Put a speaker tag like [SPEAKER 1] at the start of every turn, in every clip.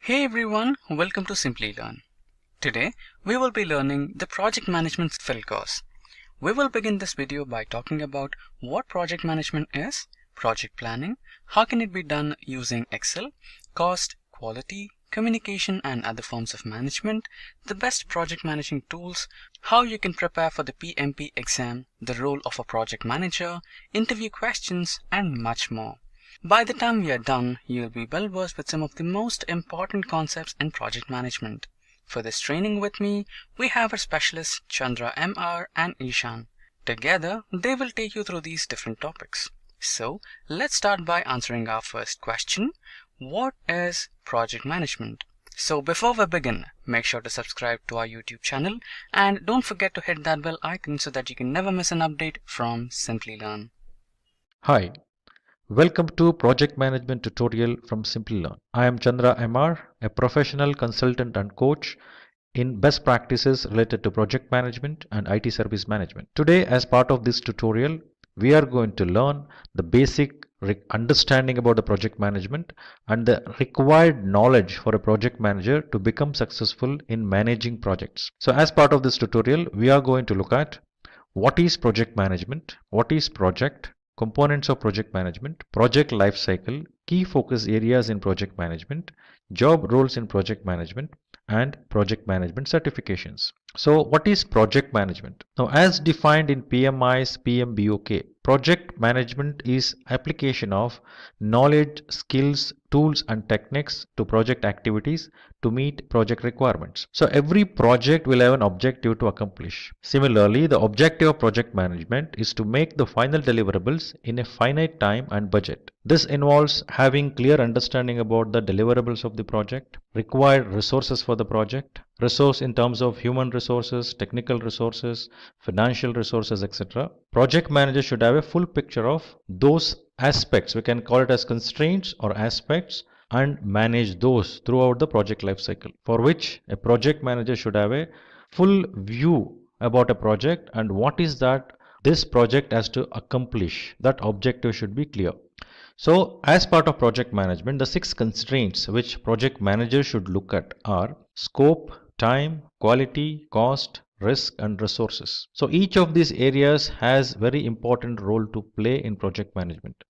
[SPEAKER 1] Hey everyone, welcome to Simplilearn. Today, we will be learning the project management fill course. We will begin this video by talking about what project management is, project planning, how can it be done using Excel, cost, quality, communication and other forms of management, the best project managing tools, how you can prepare for the PMP exam, the role of a project manager, interview questions, and much more. By the time we are done, you'll be well versed with some of the most important concepts in project management. For this training with me, we have our specialists Chandra MR and Ishan. Together, they will take you through these different topics. So, let's start by answering our first question. What is project management? So before we begin, make sure to subscribe to our YouTube channel and don't forget to hit that bell icon so that you can never miss an update from Simplilearn.
[SPEAKER 2] Hi, welcome to Project Management tutorial from Simplilearn. I am Chandra MR, a professional consultant and coach in best practices related to project management and IT service management. Today, as part of this tutorial, we are going to learn the basic understanding about the project management and the required knowledge for a project manager to become successful in managing projects. So as part of this tutorial, we are going to look at what is project management, what is project, components of project management, project lifecycle, key focus areas in project management, job roles in project management, and project management certifications. So what is project management? Now, as defined in PMI's PMBOK, project management is application of knowledge, skills, tools and techniques to project activities to meet project requirements. So every project will have an objective to accomplish. Similarly, the objective of project management is to make the final deliverables in a finite time and budget. This involves having clear understanding about the deliverables of the project, required resources for the project, resource in terms of human resources, technical resources, financial resources, etc. Project manager should have a full picture of those aspects. We can call it as constraints or aspects and manage those throughout the project life cycle, for which a project manager should have a full view about a project and what is that this project has to accomplish. That objective should be clear. So as part of project management, the 6 constraints which project manager should look at are scope, time, quality, cost, risk and resources. So each of these areas has very important role to play in project management.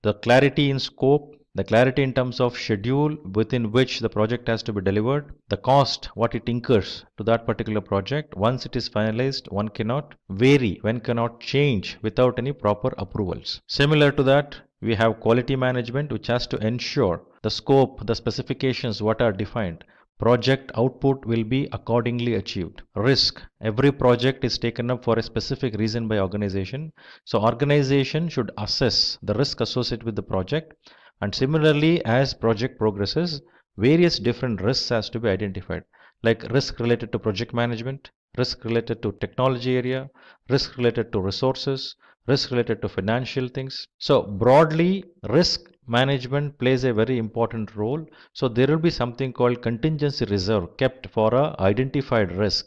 [SPEAKER 2] The clarity in scope, the clarity in terms of schedule within which the project has to be delivered, the cost, what it incurs to that particular project. Once it is finalized, one cannot vary, one cannot change without any proper approvals. Similar to that, we have quality management, which has to ensure the scope, the specifications, what are defined, project output will be accordingly achieved. Risk, every project is taken up for a specific reason by organization. So organization should assess the risk associated with the project, and similarly as project progresses, various different risks has to be identified, like risk related to project management, risk related to technology area, risk related to resources, risk related to financial things. So broadly, risk management plays a very important role. So there will be something called contingency reserve kept for a identified risk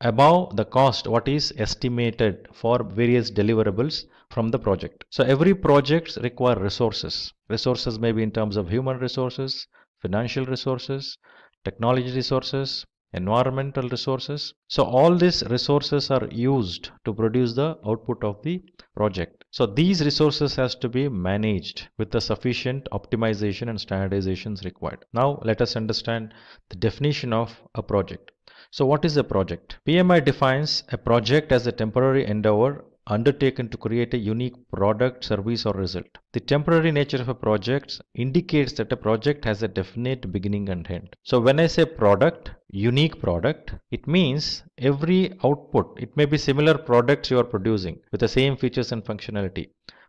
[SPEAKER 2] above the cost what is estimated for various deliverables from the project. So every project require resources. Resources may be in terms of human resources, financial resources, technology resources, environmental resources. So all these resources are used to produce the output of the project. So these resources has to be managed with the sufficient optimization and standardizations required. Now let us understand the definition of a project. So what is a project? PMI defines a project as a temporary endeavor undertaken to create a unique product, service or result. The temporary nature of a project indicates that a project has a definite beginning and end. So when I say product, unique product, it means every output, it may be similar products you are producing with the same features and functionality,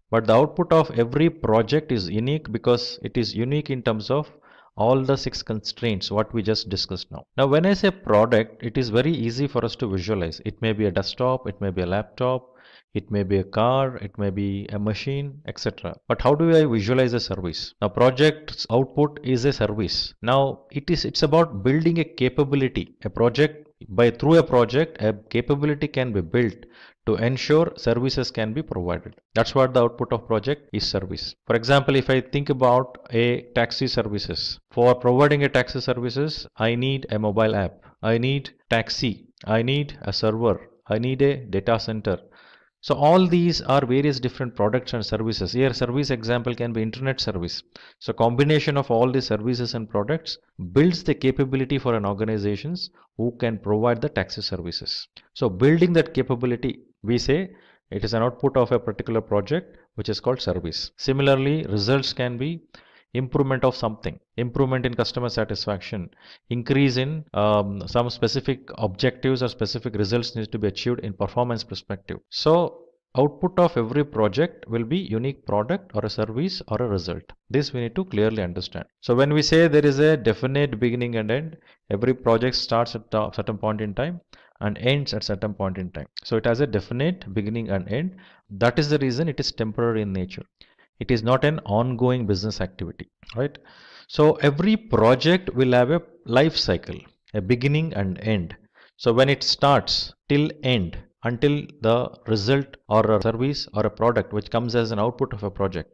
[SPEAKER 2] but the output of every project is unique because it is unique in terms of all the 6 constraints what we just discussed now. Now when I say product, it is very easy for us to visualize. It may be a desktop, it may be a laptop, it may be a car, it may be a machine, etc. But how do I visualize a service? Now project's output is a service. Now it's about building a capability. A project through a project, a capability can be built to ensure services can be provided. That's what the output of project is, service. For example, if I think about a taxi services, for providing a taxi services, I need a mobile app, I need taxi, I need a server, I need a data center. So all these are various different products and services. Here service example can be internet service. So combination of all these services and products builds the capability for an organizations who can provide the taxi services. So building that capability, we say it is an output of a particular project which is called service. Similarly, results can be improvement of something, improvement in customer satisfaction, increase in some specific objectives or specific results needs to be achieved in performance perspective. So output of every project will be unique product or a service or a result. This we need to clearly understand. So when we say there is a definite beginning and end, every project starts at a certain point in time and ends at certain point in time. So it has a definite beginning and end. That is the reason it is temporary in nature. It is not an ongoing business activity, right? So every project will have a life cycle, a beginning and end. So when it starts till end, until the result or a service or a product which comes as an output of a project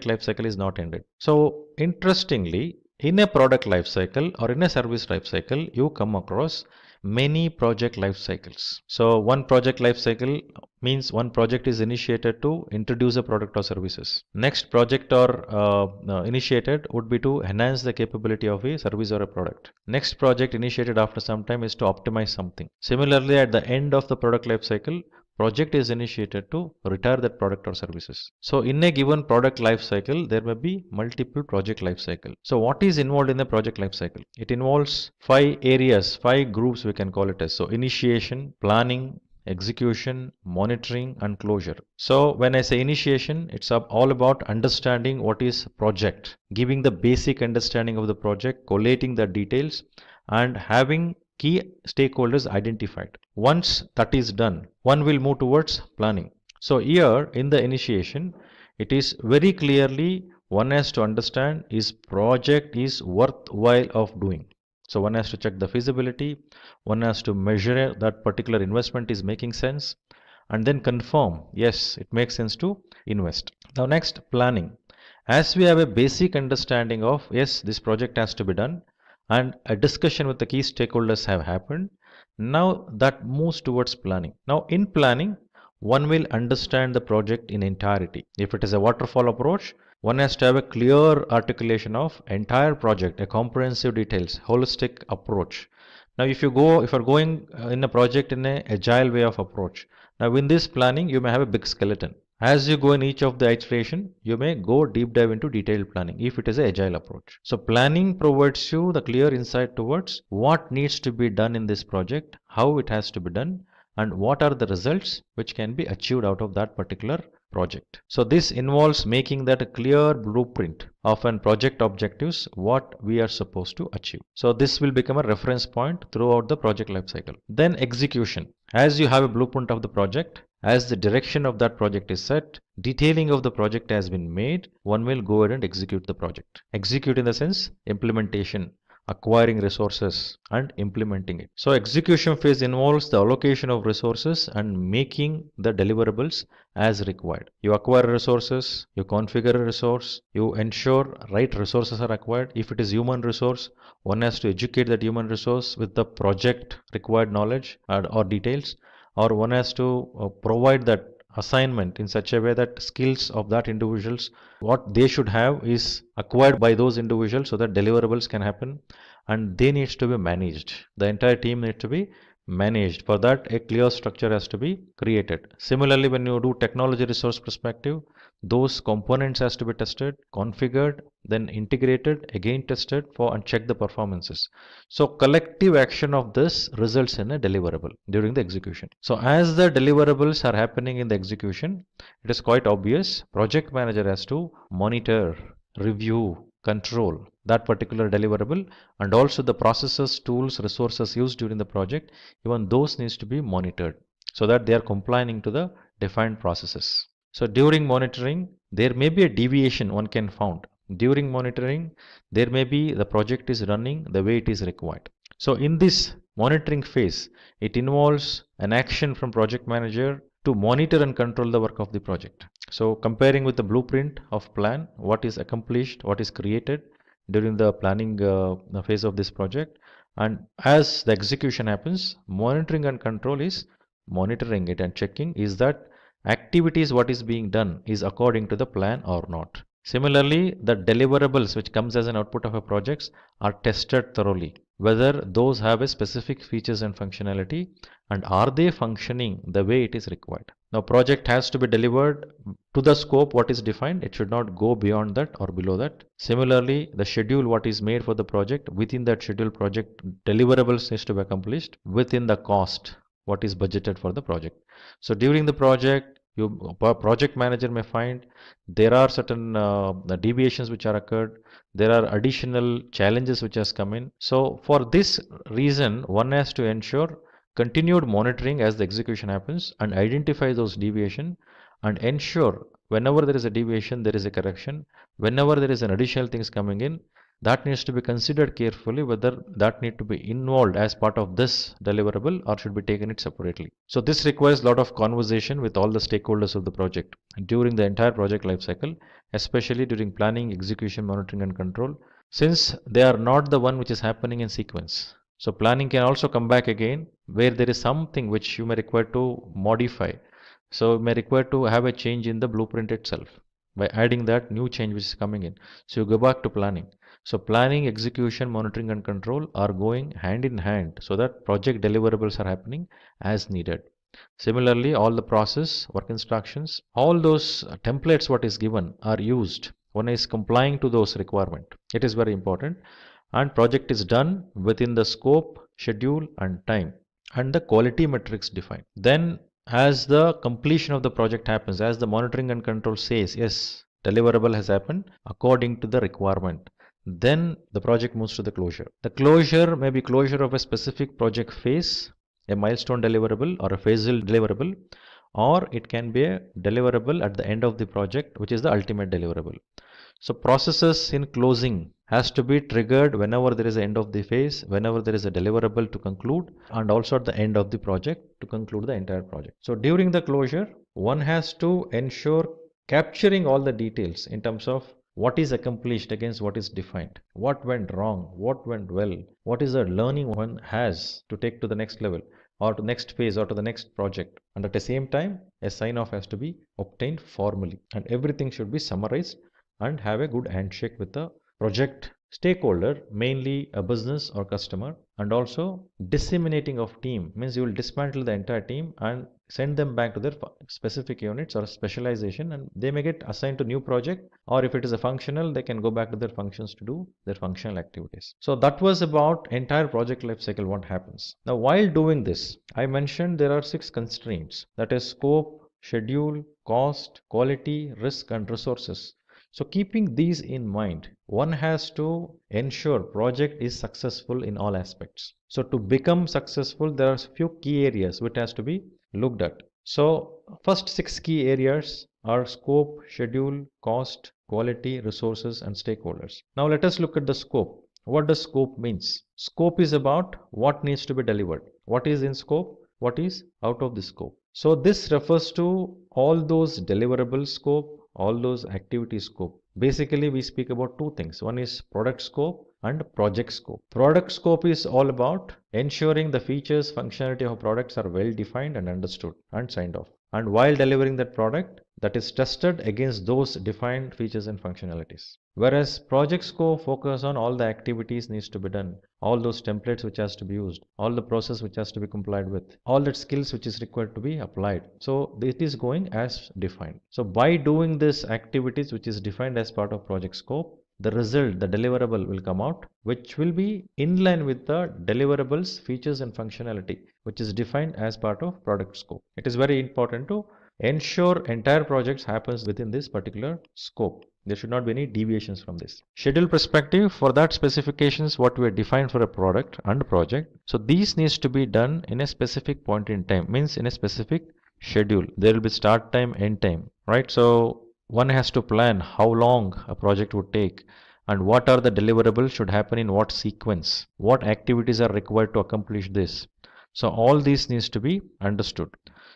[SPEAKER 2] life cycle is not ended. So interestingly, in a product life cycle or in a service life cycle, you come across many project life cycles. So one project life cycle means one project is initiated to introduce a product or services. Next project or initiated would be to enhance the capability of a service or a product. Next project initiated after some time is to optimize something. Similarly, at the end of the product life cycle, project is initiated to retire that product or services. So in a given product life cycle, there may be multiple project life cycle. So what is involved in the project life cycle? It involves 5 areas, 5 groups we can call it as. So initiation, planning, execution, monitoring and closure. So when I say initiation, it's all about understanding what is project, giving the basic understanding of the project, collating the details and having key stakeholders identified. Once that is done, one will move towards planning. So here in the initiation, it is very clearly one has to understand is project is worthwhile of doing. So one has to check the feasibility, one has to measure that particular investment is making sense and then confirm, yes, it makes sense to invest. Now next, planning. As we have a basic understanding of, yes, this project has to be done and a discussion with the key stakeholders have happened, now that moves towards planning. Now in planning, one will understand the project in entirety. If it is a waterfall approach, one has to have a clear articulation of entire project, a comprehensive details, holistic approach. Now if you're going in a project in a agile way of approach, now in this planning you may have a big skeleton. As you go in each of the iteration, you may go deep dive into detailed planning if it is an agile approach. So planning provides you the clear insight towards what needs to be done in this project, how it has to be done, and what are the results which can be achieved out of that particular project. So this involves making that a clear blueprint of an project objectives, what we are supposed to achieve. So this will become a reference point throughout the project lifecycle. Then execution. As you have a blueprint of the project, as the direction of that project is set, detailing of the project has been made, one will go ahead and execute the project. Execute in the sense implementation, acquiring resources and implementing it. So execution phase involves the allocation of resources and making the deliverables as required. You acquire resources, you configure a resource, you ensure right resources are acquired. If it is human resource, one has to educate that human resource with the project required knowledge or details, or one has to provide that assignment in such a way that skills of that individuals, what they should have is acquired by those individuals so that deliverables can happen and they needs to be managed. The entire team needs to be managed. For that, a clear structure has to be created. Similarly, when you do technology resource perspective, those components has to be tested, configured, then integrated, again tested for and check the performances. So collective action of this results in a deliverable during the execution. So as the deliverables are happening in the execution, it is quite obvious project manager has to monitor, review, control that particular deliverable and also the processes, tools, resources used during the project, even those needs to be monitored so that they are complying to the defined processes. So during monitoring, there may be a deviation one can found. During monitoring, there may be the project is running the way it is required. So in this Monitoring phase, it involves an action from project manager to monitor and control the work of the project. So comparing with the blueprint of plan, what is accomplished, what is created during the planning phase of this project, and as the execution happens, monitoring and control is monitoring it and checking is that activities what is being done is according to the plan or not. Similarly, the deliverables which comes as an output of a project are tested thoroughly, whether those have a specific features and functionality and are they functioning the way it is required. Now project has to be delivered to the scope what is defined, it should not go beyond that or below that. Similarly, the schedule what is made for the project, within that schedule project deliverables needs to be accomplished within the cost what is budgeted for the project. So during the project, project manager may find there are certain deviations which are occurred, there are additional challenges which has come in. So for this reason, one has to ensure continued monitoring as the execution happens and identify those deviation and ensure whenever there is a deviation there is a correction, whenever there is an additional things coming in, that needs to be considered carefully whether that need to be involved as part of this deliverable or should be taken it separately. So this requires a lot of conversation with all the stakeholders of the project during the entire project life cycle, especially during planning, execution, monitoring and control, since they are not the one which is happening in sequence. So planning can also come back again where there is something which you may require to modify. So you may require to have a change in the blueprint itself by adding that new change which is coming in. So you go back to planning. So planning, execution, monitoring and control are going hand in hand so that project deliverables are happening as needed. Similarly, all the process, work instructions, all those templates what is given are used. One is complying to those requirement. It is very important and project is done within the scope, schedule and time and the quality metrics defined. Then as the completion of the project happens, as the monitoring and control says, yes, deliverable has happened according to the requirement, then the project moves to the closure. The closure may be closure of a specific project phase, a milestone deliverable or a phasal deliverable, or it can be a deliverable at the end of the project, which is the ultimate deliverable. So processes in closing has to be triggered whenever there is an end of the phase, whenever there is a deliverable to conclude, and also at the end of the project to conclude the entire project. So during the closure, one has to ensure capturing all the details in terms of what is accomplished against what is defined, what went wrong, what went well, what is the learning one has to take to the next level or to next phase or to the next project. And at the same time, a sign off has to be obtained formally and everything should be summarized and have a good handshake with the project stakeholder, mainly a business or customer. And also disseminating of team means you will dismantle the entire team and send them back to their specific units or specialization, and they may get assigned to new project, or if it is a functional they can go back to their functions to do their functional activities. So that was about entire project life cycle what happens. Now while doing this, I mentioned there are 6 constraints, that is scope, schedule, cost, quality, risk and resources. So keeping these in mind, one has to ensure project is successful in all aspects. So to become successful, there are few key areas which has to be looked at. So first 6 key areas are scope, schedule, cost, quality, resources and stakeholders. Now let us look at the scope. What does scope means? Scope is about what needs to be delivered. What is in scope? What is out of the scope? So this refers to all those deliverable scope, all those activity scope. Basically we speak about 2 things. One is product scope and project scope. Product scope is all about ensuring the features, functionality of products are well defined and understood and signed off. And while delivering that product, that is tested against those defined features and functionalities. Whereas project scope focus on all the activities needs to be done, all those templates which has to be used, all the process which has to be complied with, all that skills which is required to be applied. So it is going as defined. So by doing this activities which is defined as part of project scope, the result, the deliverable will come out, which will be in line with the deliverables, features and functionality, which is defined as part of product scope. It is very important to ensure entire projects happens within this particular scope. There should not be any deviations from this. Schedule perspective, for that specifications what we have defined for a product and project. So these needs to be done in a specific point in time, means in a specific schedule. There will be start time, end time, right? So one has to plan how long a project would take and what are the deliverables should happen in what sequence, what activities are required to accomplish this. So all these needs to be understood.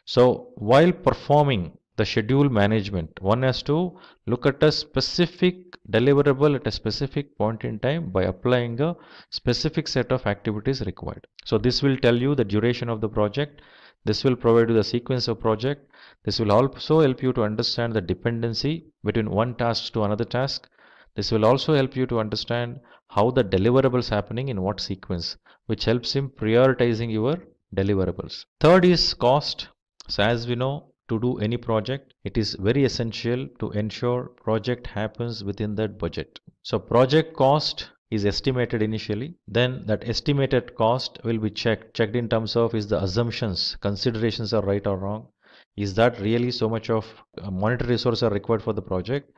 [SPEAKER 2] So while performing the schedule management, one has to look at a specific deliverable at a specific point in time by applying a specific set of activities required. So this will tell you the duration of the project. This will provide you the sequence of project. This will also help you to understand the dependency between one task to another task. This will also help you to understand how the deliverables happening in what sequence, which helps in prioritizing your deliverables. Third is cost. So as we know, to do any project, it is very essential to ensure project happens within that budget. So project cost is estimated initially, then that estimated cost will be checked in terms of is the assumptions, considerations are right or wrong, is that really so much of monetary resources are required for the project,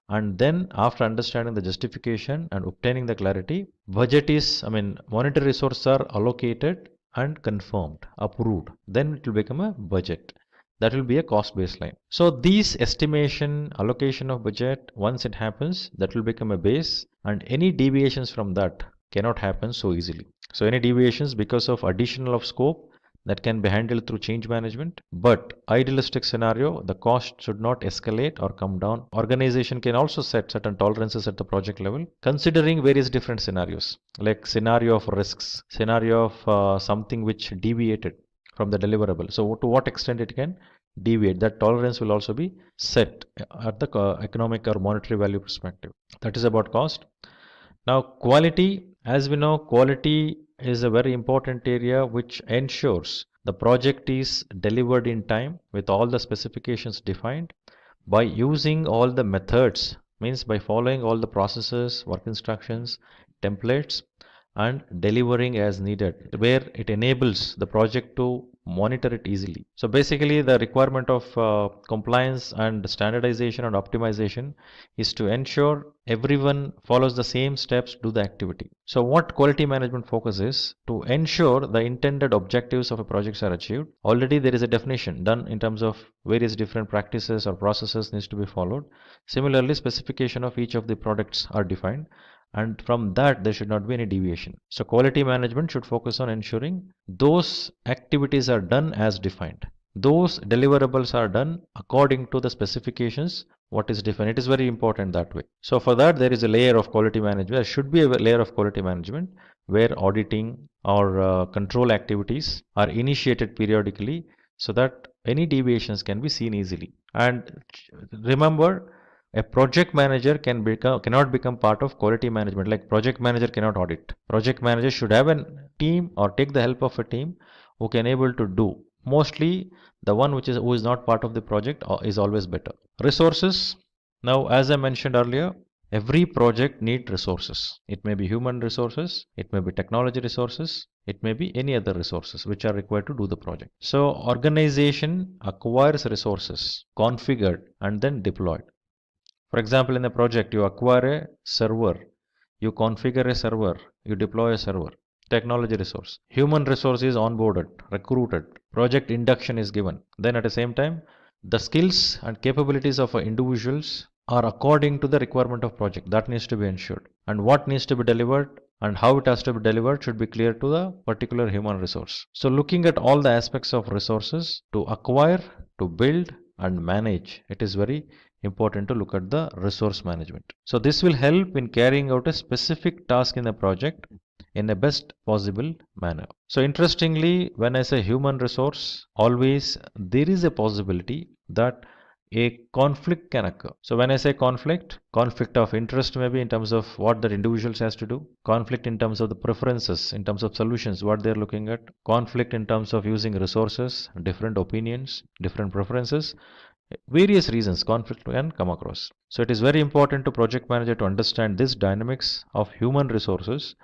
[SPEAKER 2] and then after understanding the justification and obtaining the clarity, budget is, monetary resources are allocated and confirmed, approved, then it will become a budget. That will be a cost baseline. So these estimation, allocation of budget, once it happens, that will become a base, and any deviations from that cannot happen so easily. So any deviations because of additional of scope, that can be handled through change management. But idealistic scenario, the cost should not escalate or come down. Organization can also set certain tolerances at the project level, considering various different scenarios, like scenario of risks, scenario of something which deviated from the deliverable. So to what extent it can deviate, that tolerance will also be set at the economic or monetary value perspective. That is about cost. Now quality, as we know, quality is a very important area which ensures the project is delivered in time with all the specifications defined by using all the methods, means by following all the processes, work instructions, templates, and delivering as needed, where it enables the project to monitor it easily. So basically the requirement of compliance and standardization and optimization is to ensure everyone follows the same steps, do the activity. So what quality management focus is to ensure the intended objectives of a project are achieved. Already there is a definition done in terms of various different practices or processes needs to be followed. Similarly, specification of each of the products are defined, and from that there should not be any deviation. So quality management should focus on ensuring those activities are done as defined, those deliverables are done according to the specifications what is defined. It is very important that way. So for that there is a layer of quality management, there should be a layer of quality management where auditing or control activities are initiated periodically so that any deviations can be seen easily. And remember, a project manager cannot become part of quality management. Like project manager cannot audit. Project manager should have a team or take the help of a team who can able to do. Mostly the one who is not part of the project is always better. Resources. Now, as I mentioned earlier, every project needs resources. It may be human resources, it may be technology resources, it may be any other resources which are required to do the project. So organization acquires resources, configured and then deployed. For example, in a project, you acquire a server, you configure a server, you deploy a server. Technology resource. Human resource is onboarded, recruited, project induction is given. Then at the same time, the skills and capabilities of individuals are according to the requirement of project. That needs to be ensured. And what needs to be delivered and how it has to be delivered should be clear to the particular human resource. So looking at all the aspects of resources to acquire, to build and manage, it is very important to look at the resource management. So this will help in carrying out a specific task in the project in the best possible manner. So interestingly, when I say human resource, always there is a possibility that a conflict can occur. So when I say conflict of interest maybe in terms of what the individuals has to do, conflict in terms of the preferences, in terms of solutions, what they're looking at, conflict in terms of using resources, different opinions, different preferences, various reasons conflict can come across. So it is very important to project manager to understand this dynamics of human resources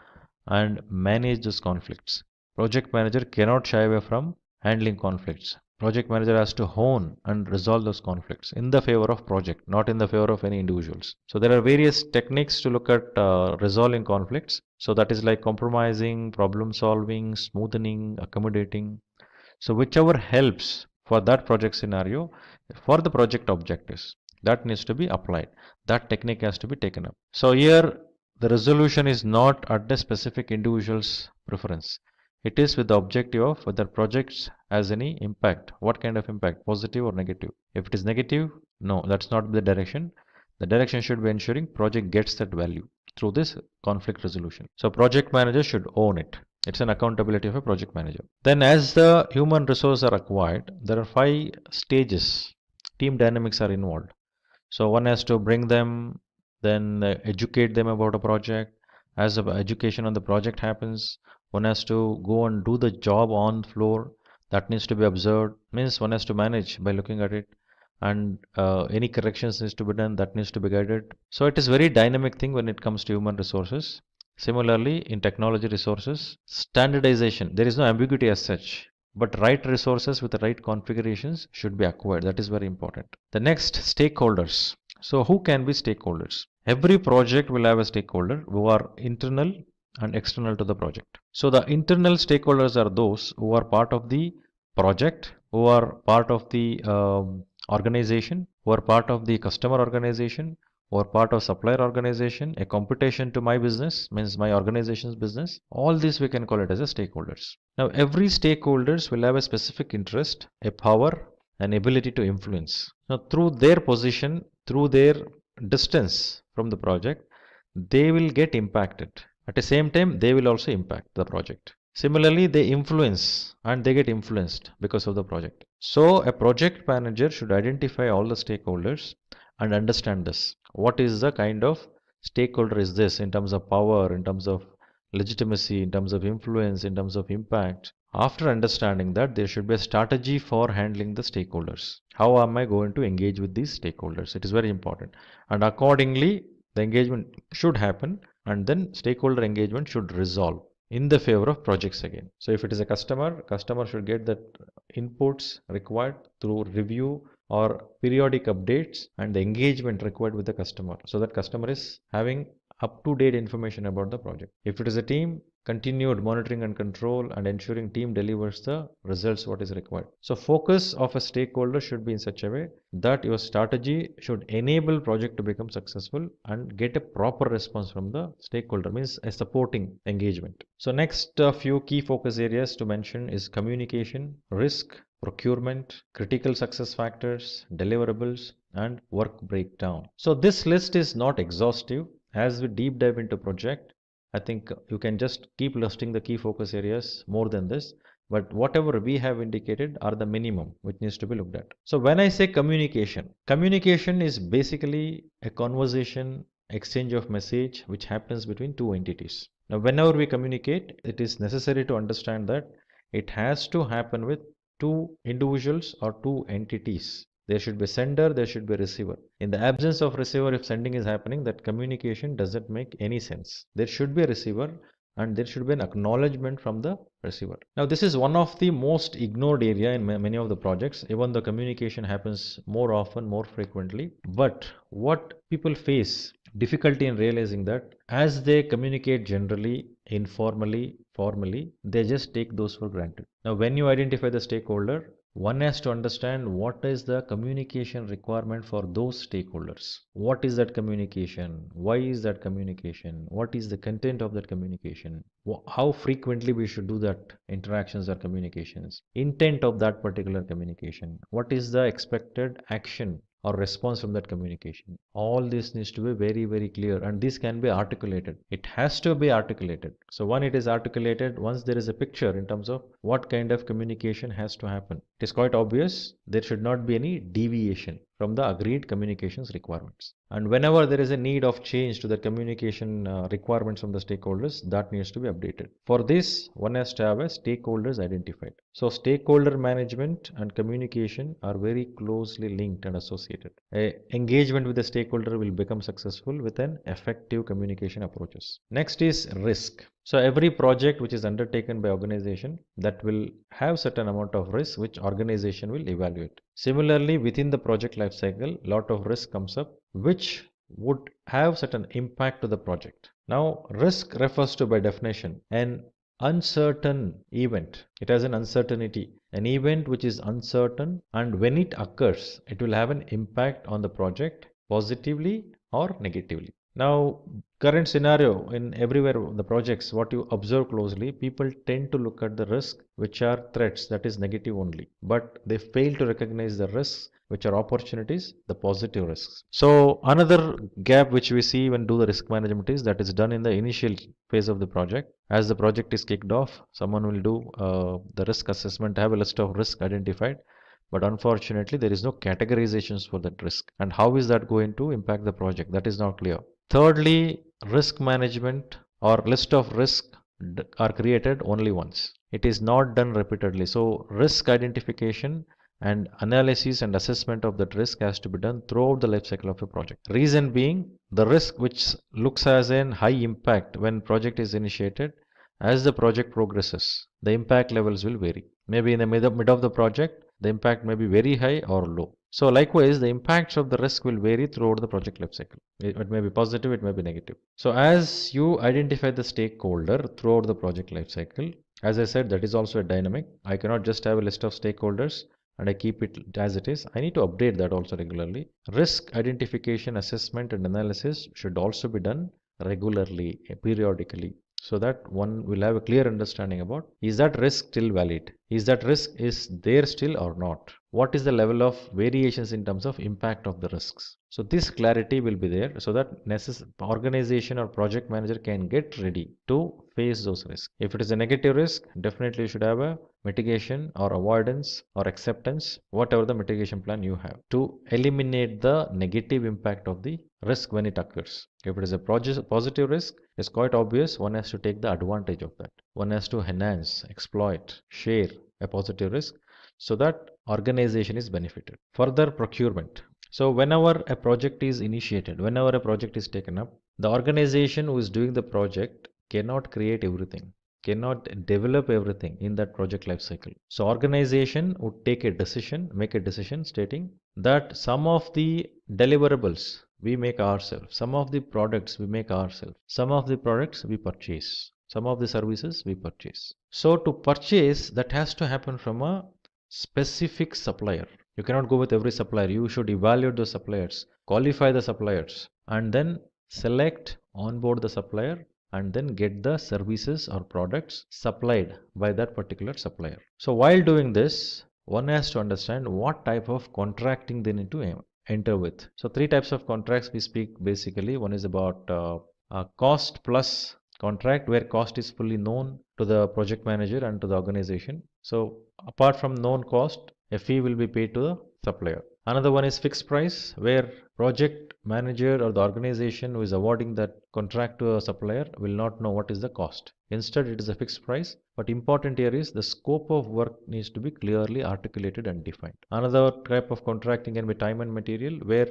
[SPEAKER 2] and manage those conflicts. Project manager cannot shy away from handling conflicts. Project manager has to hone and resolve those conflicts in the favor of project, not in the favor of any individuals. So there are various techniques to look at resolving conflicts. So that is like compromising, problem solving, smoothing, accommodating. So whichever helps for that project scenario, for the project objectives, that needs to be applied. That technique has to be taken up. So here The resolution is not at the specific individual's preference. It is with the objective of whether projects has any impact. What kind of impact? Positive or negative? If it is negative, no, that's not the direction. The direction should be ensuring project gets that value through this conflict resolution. So project manager should own it. It's an accountability of a project manager. Then as the human resources are acquired, there are 5 stages. Team dynamics are involved. So one has to bring them, then educate them about a project. As the education on the project happens, one has to go and do the job on floor. That needs to be observed. Means one has to manage by looking at it, and any corrections needs to be done. That needs to be guided. So it is very dynamic thing when it comes to human resources. Similarly, in technology resources, standardization. There is no ambiguity as such. But right resources with the right configurations should be acquired. That is very important. The next, stakeholders. So who can be stakeholders? Every project will have a stakeholder who are internal and external to the project. So the internal stakeholders are those who are part of the project, who are part of the organization, who are part of the customer organization, or part of supplier organization, a competition to my business, means my organization's business. All this we can call it as a stakeholders. Now every stakeholders will have a specific interest, a power, an ability to influence. Now through their position, through their distance from the project, they will get impacted. At the same time, they will also impact the project. Similarly, they influence and they get influenced because of the project. So a project manager should identify all the stakeholders and understand this. What is the kind of stakeholder is this in terms of power, in terms of legitimacy, in terms of influence, in terms of impact? After understanding that, there should be a strategy for handling the stakeholders. How am I going to engage with these stakeholders? It is very important. And accordingly, the engagement should happen, and then stakeholder engagement should resolve in the favor of projects again. So if it is a customer should get the inputs required through review or periodic updates and the engagement required with the customer, so that customer is having up-to-date information about the project. If it is a team, continued monitoring and control and ensuring team delivers the results what is required. So focus of a stakeholder should be in such a way that your strategy should enable project to become successful and get a proper response from the stakeholder, means a supporting engagement. So next few key focus areas to mention is communication, risk, procurement, critical success factors, deliverables, and work breakdown. So this list is not exhaustive. As we deep dive into project, I think you can just keep listing the key focus areas more than this, but whatever we have indicated are the minimum which needs to be looked at. So when I say communication is basically a conversation, exchange of message which happens between two entities. Now whenever we communicate, it is necessary to understand that it has to happen with two individuals or two entities. There should be sender, there should be receiver. In the absence of receiver, if sending is happening, that communication doesn't make any sense. There should be a receiver and there should be an acknowledgement from the receiver. Now this is one of the most ignored area in many of the projects. Even the communication happens more often, more frequently. But what people face difficulty in realizing that as they communicate generally, informally, formally, they just take those for granted. Now when you identify the stakeholder, one has to understand what is the communication requirement for those stakeholders. What is that communication? Why is that communication? What is the content of that communication? How frequently we should do that interactions or communications? Intent of that particular communication. What is the expected action or response from that communication? All this needs to be very, very clear, and this can be articulated. It has to be articulated. So when it is articulated, once there is a picture in terms of what kind of communication has to happen, it is quite obvious there should not be any deviation from the agreed communications requirements. And whenever there is a need of change to the communication requirements from the stakeholders, that needs to be updated. For this, one has to have a stakeholders identified. So stakeholder management and communication are very closely linked and associated. Engagement with the stakeholder will become successful with an effective communication approaches. Next is risk. So every project which is undertaken by organization, that will have certain amount of risk which organization will evaluate. Similarly, within the project life cycle, lot of risk comes up which would have certain impact to the project. Now risk refers to, by definition, an uncertain event. It has an uncertainty, an event which is uncertain, and when it occurs, it will have an impact on the project positively or negatively. Now current scenario in everywhere the projects, what you observe closely, people tend to look at the risk which are threats, that is negative only, but they fail to recognize the risks which are opportunities, the positive risks. So another gap which we see when do the risk management is that is done in the initial phase of the project. As the project is kicked off, someone will do the risk assessment, have a list of risk identified, but unfortunately there is no categorizations for that risk, and how is that going to impact the project, that is not clear. Thirdly, risk management or list of risk are created only once. It is not done repeatedly. So risk identification and analysis and assessment of that risk has to be done throughout the life cycle of a project. Reason being, the risk which looks as an high impact when project is initiated, as the project progresses, the impact levels will vary. Maybe in the mid of the project, the impact may be very high or low. So likewise, the impacts of the risk will vary throughout the project life cycle. It may be positive, it may be negative. So as you identify the stakeholder throughout the project life cycle, as I said, that is also a dynamic. I cannot just have a list of stakeholders and I keep it as it is. I need to update that also regularly. Risk identification, assessment and analysis should also be done regularly, periodically, so that one will have a clear understanding about, is that risk still valid? Is that risk is there still or not? What is the level of variations in terms of impact of the risks? So this clarity will be there so that organization or project manager can get ready to face those risks. If it is a negative risk, definitely you should have a mitigation or avoidance or acceptance, whatever the mitigation plan you have, to eliminate the negative impact of the risk when it occurs. If it is a positive risk, it's quite obvious one has to take the advantage of that. One has to enhance, exploit, share a positive risk so that organization is benefited. Further, procurement. So whenever a project is initiated, whenever a project is taken up, the organization who is doing the project cannot create everything, cannot develop everything in that project life cycle. So organization would take a decision, make a decision stating that some of the deliverables we make ourselves, some of the products we make ourselves, some of the products we purchase, some of the services we purchase. So to purchase, that has to happen from a specific supplier. You cannot go with every supplier. You should evaluate the suppliers, qualify the suppliers, and then select, onboard the supplier, and then get the services or products supplied by that particular supplier. So while doing this, one has to understand what type of contracting they need to enter with. So three types of contracts we speak basically. One is about cost plus contract, where cost is fully known to the project manager and to the organization. So apart from known cost, a fee will be paid to the supplier. Another one is fixed price, where project manager or the organization who is awarding that contract to a supplier will not know what is the cost. Instead, it is a fixed price. But important here is the scope of work needs to be clearly articulated and defined. Another type of contracting can be time and material, where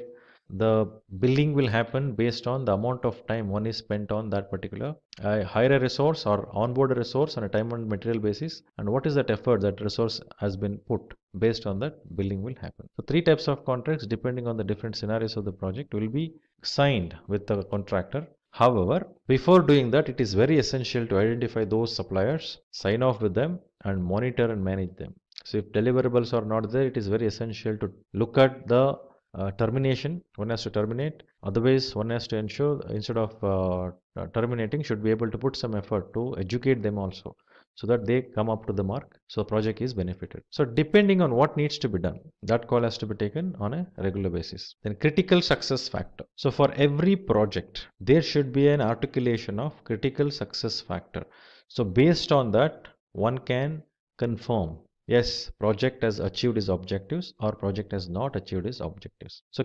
[SPEAKER 2] the billing will happen based on the amount of time one is spent on that particular hire a resource or onboard a resource on a time and material basis, and what is that effort that resource has been put, based on that billing will happen. So three types of contracts depending on the different scenarios of the project will be signed with the contractor. However, before doing that, it is very essential to identify those suppliers, sign off with them, and monitor and manage them. So if deliverables are not there, it is very essential to look at the termination. One has to terminate. Otherwise, one has to ensure, instead of terminating, should be able to put some effort to educate them also, so that they come up to the mark, so project is benefited. So depending on what needs to be done, that call has to be taken on a regular basis. Then critical success factor. So for every project, there should be an articulation of critical success factor. So based on that, one can confirm, yes, project has achieved its objectives or project has not achieved its objectives. So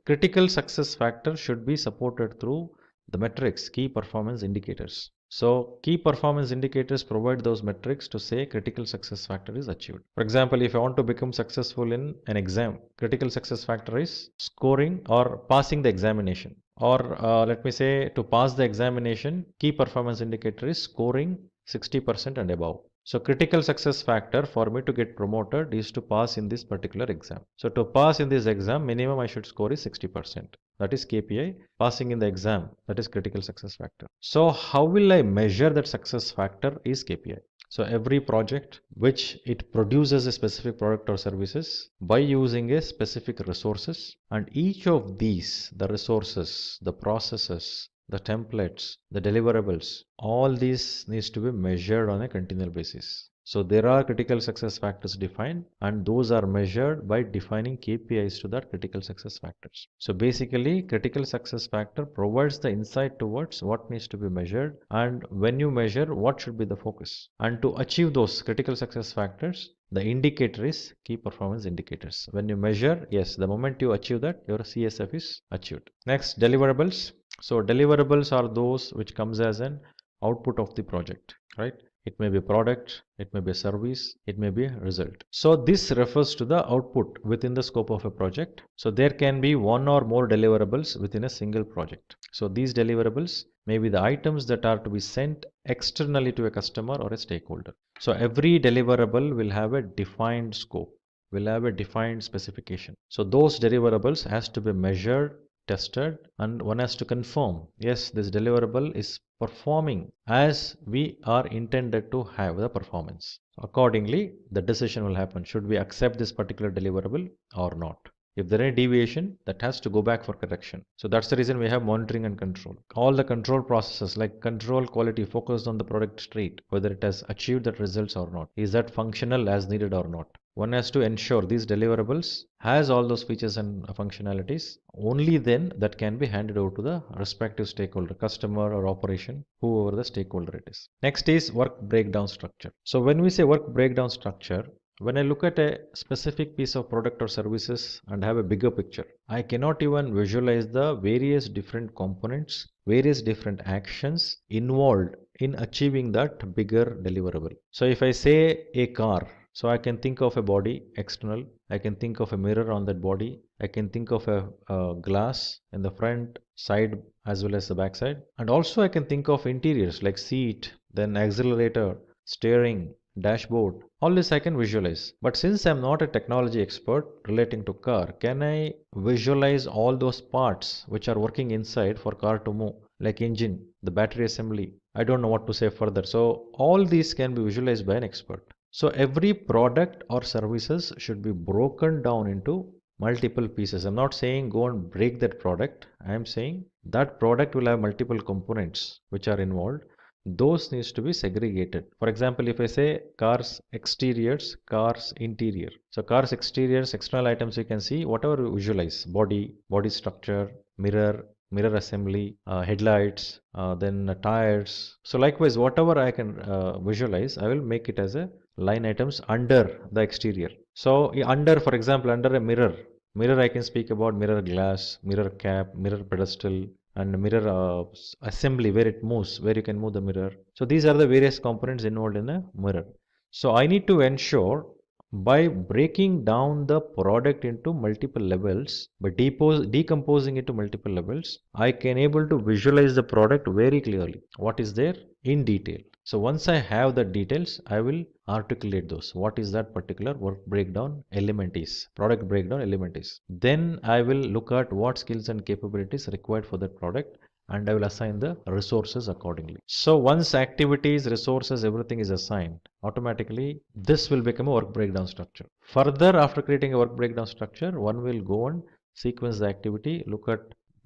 [SPEAKER 2] critical success factor should be supported through the metrics, key performance indicators. So key performance indicators provide those metrics to say critical success factor is achieved. For example, if I want to become successful in an exam, critical success factor is scoring or passing the examination. Or let me say, to pass the examination, key performance indicator is scoring 60% and above. So critical success factor for me to get promoted is to pass in this particular exam. So to pass in this exam, minimum I should score is 60%. That is KPI. Passing in the exam, that is critical success factor. So how will I measure that success factor is KPI. So every project which it produces a specific product or services by using a specific resources, and each of these, the resources, the processes, the templates, the deliverables, all these needs to be measured on a continual basis. So there are critical success factors defined, and those are measured by defining KPIs to that critical success factors. So basically, critical success factor provides the insight towards what needs to be measured, and when you measure, what should be the focus. And to achieve those critical success factors, the indicator is key performance indicators. When you measure, yes, the moment you achieve that, your CSF is achieved. Next, deliverables. So deliverables are those which comes as an output of the project, right? It may be a product, it may be a service, it may be a result. So this refers to the output within the scope of a project. So there can be one or more deliverables within a single project. So these deliverables may be the items that are to be sent externally to a customer or a stakeholder. So every deliverable will have a defined scope, will have a defined specification. So those deliverables has to be measured, tested, and one has to confirm, yes, this deliverable is performing as we are intended to have the performance. Accordingly, the decision will happen. Should we accept this particular deliverable or not? If there is any deviation, that has to go back for correction. So that's the reason we have monitoring and control. All the control processes like control quality focused on the product state, whether it has achieved that results or not. Is that functional as needed or not? One has to ensure these deliverables has all those features and functionalities. Only then that can be handed over to the respective stakeholder, customer or operation, whoever the stakeholder it is. Next is work breakdown structure. So when we say work breakdown structure, when I look at a specific piece of product or services and have a bigger picture, I cannot even visualize the various different components, various different actions involved in achieving that bigger deliverable. So if I say a car, so I can think of a body external, I can think of a mirror on that body, I can think of a glass in the front, side as well as the back side, and also I can think of interiors like seat, then accelerator, steering, dashboard. All this I can visualize. But since I'm not a technology expert relating to car, can I visualize all those parts which are working inside for car to move, like engine, the battery assembly? I don't know what to say further. So all these can be visualized by an expert. So every product or services should be broken down into multiple pieces. I'm not saying go and break that product. I'm saying that product will have multiple components which are involved. Those needs to be segregated. For example, if I say cars exteriors, cars interior. So cars exteriors, external items you can see, whatever you visualize, body structure, mirror assembly, headlights, then tires. So likewise, whatever I can visualize, I will make it as a line items under the exterior. So under, for example, under a mirror I can speak about mirror glass, mirror cap, mirror pedestal, and mirror assembly where it moves, where you can move the mirror. So these are the various components involved in a mirror. So I need to ensure by breaking down the product into multiple levels, by decomposing it to multiple levels, I can able to visualize the product very clearly. What is there in detail. So once I have the details, I will articulate those. What is that particular work breakdown element is, product breakdown element is. Then I will look at what skills and capabilities required for that product, and I will assign the resources accordingly. So once activities, resources, everything is assigned, automatically this will become a work breakdown structure. Further, after creating a work breakdown structure, one will go and sequence the activity, look at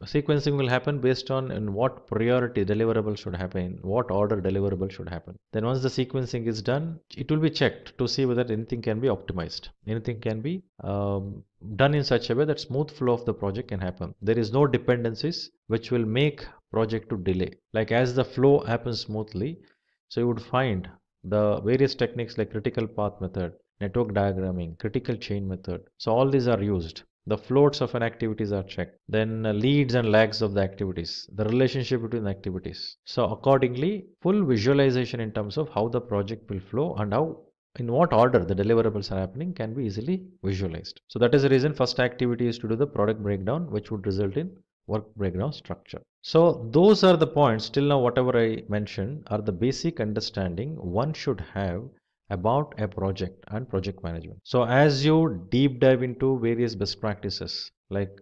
[SPEAKER 2] sequencing will happen based on in what priority deliverable should happen, what order deliverable should happen. Then once the sequencing is done, it will be checked to see whether anything can be optimized. Anything can be done in such a way that smooth flow of the project can happen. There is no dependencies which will make project to delay. Like as the flow happens smoothly, so you would find the various techniques like critical path method, network diagramming, critical chain method. So all these are used. The floats of an activities are checked. Then leads and lags of the activities, the relationship between the activities. So accordingly, full visualization in terms of how the project will flow and how in what order the deliverables are happening can be easily visualized. So that is the reason first activity is to do the product breakdown, which would result in work breakdown structure. So those are the points till now whatever I mentioned are the basic understanding one should have about a project and project management. So as you deep dive into various best practices like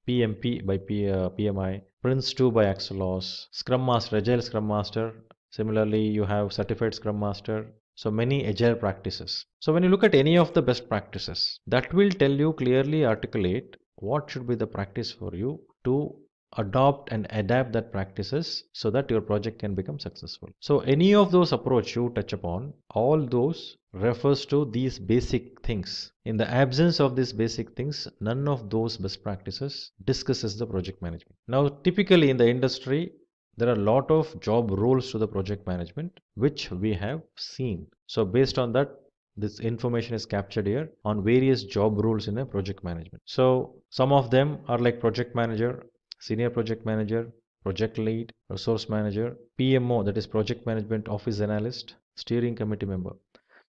[SPEAKER 2] PMP by PMI, Prince2 by Axelos, Scrum Master, Agile Scrum Master, similarly you have Certified Scrum Master, so many agile practices. So when you look at any of the best practices, that will tell you clearly articulate what should be the practice for you to adopt and adapt that practices so that your project can become successful. So any of those approach you touch upon, all those refers to these basic things. In the absence of these basic things, none of those best practices discusses the project management. Now, typically in the industry, there are a lot of job roles to the project management, which we have seen. So based on that, this information is captured here on various job roles in a project management. So some of them are like project manager, senior project manager, project lead, resource manager, PMO, that is project management office analyst, steering committee member.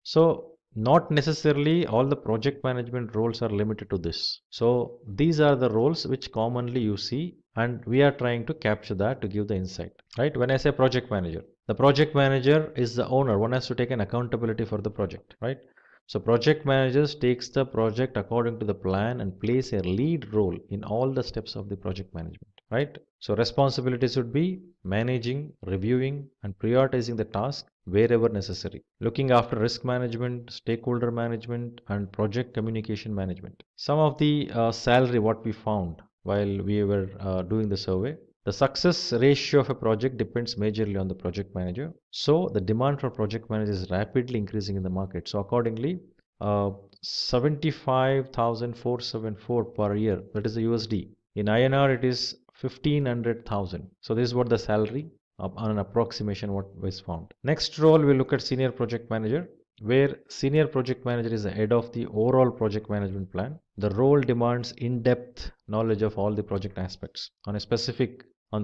[SPEAKER 2] So not necessarily all the project management roles are limited to this. So these are the roles which commonly you see, and we are trying to capture that to give the insight, right? When I say project manager, the project manager is the owner. One has to take an accountability for the project, right? So project managers takes the project according to the plan and plays a lead role in all the steps of the project management, right? So responsibilities would be managing, reviewing, and prioritizing the task wherever necessary, looking after risk management, stakeholder management, and project communication management. Some of the salary what we found while we were doing the survey, the success ratio of a project depends majorly on the project manager. So the demand for project managers is rapidly increasing in the market. So accordingly, 75,474 per year, that is the USD. In INR, it is 1500,000. So this is what the salary on an approximation what was found. Next role, we look at senior project manager, where senior project manager is the head of the overall project management plan. The role demands in-depth knowledge of all the project aspects on the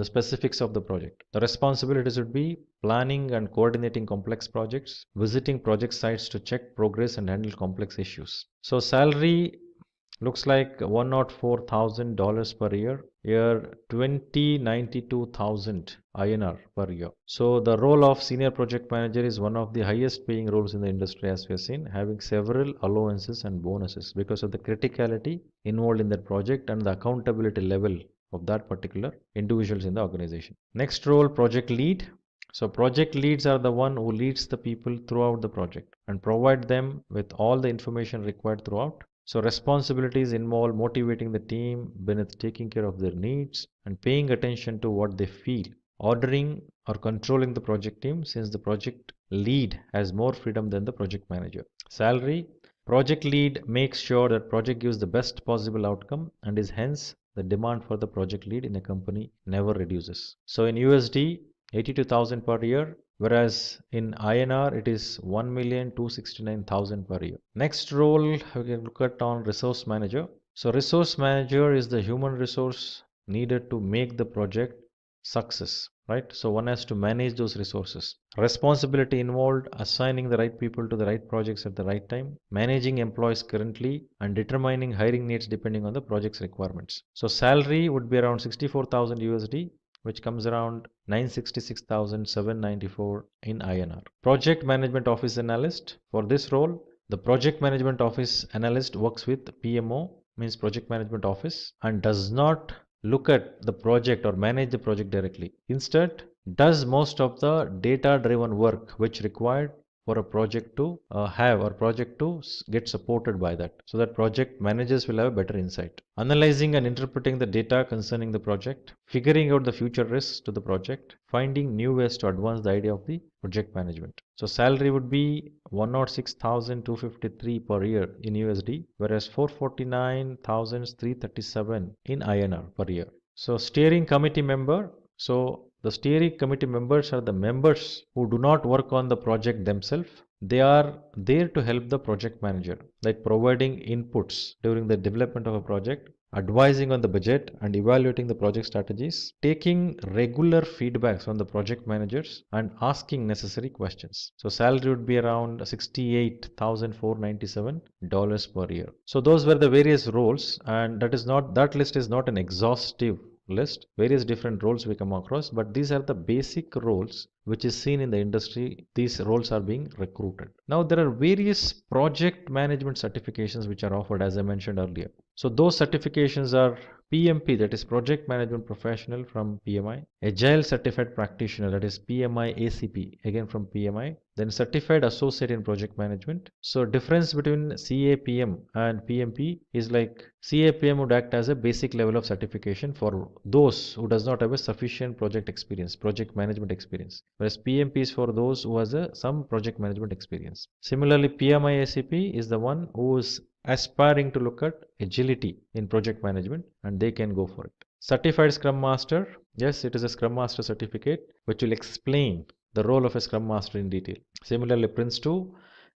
[SPEAKER 2] specifics of the project. The responsibilities would be planning and coordinating complex projects, visiting project sites to check progress and handle complex issues. So salary looks like $104,000 per year. Year 2092,000 INR per year. So the role of senior project manager is one of the highest paying roles in the industry, as we have seen, having several allowances and bonuses because of the criticality involved in that project and the accountability level of that particular individuals in the organization. Next role, project lead. So project leads are the one who leads the people throughout the project and provide them with all the information required throughout. So responsibilities involve motivating the team beneath taking care of their needs and paying attention to what they feel, ordering or controlling the project team since the project lead has more freedom than the project manager. Salary, project lead makes sure that project gives the best possible outcome and is hence the demand for the project lead in a company never reduces. So in USD, 82,000 per year, whereas in INR it is 1,269,000 per year. Next role we can look at on resource manager. So resource manager is the human resource needed to make the project success, right? So one has to manage those resources. Responsibility involved assigning the right people to the right projects at the right time, managing employees currently, and determining hiring needs depending on the project's requirements. So salary would be around 64,000 USD, which comes around 966,794 in INR. Project Management Office Analyst. For this role, the Project Management Office Analyst works with PMO, means Project Management Office, and does not look at the project or manage the project directly. Instead, does most of the data-driven work which required for a project to have or project to get supported by that, so that project managers will have a better insight. Analyzing and interpreting the data concerning the project, figuring out the future risks to the project, finding new ways to advance the idea of the project management. So salary would be 106,253 per year in USD, whereas 449,337 in INR per year. So steering committee member. So the steering committee members are the members who do not work on the project themselves. They are there to help the project manager, like providing inputs during the development of a project, advising on the budget and evaluating the project strategies, taking regular feedbacks from the project managers and asking necessary questions. So salary would be around $68,497 per year. So those were the various roles, and that list is not an exhaustive list. Various different roles we come across, but these are the basic roles which is seen in the industry. These roles are being recruited. Now there are various project management certifications which are offered, as I mentioned earlier. So those certifications are PMP, that is Project Management Professional from PMI, Agile Certified Practitioner, that is PMI ACP, again from PMI, then Certified Associate in Project Management. So difference between CAPM and PMP is like CAPM would act as a basic level of certification for those who does not have a sufficient project experience, project management experience, whereas PMP is for those who has some project management experience. Similarly, PMI ACP is the one who is aspiring to look at agility in project management, and they can go for it. Certified Scrum Master, yes, it is a Scrum Master certificate which will explain the role of a Scrum Master in detail. Similarly, Prince 2,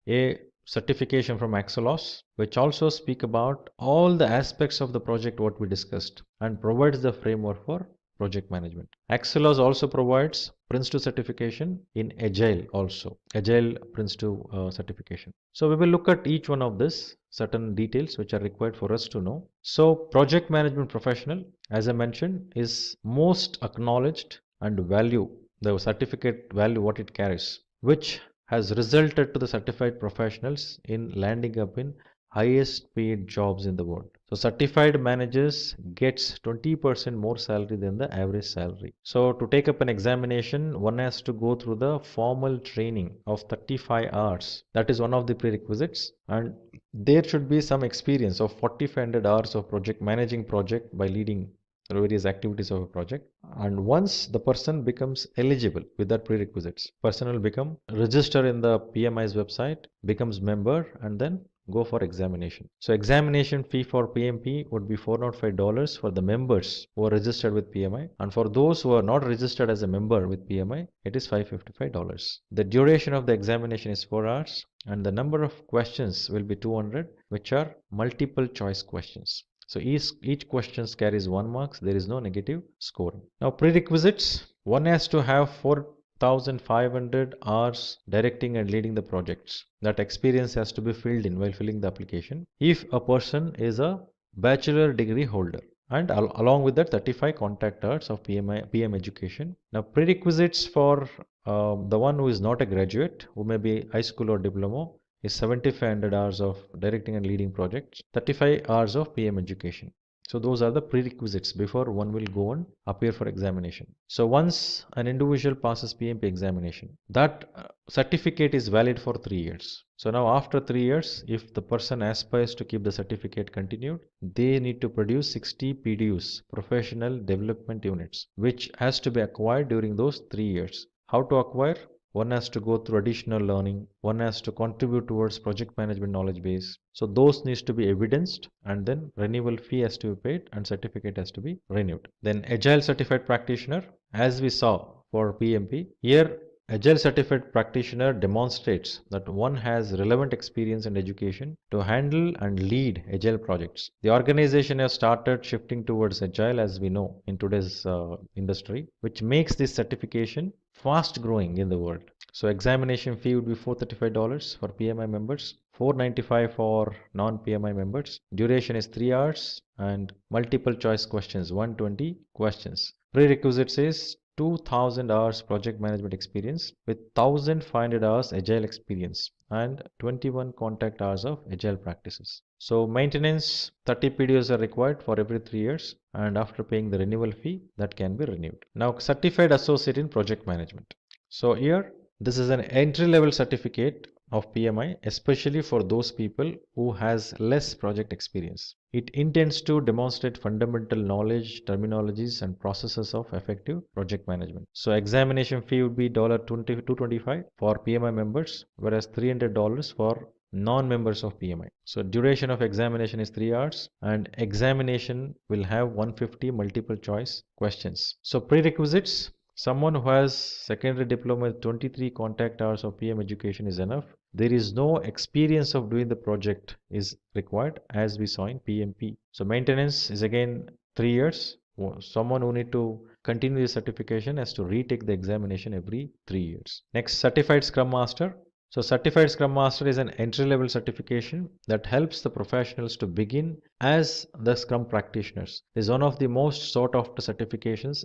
[SPEAKER 2] a certification from Axelos, which also speak about all the aspects of the project what we discussed and provides the framework for project management. Axelos also provides Prince 2 certification in Agile also, Agile Prince 2 certification. So we will look at each one of this, certain details which are required for us to know. So project management professional, as I mentioned, is most acknowledged and value, the certificate value what it carries, which has resulted to the certified professionals in landing up in highest paid jobs in the world. So certified managers gets 20% more salary than the average salary. So to take up an examination, one has to go through the formal training of 35 hours. That is one of the prerequisites, and there should be some experience of 4500 hours of project managing project by leading various activities of a project. And once the person becomes eligible with that prerequisites, person will become register in the PMI's website, becomes member, and then go for examination. So examination fee for PMP would be $405 for the members who are registered with PMI, and for those who are not registered as a member with PMI, it is $555. The duration of the examination is 4 hours, and the number of questions will be 200, which are multiple choice questions. So each question carries 1 mark. There is no negative scoring. Now prerequisites, one has to have 4,500 hours directing and leading the projects. That experience has to be filled in while filling the application. If a person is a bachelor degree holder, and along with that 35 contact hours of PM education. Now prerequisites for the one who is not a graduate, who may be high school or diploma, is 7,500 hours of directing and leading projects, 35 hours of PM education. So those are the prerequisites before one will go and appear for examination. So once an individual passes PMP examination, that certificate is valid for 3 years. So now after 3 years, if the person aspires to keep the certificate continued, they need to produce 60 PDUs, professional development units, which has to be acquired during those 3 years. How to acquire? One has to go through additional learning, one has to contribute towards project management knowledge base. So those needs to be evidenced, and then renewal fee has to be paid and certificate has to be renewed. Then Agile Certified Practitioner, as we saw for PMP, here Agile Certified Practitioner demonstrates that one has relevant experience and education to handle and lead Agile projects. The organization has started shifting towards Agile, as we know in today's industry, which makes this certification fast growing in the world. So examination fee would be $435 for PMI members, $495 for non-PMI members. Duration is 3 hours and multiple choice questions, 120 questions. Prerequisites is 2000 hours project management experience with 1500 hours agile experience and 21 contact hours of agile practices. So maintenance 30 PDOs are required for every 3 years, and after paying the renewal fee, that can be renewed. Now certified associate in project management. So here this is an entry level certificate of PMI, especially for those people who has less project experience. It intends to demonstrate fundamental knowledge, terminologies and processes of effective project management. So examination fee would be $225 for PMI members, whereas $300 for non-members of PMI. So duration of examination is 3 hours, and examination will have 150 multiple choice questions. So prerequisites, someone who has secondary diploma with 23 contact hours of PM education is enough. There is no experience of doing the project is required, as we saw in PMP. So maintenance is again 3 years. Someone who need to continue the certification has to retake the examination every 3 years. Next, certified Scrum Master. So Certified Scrum Master is an entry-level certification that helps the professionals to begin as the Scrum practitioners. It is one of the most sought after certifications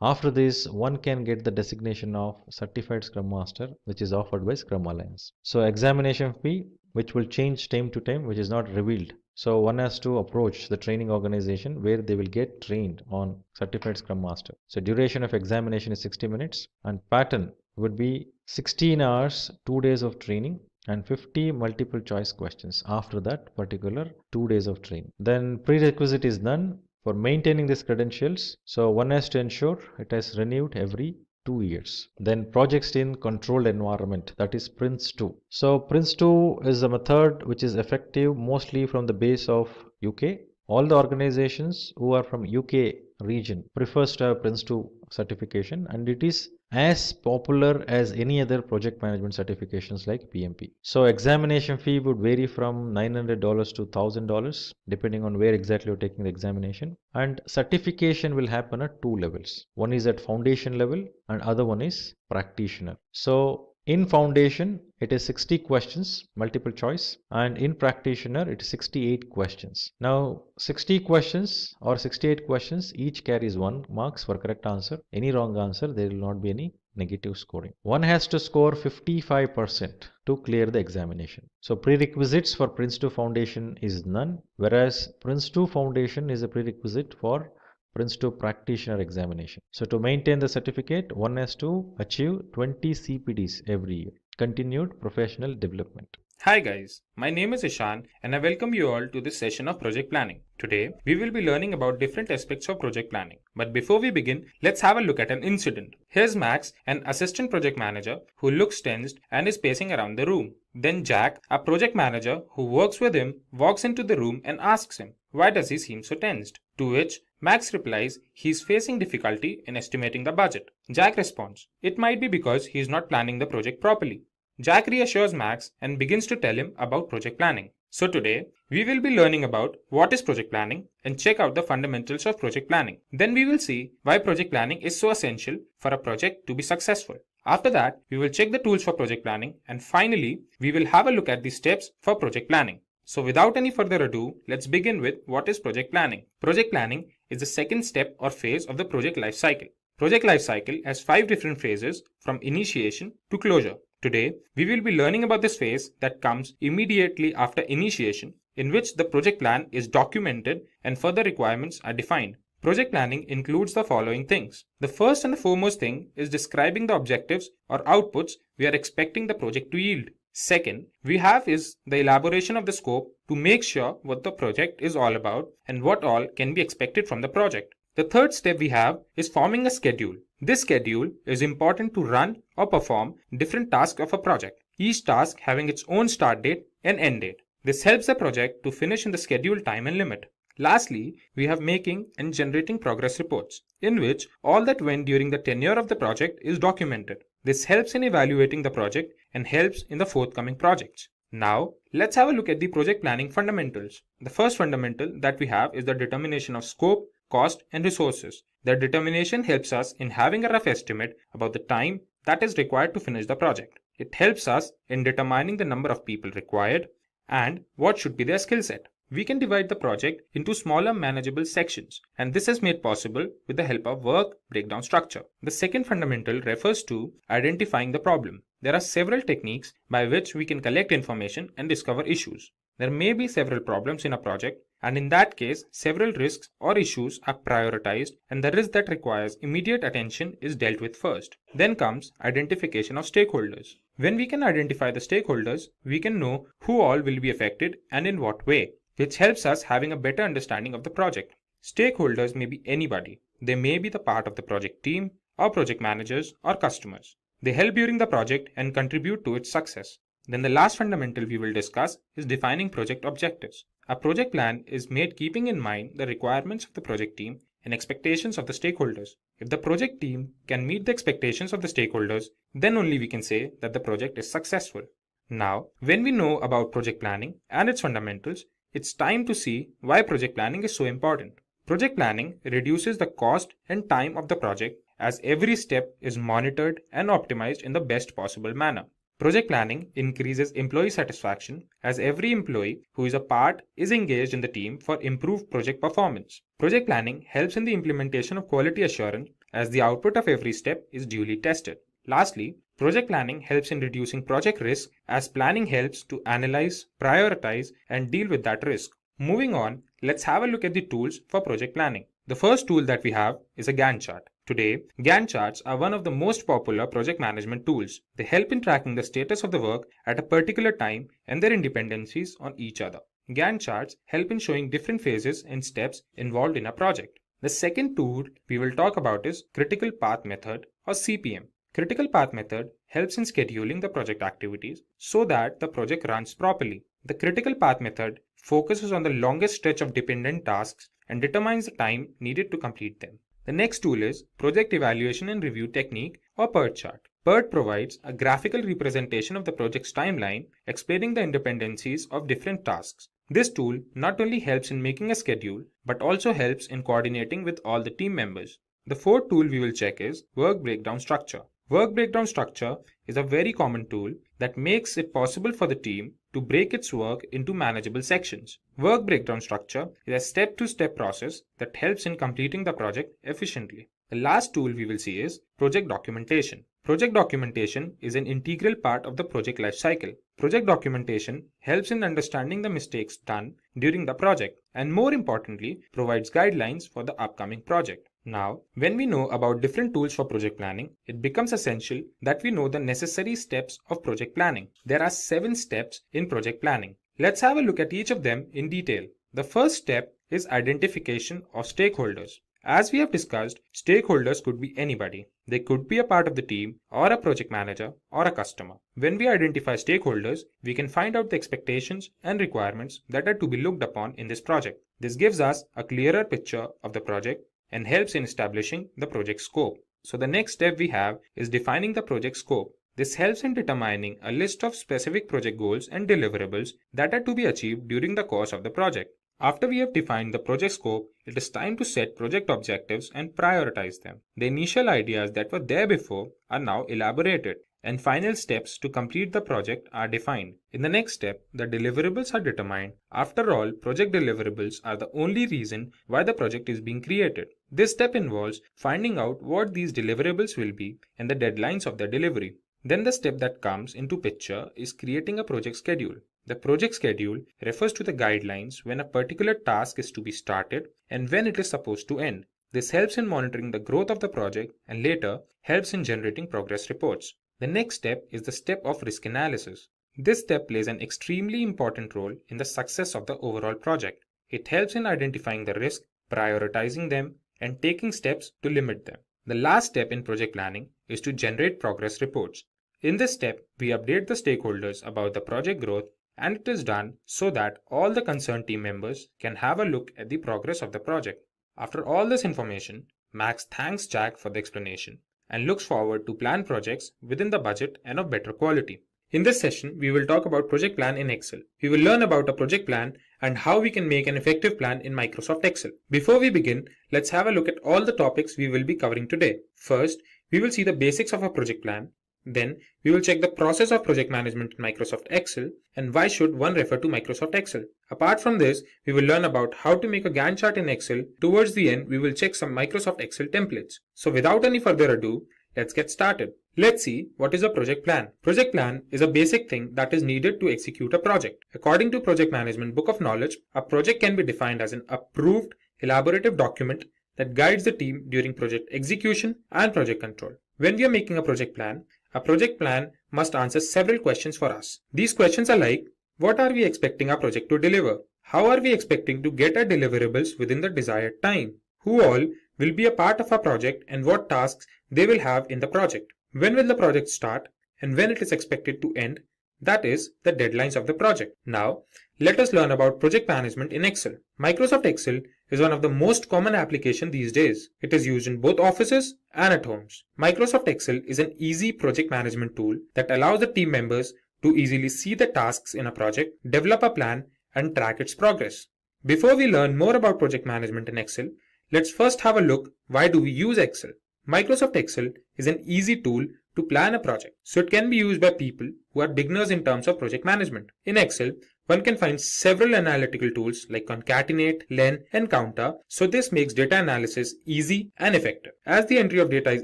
[SPEAKER 2] after this one can get the designation of Certified Scrum Master, which is offered by Scrum Alliance. So examination fee, which will change time to time, which is not revealed. So one has to approach the training organization where they will get trained on Certified Scrum Master. So duration of examination is 60 minutes and pattern would be 16 hours, 2 days of training and 50 multiple choice questions after that particular 2 days of training. Then prerequisite is none for maintaining these credentials. So one has to ensure it is renewed every 2 years. Then projects in controlled environment, that is Prince 2. So Prince 2 is a method which is effective mostly from the base of UK. All the organizations who are from UK region prefers to have Prince 2 certification, and it is as popular as any other project management certifications like PMP. So examination fee would vary from $900 to $1,000 depending on where exactly you're taking the examination, and certification will happen at two levels. One is at foundation level and other one is practitioner. So in foundation, it is 60 questions, multiple choice, and in practitioner, it is 68 questions. Now, 60 questions or 68 questions, each carries 1 marks for correct answer. Any wrong answer, there will not be any negative scoring. One has to score 55% to clear the examination. So prerequisites for Prince 2 Foundation is none, whereas Prince 2 Foundation is a prerequisite for Prince 2 practitioner examination. So to maintain the certificate, one has to achieve 20 CPDs every year, continued professional development.
[SPEAKER 3] Hi guys, my name is Ishan and I welcome you all to this session of project planning. Today, we will be learning about different aspects of project planning. But before we begin, let's have a look at an incident. Here's Max, an assistant project manager who looks tensed and is pacing around the room. Then Jack, a project manager who works with him, walks into the room and asks him, why does he seem so tensed? To which Max replies he's facing difficulty in estimating the budget. Jack responds, it might be because he's not planning the project properly. Jack reassures Max and begins to tell him about project planning. So today, we will be learning about what is project planning and check out the fundamentals of project planning. Then we will see why project planning is so essential for a project to be successful. After that, we will check the tools for project planning, and finally, we will have a look at the steps for project planning. So without any further ado, let's begin with what is project planning. Project planning is the second step or phase of the project lifecycle. Project lifecycle has 5 different phases from initiation to closure. Today, we will be learning about this phase that comes immediately after initiation, in which the project plan is documented and further requirements are defined. Project planning includes the following things. The first and the foremost thing is describing the objectives or outputs we are expecting the project to yield. Second, we have is the elaboration of the scope to make sure what the project is all about and what all can be expected from the project. The third step we have is forming a schedule. This schedule is important to run or perform different tasks of a project, each task having its own start date and end date. This helps the project to finish in the scheduled time and limit. Lastly, we have making and generating progress reports, in which all that went during the tenure of the project is documented. This helps in evaluating the project and helps in the forthcoming projects. Now, let's have a look at the project planning fundamentals. The first fundamental that we have is the determination of scope, cost, and resources. The determination helps us in having a rough estimate about the time that is required to finish the project. It helps us in determining the number of people required and what should be their skill set. We can divide the project into smaller manageable sections, and this is made possible with the help of work breakdown structure. The second fundamental refers to identifying the problem. There are several techniques by which we can collect information and discover issues. There may be several problems in a project, and in that case, several risks or issues are prioritized, and the risk that requires immediate attention is dealt with first. Then comes identification of stakeholders. When we can identify the stakeholders, we can know who all will be affected and in what way, which helps us having a better understanding of the project. Stakeholders may be anybody. They may be the part of the project team, or project managers, or customers. They help during the project and contribute to its success. Then the last fundamental we will discuss is defining project objectives. A project plan is made keeping in mind the requirements of the project team and expectations of the stakeholders. If the project team can meet the expectations of the stakeholders, then only we can say that the project is successful. Now, when we know about project planning and its fundamentals, it's time to see why project planning is so important. Project planning reduces the cost and time of the project as every step is monitored and optimized in the best possible manner. Project planning increases employee satisfaction as every employee who is a part is engaged in the team for improved project performance. Project planning helps in the implementation of quality assurance as the output of every step is duly tested. Lastly, project planning helps in reducing project risk as planning helps to analyze, prioritize, and deal with that risk. Moving on, let's have a look at the tools for project planning. The first tool that we have is a Gantt chart. Today, Gantt charts are one of the most popular project management tools. They help in tracking the status of the work at a particular time and their dependencies on each other. Gantt charts help in showing different phases and steps involved in a project. The second tool we will talk about is Critical Path Method or CPM. Critical Path Method helps in scheduling the project activities so that the project runs properly. The Critical Path Method focuses on the longest stretch of dependent tasks and determines the time needed to complete them. The next tool is Project Evaluation and Review Technique or PERT chart. PERT provides a graphical representation of the project's timeline, explaining the interdependencies of different tasks. This tool not only helps in making a schedule, but also helps in coordinating with all the team members. The fourth tool we will check is Work Breakdown Structure. Work breakdown structure is a very common tool that makes it possible for the team to break its work into manageable sections. Work breakdown structure is a step-to-step process that helps in completing the project efficiently. The last tool we will see is project documentation. Project documentation is an integral part of the project lifecycle. Project documentation helps in understanding the mistakes done during the project and, more importantly, provides guidelines for the upcoming project. Now, when we know about different tools for project planning, it becomes essential that we know the necessary steps of project planning. There are 7 steps in project planning. Let's have a look at each of them in detail. The first step is identification of stakeholders. As we have discussed, stakeholders could be anybody. They could be a part of the team or a project manager or a customer. When we identify stakeholders, we can find out the expectations and requirements that are to be looked upon in this project. This gives us a clearer picture of the project and helps in establishing the project scope. So the next step we have is defining the project scope. This helps in determining a list of specific project goals and deliverables that are to be achieved during the course of the project. After we have defined the project scope, it is time to set project objectives and prioritize them. The initial ideas that were there before are now elaborated, and final steps to complete the project are defined. In the next step, the deliverables are determined. After all, project deliverables are the only reason why the project is being created. This step involves finding out what these deliverables will be and the deadlines of their delivery. Then the step that comes into picture is creating a project schedule. The project schedule refers to the guidelines when a particular task is to be started and when it is supposed to end. This helps in monitoring the growth of the project and later helps in generating progress reports. The next step is the step of risk analysis. This step plays an extremely important role in the success of the overall project. It helps in identifying the risk, prioritizing them, and taking steps to limit them. The last step in project planning is to generate progress reports. In this step, we update the stakeholders about the project growth, and it is done so that all the concerned team members can have a look at the progress of the project. After all this information, Max thanks Jack for the explanation and looks forward to plan projects within the budget and of better quality. In this session, we will talk about project plan in Excel. We will learn about a project plan and how we can make an effective plan in Microsoft Excel. Before we begin, let's have a look at all the topics we will be covering today. First, we will see the basics of a project plan. Then, we will check the process of project management in Microsoft Excel and why should one refer to Microsoft Excel. Apart from this, we will learn about how to make a Gantt chart in Excel. Towards the end, we will check some Microsoft Excel templates. So without any further ado, let's get started. Let's see what is a project plan. Project plan is a basic thing that is needed to execute a project. According to Project Management Book of Knowledge, a project can be defined as an approved, elaborative document that guides the team during project execution and project control. When we are making a project plan must answer several questions for us. These questions are like, what are we expecting our project to deliver? How are we expecting to get our deliverables within the desired time? Who all will be a part of our project and what tasks they will have in the project? When will the project start and when it is expected to end? That is, the deadlines of the project. Now, let us learn about project management in Excel. Microsoft Excel is one of the most common applications these days. It is used in both offices and at homes. Microsoft Excel is an easy project management tool that allows the team members to easily see the tasks in a project, develop a plan, and track its progress. Before we learn more about project management in Excel, let's first have a look why do we use Excel. Microsoft Excel is an easy tool to plan a project. So it can be used by people who are beginners in terms of project management. In Excel, one can find several analytical tools like concatenate, len, and counter. So this makes data analysis easy and effective. As the entry of data is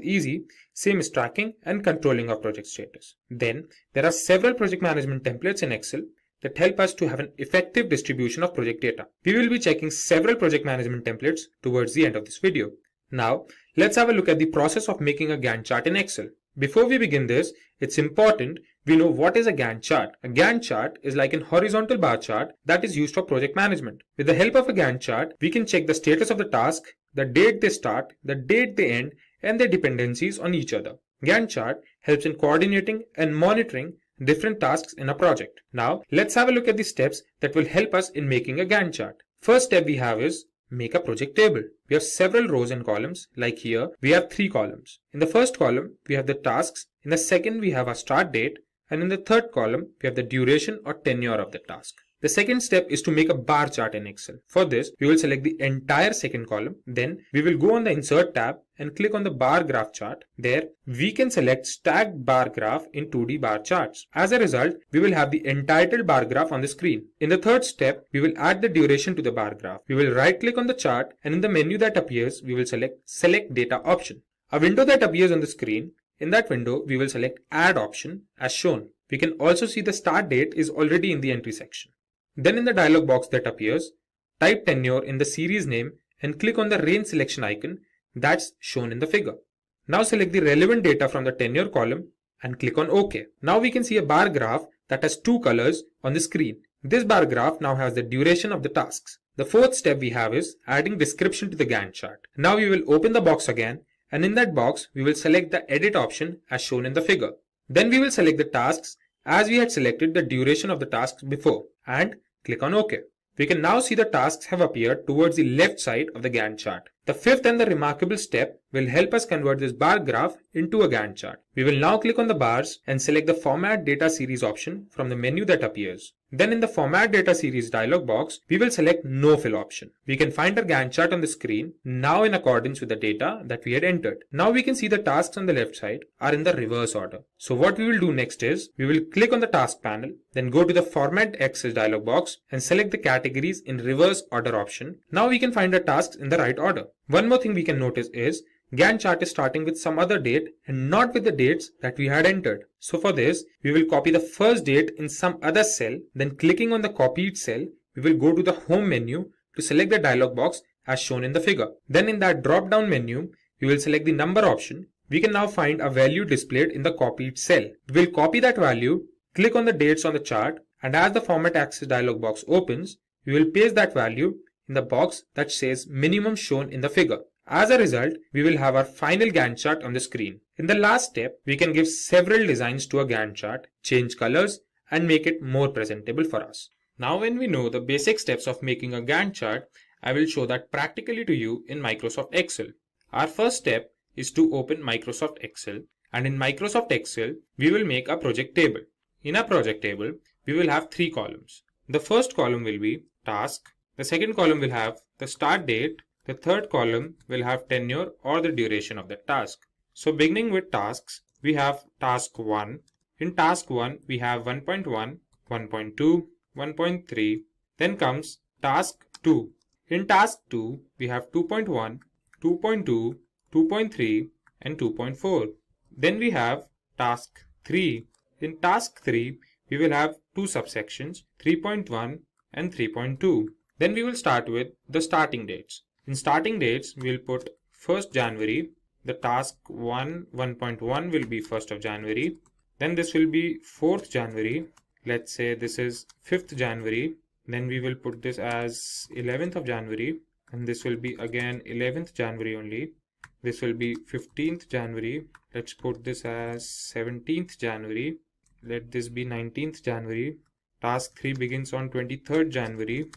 [SPEAKER 3] easy, same is tracking and controlling of project status. Then there are several project management templates in Excel that help us to have an effective distribution of project data. We will be checking several project management templates towards the end of this video. Now, let's have a look at the process of making a Gantt chart in Excel. Before we begin this, it's important we know what is a Gantt chart. A Gantt chart is like an horizontal bar chart that is used for project management. With the help of a Gantt chart, we can check the status of the task, the date they start, the date they end, and their dependencies on each other. Gantt chart helps in coordinating and monitoring different tasks in a project. Now, let's have a look at the steps that will help us in making a Gantt chart. First step we have is make a project table. We have several rows and columns. Like here, we have 3 columns. In the first column, we have the tasks. In the second, we have our start date. And in the third column, we have the duration or tenure of the task. The second step is to make a bar chart in Excel. For this, we will select the entire second column. Then we will go on the Insert tab and click on the bar graph chart. There, we can select stacked bar graph in 2D bar charts. As a result, we will have the entitled bar graph on the screen. In the third step, we will add the duration to the bar graph. We will right click on the chart, and in the menu that appears, we will select Data option. A window that appears on the screen. In that window, we will select Add option as shown. We can also see the start date is already in the entry section. Then in the dialog box that appears, type tenure in the series name and click on the range selection icon that's shown in the figure. Now select the relevant data from the tenure column and click on OK. Now we can see a bar graph that has 2 colors on the screen. This bar graph now has the duration of the tasks. The fourth step we have is adding description to the Gantt chart. Now we will open the box again, and in that box we will select the edit option as shown in the figure. Then we will select the tasks as we had selected the duration of the tasks before and click on OK. We can now see the tasks have appeared towards the left side of the Gantt chart. The fifth and the remarkable step will help us convert this bar graph into a Gantt chart. We will now click on the bars and select the Format Data Series option from the menu that appears. Then in the Format Data Series dialog box, we will select No Fill option. We can find our Gantt chart on the screen now in accordance with the data that we had entered. Now we can see the tasks on the left side are in the reverse order. So what we will do next is, we will click on the task panel, then go to the Format Access dialog box and select the categories in reverse order option. Now we can find the tasks in the right order. One more thing we can notice is Gantt chart is starting with some other date and not with the dates that we had entered. So for this, we will copy the first date in some other cell, then clicking on the copied cell, we will go to the home menu to select the dialog box as shown in the figure. Then in that drop down menu, we will select the number option. We can now find a value displayed in the copied cell. We will copy that value, click on the dates on the chart, and as the Format Access dialog box opens, we will paste that value in the box that says minimum shown in the figure. As a result, we will have our final Gantt chart on the screen. In the last step, we can give several designs to a Gantt chart, change colors, and make it more presentable for us. Now when we know the basic steps of making a Gantt chart, I will show that practically to you in Microsoft Excel. Our first step is to open Microsoft Excel, and in Microsoft Excel, we will make a project table. In a project table, we will have 3 columns. The first column will be task. The second column will have the start date. The third column will have tenure or the duration of the task. So beginning with tasks, we have task 1. In task 1, we have 1.1, 1.2, 1.3. Then comes task 2. In task 2, we have 2.1, 2.2, 2.3 and 2.4. Then we have task 3. In task 3, we will have 2 subsections, 3.1 and 3.2. Then we will start with the starting dates. In starting dates, we will put 1st January. The task 1.1 will be 1st of January. Then this will be 4th January. Let's say this is 5th January. Then we will put this as 11th of January. And this will be again 11th January only. This will be 15th January. Let's put this as 17th January. Let this be 19th January. Task 3 begins on 23rd January.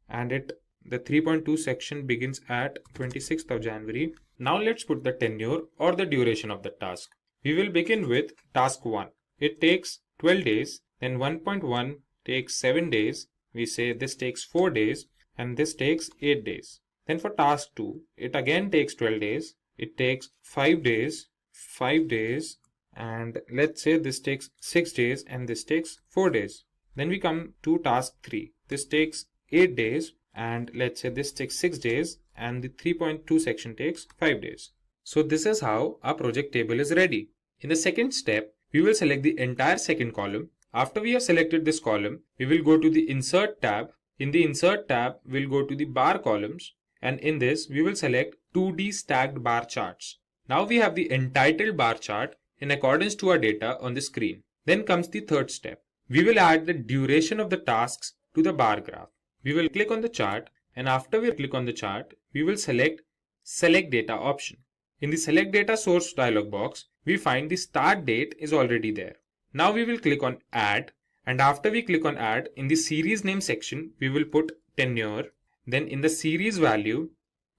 [SPEAKER 3] And the 3.2 section begins at 26th of January. Now let's put the tenure or the duration of the task. We will begin with task 1. It takes 12 days. Then 1.1 takes 7 days. We say this takes 4 days and this takes 8 days. Then for task 2, it again takes 12 days. It takes 5 days, 5 days and let's say this takes 6 days and this takes 4 days. Then we come to task 3. This takes 8 days and let's say this takes 6 days and the 3.2 section takes 5 days. So this is how our project table is ready. In the second step, we will select the entire second column. After we have selected this column, we will go to the Insert tab. In the Insert tab, we'll go to the bar columns, and in this, we will select 2D stacked bar charts. Now we have the entitled bar chart in accordance to our data on the screen. Then comes the third step. We will add the duration of the tasks to the bar graph. We will click on the chart, and after we click on the chart, we will select Select Data option. In the Select Data Source dialog box, we find the start date is already there. Now we will click on Add, and after we click on Add, in the series name section, we will put tenure. Then in the series value,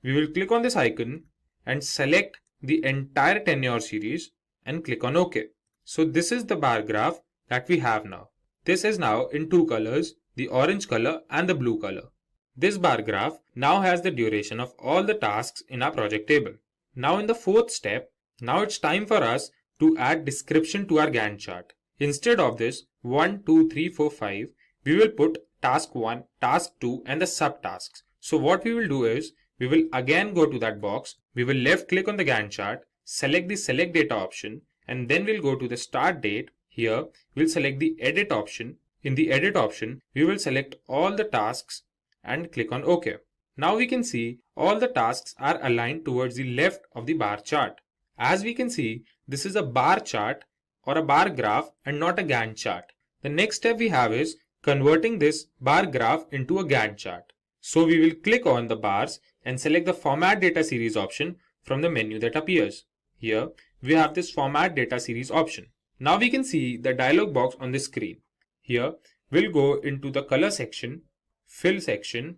[SPEAKER 3] we will click on this icon and select the entire tenure series and click on OK. So this is the bar graph that we have now. This is now in two colors, the orange color and the blue color. This bar graph now has the duration of all the tasks in our project table. Now in the fourth step, now it's time for us to add description to our Gantt chart. Instead of this 1, 2, 3, 4, 5, we will put task 1, task 2 and the subtasks. So what we will do is, we will again go to that box, we will left click on the Gantt chart, select the Select Data option, and then we'll go to the start date. Here, we'll select the Edit option. In the Edit option, we will select all the tasks and click on OK. Now we can see all the tasks are aligned towards the left of the bar chart. As we can see, this is a bar chart or a bar graph and not a Gantt chart. The next step we have is converting this bar graph into a Gantt chart. So we will click on the bars and select the Format Data Series option from the menu that appears. Here we have this Format Data Series option. Now we can see the dialog box on the screen. Here we'll go into the color section, fill section,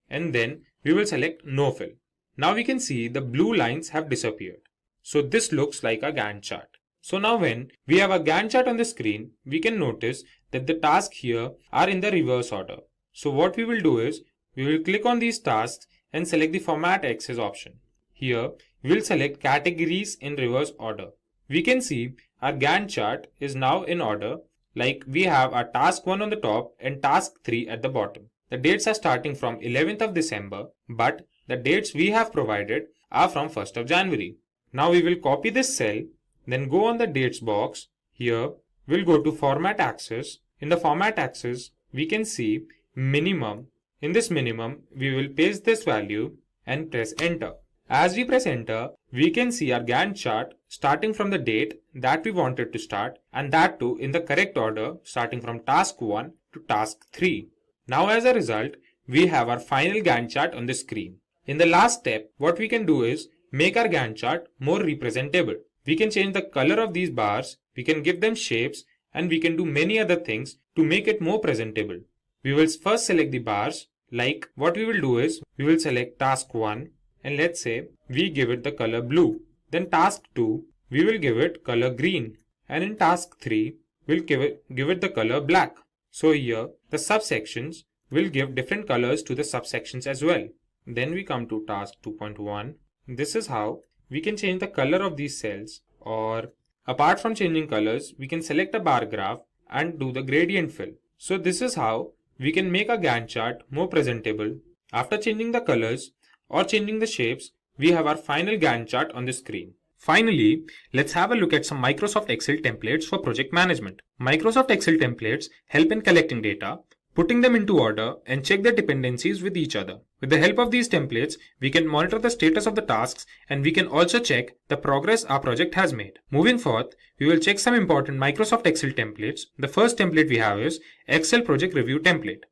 [SPEAKER 3] and then we will select no fill. Now we can see the blue lines have disappeared. So this looks like a Gantt chart. So now when we have a Gantt chart on the screen, we can notice that the tasks here are in the reverse order. So what we will do is, we will click on these tasks and select the Format Axis option. Here, we will select Categories in reverse order. We can see our Gantt chart is now in order, like we have our task 1 on the top and task 3 at the bottom. The dates are starting from 11th of December, but the dates we have provided are from 1st of January. Now we will copy this cell, then go on the dates box. Here, we'll go to Format Axis. In the Format Axis, we can see minimum. In this minimum, we will paste this value and press enter. As we press enter, we can see our Gantt chart starting from the date that we wanted to start, and that too in the correct order, starting from task 1 to task 3. Now as a result, we have our final Gantt chart on the screen. In the last step, what we can do is make our Gantt chart more representable. We can change the color of these bars, we can give them shapes, and we can do many other things to make it more presentable. We will first select the bars. Like what we will do is, we will select task 1 and let's say we give it the color blue. Then task 2, we will give it color green, and in task 3, we'll give it the color black. So here the subsections will give different colors to the subsections as well. Then we come to task 2.1. This is how we can change the color of these cells, or apart from changing colors, we can select a bar graph and do the gradient fill. So this is how we can make a Gantt chart more presentable. After changing the colors or changing the shapes, we have our final Gantt chart on the screen. Finally, let's have a look at some Microsoft Excel templates for project management. Microsoft Excel templates help in collecting data, putting them into order, and check their dependencies with each other. With the help of these templates, we can monitor the status of the tasks, and we can also check the progress our project has made. Moving forth, we will check some important Microsoft Excel templates. The first template we have is Excel Project Review Template.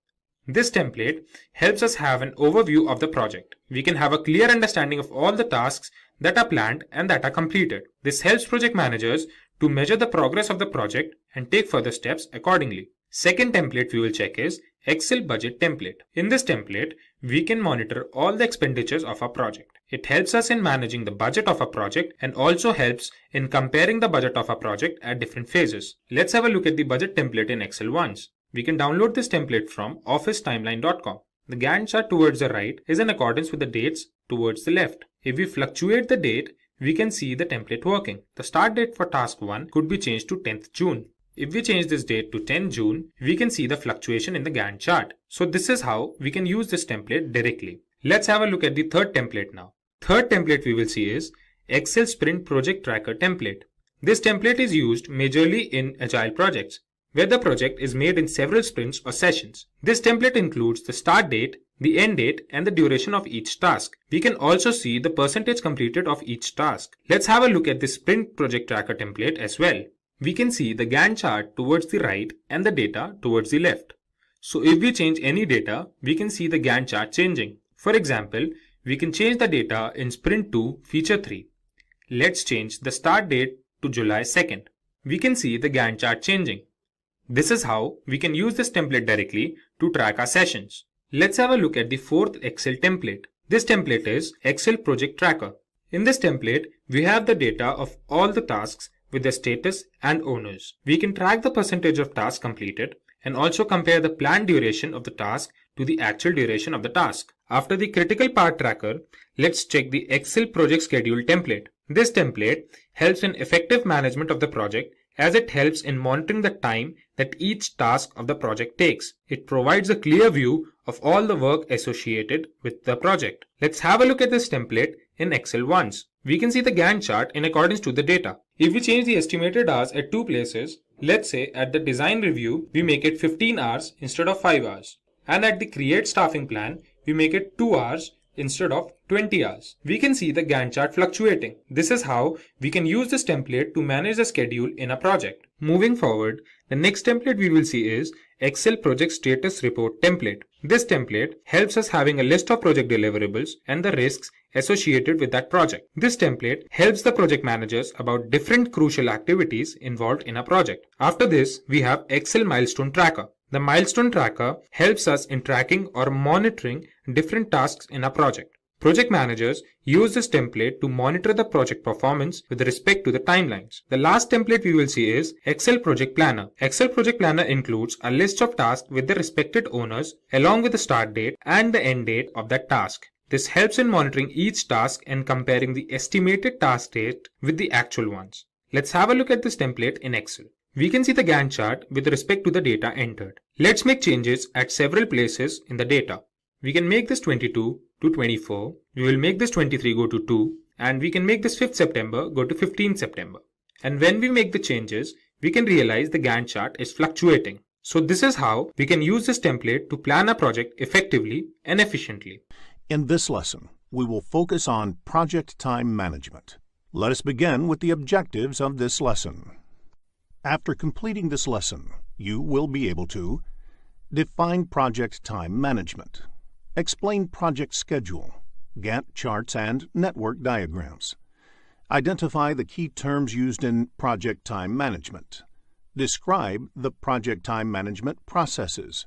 [SPEAKER 3] This template helps us have an overview of the project. We can have a clear understanding of all the tasks that are planned and that are completed. This helps project managers to measure the progress of the project and take further steps accordingly. Second template we will check is Excel Budget Template. In this template, we can monitor all the expenditures of our project. It helps us in managing the budget of a project and also helps in comparing the budget of a project at different phases. Let's have a look at the budget template in Excel once. We can download this template from officetimeline.com. The Gantt chart towards the right is in accordance with the dates towards the left. If we fluctuate the date, we can see the template working. The start date for task 1 could be changed to 10th June. If we change this date to 10 June, we can see the fluctuation in the Gantt chart. So this is how we can use this template directly. Let's have a look at the third template now. Third template we will see is Excel Sprint Project Tracker template. This template is used majorly in Agile projects, where the project is made in several sprints or sessions. This template includes the start date, the end date, and the duration of each task. We can also see the percentage completed of each task. Let's have a look at the Sprint Project Tracker template as well. We can see the Gantt chart towards the right and the data towards the left. So if we change any data, we can see the Gantt chart changing. For example, we can change the data in Sprint 2 Feature 3. Let's change the start date to July 2nd. We can see the Gantt chart changing. This is how we can use this template directly to track our sessions. Let's have a look at the fourth Excel template. This template is Excel Project Tracker. In this template, we have the data of all the tasks with their status and owners. We can track the percentage of tasks completed and also compare the planned duration of the task to the actual duration of the task. After the critical part tracker, let's check the Excel Project Schedule template. This template helps in effective management of the project as it helps in monitoring the time that each task of the project takes. It provides a clear view of all the work associated with the project. Let's have a look at this template in Excel once. We can see the Gantt chart in accordance to the data. If we change the estimated hours at two places, let's say at the design review, we make it 15 hours instead of 5 hours. And at the create staffing plan, we make it 2 hours instead of 20 hours. We can see the Gantt chart fluctuating. This is how we can use this template to manage the schedule in a project. Moving forward, the next template we will see is Excel Project Status Report template. This template helps us having a list of project deliverables and the risks associated with that project. This template helps the project managers about different crucial activities involved in a project. After this, we have Excel Milestone Tracker. The milestone tracker helps us in tracking or monitoring different tasks in a project. Project managers use this template to monitor the project performance with respect to the timelines. The last template we will see is Excel Project Planner. Excel Project Planner includes a list of tasks with the respected owners along with the start date and the end date of that task. This helps in monitoring each task and comparing the estimated task date with the actual ones. Let's have a look at this template in Excel. We can see the Gantt chart with respect to the data entered. Let's make changes at several places in the data. We can make this 22 to 24. We will make this 23 go to 2. And we can make this 5th September go to 15th September. And when we make the changes, we can realize the Gantt chart is fluctuating. So this is how we can use this template to plan a project effectively and efficiently.
[SPEAKER 4] In this lesson, we will focus on project time management. Let us begin with the objectives of this lesson. After completing this lesson, you will be able to define project time management, explain project schedule, Gantt charts and network diagrams, identify the key terms used in project time management, describe the project time management processes,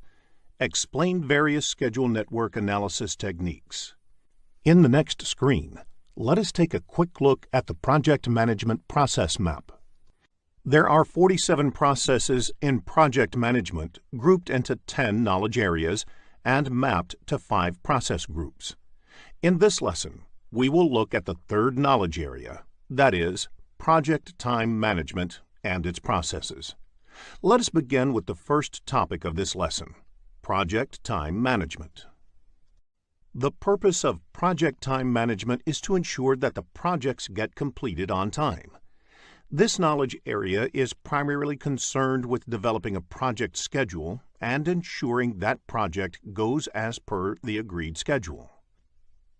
[SPEAKER 4] explain various schedule network analysis techniques. In the next screen, let us take a quick look at the project management process map. There are 47 processes in project management grouped into 10 knowledge areas and mapped to 5 process groups. In this lesson, we will look at the third knowledge area, that is, project time management and its processes. Let us begin with the first topic of this lesson, project time management. The purpose of project time management is to ensure that the projects get completed on time. This knowledge area is primarily concerned with developing a project schedule and ensuring that project goes as per the agreed schedule.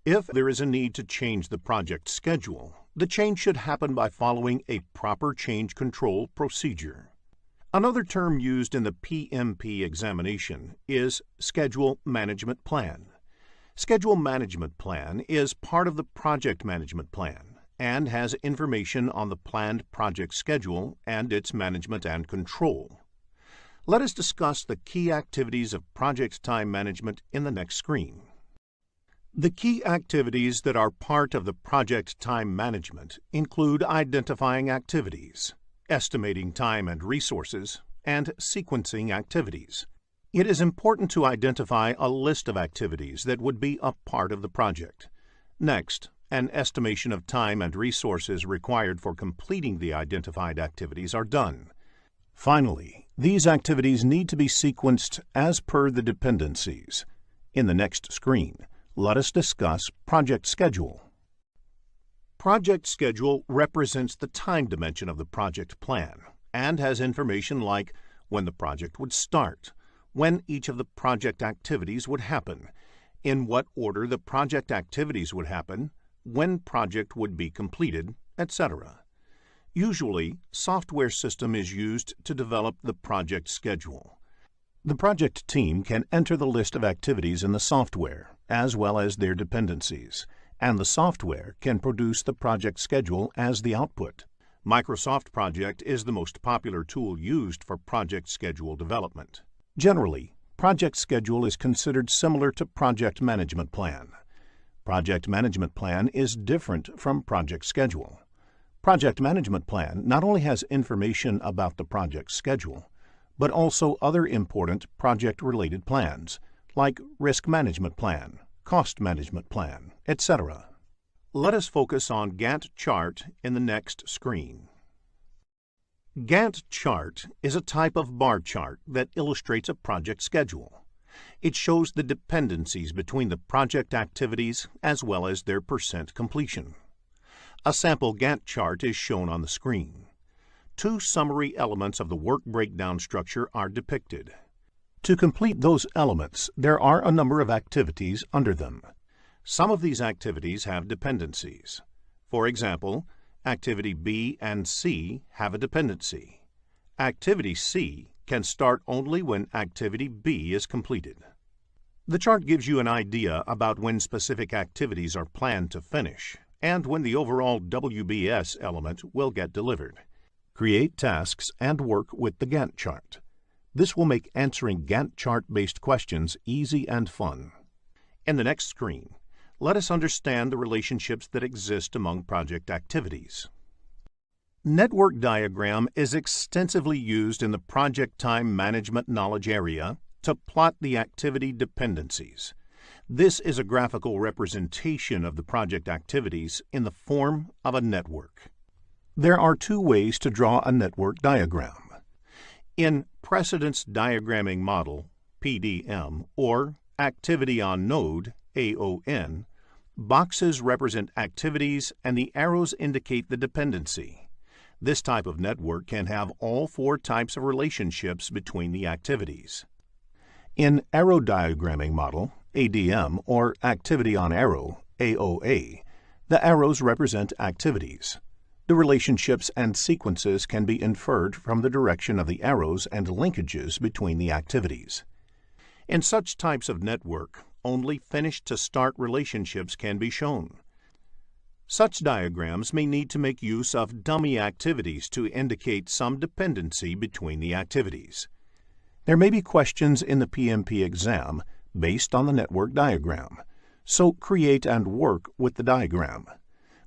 [SPEAKER 4] If there is a need to change the project schedule, the change should happen by following a proper change control procedure. Another term used in the PMP examination is Schedule Management Plan. Schedule Management Plan is part of the Project Management Plan and has information on the planned project schedule and its management and control. Let us discuss the key activities of project time management in the next screen. The key activities that are part of the project time management include identifying activities, estimating time and resources, and sequencing activities. It is important to identify a list of activities that would be a part of the project. Next, An estimation of time and resources required for completing the identified activities are done. Finally, these activities need to be sequenced as per the dependencies. In the next screen, let us discuss project schedule. Project schedule represents the time dimension of the project plan and has information like when the project would start, when each of the project activities would happen, in what order the project activities would happen, when project would be completed, etc. Usually, software system is used to develop the project schedule. The project team can enter the list of activities in the software, as well as their dependencies, and the software can produce the project schedule as the output. Microsoft Project is the most popular tool used for project schedule development. Generally, project schedule is considered similar to project management plan. Project management plan is different from project schedule. Project management plan not only has information about the project schedule, but also other important project-related plans, like risk management plan, cost management plan, etc. Let us focus on Gantt chart in the next screen. Gantt chart is a type of bar chart that illustrates a project schedule. It shows the dependencies between the project activities as well as their percent completion. A sample Gantt chart is shown on the screen. Two summary elements of the work breakdown structure are depicted. To complete those elements, there are a number of activities under them. Some of these activities have dependencies. For example, Activity B and C have a dependency. Activity C can start only when Activity B is completed. The chart gives you an idea about when specific activities are planned to finish and when the overall WBS element will get delivered. Create tasks and work with the Gantt chart. This will make answering Gantt chart-based questions easy and fun. In the next screen, let us understand the relationships that exist among project activities. Network diagram is extensively used in the project time management knowledge area to plot the activity dependencies. This is a graphical representation of the project activities in the form of a network. There are two ways to draw a network diagram. In Precedence Diagramming Model, PDM, or Activity on Node, AON, boxes represent activities and the arrows indicate the dependency. This type of network can have all four types of relationships between the activities. In Arrow Diagramming Model, ADM, or Activity on Arrow, AOA, the arrows represent activities. The relationships and sequences can be inferred from the direction of the arrows and linkages between the activities. In such types of network, only finish-to-start relationships can be shown. Such diagrams may need to make use of dummy activities to indicate some dependency between the activities. There may be questions in the PMP exam based on the network diagram, so create and work with the diagram.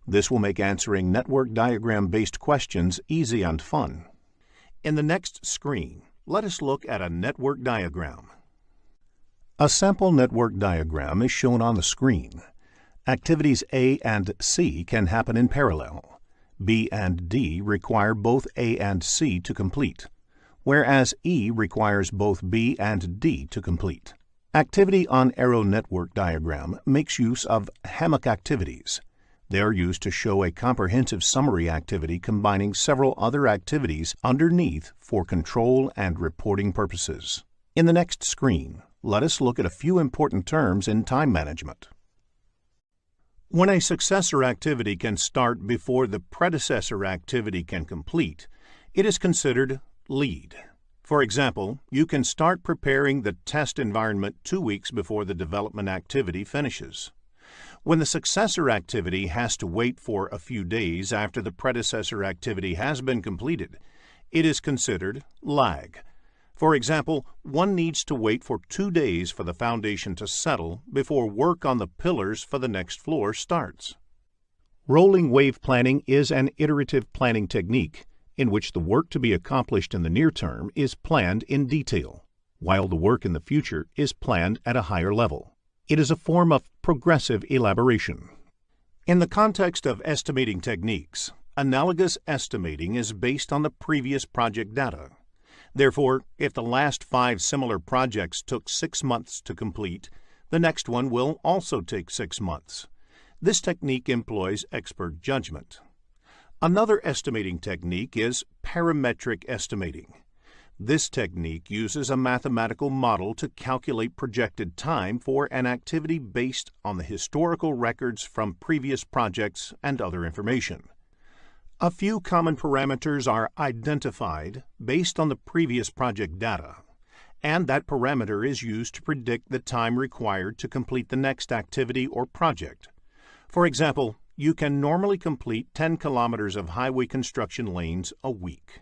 [SPEAKER 4] This will make answering network diagram-based questions easy and fun. In the next screen, let us look at a network diagram. A sample network diagram is shown on the screen. Activities A and C can happen in parallel. B and D require both A and C to complete, whereas E requires both B and D to complete. Activity on Arrow network diagram makes use of hammock activities. They are used to show a comprehensive summary activity combining several other activities underneath for control and reporting purposes. In the next screen, let us look at a few important terms in time management. When a successor activity can start before the predecessor activity can complete, it is considered lead. For example, you can start preparing the test environment 2 weeks before the development activity finishes. When the successor activity has to wait for a few days after the predecessor activity has been completed, it is considered lag. For example, one needs to wait for 2 days for the foundation to settle before work on the pillars for the next floor starts. Rolling wave planning is an iterative planning technique in which the work to be accomplished in the near term is planned in detail, while the work in the future is planned at a higher level. It is a form of progressive elaboration. In the context of estimating techniques, analogous estimating is based on the previous project data. Therefore, if the last 5 similar projects took 6 months to complete, the next one will also take 6 months. This technique employs expert judgment. Another estimating technique is parametric estimating. This technique uses a mathematical model to calculate projected time for an activity based on the historical records from previous projects and other information. A few common parameters are identified based on the previous project data, and that parameter is used to predict the time required to complete the next activity or project. For example, you can normally complete 10 kilometers of highway construction lanes a week.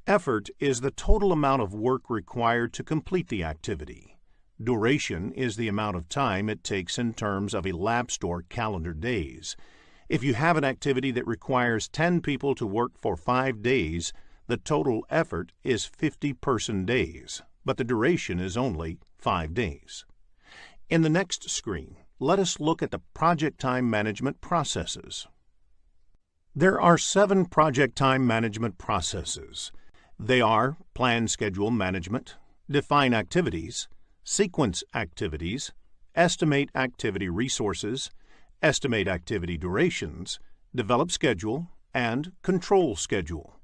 [SPEAKER 4] Effort is the total amount of work required to complete the activity. Duration is the amount of time it takes in terms of elapsed or calendar days. If you have an activity that requires 10 people to work for 5 days, the total effort is 50 person days, but the duration is only 5 days. In the next screen, let us look at the project time management processes. There are 7 project time management processes. They are plan schedule management, define activities, sequence activities, estimate activity resources, estimate activity durations, develop schedule, and control schedule.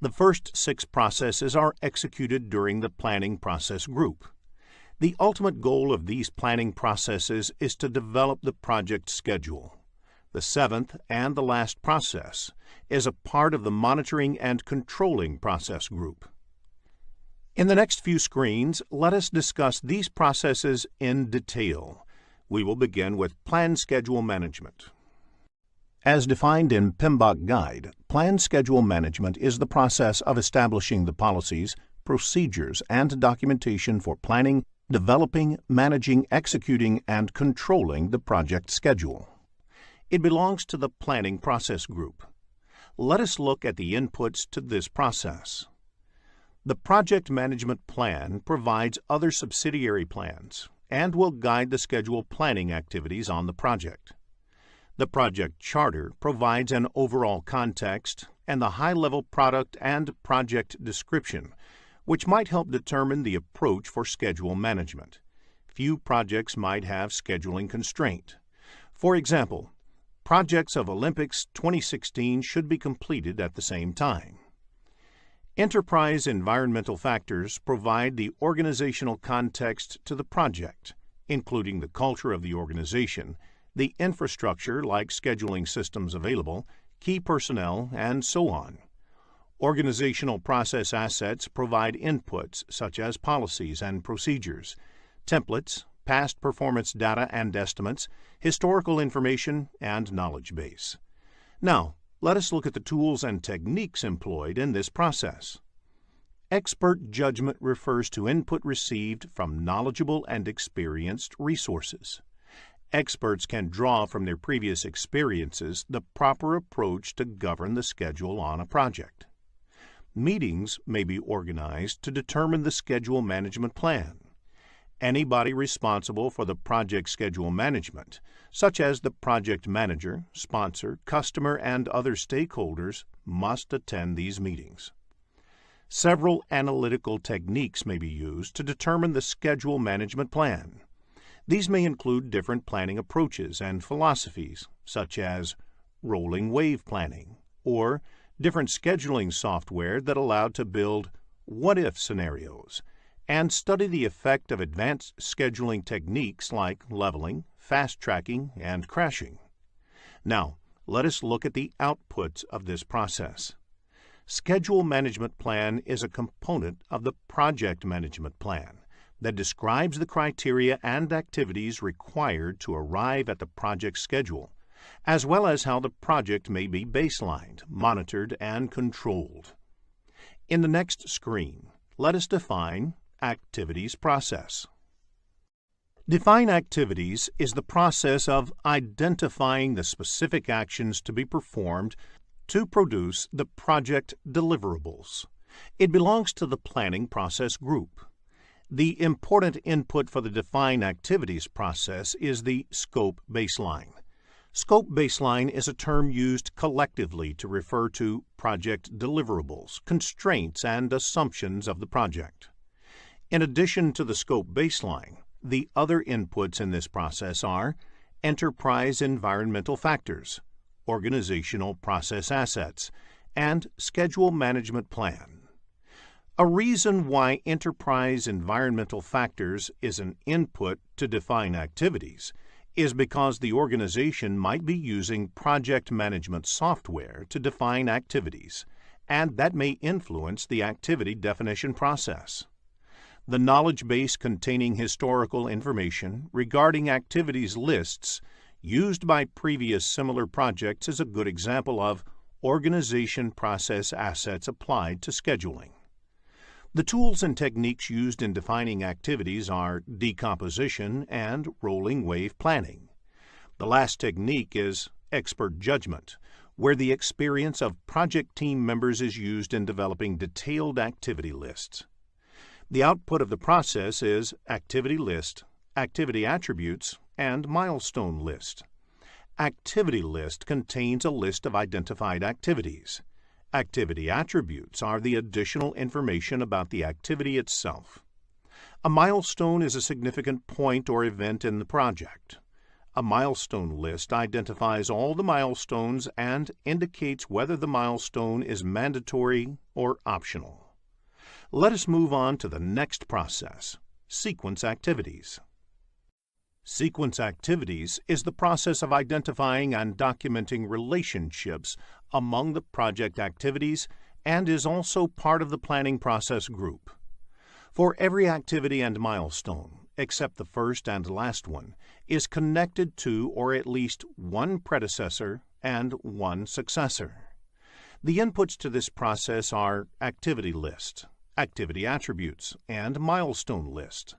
[SPEAKER 4] The first 6 processes are executed during the planning process group. The ultimate goal of these planning processes is to develop the project schedule. The 7th and the last process is a part of the monitoring and controlling process group. In the next few screens, let us discuss these processes in detail. We will begin with plan schedule management. As defined in PMBOK Guide, plan schedule management is the process of establishing the policies, procedures, and documentation for planning, developing, managing, executing, and controlling the project schedule. It belongs to the planning process group. Let us look at the inputs to this process. The project management plan provides other subsidiary plans and will guide the schedule planning activities on the project. The project charter provides an overall context and the high-level product and project description, which might help determine the approach for schedule management. Few projects might have scheduling constraint. For example, projects of Olympics 2016 should be completed at the same time. Enterprise environmental factors provide the organizational context to the project, including the culture of the organization, the infrastructure like scheduling systems available, key personnel, and so on. Organizational process assets provide inputs such as policies and procedures, templates, past performance data and estimates, historical information, and knowledge base. Now, let us look at the tools and techniques employed in this process. Expert judgment refers to input received from knowledgeable and experienced resources. Experts can draw from their previous experiences the proper approach to govern the schedule on a project. Meetings may be organized to determine the schedule management plan. Anybody responsible for the project schedule management, such as the project manager, sponsor, customer, and other stakeholders, must attend these meetings. Several analytical techniques may be used to determine the schedule management plan. These may include different planning approaches and philosophies, such as rolling wave planning, or different scheduling software that allowed to build what-if scenarios, and study the effect of advanced scheduling techniques like leveling, fast tracking, and crashing. Now, let us look at the outputs of this process. Schedule management plan is a component of the project management plan that describes the criteria and activities required to arrive at the project schedule, as well as how the project may be baselined, monitored, and controlled. In the next screen, let us define activities process. Define activities is the process of identifying the specific actions to be performed to produce the project deliverables. It belongs to the planning process group. The important input for the define activities process is the scope baseline. Scope baseline is a term used collectively to refer to project deliverables, constraints, and assumptions of the project. In addition to the scope baseline, the other inputs in this process are enterprise environmental factors, organizational process assets, and schedule management plan. A reason why enterprise environmental factors is an input to define activities is because the organization might be using project management software to define activities, and that may influence the activity definition process. The knowledge base containing historical information regarding activities lists used by previous similar projects is a good example of organization process assets applied to scheduling. The tools and techniques used in defining activities are decomposition and rolling wave planning. The last technique is expert judgment, where the experience of project team members is used in developing detailed activity lists. The output of the process is activity list, activity attributes, and milestone list. Activity list contains a list of identified activities. Activity attributes are the additional information about the activity itself. A milestone is a significant point or event in the project. A milestone list identifies all the milestones and indicates whether the milestone is mandatory or optional. Let us move on to the next process, sequence activities. Sequence activities is the process of identifying and documenting relationships among the project activities and is also part of the planning process group. For every activity and milestone, except the first and last one, is connected to or at least one predecessor and one successor. The inputs to this process are activity list, activity attributes, and milestone list.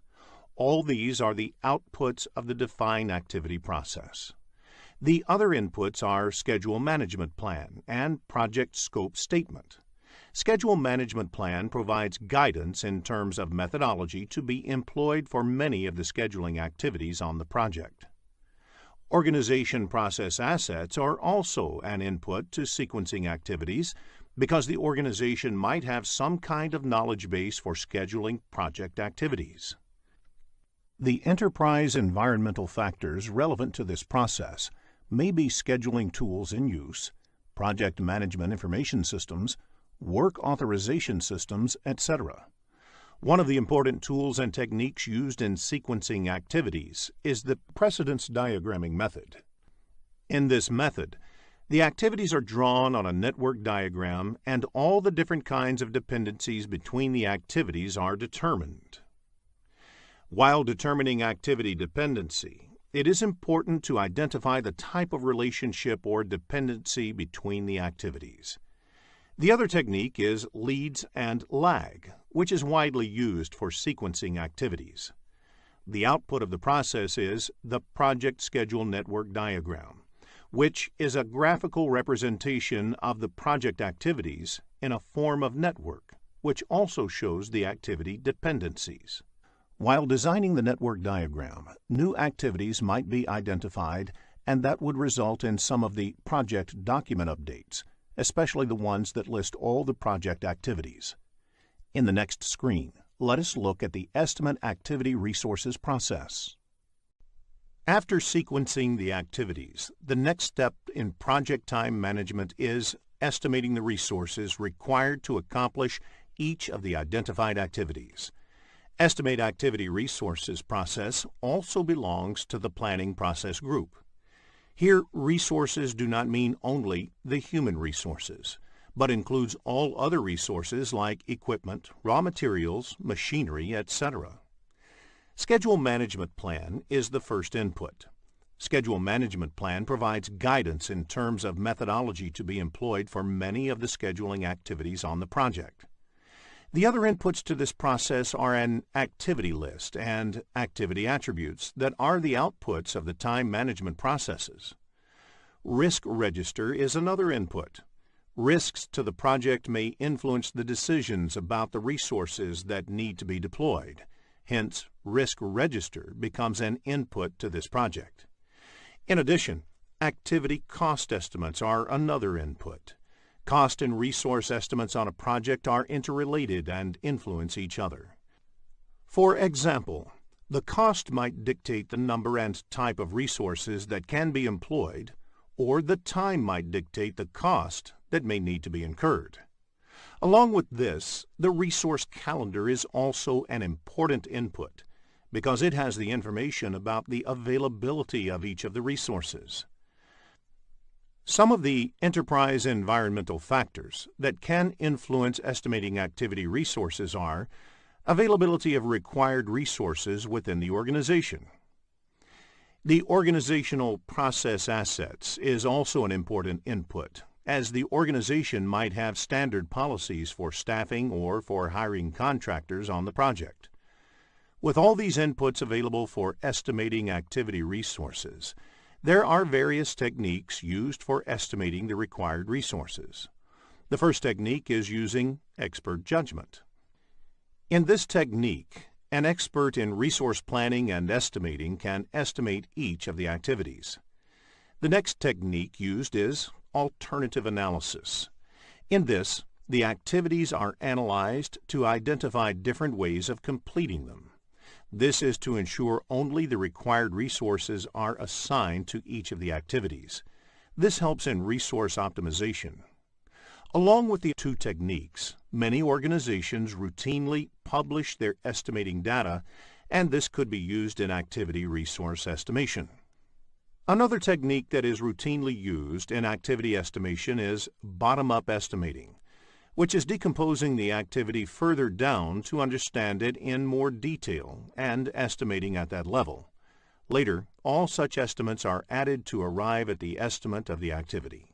[SPEAKER 4] All these are the outputs of the define activity process. The other inputs are schedule management plan and project scope statement. Schedule management plan provides guidance in terms of methodology to be employed for many of the scheduling activities on the project. Organization process assets are also an input to sequencing activities because the organization might have some kind of knowledge base for scheduling project activities. The enterprise environmental factors relevant to this process may be scheduling tools in use, project management information systems, work authorization systems, etc. One of the important tools and techniques used in sequencing activities is the precedence diagramming method. In this method, the activities are drawn on a network diagram and all the different kinds of dependencies between the activities are determined. While determining activity dependency, it is important to identify the type of relationship or dependency between the activities. The other technique is leads and lag, which is widely used for sequencing activities. The output of the process is the project schedule network diagram, which is a graphical representation of the project activities in a form of network, which also shows the activity dependencies. While designing the network diagram, new activities might be identified, and that would result in some of the project document updates, especially the ones that list all the project activities. In the next screen, let us look at the estimate activity resources process. After sequencing the activities, the next step in project time management is estimating the resources required to accomplish each of the identified activities. Estimate activity resources process also belongs to the planning process group. Here, resources do not mean only the human resources, but includes all other resources like equipment, raw materials, machinery, etc. Schedule management plan is the first input. Schedule management plan provides guidance in terms of methodology to be employed for many of the scheduling activities on the project. The other inputs to this process are an activity list and activity attributes that are the outputs of the time management processes. Risk register is another input. Risks to the project may influence the decisions about the resources that need to be deployed. Hence, risk register becomes an input to this project. In addition, Activity cost estimates are another input. Cost and resource estimates on a project are interrelated and influence each other. For example, the cost might dictate the number and type of resources that can be employed, or the time might dictate the cost that may need to be incurred. Along with this, the resource calendar is also an important input because it has the information about the availability of each of the resources. Some of the enterprise environmental factors that can influence estimating activity resources are availability of required resources within the organization. The organizational process assets is also an important input, as the organization might have standard policies for staffing or for hiring contractors on the project. With all these inputs available for estimating activity resources, there are various techniques used for estimating the required resources. The first technique is using expert judgment. In this technique, an expert in resource planning and estimating can estimate each of the activities. The next technique used is alternative analysis. In this, the activities are analyzed to identify different ways of completing them. This is to ensure only the required resources are assigned to each of the activities. This helps in resource optimization. Along with the two techniques, many organizations routinely publish their estimating data, and this could be used in activity resource estimation. Another technique that is routinely used in activity estimation is bottom-up estimating, which is decomposing the activity further down to understand it in more detail and estimating at that level. Later, all such estimates are added to arrive at the estimate of the activity.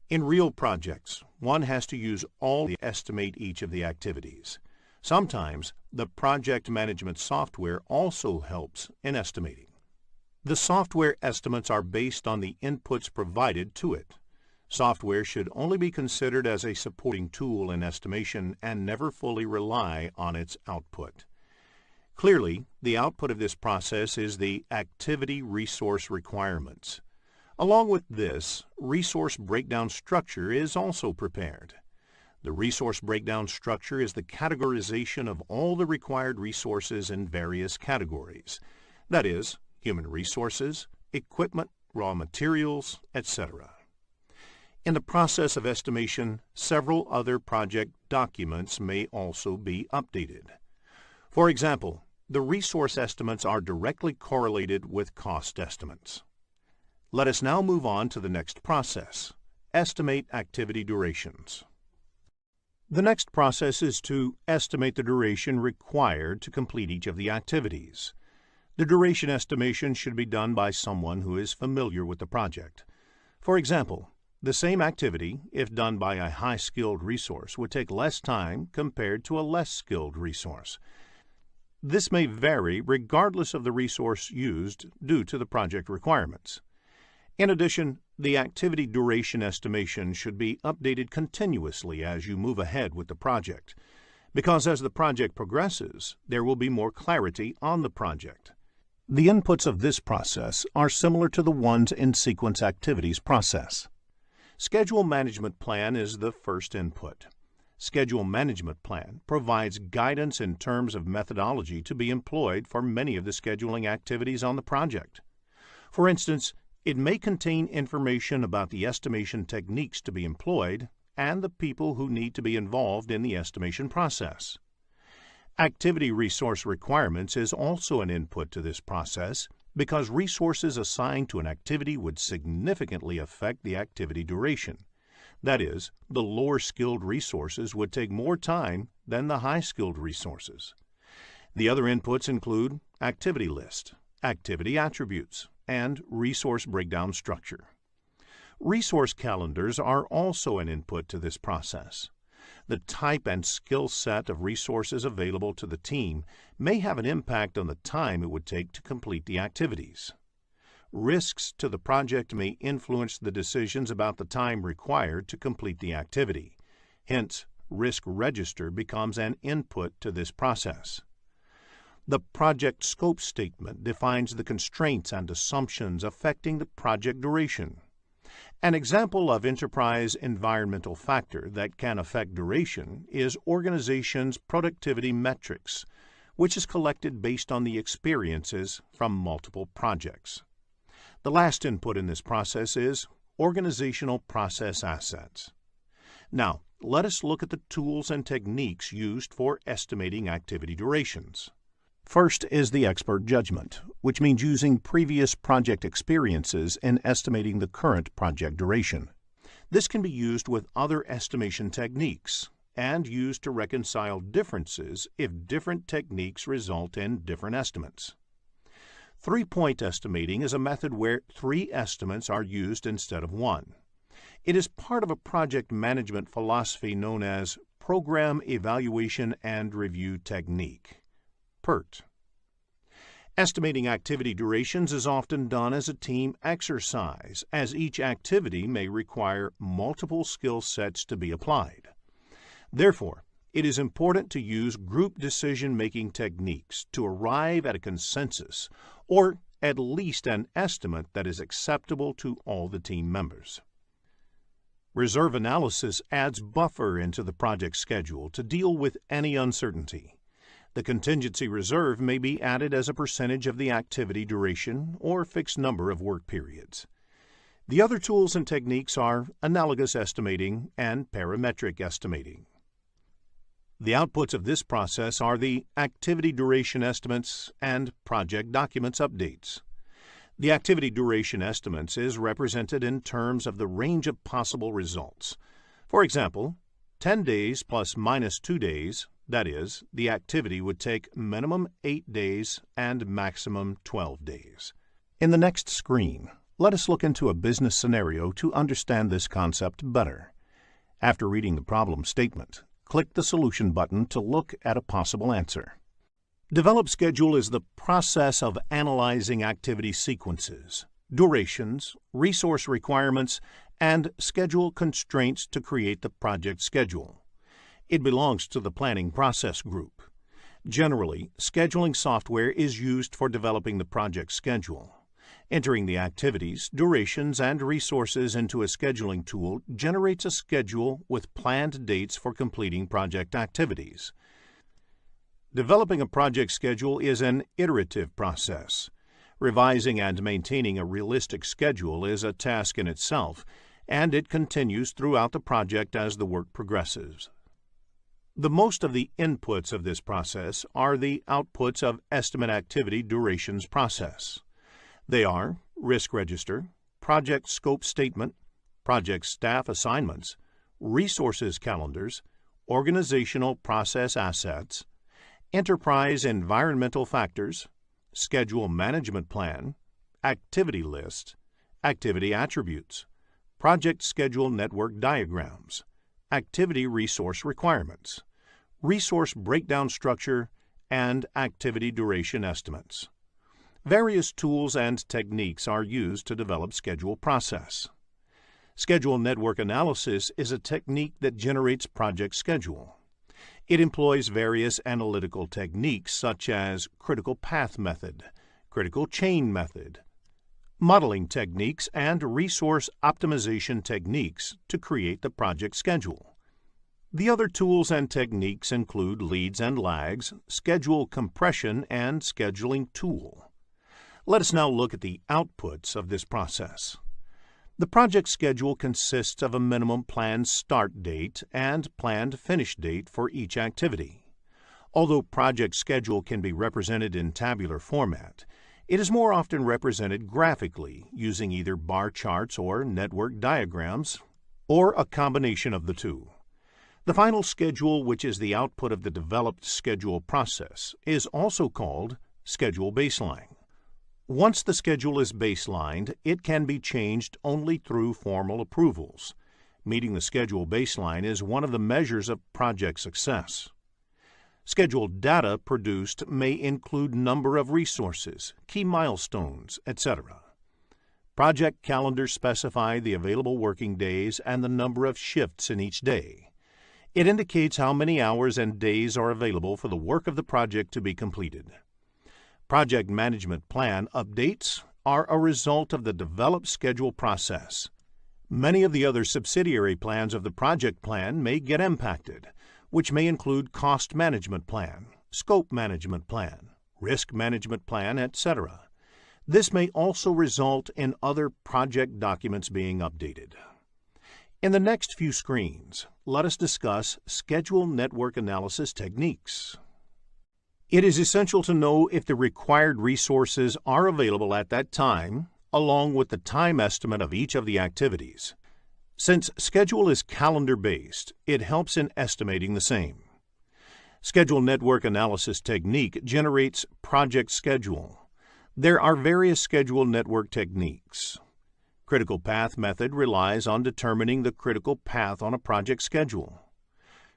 [SPEAKER 4] In real projects, one has to use all to estimate each of the activities. Sometimes, the project management software also helps in estimating. The software estimates are based on the inputs provided to it. Software should only be considered as a supporting tool in estimation and never fully rely on its output. Clearly, the output of this process is the activity resource requirements. Along with this, resource breakdown structure is also prepared. The resource breakdown structure is the categorization of all the required resources in various categories. That is, human resources, equipment, raw materials, etc. In the process of estimation, several other project documents may also be updated. For example, the resource estimates are directly correlated with cost estimates. Let us now move on to the next process, estimate activity durations. The next process is to estimate the duration required to complete each of the activities. The duration estimation should be done by someone who is familiar with the project. For example, the same activity, if done by a high-skilled resource, would take less time compared to a less skilled resource. This may vary regardless of the resource used due to the project requirements. In addition, the activity duration estimation should be updated continuously as you move ahead with the project, because as the project progresses, there will be more clarity on the project. The inputs of this process are similar to the ones in sequence activities process. Schedule management plan is the first input. Schedule management plan provides guidance in terms of methodology to be employed for many of the scheduling activities on the project. For instance, it may contain information about the estimation techniques to be employed and the people who need to be involved in the estimation process. Activity resource requirements is also an input to this process because resources assigned to an activity would significantly affect the activity duration. That is, the lower-skilled resources would take more time than the high-skilled resources. The other inputs include activity list, activity attributes, and resource breakdown structure. Resource calendars are also an input to this process. The type and skill set of resources available to the team may have an impact on the time it would take to complete the activities. Risks to the project may influence the decisions about the time required to complete the activity. Hence, risk register becomes an input to this process. The project scope statement defines the constraints and assumptions affecting the project duration. An example of enterprise environmental factor that can affect duration is organization's productivity metrics, which is collected based on the experiences from multiple projects. The last input in this process is organizational process assets. Now, let us look at the tools and techniques used for estimating activity durations. First is the expert judgment, which means using previous project experiences in estimating the current project duration. This can be used with other estimation techniques and used to reconcile differences if different techniques result in different estimates. Three-point estimating is a method where 3 estimates are used instead of 1. It is part of a project management philosophy known as Program Evaluation and Review Technique, PERT. Estimating activity durations is often done as a team exercise, as each activity may require multiple skill sets to be applied. Therefore, it is important to use group decision-making techniques to arrive at a consensus, or at least an estimate that is acceptable to all the team members. Reserve analysis adds buffer into the project schedule to deal with any uncertainty. The contingency reserve may be added as a percentage of the activity duration or fixed number of work periods. The other tools and techniques are analogous estimating and parametric estimating. The outputs of this process are the activity duration estimates and project documents updates. The activity duration estimates is represented in terms of the range of possible results. For example, 10 days plus minus 2 days, that is, the activity would take minimum 8 days and maximum 12 days. In the next screen, let us look into a business scenario to understand this concept better. After reading the problem statement, click the Solution button to look at a possible answer. Develop schedule is the process of analyzing activity sequences, durations, resource requirements, and schedule constraints to create the project schedule. It belongs to the planning process group. Generally, scheduling software is used for developing the project schedule. Entering the activities, durations, and resources into a scheduling tool generates a schedule with planned dates for completing project activities. Developing a project schedule is an iterative process. Revising and maintaining a realistic schedule is a task in itself, and it continues throughout the project as the work progresses. The most of the inputs of this process are the outputs of estimate activity durations process. They are risk register, project scope statement, project staff assignments, resources calendars, organizational process assets, enterprise environmental factors, schedule management plan, activity list, activity attributes, project schedule network diagrams, activity resource requirements, resource breakdown structure, and activity duration estimates. Various tools and techniques are used to develop schedule process. Schedule network analysis is a technique that generates project schedule. It employs various analytical techniques such as critical path method, critical chain method, modeling techniques, and resource optimization techniques to create the project schedule. The other tools and techniques include leads and lags, schedule compression, and scheduling tool. Let us now look at the outputs of this process. The project schedule consists of a minimum planned start date and planned finish date for each activity. Although project schedule can be represented in tabular format, it is more often represented graphically using either bar charts or network diagrams, or a combination of the two. The final schedule, which is the output of the developed schedule process, is also called schedule baseline. Once the schedule is baselined, it can be changed only through formal approvals. Meeting the schedule baseline is one of the measures of project success. Schedule data produced may include number of resources, key milestones, etc. Project calendars specify the available working days and the number of shifts in each day. It indicates how many hours and days are available for the work of the project to be completed. Project management plan updates are a result of the develop schedule process. Many of the other subsidiary plans of the project plan may get impacted, which may include cost management plan, scope management plan, risk management plan, etc. This may also result in other project documents being updated. In the next few screens, let us discuss schedule network analysis techniques. It is essential to know if the required resources are available at that time, along with the time estimate of each of the activities. Since schedule is calendar-based, it helps in estimating the same. Schedule network analysis technique generates project schedule. There are various schedule network techniques. Critical path method relies on determining the critical path on a project schedule.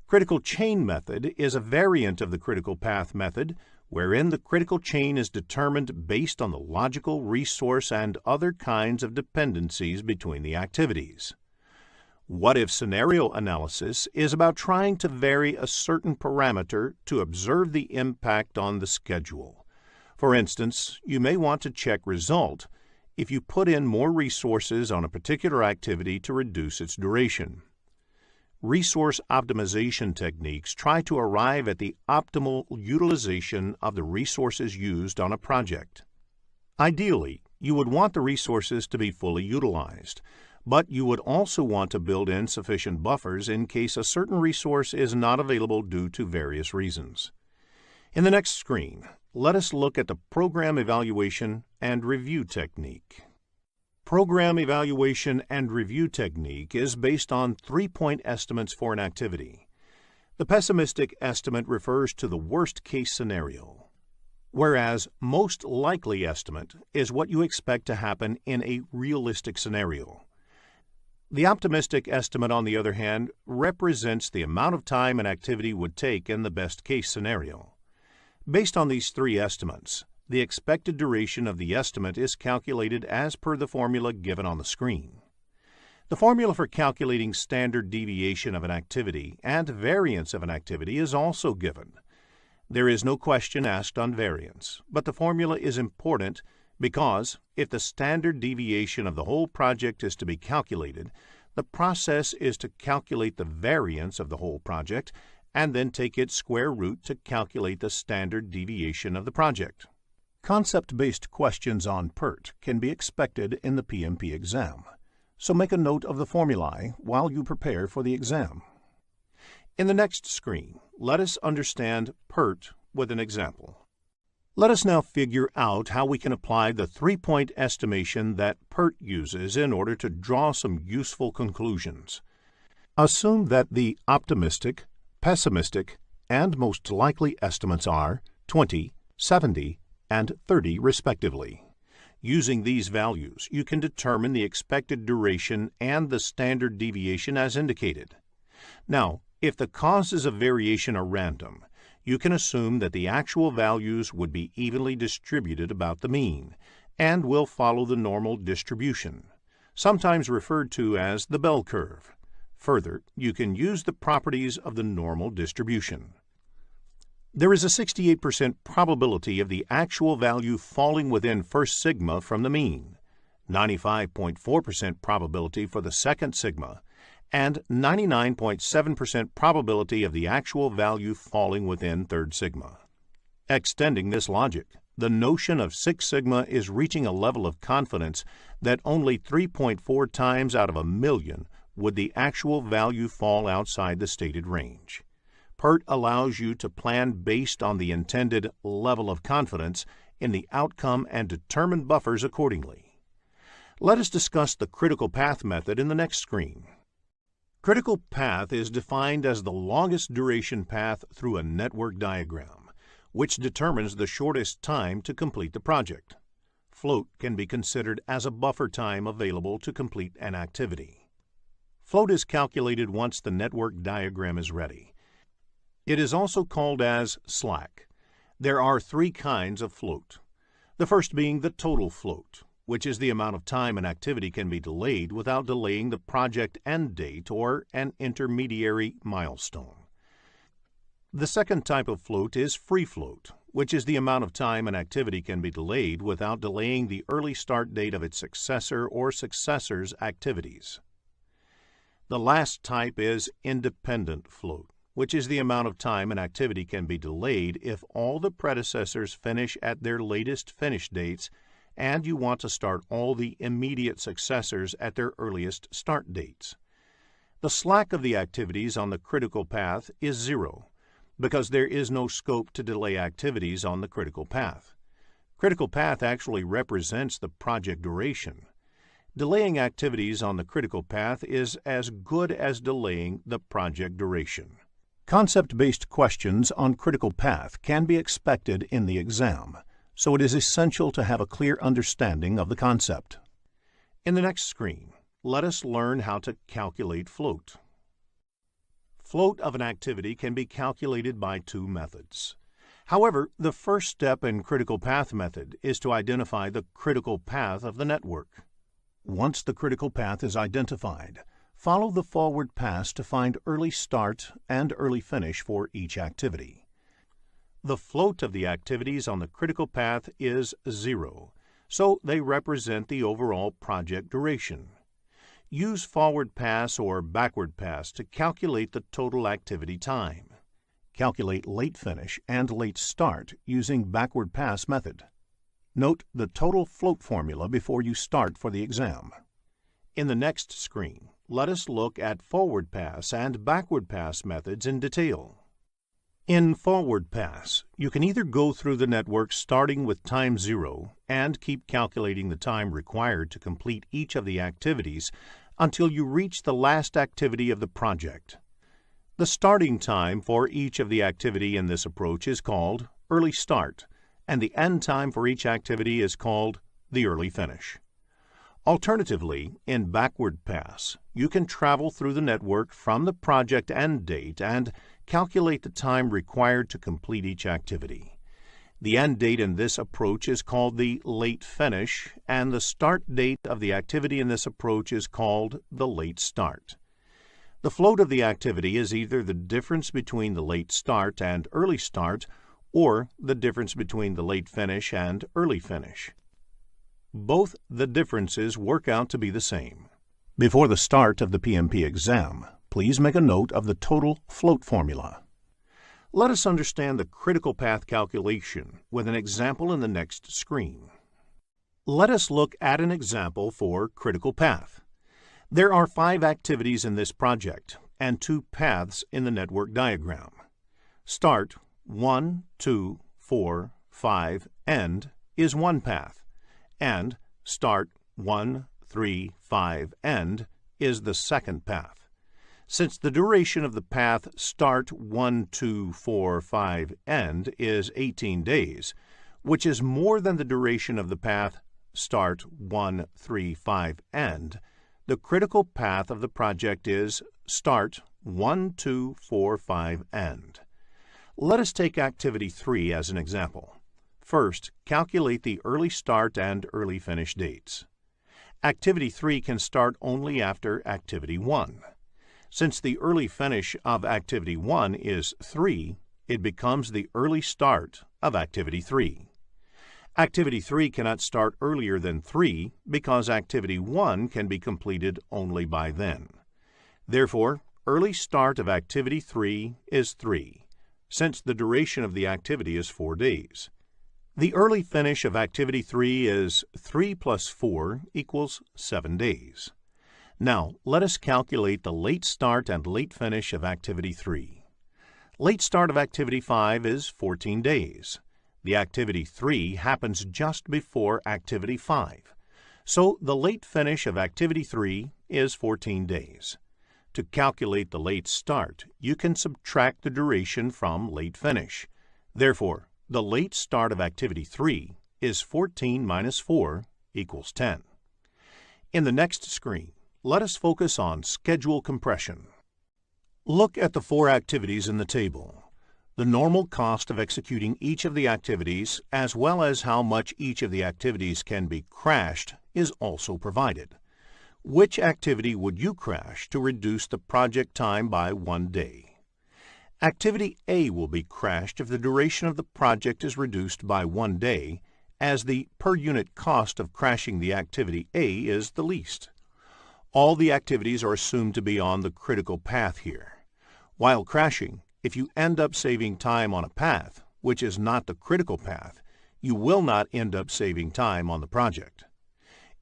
[SPEAKER 4] Critical chain method is a variant of the critical path method, wherein the critical chain is determined based on the logical, resource, and other kinds of dependencies between the activities. What-if scenario analysis is about trying to vary a certain parameter to observe the impact on the schedule. For instance, you may want to check result if you put in more resources on a particular activity to reduce its duration. Resource optimization techniques try to arrive at the optimal utilization of the resources used on a project. Ideally, you would want the resources to be fully utilized, but you would also want to build in sufficient buffers in case a certain resource is not available due to various reasons. In the next screen, let us look at the program evaluation and review technique. Program evaluation and review technique is based on 3-point estimates for an activity. The pessimistic estimate refers to the worst-case scenario, whereas most likely estimate is what you expect to happen in a realistic scenario. The optimistic estimate, on the other hand, represents the amount of time an activity would take in the best-case scenario. Based on these three estimates, the expected duration of the estimate is calculated as per the formula given on the screen. The formula for calculating standard deviation of an activity and variance of an activity is also given. There is no question asked on variance, but the formula is important because if the standard deviation of the whole project is to be calculated, the process is to calculate the variance of the whole project and then take its square root to calculate the standard deviation of the project. Concept-based questions on PERT can be expected in the PMP exam, so make a note of the formulae while you prepare for the exam. In the next screen, let us understand PERT with an example. Let us now figure out how we can apply the 3-point estimation that PERT uses in order to draw some useful conclusions. Assume that the optimistic, pessimistic, and most likely estimates are 20, 70, and 30 respectively. Using these values, you can determine the expected duration and the standard deviation as indicated. Now, if the causes of variation are random, you can assume that the actual values would be evenly distributed about the mean and will follow the normal distribution, sometimes referred to as the bell curve. Further, you can use the properties of the normal distribution. There is a 68% probability of the actual value falling within first sigma from the mean, 95.4% probability for the second sigma, and 99.7% probability of the actual value falling within third sigma. Extending this logic, the notion of 6 sigma is reaching a level of confidence that only 3.4 times out of a million would the actual value fall outside the stated range. PERT allows you to plan based on the intended level of confidence in the outcome and determine buffers accordingly. Let us discuss the critical path method in the next screen. Critical path is defined as the longest duration path through a network diagram, which determines the shortest time to complete the project. Float can be considered as a buffer time available to complete an activity. Float is calculated once the network diagram is ready. It is also called as slack. There are 3 kinds of float. The first being the total float, which is the amount of time an activity can be delayed without delaying the project end date or an intermediary milestone. The second type of float is free float, which is the amount of time an activity can be delayed without delaying the early start date of its successor or successors' activities. The last type is independent float, which is the amount of time an activity can be delayed if all the predecessors finish at their latest finish dates and you want to start all the immediate successors at their earliest start dates. The slack of the activities on the critical path is 0, because there is no scope to delay activities on the critical path. Critical path actually represents the project duration. Delaying activities on the critical path is as good as delaying the project duration. Concept-based questions on critical path can be expected in the exam, so it is essential to have a clear understanding of the concept. In the next screen, let us learn how to calculate float. Float of an activity can be calculated by 2 methods. However, the first step in critical path method is to identify the critical path of the network. Once the critical path is identified, follow the forward pass to find early start and early finish for each activity. The float of the activities on the critical path is 0, so they represent the overall project duration. Use forward pass or backward pass to calculate the total activity time. Calculate late finish and late start using backward pass method. Note the total float formula before you start for the exam. In the next screen, let us look at forward pass and backward pass methods in detail. In forward pass, you can either go through the network starting with time 0 and keep calculating the time required to complete each of the activities until you reach the last activity of the project. The starting time for each of the activity in this approach is called early start, and the end time for each activity is called the early finish. Alternatively, in backward pass, you can travel through the network from the project end date and calculate the time required to complete each activity. The end date in this approach is called the late finish, and the start date of the activity in this approach is called the late start. The float of the activity is either the difference between the late start and early start, or the difference between the late finish and early finish. Both the differences work out to be the same. Before the start of the PMP exam, please make a note of the total float formula. Let us understand the critical path calculation with an example in the next screen. Let us look at an example for critical path. There are 5 activities in this project and 2 paths in the network diagram. Start 1, 2, 4, 5, end is one path, and start 1, 3, 5, end is the second path. Since the duration of the path start 1, 2, 4, 5, end is 18 days, which is more than the duration of the path start 1, 3, 5, end, the critical path of the project is start 1, 2, 4, 5, end. Let us take activity 3 as an example. First, calculate the early start and early finish dates. Activity 3 can start only after activity 1. Since the early finish of activity 1 is 3, it becomes the early start of activity 3. Activity 3 cannot start earlier than 3 because activity 1 can be completed only by then. Therefore, early start of activity 3 is 3, since the duration of the activity is 4 days. The early finish of activity 3 is 3 plus 4 equals 7 days. Now, let us calculate the late start and late finish of activity 3. Late start of activity 5 is 14 days. The activity 3 happens just before activity 5, so the late finish of activity 3 is 14 days. To calculate the late start, you can subtract the duration from late finish. Therefore, the late start of activity 3 is 14 minus 4 equals 10. In the next screen, let us focus on schedule compression. Look at the 4 activities in the table. The normal cost of executing each of the activities, as well as how much each of the activities can be crashed, is also provided. Which activity would you crash to reduce the project time by 1 day? Activity A will be crashed if the duration of the project is reduced by 1 day, as the per unit cost of crashing the activity A is the least. All the activities are assumed to be on the critical path here. While crashing, if you end up saving time on a path, which is not the critical path, you will not end up saving time on the project.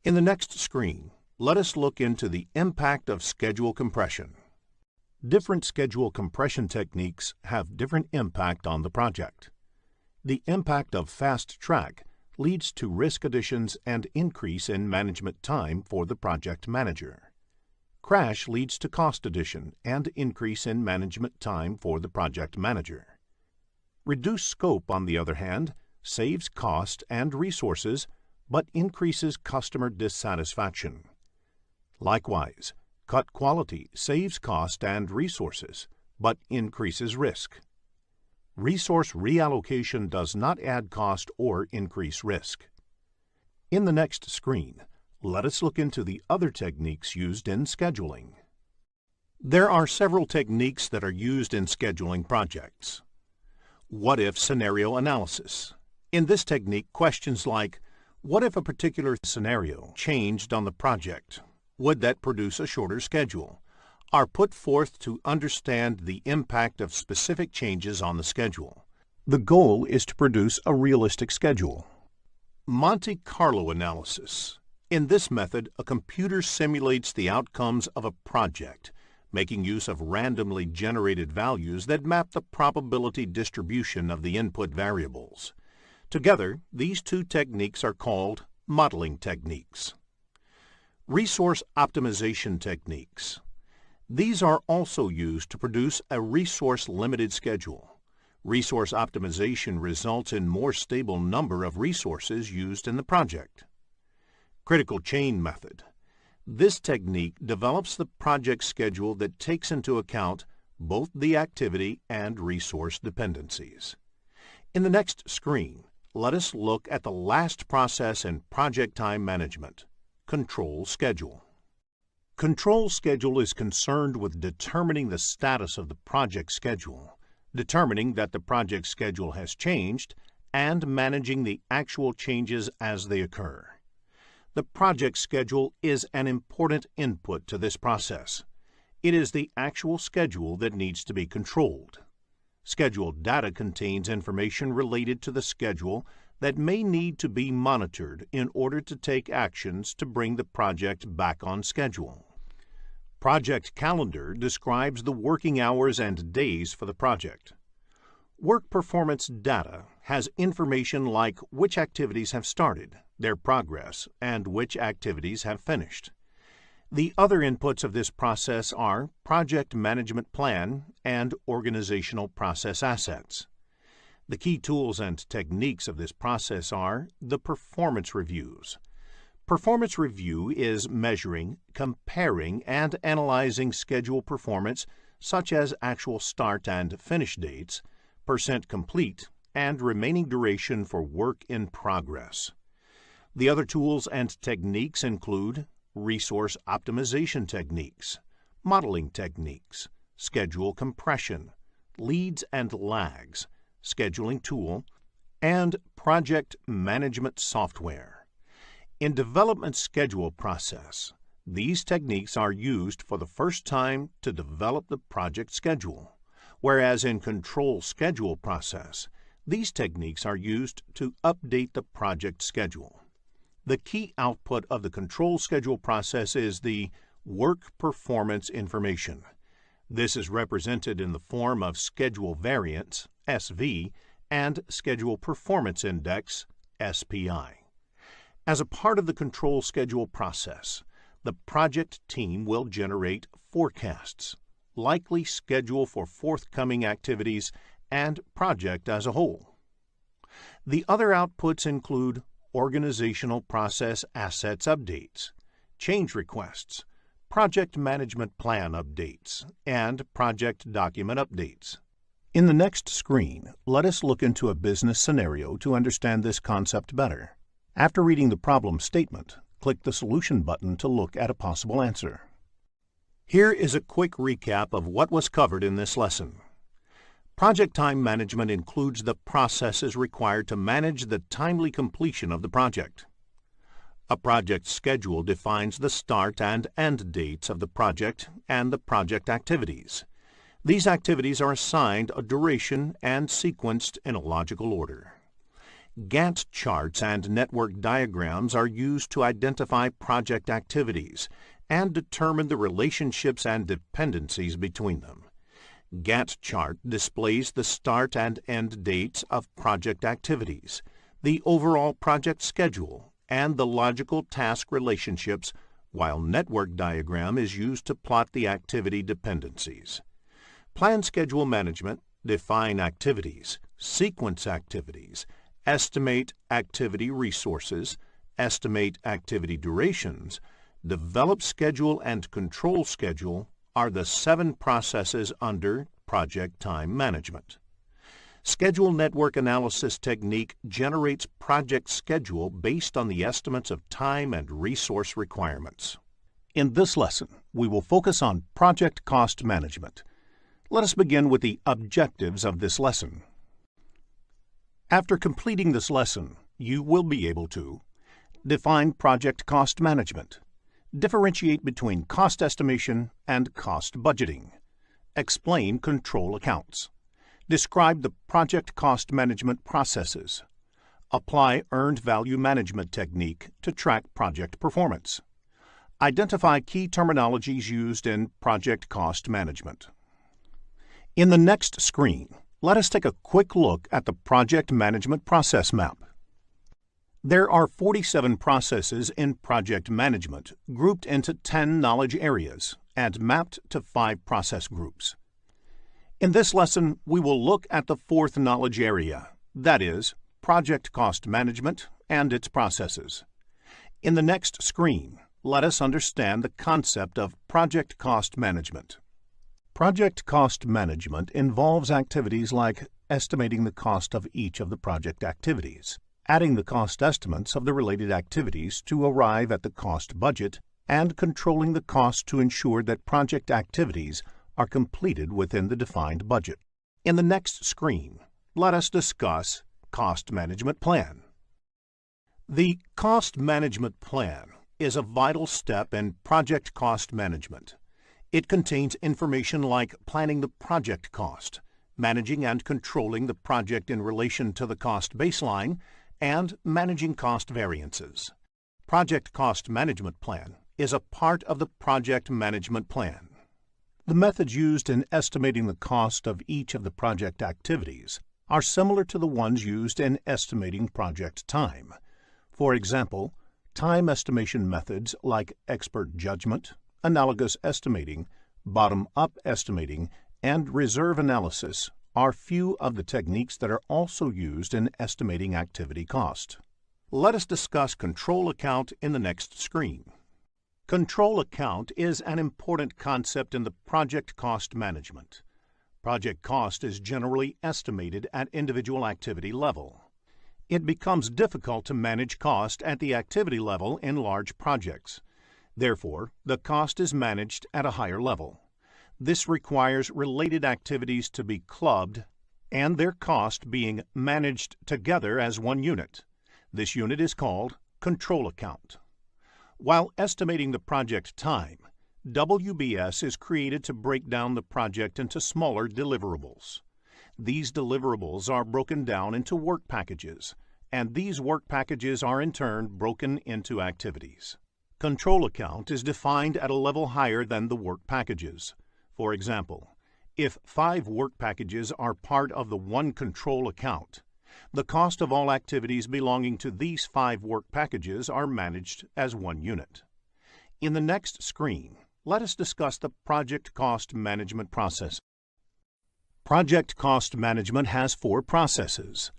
[SPEAKER 4] In the next screen, let us look into the impact of schedule compression. Different schedule compression techniques have different impact on the project. The impact of fast track leads to risk additions and increase in management time for the project manager. Crash leads to cost addition and increase in management time for the project manager. Reduced scope, on the other hand, saves cost and resources but increases customer dissatisfaction. Likewise, cut quality saves cost and resources but increases risk. Resource reallocation does not add cost or increase risk. In the next screen, let us look into the other techniques used in scheduling. There are several techniques that are used in scheduling projects. What-if scenario analysis. In this technique, questions like, what if a particular scenario changed on the project? Would that produce a shorter schedule? Are put forth to understand the impact of specific changes on the schedule. The goal is to produce a realistic schedule. Monte Carlo analysis. In this method, a computer simulates the outcomes of a project, making use of randomly generated values that map the probability distribution of the input variables. Together, these two techniques are called modeling techniques. Resource optimization techniques. These are also used to produce a resource-limited schedule. Resource optimization results in more stable number of resources used in the project. Critical chain method. This technique develops the project schedule that takes into account both the activity and resource dependencies. In the next screen, let us look at the last process in project time management, control schedule. Control schedule is concerned with determining the status of the project schedule, determining that the project schedule has changed, and managing the actual changes as they occur. The project schedule is an important input to this process. It is the actual schedule that needs to be controlled. Schedule data contains information related to the schedule that may need to be monitored in order to take actions to bring the project back on schedule. Project calendar describes the working hours and days for the project. Work performance data has information like which activities have started, their progress, and which activities have finished. The other inputs of this process are project management plan and organizational process assets. The key tools and techniques of this process are the performance reviews. Performance review is measuring, comparing, and analyzing schedule performance such as actual start and finish dates, percent complete, and remaining duration for work in progress. The other tools and techniques include resource optimization techniques, modeling techniques, schedule compression, leads and lags, scheduling tool, and project management software. In development schedule process, these techniques are used for the first time to develop the project schedule, whereas in control schedule process, these techniques are used to update the project schedule. The key output of the control schedule process is the work performance information. This is represented in the form of schedule variance, SV, and schedule performance index, SPI. As a part of the control schedule process, the project team will generate forecasts, likely schedule for forthcoming activities, and project as a whole. The other outputs include organizational process assets updates, change requests, project management plan updates, and project document updates. In the next screen, let us look into a business scenario to understand this concept better. After reading the problem statement, click the Solution button to look at a possible answer. Here is a quick recap of what was covered in this lesson. Project time management includes the processes required to manage the timely completion of the project. A project schedule defines the start and end dates of the project and the project activities. These activities are assigned a duration and sequenced in a logical order. Gantt charts and network diagrams are used to identify project activities and determine the relationships and dependencies between them. Gantt chart displays the start and end dates of project activities, the overall project schedule, and the logical task relationships, while network diagram is used to plot the activity dependencies. Plan schedule management define activities, sequence activities, estimate activity resources, estimate activity durations, develop schedule and control schedule are the 7 processes under project time management. Schedule network analysis technique generates project schedule based on the estimates of time and resource requirements. In this lesson, we will focus on project cost management. Let us begin with the objectives of this lesson. After completing this lesson, you will be able to define project cost management, differentiate between cost estimation and cost budgeting, explain control accounts, describe the project cost management processes, apply earned value management technique to track project performance, identify key terminologies used in project cost management. In the next screen, let us take a quick look at the project management process map. There are 47 processes in project management grouped into 10 knowledge areas and mapped to 5 process groups. In this lesson, we will look at the 4th knowledge area, that is, project cost management and its processes. In the next screen, let us understand the concept of project cost management. Project cost management involves activities like estimating the cost of each of the project activities, adding the cost estimates of the related activities to arrive at the cost budget, and controlling the cost to ensure that project activities are completed within the defined budget. In the next screen, let us discuss Cost Management Plan. The Cost Management Plan is a vital step in project cost management. It contains information like planning the project cost, managing and controlling the project in relation to the cost baseline, and managing cost variances. Project Cost Management Plan is a part of the Project Management Plan. The methods used in estimating the cost of each of the project activities are similar to the ones used in estimating project time. For example, time estimation methods like expert judgment, analogous estimating, bottom-up estimating, and reserve analysis are few of the techniques that are also used in estimating activity cost. Let us discuss control account in the next screen. Control account is an important concept in the project cost management. Project cost is generally estimated at individual activity level. It becomes difficult to manage cost at the activity level in large projects. Therefore, the cost is managed at a higher level. This requires related activities to be clubbed and their cost being managed together as one unit. This unit is called control account. While estimating the project time, WBS is created to break down the project into smaller deliverables. These deliverables are broken down into work packages, and these work packages are in turn broken into activities. Control account is defined at a level higher than the work packages. For example, if 5 work packages are part of the one control account, the cost of all activities belonging to these 5 work packages are managed as one unit. In the next screen, let us discuss the project cost management process. Project cost management has 4 processes.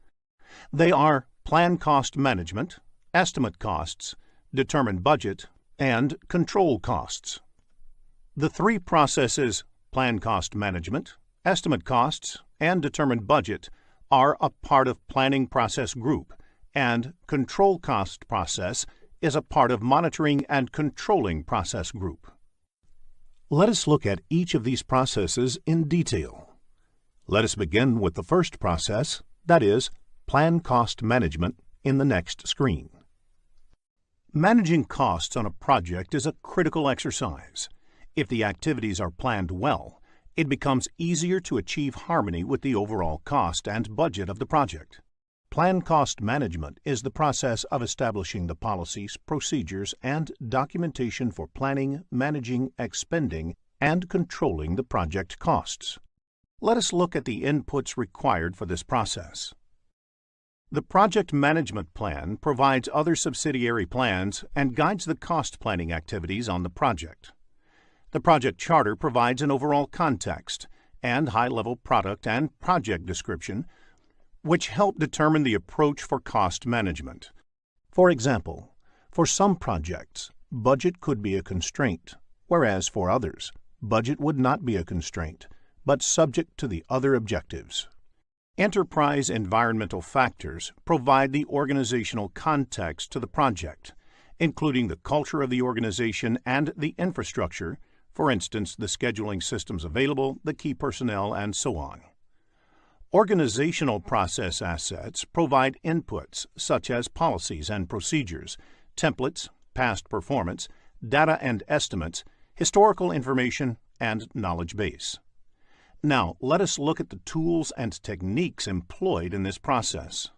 [SPEAKER 4] They are plan cost management, estimate costs, determine budget, and control costs. The 3 processes, plan cost management, estimate costs, and determine budget, are a part of planning process group, and control cost process is a part of monitoring and controlling process group. Let us look at each of these processes in detail. Let us begin with the first process, that is, plan cost management, in the next screen. Managing costs on a project is a critical exercise. If the activities are planned well, it becomes easier to achieve harmony with the overall cost and budget of the project. Plan cost management is the process of establishing the policies, procedures, and documentation for planning, managing, expending, and controlling the project costs. Let us look at the inputs required for this process. The Project Management Plan provides other subsidiary plans and guides the cost planning activities on the project. The Project Charter provides an overall context and high-level product and project description, which help determine the approach for cost management. For example, for some projects, budget could be a constraint, whereas for others, budget would not be a constraint, but subject to the other objectives. Enterprise environmental factors provide the organizational context to the project, including the culture of the organization and the infrastructure, for instance, the scheduling systems available, the key personnel, and so on. Organizational process assets provide inputs such as policies and procedures, templates, past performance, data and estimates, historical information, and knowledge base. Now, let us look at the tools and techniques employed in this process.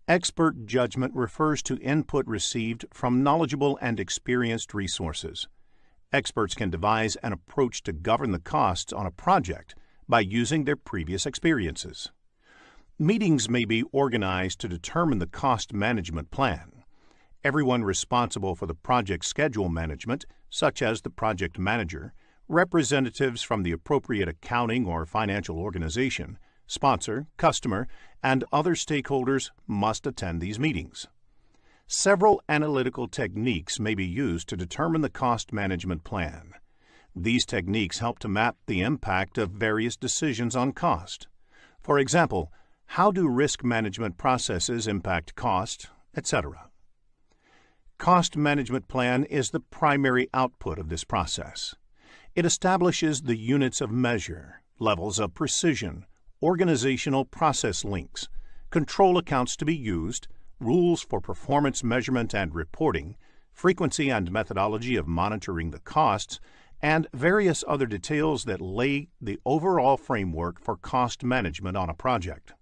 [SPEAKER 4] Expert judgment refers to input received from knowledgeable and experienced resources. Experts can devise an approach to govern the costs on a project by using their previous experiences. Meetings may be organized to determine the cost management plan. Everyone responsible for the project schedule management, such as the project manager, representatives from the appropriate accounting or financial organization, sponsor, customer, and other stakeholders must attend these meetings. Several analytical techniques may be used to determine the cost management plan. These techniques help to map the impact of various decisions on cost. For example, how do risk management processes impact cost, etc. Cost management plan is the primary output of this process. It establishes the units of measure, levels of precision, organizational process links, control accounts to be used, rules for performance measurement and reporting, frequency and methodology of monitoring the costs, and various other details that lay the overall framework for cost management on a project.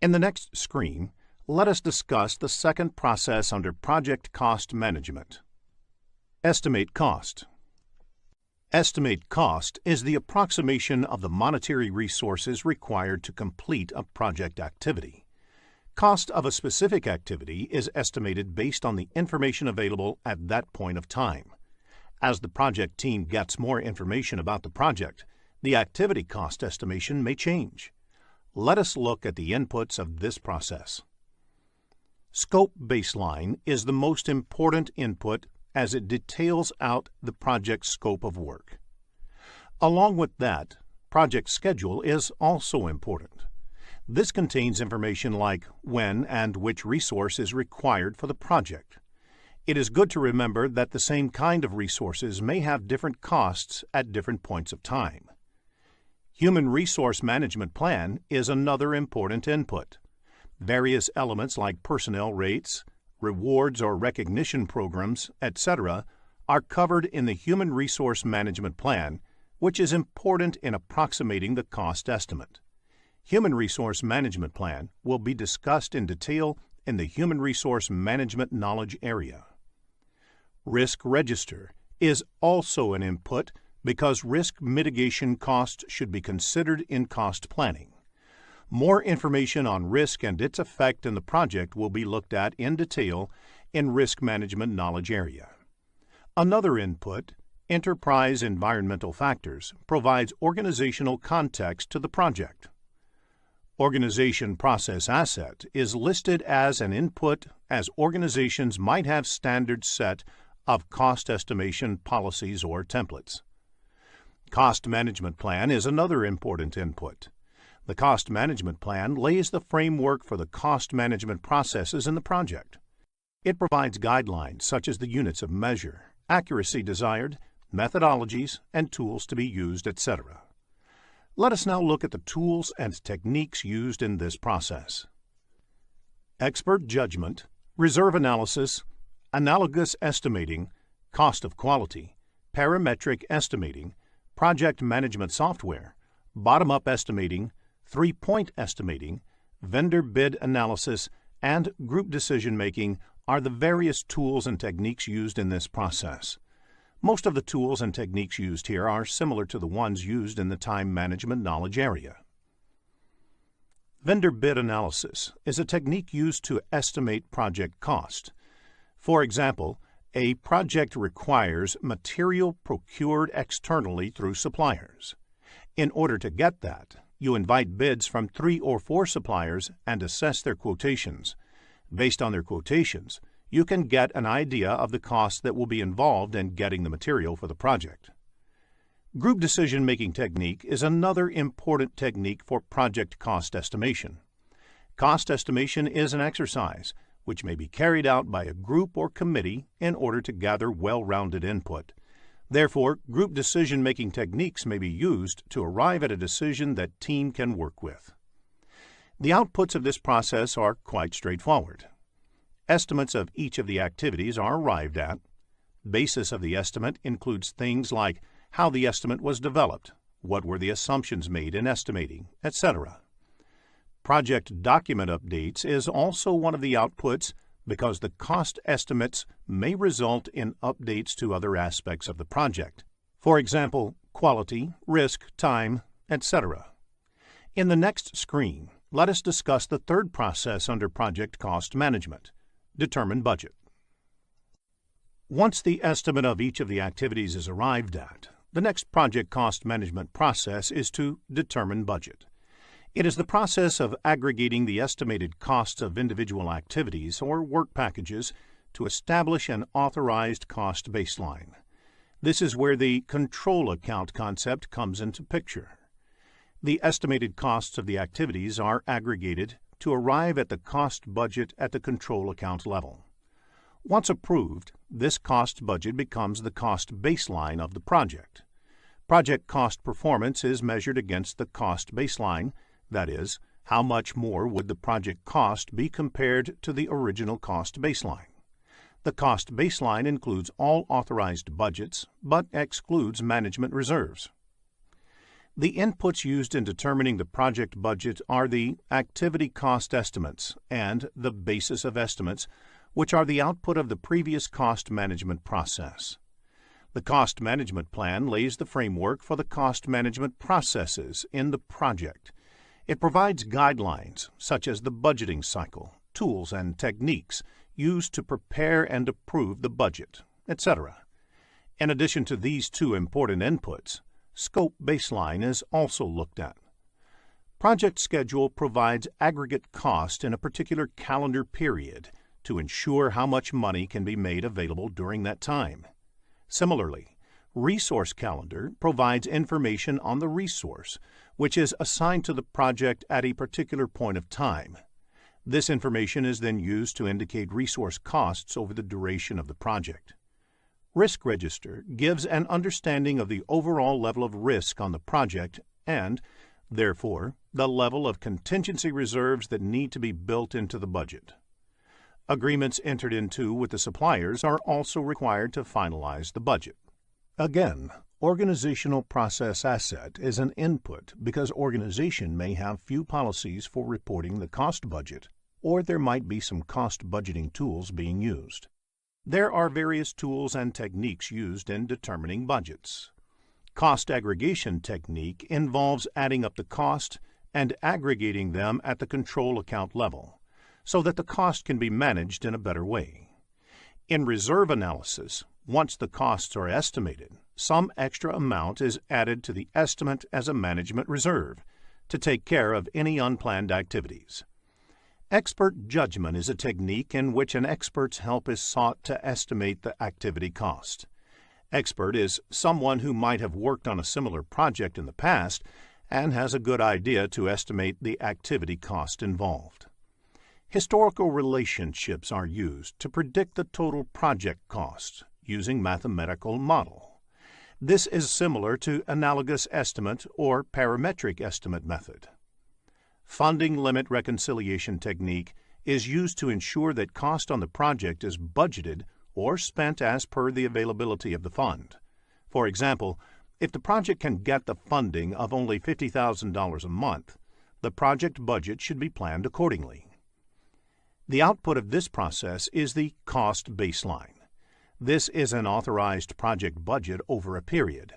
[SPEAKER 4] In the next screen, let us discuss the second process under project cost management. Estimate cost. Estimate cost is the approximation of the monetary resources required to complete a project activity. Cost of a specific activity is estimated based on the information available at that point of time. As the project team gets more information about the project, the activity cost estimation may change. Let us look at the inputs of this process. Scope baseline is the most important input as it details out the project scope of work. Along with that, project schedule is also important. This contains information like when and which resource is required for the project. It is good to remember that the same kind of resources may have different costs at different points of time. Human Resource Management Plan is another important input. Various elements like personnel rates, rewards or recognition programs, etc., are covered in the Human Resource Management Plan, which is important in approximating the cost estimate. Human Resource Management Plan will be discussed in detail in the Human Resource Management Knowledge area. Risk Register is also an input because risk mitigation costs should be considered in cost planning. More information on risk and its effect in the project will be looked at in detail in Risk Management Knowledge area. Another input, Enterprise Environmental Factors, provides organizational context to the project. Organization Process Asset is listed as an input as organizations might have standards set of cost estimation policies or templates. Cost Management Plan is another important input. The Cost Management Plan lays the framework for the cost management processes in the project. It provides guidelines such as the units of measure, accuracy desired, methodologies, and tools to be used, etc. Let us now look at the tools and techniques used in this process. Expert judgment, reserve analysis, analogous estimating, cost of quality, parametric estimating, project management software, bottom-up estimating, three-point estimating, vendor bid analysis, and group decision-making are the various tools and techniques used in this process. Most of the tools and techniques used here are similar to the ones used in the time management knowledge area. Vendor bid analysis is a technique used to estimate project cost. For example, a project requires material procured externally through suppliers. In order to get that, you invite bids from 3 or 4 suppliers and assess their quotations. Based on their quotations, you can get an idea of the costs that will be involved in getting the material for the project. Group decision-making technique is another important technique for project cost estimation. Cost estimation is an exercise which may be carried out by a group or committee in order to gather well-rounded input. Therefore, group decision-making techniques may be used to arrive at a decision that team can work with. The outputs of this process are quite straightforward. Estimates of each of the activities are arrived at. Basis of the estimate includes things like how the estimate was developed, what were the assumptions made in estimating, etc. Project document updates is also one of the outputs because the cost estimates may result in updates to other aspects of the project. For example, quality, risk, time, etc. In the next screen, let us discuss the third process under project cost management: determine budget. Once the estimate of each of the activities is arrived at, the next project cost management process is to determine budget. It is the process of aggregating the estimated costs of individual activities or work packages to establish an authorized cost baseline. This is where the control account concept comes into picture. The estimated costs of the activities are aggregated to arrive at the cost budget at the control account level. Once approved, this cost budget becomes the cost baseline of the project. Project cost performance is measured against the cost baseline, that is, how much more would the project cost be compared to the original cost baseline. The cost baseline includes all authorized budgets, but excludes management reserves. The inputs used in determining the project budget are the activity cost estimates and the basis of estimates, which are the output of the previous cost management process. The cost management plan lays the framework for the cost management processes in the project. It provides guidelines, such as the budgeting cycle, tools and techniques used to prepare and approve the budget, etc. In addition to these two important inputs, scope baseline is also looked at. Project schedule provides aggregate cost in a particular calendar period to ensure how much money can be made available during that time. Similarly, resource calendar provides information on the resource, which is assigned to the project at a particular point of time. This information is then used to indicate resource costs over the duration of the project. Risk register gives an understanding of the overall level of risk on the project and, therefore, the level of contingency reserves that need to be built into the budget. Agreements entered into with the suppliers are also required to finalize the budget. Again, organizational process asset is an input because organization may have few policies for reporting the cost budget, or there might be some cost budgeting tools being used. There are various tools and techniques used in determining budgets. Cost aggregation technique involves adding up the cost and aggregating them at the control account level, so that the cost can be managed in a better way. In reserve analysis, once the costs are estimated, some extra amount is added to the estimate as a management reserve to take care of any unplanned activities. Expert judgment is a technique in which an expert's help is sought to estimate the activity cost. Expert is someone who might have worked on a similar project in the past and has a good idea to estimate the activity cost involved. Historical relationships are used to predict the total project cost using mathematical model. This is similar to analogous estimate or parametric estimate method. Funding limit reconciliation technique is used to ensure that cost on the project is budgeted or spent as per the availability of the fund. For example, if the project can get the funding of only $50,000 a month, the project budget should be planned accordingly. The output of this process is the cost baseline. This is an authorized project budget over a period.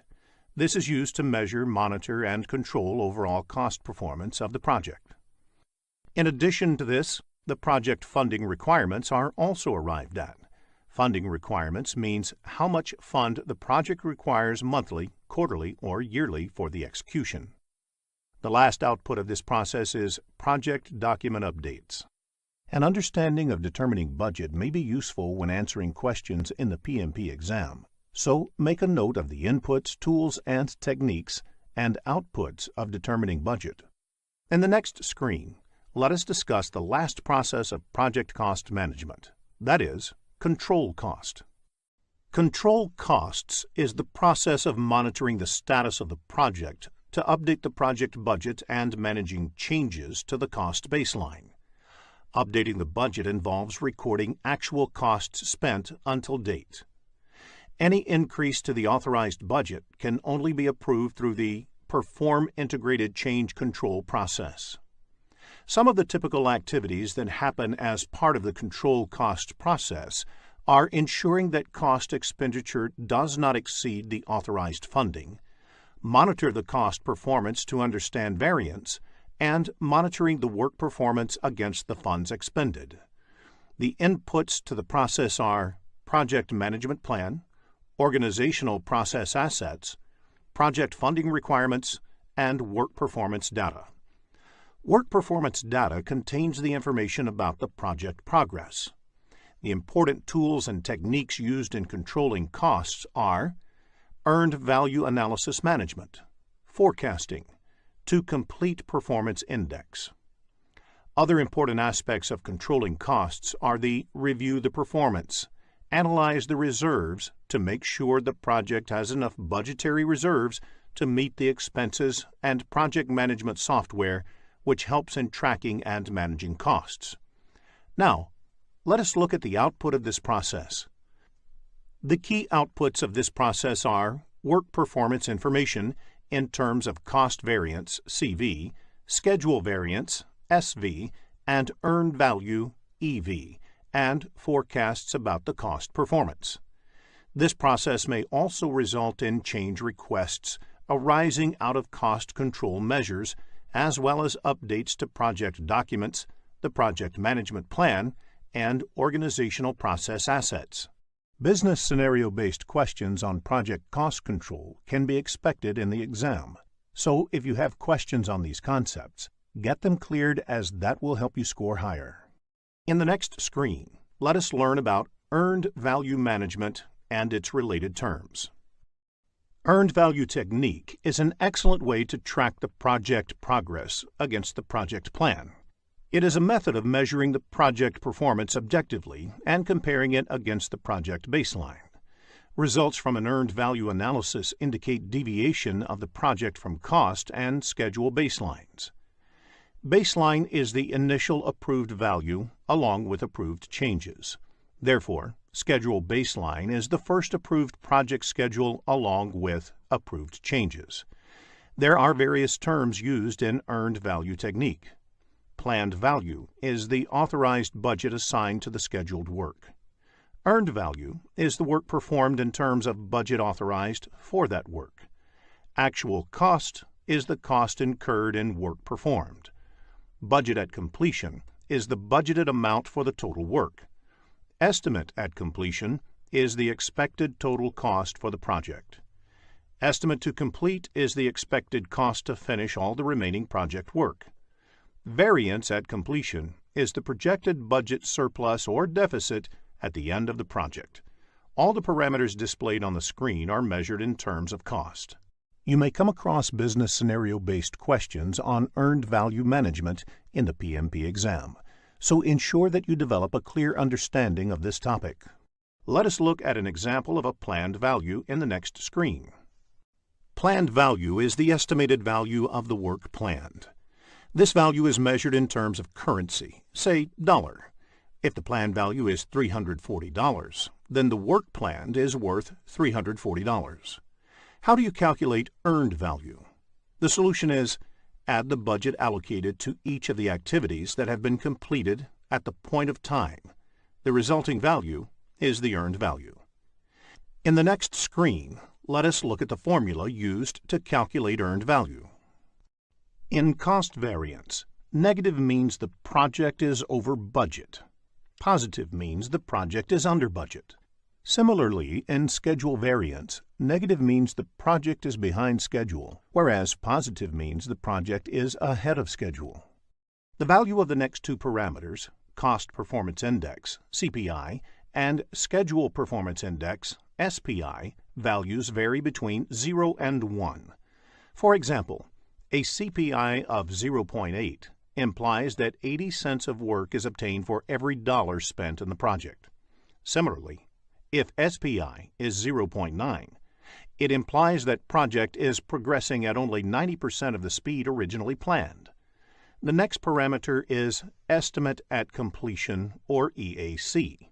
[SPEAKER 4] This is used to measure, monitor, and control overall cost performance of the project. In addition to this, the project funding requirements are also arrived at. Funding requirements means how much fund the project requires monthly, quarterly, or yearly for the execution. The last output of this process is project document updates. An understanding of determining budget may be useful when answering questions in the PMP exam, so make a note of the inputs, tools, and techniques and outputs of determining budget. In the next screen, let us discuss the last process of project cost management, that is, control cost. Control costs is the process of monitoring the status of the project to update the project budget and managing changes to the cost baseline. Updating the budget involves recording actual costs spent until date. Any increase to the authorized budget can only be approved through the Perform Integrated Change Control process. Some of the typical activities that happen as part of the control cost process are ensuring that cost expenditure does not exceed the authorized funding, monitor the cost performance to understand variance, and monitoring the work performance against the funds expended. The inputs to the process are project management plan, organizational process assets, project funding requirements, and work performance data. Work performance data contains the information about the project progress. The important tools and techniques used in controlling costs are earned value analysis management, forecasting, to complete performance index. Other important aspects of controlling costs are the review the performance, analyze the reserves to make sure the project has enough budgetary reserves to meet the expenses, and project management software, which helps in tracking and managing costs. Now, let us look at the output of this process. The key outputs of this process are work performance information in terms of cost variance, CV, schedule variance, SV, and earned value, EV, and forecasts about the cost performance. This process may also result in change requests arising out of cost control measures, as well as updates to project documents, the project management plan, and organizational process assets. Business scenario-based questions on project cost control can be expected in the exam. So if you have questions on these concepts, get them cleared, as that will help you score higher. In the next screen, let us learn about earned value management and its related terms. Earned value technique is an excellent way to track the project progress against the project plan. It is a method of measuring the project performance objectively and comparing it against the project baseline. Results from an earned value analysis indicate deviation of the project from cost and schedule baselines. Baseline is the initial approved value along with approved changes. Therefore, schedule baseline is the first approved project schedule along with approved changes. There are various terms used in earned value technique. Planned value is the authorized budget assigned to the scheduled work. Earned value is the work performed in terms of budget authorized for that work. Actual cost is the cost incurred in work performed. Budget at completion is the budgeted amount for the total work. Estimate at completion is the expected total cost for the project. Estimate to complete is the expected cost to finish all the remaining project work. Variance at completion is the projected budget surplus or deficit at the end of the project. All the parameters displayed on the screen are measured in terms of cost. You may come across business scenario-based questions on earned value management in the PMP exam, so ensure that you develop a clear understanding of this topic. Let us look at an example of a planned value in the next screen. Planned value is the estimated value of the work planned. This value is measured in terms of currency, say dollar. If the planned value is $340, then the work planned is worth $340. How do you calculate earned value? The solution is add the budget allocated to each of the activities that have been completed at the point of time. The resulting value is the earned value. In the next screen, let us look at the formula used to calculate earned value. In cost variance, negative means the project is over budget. Positive means the project is under budget. Similarly, in schedule variance, negative means the project is behind schedule, whereas positive means the project is ahead of schedule. The value of the next two parameters, Cost Performance Index, CPI, and Schedule Performance Index, SPI, values vary between 0 and 1. For example, a CPI of 0.8 implies that 80 cents of work is obtained for every dollar spent in the project. Similarly, if SPI is 0.9, it implies that project is progressing at only 90% of the speed originally planned. The next parameter is Estimate at Completion, or EAC.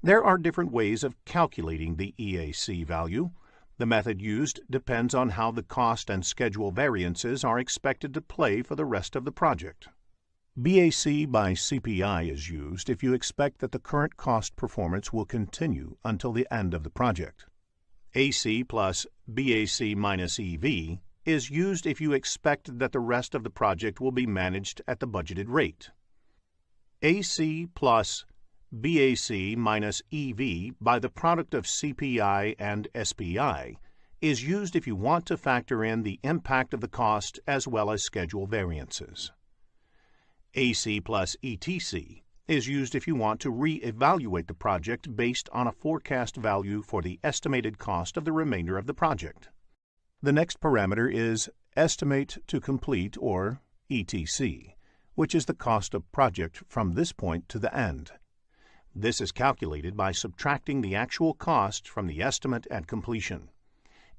[SPEAKER 4] There are different ways of calculating the EAC value. The method used depends on how the cost and schedule variances are expected to play for the rest of the project. BAC by CPI is used if you expect that the current cost performance will continue until the end of the project. AC plus BAC minus EV is used if you expect that the rest of the project will be managed at the budgeted rate. AC plus BAC minus EV by the product of CPI and SPI is used if you want to factor in the impact of the cost as well as schedule variances. AC plus ETC is used if you want to re-evaluate the project based on a forecast value for the estimated cost of the remainder of the project. The next parameter is Estimate to Complete, or ETC, which is the cost of project from this point to the end. This is calculated by subtracting the actual cost from the estimate at completion.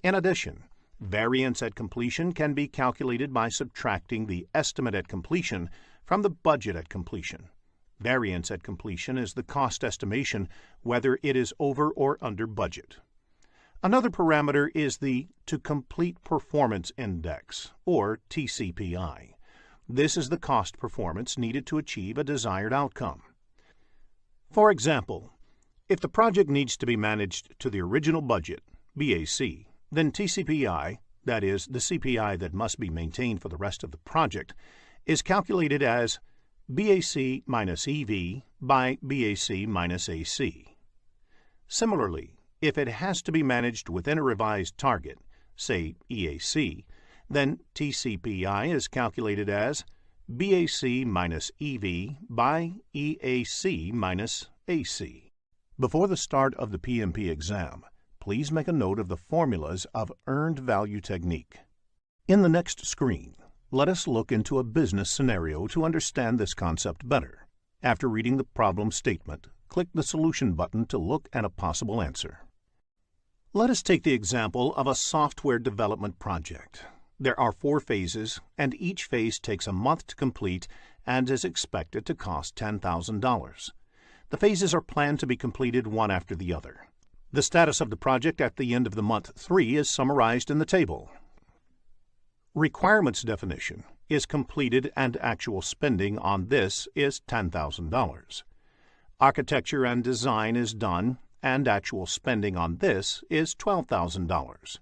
[SPEAKER 4] In addition, variance at completion can be calculated by subtracting the estimate at completion from the budget at completion. Variance at completion is the cost estimation whether it is over or under budget. Another parameter is the To Complete Performance Index, or TCPI. This is the cost performance needed to achieve a desired outcome. For example, if the project needs to be managed to the original budget, BAC, then TCPI, that is, the CPI that must be maintained for the rest of the project, is calculated as BAC minus EV by BAC minus AC. Similarly, if it has to be managed within a revised target, say EAC, then TCPI is calculated as BAC minus EV by EAC minus AC. Before the start of the PMP exam, please make a note of the formulas of earned value technique. In the next screen, let us look into a business scenario to understand this concept better. After reading the problem statement, click the Solution button to look at a possible answer. Let us take the example of a software development project. There are 4 phases, and each phase takes a month to complete and is expected to cost $10,000. The phases are planned to be completed one after the other. The status of the project at the end of the month 3 is summarized in the table. Requirements definition is completed and actual spending on this is $10,000. Architecture and design is done and actual spending on this is $12,000.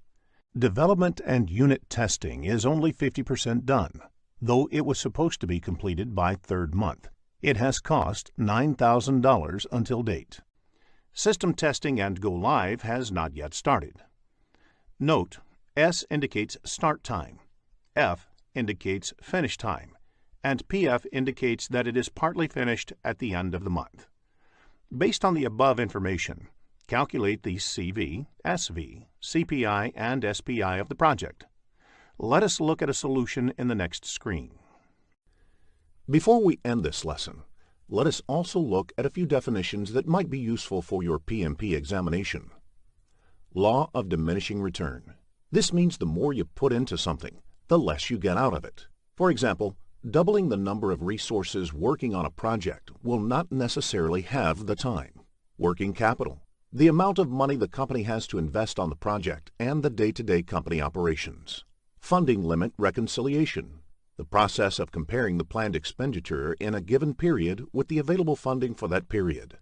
[SPEAKER 4] Development and unit testing is only 50% done, though it was supposed to be completed by 3rd month. It has cost $9,000 until date. System testing and go live has not yet started. Note, S indicates start time, F indicates finish time, and PF indicates that it is partly finished at the end of the month. Based on the above information, calculate the CV, SV, CPI, and SPI of the project. Let us look at a solution in the next screen. Before we end this lesson, let us also look at a few definitions that might be useful for your PMP examination. Law of diminishing return. This means the more you put into something, the less you get out of it. For example, doubling the number of resources working on a project will not necessarily have the time. Working capital, the amount of money the company has to invest on the project and the day-to-day company operations. Funding limit reconciliation, the process of comparing the planned expenditure in a given period with the available funding for that period.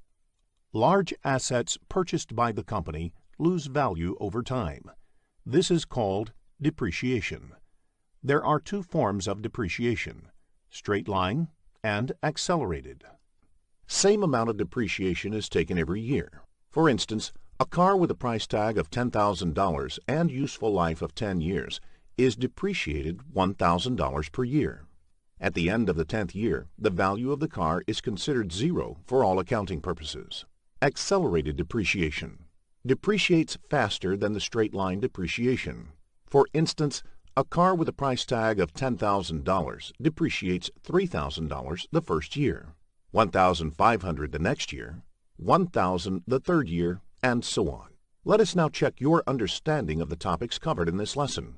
[SPEAKER 4] Large assets purchased by the company lose value over time. This is called depreciation. There are two forms of depreciation: straight line and accelerated. Same amount of depreciation is taken every year. For instance, a car with a price tag of $10,000 and useful life of 10 years is depreciated $1,000 per year. At the end of the 10th year, the value of the car is considered zero for all accounting purposes. Accelerated depreciation depreciates faster than the straight line depreciation. For instance, a car with a price tag of $10,000 depreciates $3,000 the first year, $1,500 the next year, $1,000 the third year, and so on. Let us now check your understanding of the topics covered in this lesson.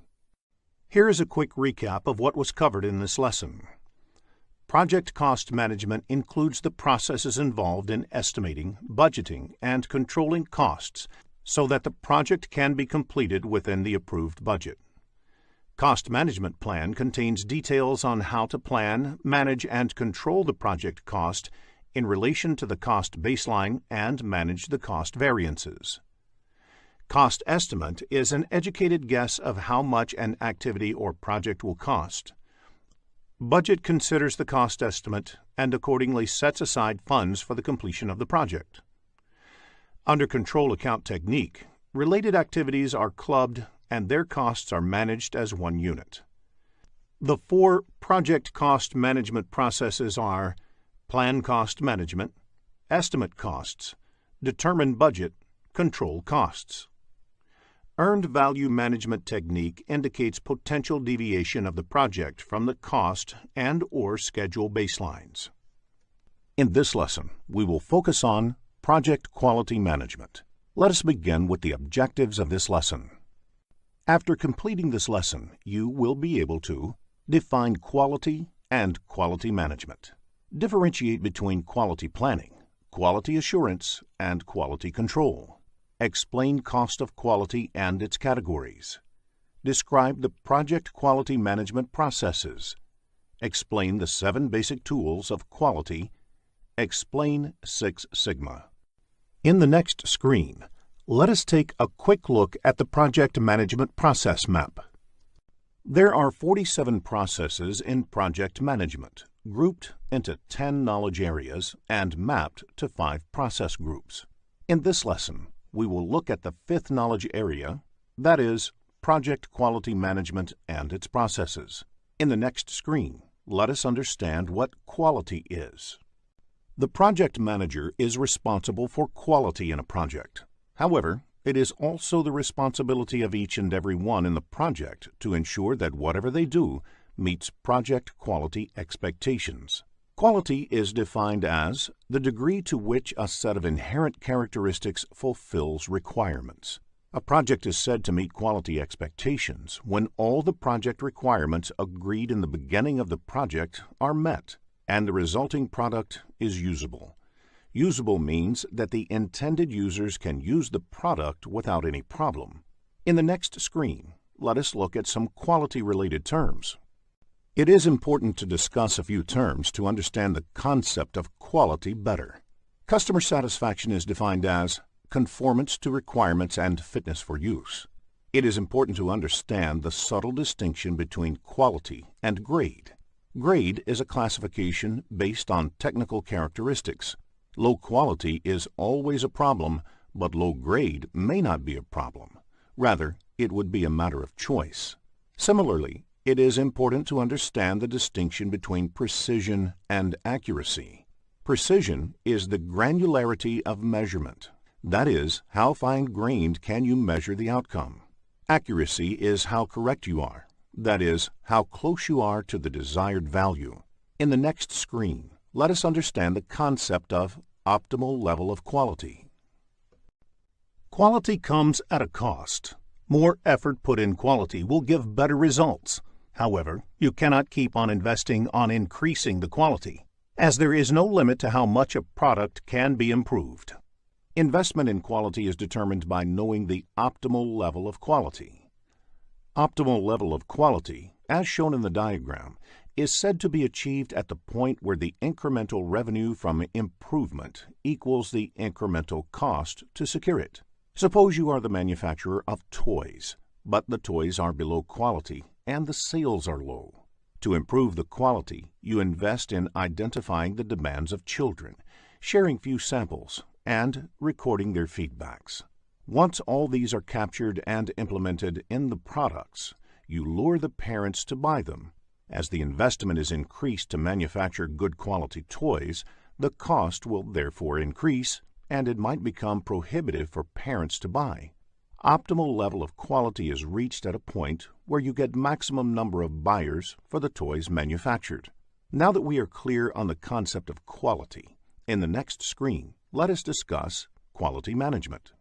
[SPEAKER 4] Here is a quick recap of what was covered in this lesson. Project cost management includes the processes involved in estimating, budgeting, and controlling costs so that the project can be completed within the approved budget. Cost management plan contains details on how to plan, manage, and control the project cost in relation to the cost baseline and manage the cost variances. Cost estimate is an educated guess of how much an activity or project will cost. Budget considers the cost estimate and accordingly sets aside funds for the completion of the project. Under control account technique, related activities are clubbed and their costs are managed as one unit. The four project cost management processes are plan cost management, estimate costs, determine budget, control costs. Earned value management technique indicates potential deviation of the project from the cost and/or schedule baselines. In this lesson, we will focus on project quality management. Let us begin with the objectives of this lesson. After completing this lesson, you will be able to define quality and quality management, differentiate between quality planning, quality assurance, and quality control, explain cost of quality and its categories, describe the project quality management processes, explain the 7 basic tools of quality, explain Six Sigma. In the next screen, let us take a quick look at the project management process map. There are 47 processes in project management, grouped into 10 knowledge areas and mapped to 5 process groups. In this lesson, we will look at the 5th knowledge area, that is, project quality management and its processes. In the next screen, let us understand what quality is. The project manager is responsible for quality in a project. However, it is also the responsibility of each and every one in the project to ensure that whatever they do meets project quality expectations. Quality is defined as the degree to which a set of inherent characteristics fulfills requirements. A project is said to meet quality expectations when all the project requirements agreed in the beginning of the project are met, and the resulting product is usable. Usable means that the intended users can use the product without any problem. In the next screen, let us look at some quality-related terms. It is important to discuss a few terms to understand the concept of quality better. Customer satisfaction is defined as conformance to requirements and fitness for use. It is important to understand the subtle distinction between quality and grade. Grade is a classification based on technical characteristics. Low quality is always a problem, but low grade may not be a problem. Rather, it would be a matter of choice. Similarly, it is important to understand the distinction between precision and accuracy. Precision is the granularity of measurement. That is, how fine-grained can you measure the outcome. Accuracy is how correct you are. That is, how close you are to the desired value. In the next screen, let us understand the concept of optimal level of quality. Quality comes at a cost. More effort put in quality will give better results. However, you cannot keep on investing on increasing the quality, as there is no limit to how much a product can be improved. Investment in quality is determined by knowing the optimal level of quality. Optimal level of quality, as shown in the diagram, is said to be achieved at the point where the incremental revenue from improvement equals the incremental cost to secure it. Suppose you are the manufacturer of toys, but the toys are below quality and the sales are low. To improve the quality, you invest in identifying the demands of children, sharing few samples, and recording their feedbacks. Once all these are captured and implemented in the products, you lure the parents to buy them. As the investment is increased to manufacture good quality toys, the cost will therefore increase, and it might become prohibitive for parents to buy. Optimal level of quality is reached at a point where you get maximum number of buyers for the toys manufactured. Now that we are clear on the concept of quality, in the next screen, let us discuss quality management.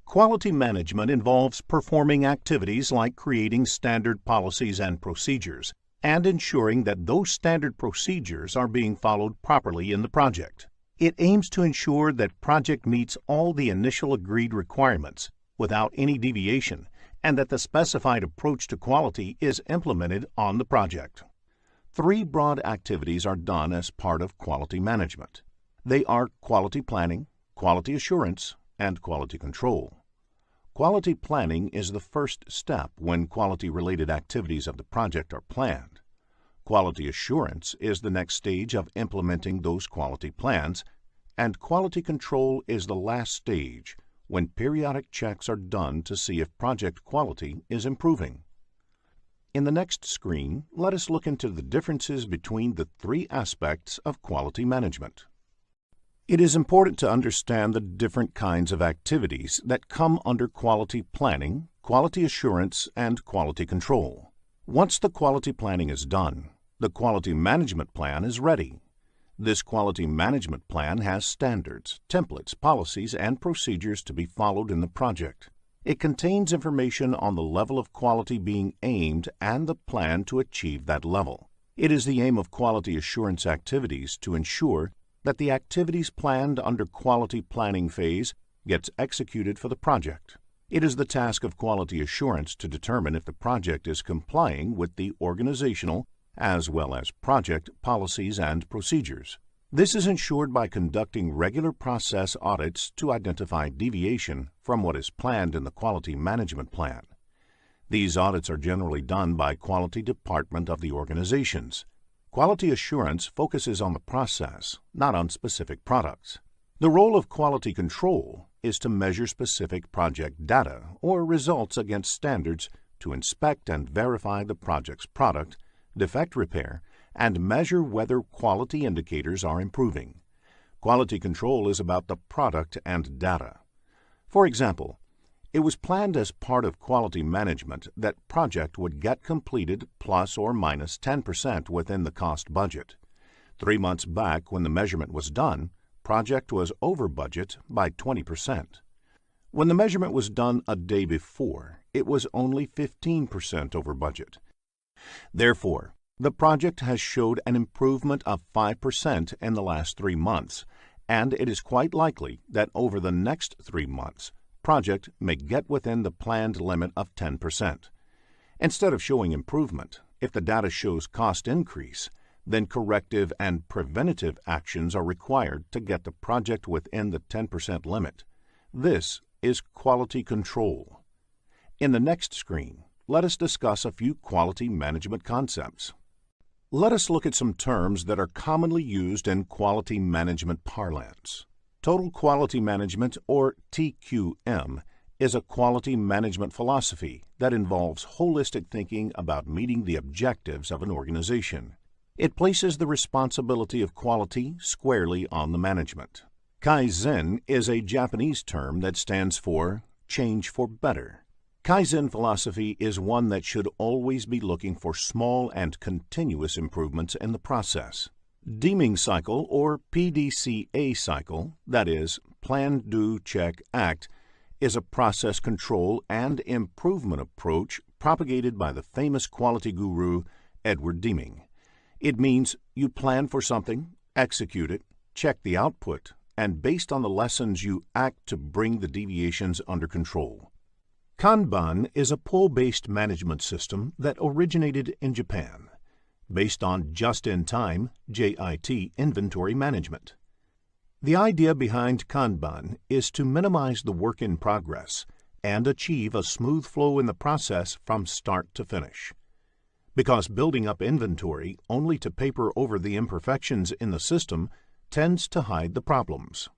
[SPEAKER 4] Quality management involves performing activities like creating standard policies and procedures, and ensuring that those standard procedures are being followed properly in the project. It aims to ensure that project meets all the initial agreed requirements without any deviation, and that the specified approach to quality is implemented on the project. 3 broad activities are done as part of quality management. They are quality planning, quality assurance, and quality control. Quality planning is the first step when quality-related activities of the project are planned. Quality assurance is the next stage of implementing those quality plans, and quality control is the last stage when periodic checks are done to see if project quality is improving. In the next screen, let us look into the differences between the 3 aspects of quality management. It is important to understand the different kinds of activities that come under quality planning, quality assurance, and quality control. Once the quality planning is done, the quality management plan is ready. This quality management plan has standards, templates, policies, and procedures to be followed in the project. It contains information on the level of quality being aimed and the plan to achieve that level. It is the aim of quality assurance activities to ensure that the activities planned under quality planning phase gets executed for the project. It is the task of quality assurance to determine if the project is complying with the organizational as well as project policies and procedures. This is ensured by conducting regular process audits to identify deviation from what is planned in the quality management plan. These audits are generally done by quality department of the organizations. Quality assurance focuses on the process, not on specific products. The role of quality control is to measure specific project data or results against standards to inspect and verify the project's product, defect repair, and measure whether quality indicators are improving. Quality control is about the product and data. For example, it was planned as part of quality management that project would get completed plus or minus 10% within the cost budget. 3 months back, when the measurement was done, project was over budget by 20%. When the measurement was done a day before, it was only 15% over budget. Therefore, the project has showed an improvement of 5% in the last 3 months, and it is quite likely that over the next 3 months, project may get within the planned limit of 10%. Instead of showing improvement, if the data shows cost increase, then corrective and preventative actions are required to get the project within the 10% limit. This is quality control. In the next screen, let us discuss a few quality management concepts. Let us look at some terms that are commonly used in quality management parlance. Total Quality Management, or TQM, is a quality management philosophy that involves holistic thinking about meeting the objectives of an organization. It places the responsibility of quality squarely on the management. Kaizen is a Japanese term that stands for change for better. Kaizen philosophy is one that should always be looking for small and continuous improvements in the process. Deeming cycle, or PDCA cycle, that is, plan, do, check, act, is a process control and improvement approach propagated by the famous quality guru Edward Deming. It means you plan for something, execute it, check the output, and based on the lessons you act to bring the deviations under control. Kanban is a pull-based management system that originated in Japan, based on just-in-time (JIT) inventory management. The idea behind Kanban is to minimize the work in progress and achieve a smooth flow in the process from start to finish. Because building up inventory only to paper over the imperfections in the system tends to hide the problems.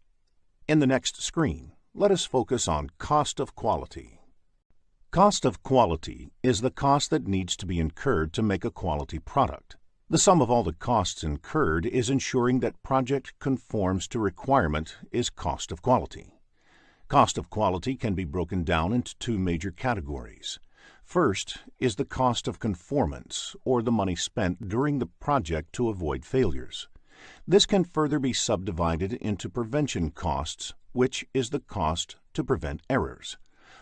[SPEAKER 4] In the next screen, let us focus on cost of quality. Cost of quality is the cost that needs to be incurred to make a quality product. The sum of all the costs incurred is ensuring that project conforms to requirement is cost of quality. Cost of quality can be broken down into two major categories. First is the cost of conformance, or the money spent during the project to avoid failures. This can further be subdivided into prevention costs, which is the cost to prevent errors,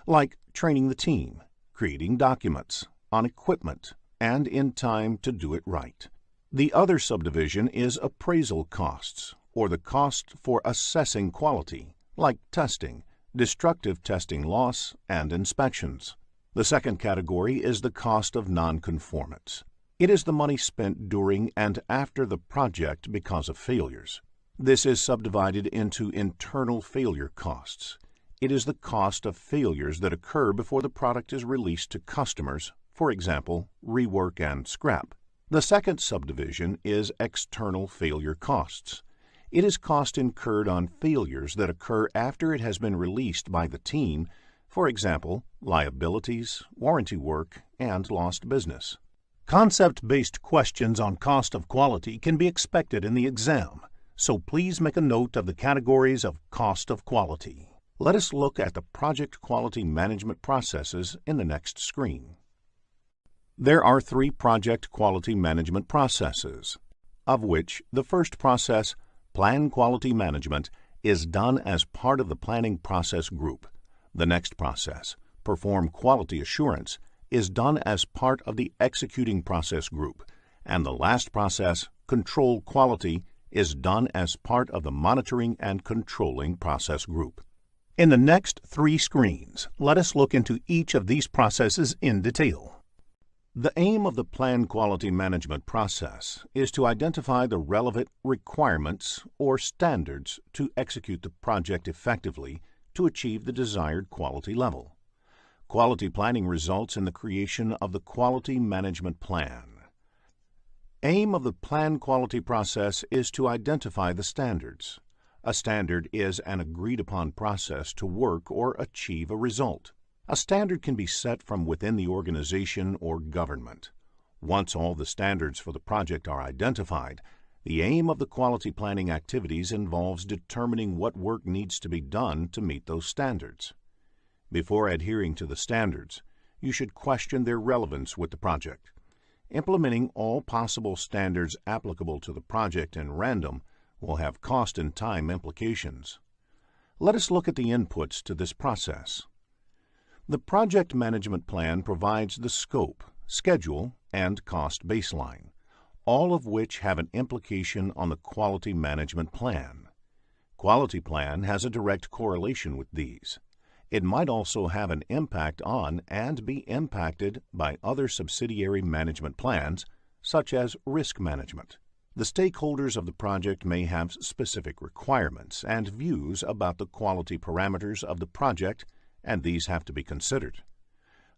[SPEAKER 4] like training the team, creating documents, on equipment, and in time to do it right. The other subdivision is appraisal costs, or the cost for assessing quality, like testing, destructive testing loss, and inspections. The second category is the cost of nonconformance. It is the money spent during and after the project because of failures. This is subdivided into internal failure costs. It is the cost of failures that occur before the product is released to customers, for example, rework and scrap. The second subdivision is external failure costs. It is cost incurred on failures that occur after it has been released by the team, for example, liabilities, warranty work, and lost business. Concept-based questions on cost of quality can be expected in the exam, so please make a note of the categories of cost of quality. Let us look at the project quality management processes in the next screen. There are 3 project quality management processes, of which the first process, Plan Quality Management, is done as part of the planning process group. The next process, Perform Quality Assurance, is done as part of the executing process group, and the last process, Control Quality, is done as part of the monitoring and controlling process group. In the next 3 screens, let us look into each of these processes in detail. The aim of the Plan Quality Management process is to identify the relevant requirements or standards to execute the project effectively to achieve the desired quality level. Quality planning results in the creation of the Quality Management Plan. Aim of the Plan Quality process is to identify the standards. A standard is an agreed-upon process to work or achieve a result. A standard can be set from within the organization or government. Once all the standards for the project are identified, the aim of the quality planning activities involves determining what work needs to be done to meet those standards. Before adhering to the standards, you should question their relevance with the project. Implementing all possible standards applicable to the project in random will have cost and time implications. Let us look at the inputs to this process. The project management plan provides the scope, schedule, and cost baseline, all of which have an implication on the quality management plan. Quality plan has a direct correlation with these. It might also have an impact on and be impacted by other subsidiary management plans, such as risk management. The stakeholders of the project may have specific requirements and views about the quality parameters of the project, and these have to be considered.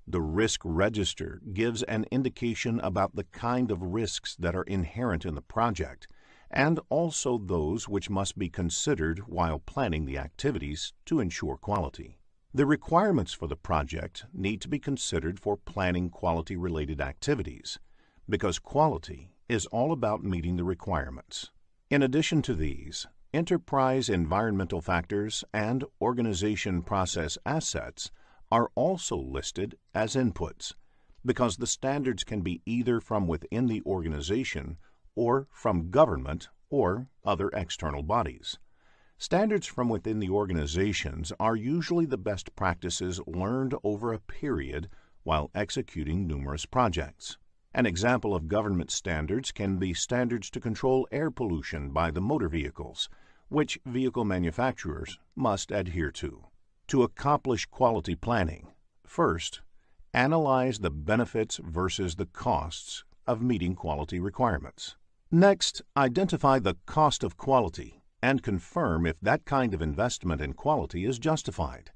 [SPEAKER 4] The risk register gives an indication about the kind of risks that are inherent in the project, and also those which must be considered while planning the activities to ensure quality. The requirements for the project need to be considered for planning quality-related activities, because quality is all about meeting the requirements. In addition to these, enterprise environmental factors and organization process assets are also listed as inputs, because the standards can be either from within the organization or from government or other external bodies. Standards from within the organizations are usually the best practices learned over a period while executing numerous projects. An example of government standards can be standards to control air pollution by the motor vehicles, which vehicle manufacturers must adhere to. To accomplish quality planning, first, analyze the benefits versus the costs of meeting quality requirements. Next, identify the cost of quality and confirm if that kind of investment in quality is justified.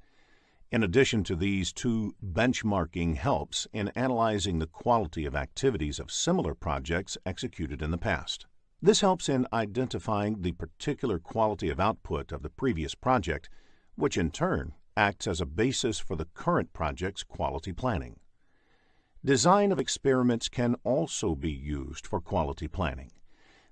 [SPEAKER 4] In addition to these two, benchmarking helps in analyzing the quality of activities of similar projects executed in the past. This helps in identifying the particular quality of output of the previous project, which in turn acts as a basis for the current project's quality planning. Design of experiments can also be used for quality planning.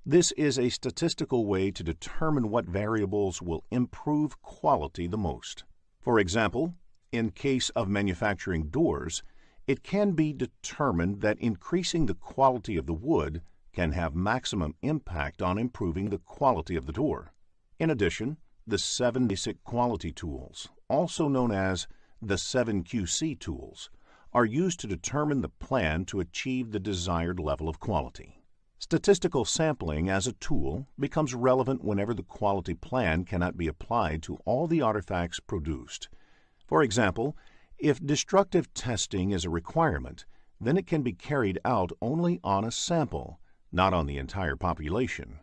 [SPEAKER 4] This is a statistical way to determine what variables will improve quality the most. For example, in case of manufacturing doors, it can be determined that increasing the quality of the wood can have maximum impact on improving the quality of the door. In addition, the 7 basic quality tools, also known as the 7 QC tools, are used to determine the plan to achieve the desired level of quality. Statistical sampling as a tool becomes relevant whenever the quality plan cannot be applied to all the artifacts produced. For example, if destructive testing is a requirement, then it can be carried out only on a sample, not on the entire population.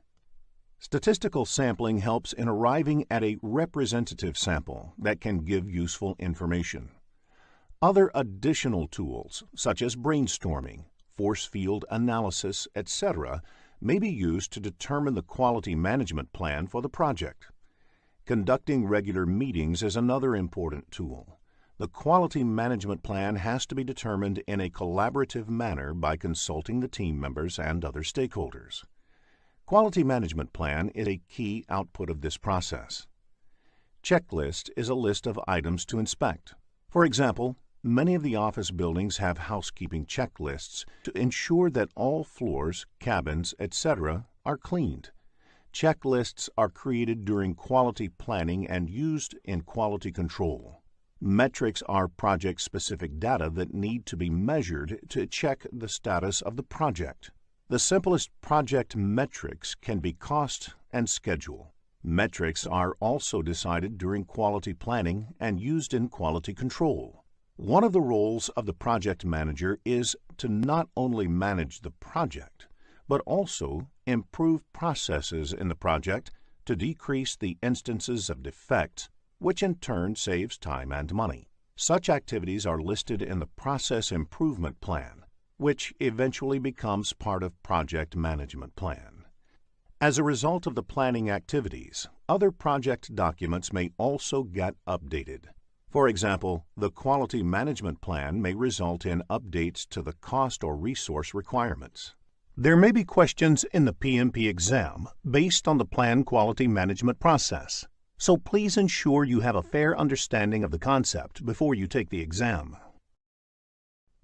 [SPEAKER 4] Statistical sampling helps in arriving at a representative sample that can give useful information. Other additional tools, such as brainstorming, force field analysis, etc., may be used to determine the quality management plan for the project. Conducting regular meetings is another important tool. The quality management plan has to be determined in a collaborative manner by consulting the team members and other stakeholders. Quality management plan is a key output of this process. Checklist is a list of items to inspect. For example, many of the office buildings have housekeeping checklists to ensure that all floors, cabins, etc. are cleaned. Checklists are created during quality planning and used in quality control. Metrics are project-specific data that need to be measured to check the status of the project. The simplest project metrics can be cost and schedule. Metrics are also decided during quality planning and used in quality control. One of the roles of the project manager is to not only manage the project, but also improve processes in the project to decrease the instances of defects, which in turn saves time and money. Such activities are listed in the Process Improvement Plan, which eventually becomes part of Project Management Plan. As a result of the planning activities, other project documents may also get updated. For example, the Quality Management Plan may result in updates to the cost or resource requirements. There may be questions in the PMP exam based on the Plan Quality Management process, so please ensure you have a fair understanding of the concept before you take the exam.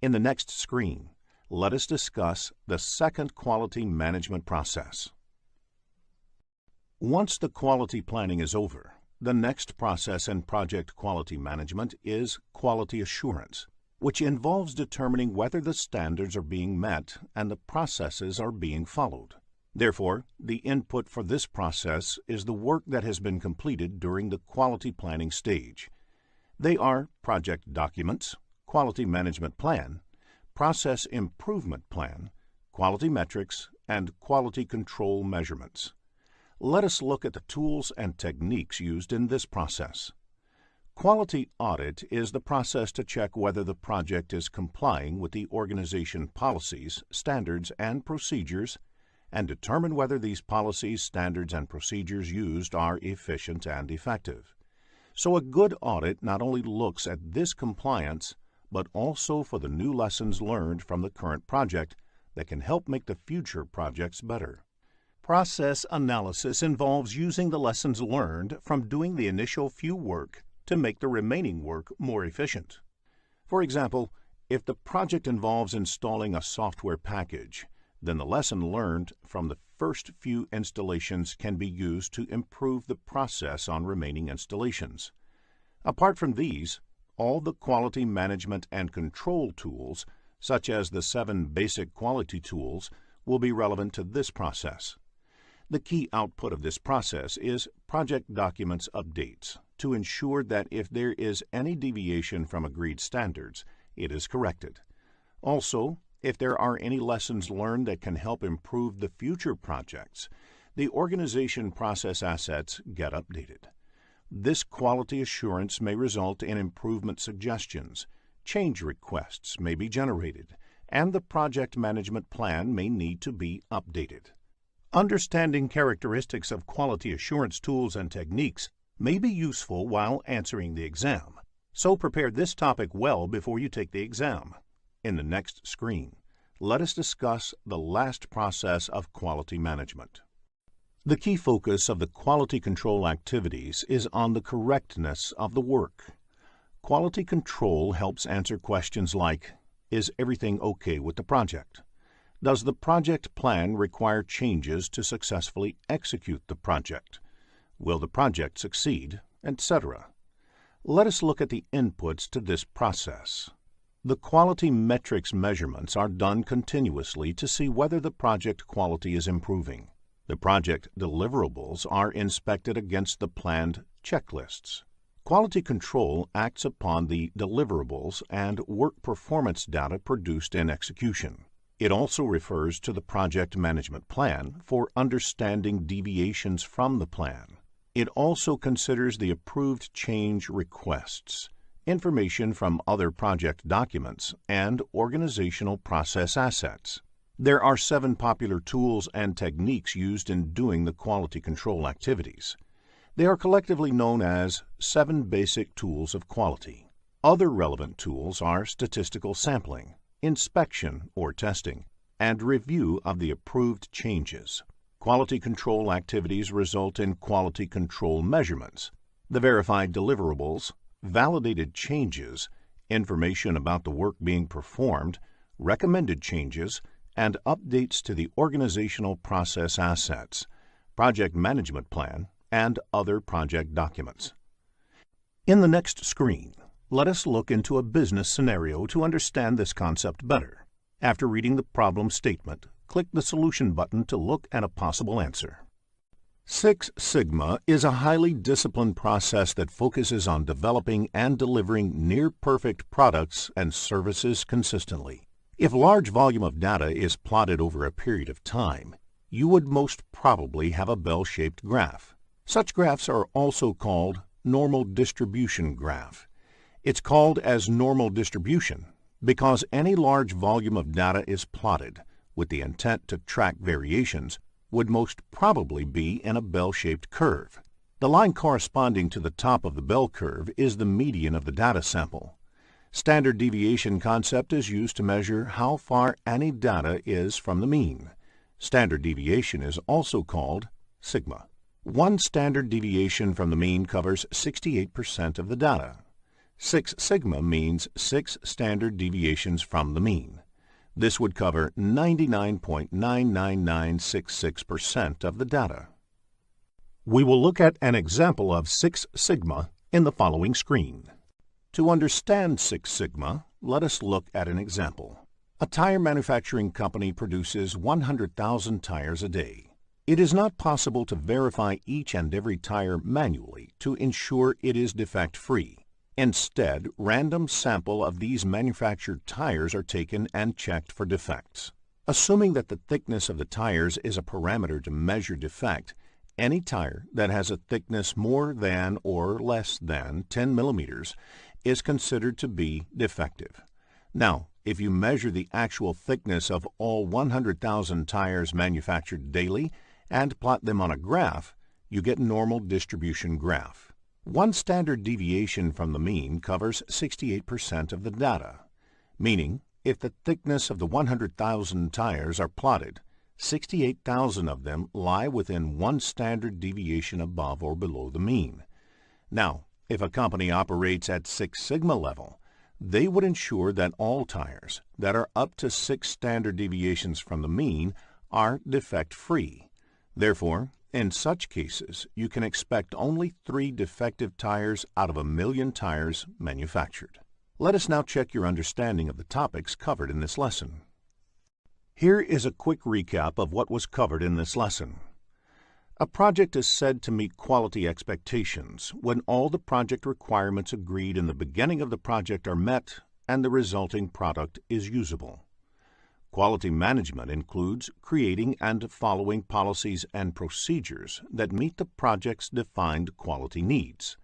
[SPEAKER 4] In the next screen, let us discuss the second quality management process. Once the quality planning is over, the next process in project quality management is quality assurance, which involves determining whether the standards are being met and the processes are being followed. Therefore, the input for this process is the work that has been completed during the quality planning stage. They are project documents, quality management plan, process improvement plan, quality metrics, and quality control measurements. Let us look at the tools and techniques used in this process. Quality audit is the process to check whether the project is complying with the organization policies, standards, and procedures, and determine whether these policies, standards, and procedures used are efficient and effective. So a good audit not only looks at this compliance, but also for the new lessons learned from the current project that can help make the future projects better. Process analysis involves using the lessons learned from doing the initial few work to make the remaining work more efficient. For example, if the project involves installing a software package, Then the lesson learned from the first few installations can be used to improve the process on remaining installations. Apart from these, all the quality management and control tools, such as the 7 basic quality tools, will be relevant to this process. The key output of this process is project documents updates to ensure that if there is any deviation from agreed standards, it is corrected. Also, if there are any lessons learned that can help improve the future projects, the organization process assets get updated. This quality assurance may result in improvement suggestions, change requests may be generated, and the project management plan may need to be updated. Understanding characteristics of quality assurance tools and techniques may be useful while answering the exam, so prepare this topic well before you take the exam. In the next screen, let us discuss the last process of quality management. The key focus of the quality control activities is on the correctness of the work. Quality control helps answer questions like, is everything okay with the project? Does the project plan require changes to successfully execute the project? Will the project succeed, etc.? Let us look at the inputs to this process. The quality metrics measurements are done continuously to see whether the project quality is improving. The project deliverables are inspected against the planned checklists. Quality control acts upon the deliverables and work performance data produced in execution. It also refers to the project management plan for understanding deviations from the plan. It also considers the approved change requests, information from other project documents, and organizational process assets. There are 7 popular tools and techniques used in doing the quality control activities. They are collectively known as 7 basic tools of quality. Other relevant tools are statistical sampling, inspection or testing, and review of the approved changes. Quality control activities result in quality control measurements, the verified deliverables, validated changes, information about the work being performed, recommended changes, and updates to the organizational process assets, project management plan, and other project documents. In the next screen, let us look into a business scenario to understand this concept better. After reading the problem statement, click the Solution button to look at a possible answer. Six Sigma is a highly disciplined process that focuses on developing and delivering near-perfect products and services consistently. If a large volume of data is plotted over a period of time, you would most probably have a bell-shaped graph. Such graphs are also called normal distribution graph. It's called as normal distribution because any large volume of data is plotted with the intent to track variations would most probably be in a bell-shaped curve. The line corresponding to the top of the bell curve is the median of the data sample. Standard deviation concept is used to measure how far any data is from the mean. Standard deviation is also called sigma. One standard deviation from the mean covers 68% of the data. 6 sigma means 6 standard deviations from the mean. This would cover 99.99966% of the data. We will look at an example of 6 sigma in the following screen. To understand 6 sigma, let us look at an example. A tire manufacturing company produces 100,000 tires a day. It is not possible to verify each and every tire manually to ensure it is defect-free. Instead, random sample of these manufactured tires are taken and checked for defects. Assuming that the thickness of the tires is a parameter to measure defect, any tire that has a thickness more than or less than 10 millimeters is considered to be defective. Now, if you measure the actual thickness of all 100,000 tires manufactured daily and plot them on a graph, you get normal distribution graph. One standard deviation from the mean covers 68% of the data, meaning if the thickness of the 100,000 tires are plotted, 68,000 of them lie within one standard deviation above or below the mean. Now, if a company operates at 6 sigma level, They would ensure that all tires that are up to 6 standard deviations from the mean are defect-free. Therefore, in such cases, you can expect only 3 defective tires out of 1,000,000 tires manufactured. Let us now check your understanding of the topics covered in this lesson. Here is a quick recap of what was covered in this lesson. A project is said to meet quality expectations when all the project requirements agreed in the beginning of the project are met and the resulting product is usable. Quality management includes creating and following policies and procedures that meet the project's defined quality needs.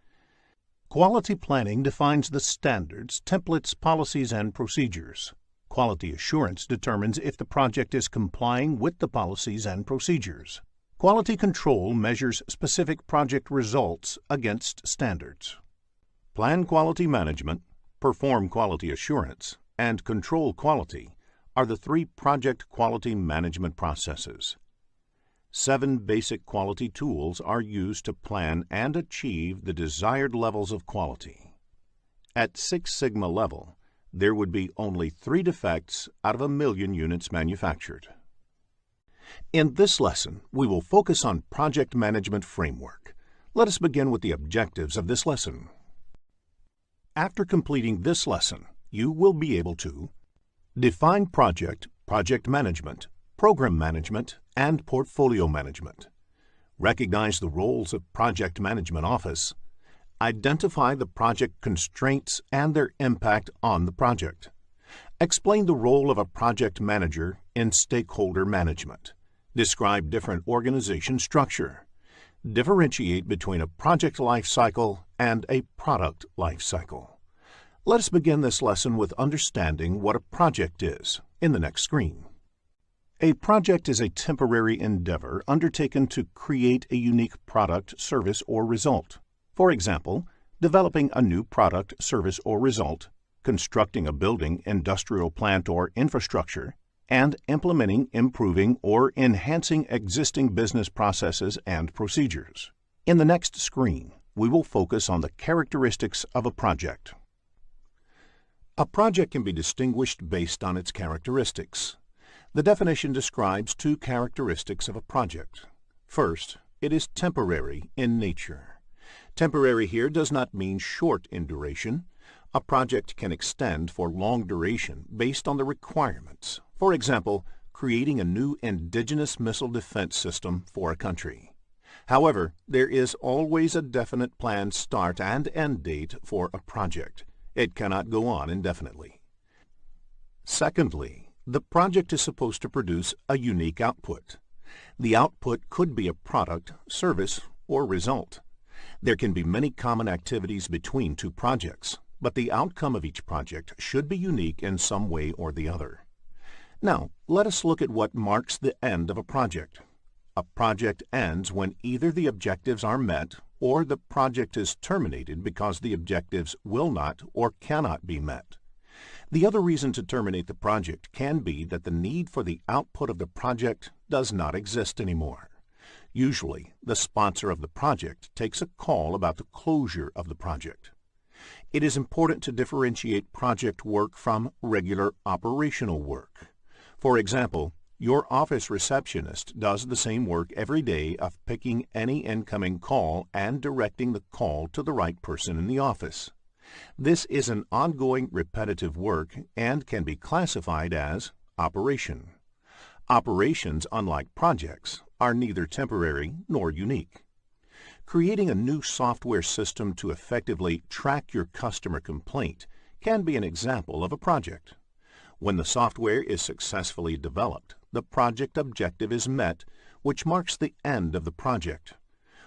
[SPEAKER 4] Quality planning defines the standards, templates, policies, and procedures. Quality assurance determines if the project is complying with the policies and procedures. Quality control measures specific project results against standards. Plan quality management, perform quality assurance, and control quality are the 3 project quality management processes. 7 basic quality tools are used to plan and achieve the desired levels of quality. At 6 Sigma level, there would be only 3 defects out of 1,000,000 units manufactured. In this lesson, we will focus on project management framework. Let us begin with the objectives of this lesson. After completing this lesson, you will be able to define project, project management, program management, and portfolio management. Recognize the roles of project management office. Identify the project constraints and their impact on the project. Explain the role of a project manager in stakeholder management. Describe different organization structure. Differentiate between a project lifecycle and a product lifecycle. Let us begin this lesson with understanding what a project is in the next screen. A project is a temporary endeavor undertaken to create a unique product, service, or result. For example, developing a new product, service, or result, constructing a building, industrial plant, or infrastructure, and implementing, improving, or enhancing existing business processes and procedures. In the next screen, we will focus on the characteristics of a project. A project can be distinguished based on its characteristics. The definition describes 2 characteristics of a project. First, it is temporary in nature. Temporary here does not mean short in duration. A project can extend for long duration based on the requirements. For example, creating a new indigenous missile defense system for a country. However, there is always a definite planned start and end date for a project. It cannot go on indefinitely. Secondly, the project is supposed to produce a unique output. The output could be a product, service, or result. There can be many common activities between 2 projects, but the outcome of each project should be unique in some way or the other. Now, let us look at what marks the end of a project. A project ends when either the objectives are met or the project is terminated because the objectives will not or cannot be met. The other reason to terminate the project can be that the need for the output of the project does not exist anymore. Usually, the sponsor of the project takes a call about the closure of the project. It is important to differentiate project work from regular operational work. For example, your office receptionist does the same work every day of picking any incoming call and directing the call to the right person in the office. This is an ongoing repetitive work and can be classified as operation. Operations, unlike projects, are neither temporary nor unique. Creating a new software system to effectively track your customer complaint can be an example of a project. When the software is successfully developed, the project objective is met, which marks the end of the project.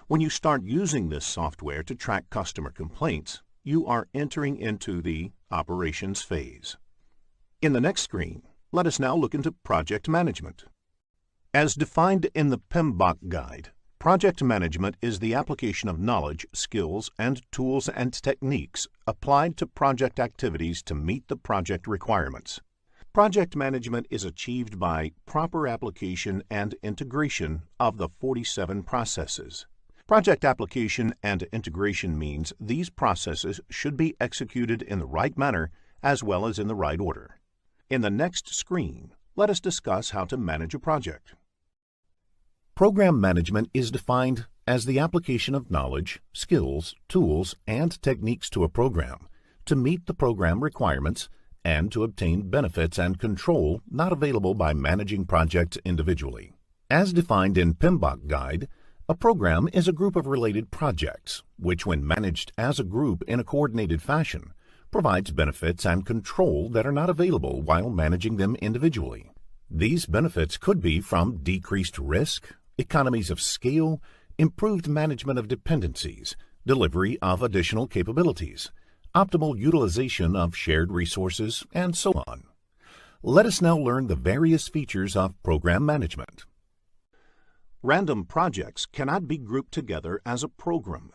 [SPEAKER 4] When you start using this software to track customer complaints, you are entering into the operations phase. In the next screen, let us now look into project management. As defined in the PMBOK guide, project management is the application of knowledge, skills, and tools and techniques applied to project activities to meet the project requirements. Project management is achieved by proper application and integration of the 47 processes. Project application and integration means these processes should be executed in the right manner as well as in the right order. In the next screen, let us discuss how to manage a project. Program management is defined as the application of knowledge, skills, tools, and techniques to a program to meet the program requirements and to obtain benefits and control not available by managing projects individually. As defined in PMBOK Guide, a program is a group of related projects, which when managed as a group in a coordinated fashion, provides benefits and control that are not available while managing them individually. These benefits could be from decreased risk, economies of scale, improved management of dependencies, delivery of additional capabilities, optimal utilization of shared resources, and so on. Let us now learn the various features of program management. Random projects cannot be grouped together as a program.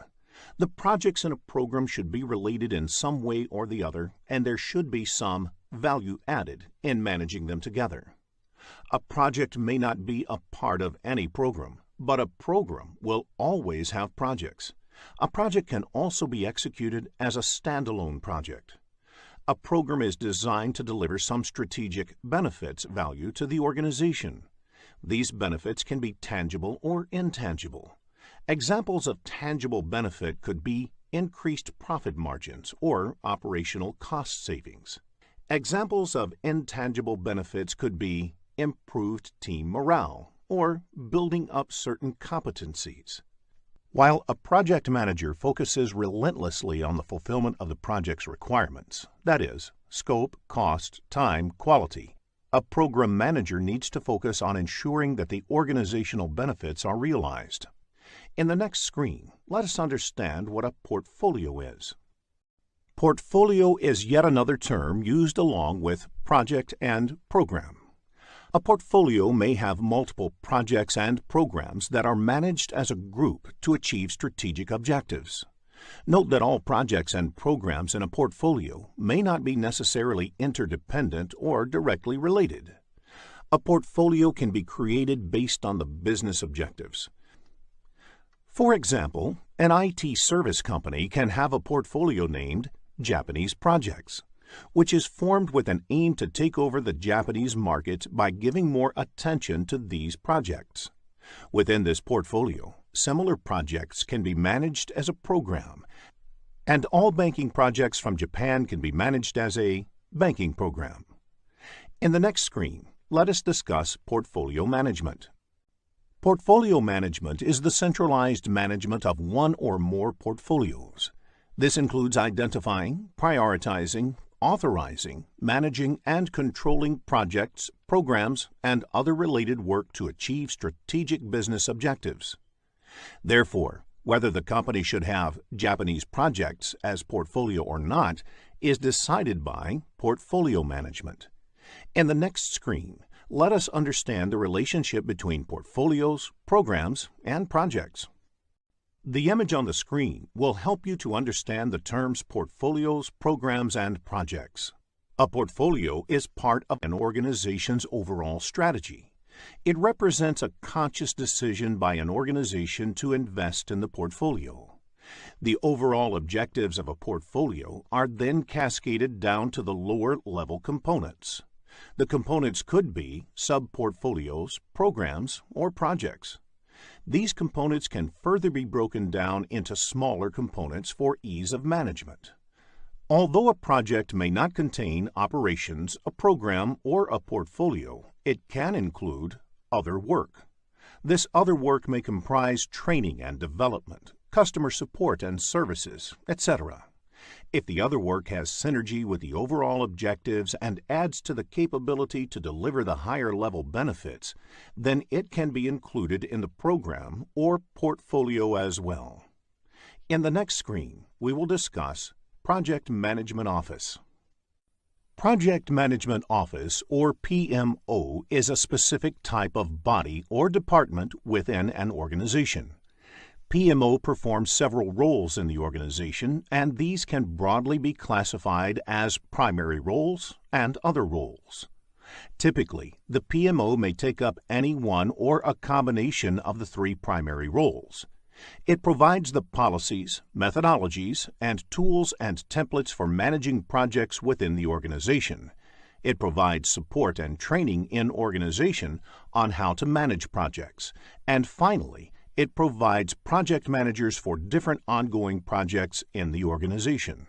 [SPEAKER 4] The projects in a program should be related in some way or the other, and there should be some value added in managing them together. A project may not be a part of any program, but a program will always have projects. A project can also be executed as a standalone project. A program is designed to deliver some strategic benefits value to the organization. These benefits can be tangible or intangible. Examples of tangible benefit could be increased profit margins or operational cost savings. Examples of intangible benefits could be improved team morale or building up certain competencies. While a project manager focuses relentlessly on the fulfillment of the project's requirements, that is, scope, cost, time, quality, a program manager needs to focus on ensuring that the organizational benefits are realized. In the next screen, let us understand what a portfolio is. Portfolio is yet another term used along with project and program. A portfolio may have multiple projects and programs that are managed as a group to achieve strategic objectives. Note that all projects and programs in a portfolio may not be necessarily interdependent or directly related. A portfolio can be created based on the business objectives. For example, an IT service company can have a portfolio named Japanese Projects, which is formed with an aim to take over the Japanese market by giving more attention to these projects. Within this portfolio, similar projects can be managed as a program, and all banking projects from Japan can be managed as a banking program. In the next screen, let us discuss portfolio management. Portfolio management is the centralized management of one or more portfolios. This includes identifying, prioritizing, authorizing, managing, and controlling projects, programs, and other related work to achieve strategic business objectives. Therefore, whether the company should have Japanese projects as portfolio or not is decided by portfolio management. In the next screen, let us understand the relationship between portfolios, programs, and projects. The image on the screen will help you to understand the terms portfolios, programs, and projects. A portfolio is part of an organization's overall strategy. It represents a conscious decision by an organization to invest in the portfolio. The overall objectives of a portfolio are then cascaded down to the lower-level components. The components could be sub-portfolios, programs, or projects. These components can further be broken down into smaller components for ease of management. Although a project may not contain operations, a program, or a portfolio, it can include other work. This other work may comprise training and development, customer support and services, etc. If the other work has synergy with the overall objectives and adds to the capability to deliver the higher level benefits, then it can be included in the program or portfolio as well. In the next screen, we will discuss Project Management Office. Project Management Office, or PMO, is a specific type of body or department within an organization. PMO performs several roles in the organization, and these can broadly be classified as primary roles and other roles. Typically, the PMO may take up any one or a combination of the three primary roles. It provides the policies, methodologies, and tools and templates for managing projects within the organization. It provides support and training in organization on how to manage projects. And finally, it provides project managers for different ongoing projects in the organization.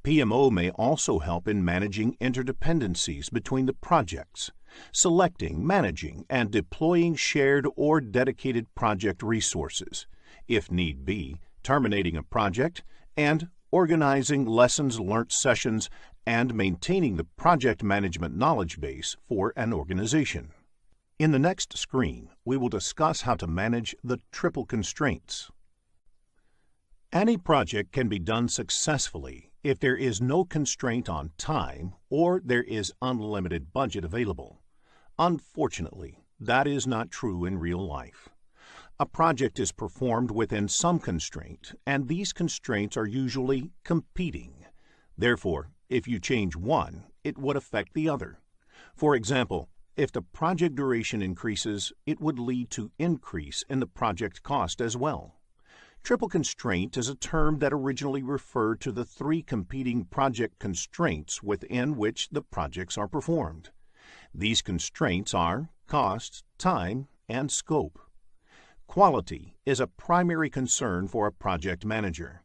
[SPEAKER 4] PMO may also help in managing interdependencies between the projects, selecting, managing, and deploying shared or dedicated project resources, if need be, terminating a project, and organizing lessons learnt sessions and maintaining the project management knowledge base for an organization. In the next screen, we will discuss how to manage the triple constraints. Any project can be done successfully if there is no constraint on time or there is unlimited budget available. Unfortunately, that is not true in real life. A project is performed within some constraint, and these constraints are usually competing. Therefore, if you change one, it would affect the other. For example, if the project duration increases, it would lead to increase in the project cost as well. Triple constraint is a term that originally referred to the three competing project constraints within which the projects are performed. These constraints are cost, time, and scope. Quality is a primary concern for a project manager.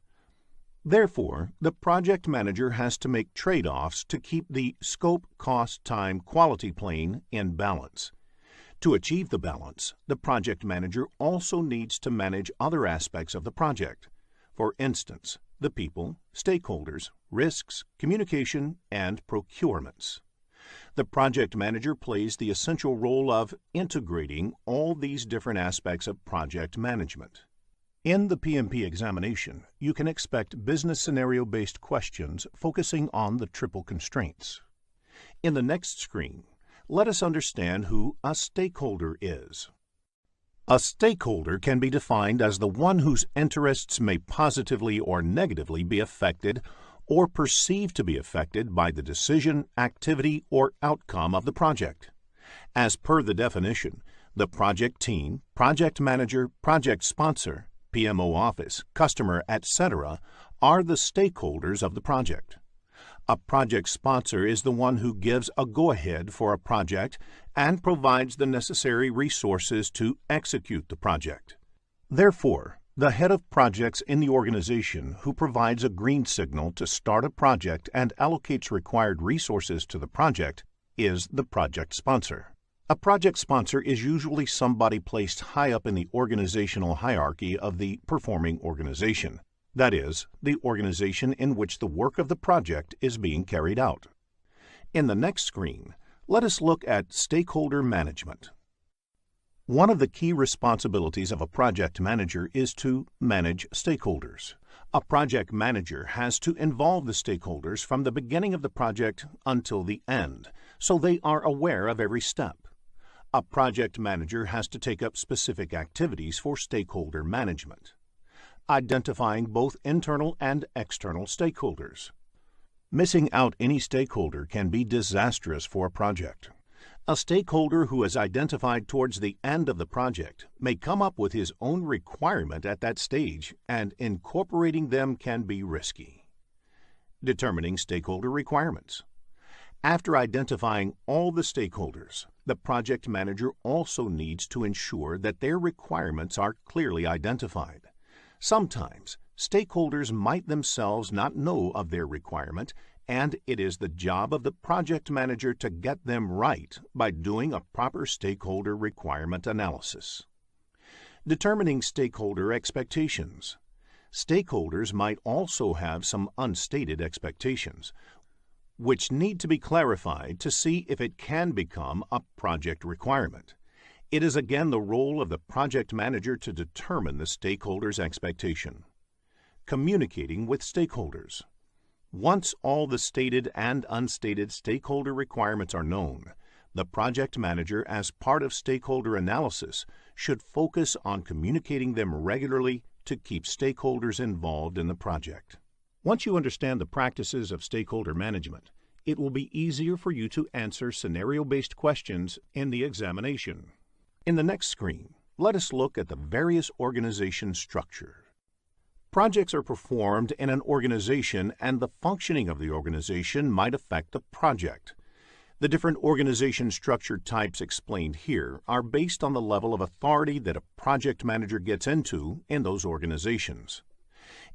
[SPEAKER 4] Therefore, the project manager has to make trade-offs to keep the scope, cost, time, quality plane in balance. To achieve the balance, the project manager also needs to manage other aspects of the project. For instance, the people, stakeholders, risks, communication, and procurements. The project manager plays the essential role of integrating all these different aspects of project management. In the PMP examination, you can expect business scenario-based questions focusing on the triple constraints. In the next screen, let us understand who a stakeholder is. A stakeholder can be defined as the one whose interests may positively or negatively be affected or perceived to be affected by the decision, activity, or outcome of the project. As per the definition, the project team, project manager, project sponsor, PMO office, customer, etc. are the stakeholders of the project. A project sponsor is the one who gives a go-ahead for a project and provides the necessary resources to execute the project. Therefore, the head of projects in the organization who provides a green signal to start a project and allocates required resources to the project is the project sponsor. A project sponsor is usually somebody placed high up in the organizational hierarchy of the performing organization. That is, the organization in which the work of the project is being carried out. In the next screen, let us look at stakeholder management. One of the key responsibilities of a project manager is to manage stakeholders. A project manager has to involve the stakeholders from the beginning of the project until the end, so they are aware of every step. A project manager has to take up specific activities for stakeholder management, identifying both internal and external stakeholders. Missing out any stakeholder can be disastrous for a project. A stakeholder who is identified towards the end of the project may come up with his own requirement at that stage, and incorporating them can be risky. Determining stakeholder requirements. After identifying all the stakeholders, the project manager also needs to ensure that their requirements are clearly identified. Sometimes, stakeholders might themselves not know of their requirement, and it is the job of the project manager to get them right by doing a proper stakeholder requirement analysis. Determining stakeholder expectations. Stakeholders might also have some unstated expectations, which need to be clarified to see if it can become a project requirement. It is again the role of the project manager to determine the stakeholder's expectation. Communicating with stakeholders. Once all the stated and unstated stakeholder requirements are known, the project manager, as part of stakeholder analysis, should focus on communicating them regularly to keep stakeholders involved in the project. Once you understand the practices of stakeholder management, it will be easier for you to answer scenario-based questions in the examination. In the next screen, let us look at the various organization structure. Projects are performed in an organization, and the functioning of the organization might affect the project. The different organization structure types explained here are based on the level of authority that a project manager gets into in those organizations.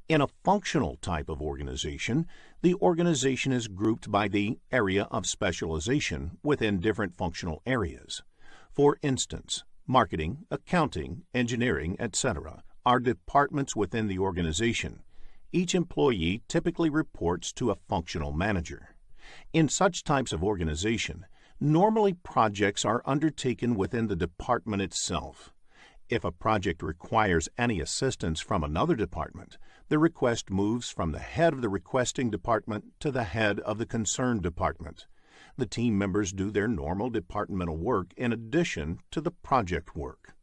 [SPEAKER 4] In a functional type of organization, the organization is grouped by the area of specialization within different functional areas. For instance, marketing, accounting, engineering, etc. are departments within the organization. Each employee typically reports to a functional manager. In such types of organization, normally projects are undertaken within the department itself. If a project requires any assistance from another department, the request moves from the head of the requesting department to the head of the concerned department. The team members do their normal departmental work in addition to the project work.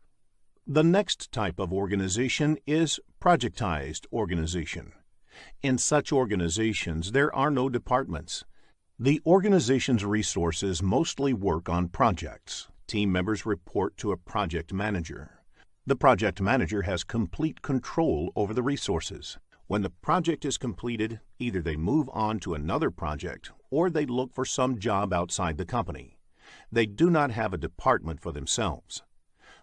[SPEAKER 4] The next type of organization is projectized organization. In such organizations, there are no departments. The organization's resources mostly work on projects. Team members report to a project manager. The project manager has complete control over the resources. When the project is completed, either they move on to another project or they look for some job outside the company. They do not have a department for themselves.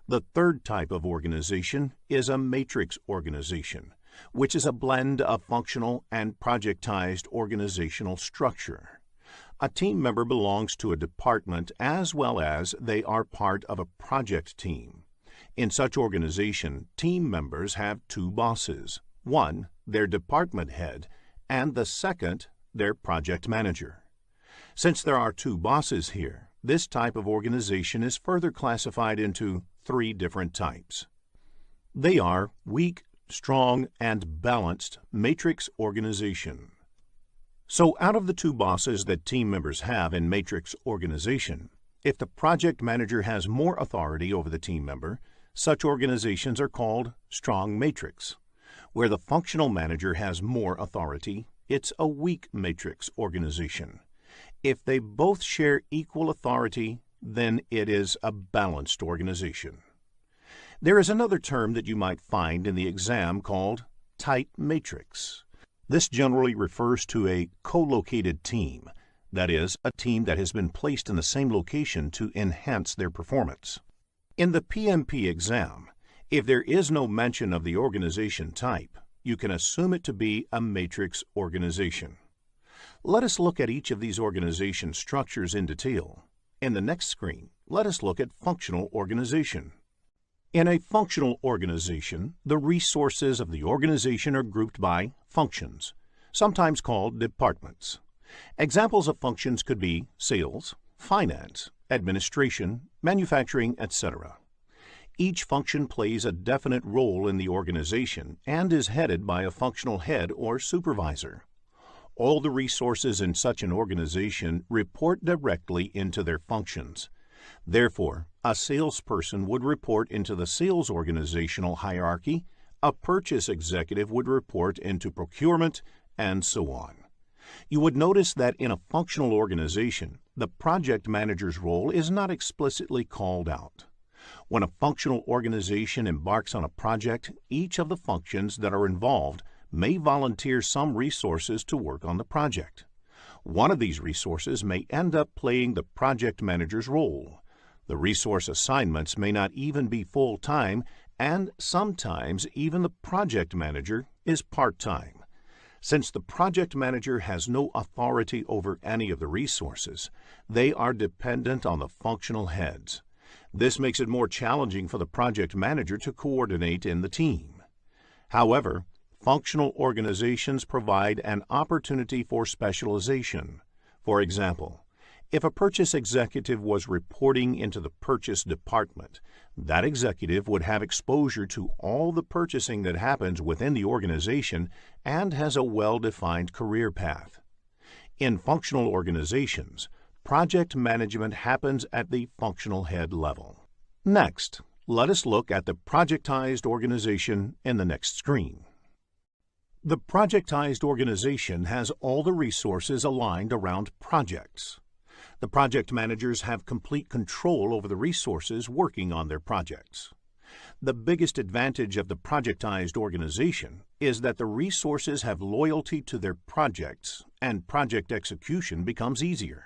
[SPEAKER 4] The third type of organization is a matrix organization, which is a blend of functional and projectized organizational structure. A team member belongs to a department as well as they are part of a project team. In such organization, team members have two bosses. One, their department head, and the second, their project manager. Since there are two bosses here, this type of organization is further classified into three different types. They are weak, strong, and balanced matrix organization. So out of the two bosses that team members have in matrix organization, if the project manager has more authority over the team member, such organizations are called strong matrix. Where the functional manager has more authority, it's a weak matrix organization. If they both share equal authority, then it is a balanced organization. There is another term that you might find in the exam called tight matrix. This generally refers to a co-located team, that is, a team that has been placed in the same location to enhance their performance. In the PMP exam, if there is no mention of the organization type, you can assume it to be a matrix organization. Let us look at each of these organization structures in detail. In the next screen, let us look at functional organization. In a functional organization, the resources of the organization are grouped by functions, sometimes called departments. Examples of functions could be sales, finance, administration, manufacturing, etc. Each function plays a definite role in the organization and is headed by a functional head or supervisor. All the resources in such an organization report directly into their functions. Therefore, a salesperson would report into the sales organizational hierarchy, a purchase executive would report into procurement, and so on. You would notice that in a functional organization, the project manager's role is not explicitly called out. When a functional organization embarks on a project, each of the functions that are involved may volunteer some resources to work on the project. One of these resources may end up playing the project manager's role. The resource assignments may not even be full-time, and sometimes even the project manager is part-time. Since the project manager has no authority over any of the resources, they are dependent on the functional heads. This makes it more challenging for the project manager to coordinate in the team. However, functional organizations provide an opportunity for specialization. For example, if a purchase executive was reporting into the purchase department, that executive would have exposure to all the purchasing that happens within the organization and has a well-defined career path. In functional organizations, project management happens at the functional head level. Next, let us look at the projectized organization in the next screen. The projectized organization has all the resources aligned around projects. The project managers have complete control over the resources working on their projects. The biggest advantage of the projectized organization is that the resources have loyalty to their projects and project execution becomes easier.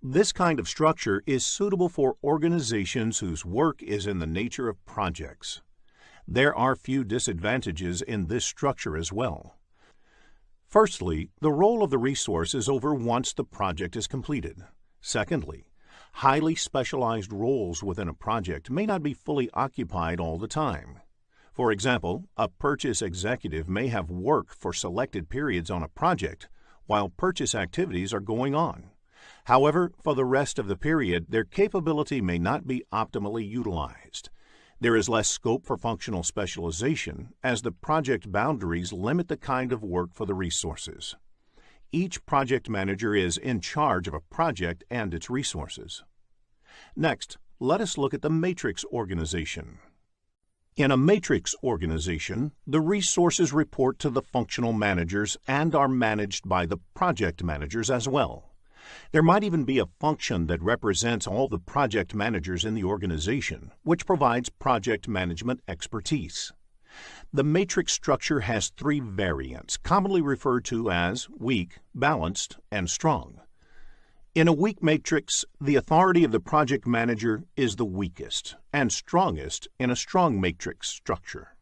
[SPEAKER 4] This kind of structure is suitable for organizations whose work is in the nature of projects. There are few disadvantages in this structure as well. Firstly, the role of the resource is over once the project is completed. Secondly, highly specialized roles within a project may not be fully occupied all the time. For example, a purchase executive may have work for selected periods on a project while purchase activities are going on. However, for the rest of the period, their capability may not be optimally utilized. There is less scope for functional specialization as the project boundaries limit the kind of work for the resources. Each project manager is in charge of a project and its resources. Next, let us look at the matrix organization. In a matrix organization, the resources report to the functional managers and are managed by the project managers as well. There might even be a function that represents all the project managers in the organization, which provides project management expertise. The matrix structure has three variants, commonly referred to as weak, balanced, and strong. In a weak matrix, the authority of the project manager is the weakest and strongest in a strong matrix structure.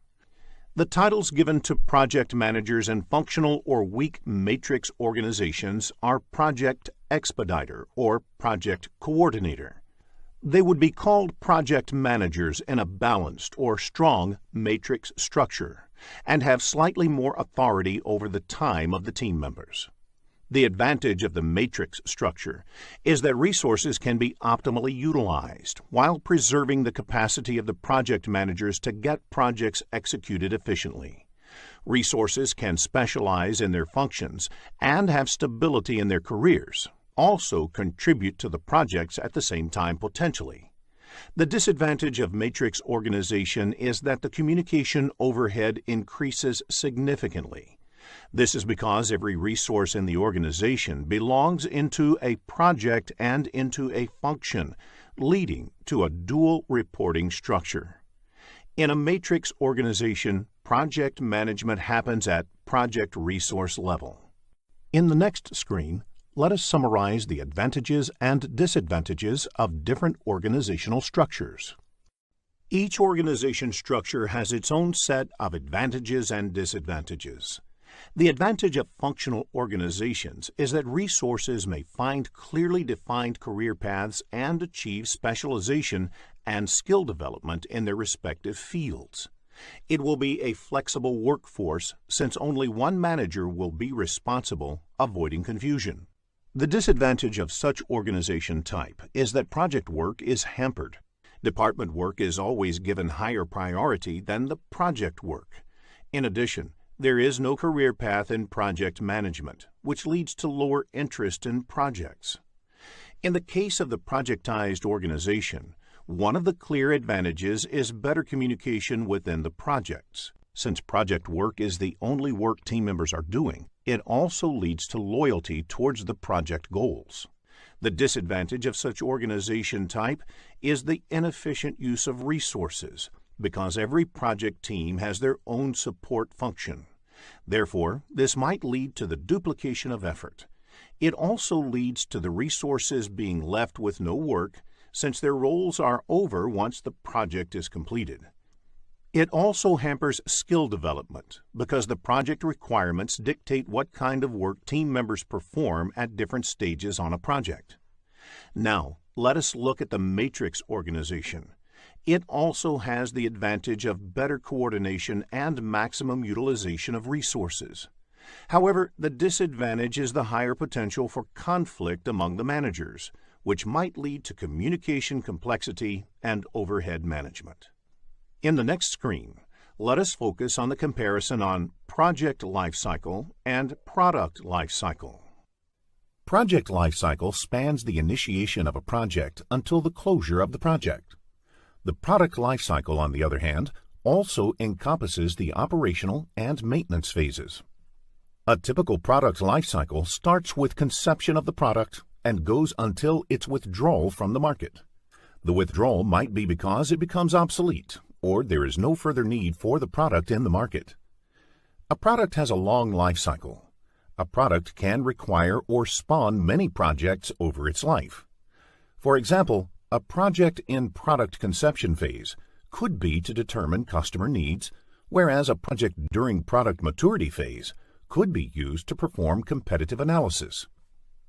[SPEAKER 4] The titles given to project managers in functional or weak matrix organizations are project expediter or project coordinator. They would be called project managers in a balanced or strong matrix structure and have slightly more authority over the time of the team members. The advantage of the matrix structure is that resources can be optimally utilized while preserving the capacity of the project managers to get projects executed efficiently. Resources can specialize in their functions and have stability in their careers, also contribute to the projects at the same time potentially. The disadvantage of matrix organization is that the communication overhead increases significantly. This is because every resource in the organization belongs into a project and into a function, leading to a dual reporting structure. In a matrix organization, project management happens at project resource level. In the next screen, let us summarize the advantages and disadvantages of different organizational structures. Each organization structure has its own set of advantages and disadvantages. The advantage of functional organizations is that resources may find clearly defined career paths and achieve specialization and skill development in their respective fields. It will be a flexible workforce since only one manager will be responsible, avoiding confusion. The disadvantage of such organization type is that project work is hampered. Department work is always given higher priority than the project work. In addition, there is no career path in project management, which leads to lower interest in projects. In the case of the projectized organization, one of the clear advantages is better communication within the projects. Since project work is the only work team members are doing, it also leads to loyalty towards the project goals. The disadvantage of such organization type is the inefficient use of resources, because every project team has their own support function. Therefore, this might lead to the duplication of effort. It also leads to the resources being left with no work, since their roles are over once the project is completed. It also hampers skill development, because the project requirements dictate what kind of work team members perform at different stages on a project. Now, let us look at the matrix organization. It also has the advantage of better coordination and maximum utilization of resources. However, the disadvantage is the higher potential for conflict among the managers, which might lead to communication complexity and overhead management. In the next screen, let us focus on the comparison on project lifecycle and product lifecycle. Project lifecycle spans the initiation of a project until the closure of the project. The product lifecycle, on the other hand, also encompasses the operational and maintenance phases. A typical product lifecycle starts with conception of the product and goes until its withdrawal from the market. The withdrawal might be because it becomes obsolete, or there is no further need for the product in the market. A product has a long life cycle. A product can require or spawn many projects over its life. For example, a project in product conception phase could be to determine customer needs, whereas a project during product maturity phase could be used to perform competitive analysis.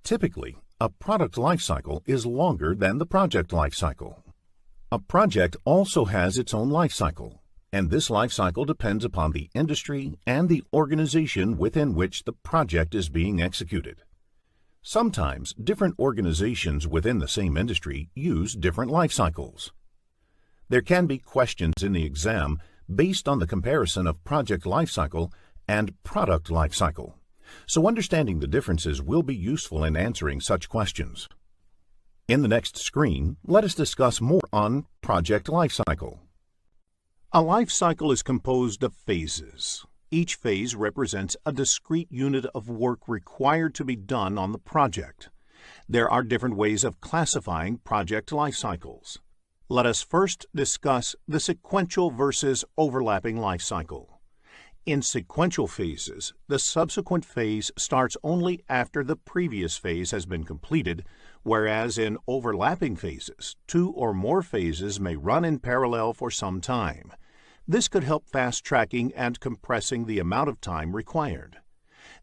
[SPEAKER 4] Typically, a product lifecycle is longer than the project lifecycle. A project also has its own lifecycle, and this lifecycle depends upon the industry and the organization within which the project is being executed. Sometimes different organizations within the same industry use different lifecycles. There can be questions in the exam based on the comparison of project lifecycle and product lifecycle, so understanding the differences will be useful in answering such questions. In the next screen, let us discuss more on project lifecycle.
[SPEAKER 5] A life cycle is composed of phases. Each phase represents a discrete unit of work required to be done on the project. There are different ways of classifying project life cycles. Let us first discuss the sequential versus overlapping life cycle. In sequential phases, the subsequent phase starts only after the previous phase has been completed, whereas in overlapping phases, two or more phases may run in parallel for some time. This could help fast-tracking and compressing the amount of time required.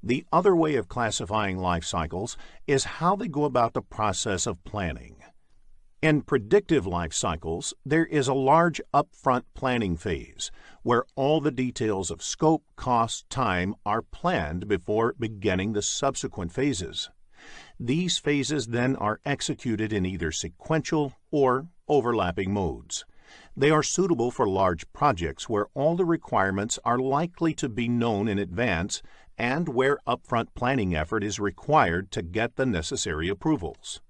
[SPEAKER 5] The other way of classifying life cycles is how they go about the process of planning. In predictive life cycles, there is a large upfront planning phase, where all the details of scope, cost, time are planned before beginning the subsequent phases. These phases then are executed in either sequential or overlapping modes. They are suitable for large projects where all the requirements are likely to be known in advance and where upfront planning effort is required to get the necessary approvals.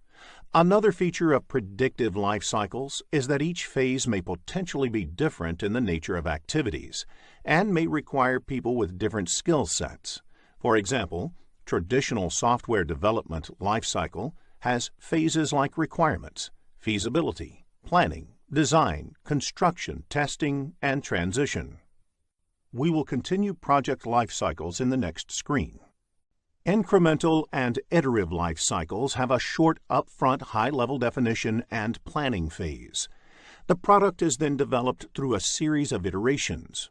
[SPEAKER 5] Another feature of predictive life cycles is that each phase may potentially be different in the nature of activities and may require people with different skill sets. For example, traditional software development life cycle has phases like requirements, feasibility, planning, design, construction, testing, and transition. We will continue project life cycles in the next screen. Incremental and iterative life cycles have a short upfront high-level definition and planning phase. The product is then developed through a series of iterations,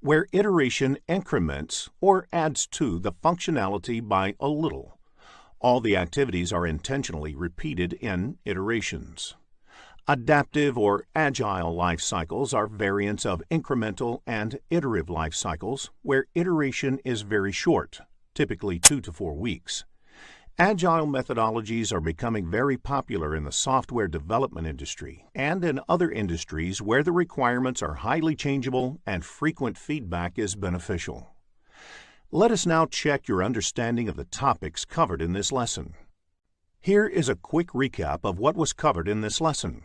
[SPEAKER 5] where iteration increments or adds to the functionality by a little. All the activities are intentionally repeated in iterations. Adaptive or agile life cycles are variants of incremental and iterative life cycles where iteration is very short, typically 2 to 4 weeks. Agile methodologies are becoming very popular in the software development industry and in other industries where the requirements are highly changeable and frequent feedback is beneficial. Let us now check your understanding of the topics covered in this lesson. Here is a quick recap of what was covered in this lesson.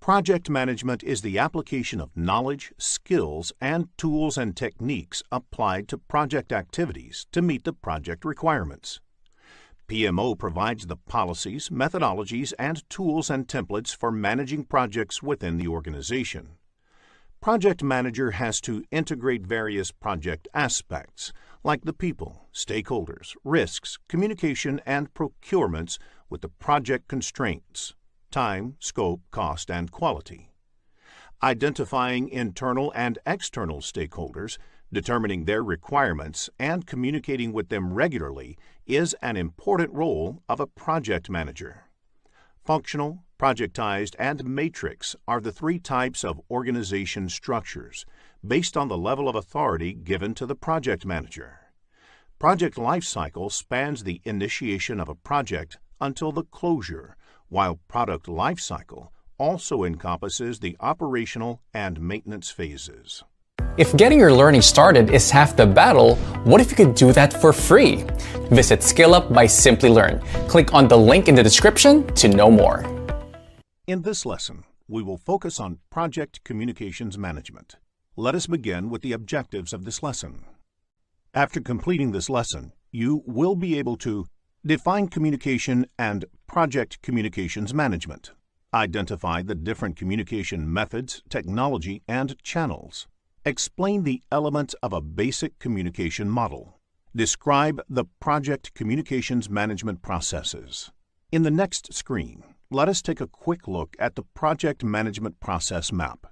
[SPEAKER 5] Project management is the application of knowledge, skills, and tools and techniques applied to project activities to meet the project requirements. PMO provides the policies, methodologies, and tools and templates for managing projects within the organization. Project manager has to integrate various project aspects, like the people, stakeholders, risks, communication, and procurements with the project constraints: time, scope, cost, and quality. Identifying internal and external stakeholders, determining their requirements, and communicating with them regularly is an important role of a project manager. Functional, projectized, and matrix are the three types of organization structures based on the level of authority given to the project manager. Project lifecycle spans the initiation of a project until the closure, while product lifecycle also encompasses the operational and maintenance phases.
[SPEAKER 6] If getting your learning started is half the battle, what if you could do that for free? Visit SkillUp by Simplilearn. Click on the link in the description to know more.
[SPEAKER 5] In this lesson, we will focus on project communications management. Let us begin with the objectives of this lesson. After completing this lesson, you will be able to define communication and project communications management, Identify the different communication methods, technology, and channels. Explain the elements of a basic communication model. Describe the project communications management processes. In the next screen, let us take a quick look at the project management process map.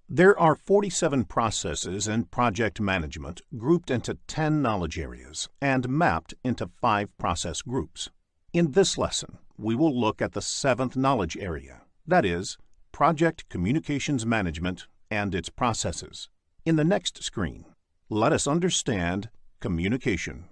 [SPEAKER 5] There are 47 processes in project management grouped into 10 knowledge areas and mapped into 5 process groups. In this lesson, we will look at the 7th knowledge area, that is, project communications management and its processes. In the next screen, let us understand communication.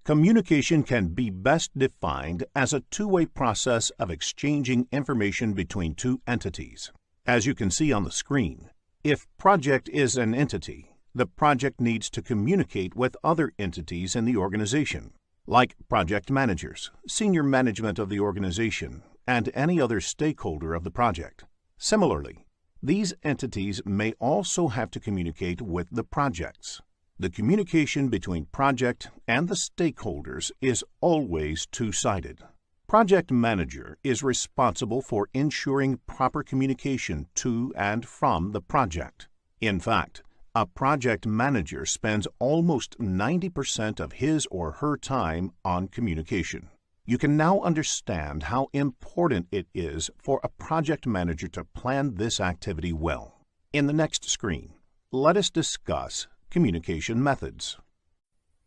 [SPEAKER 5] Communication can be best defined as a two-way process of exchanging information between two entities. As you can see on the screen, if project is an entity, the project needs to communicate with other entities in the organization, like project managers, senior management of the organization, and any other stakeholder of the project. Similarly, these entities may also have to communicate with the projects. The communication between project and the stakeholders is always two-sided. Project manager is responsible for ensuring proper communication to and from the project. In fact, a project manager spends almost 90% of his or her time on communication. You can now understand how important it is for a project manager to plan this activity well. In the next screen, let us discuss communication methods.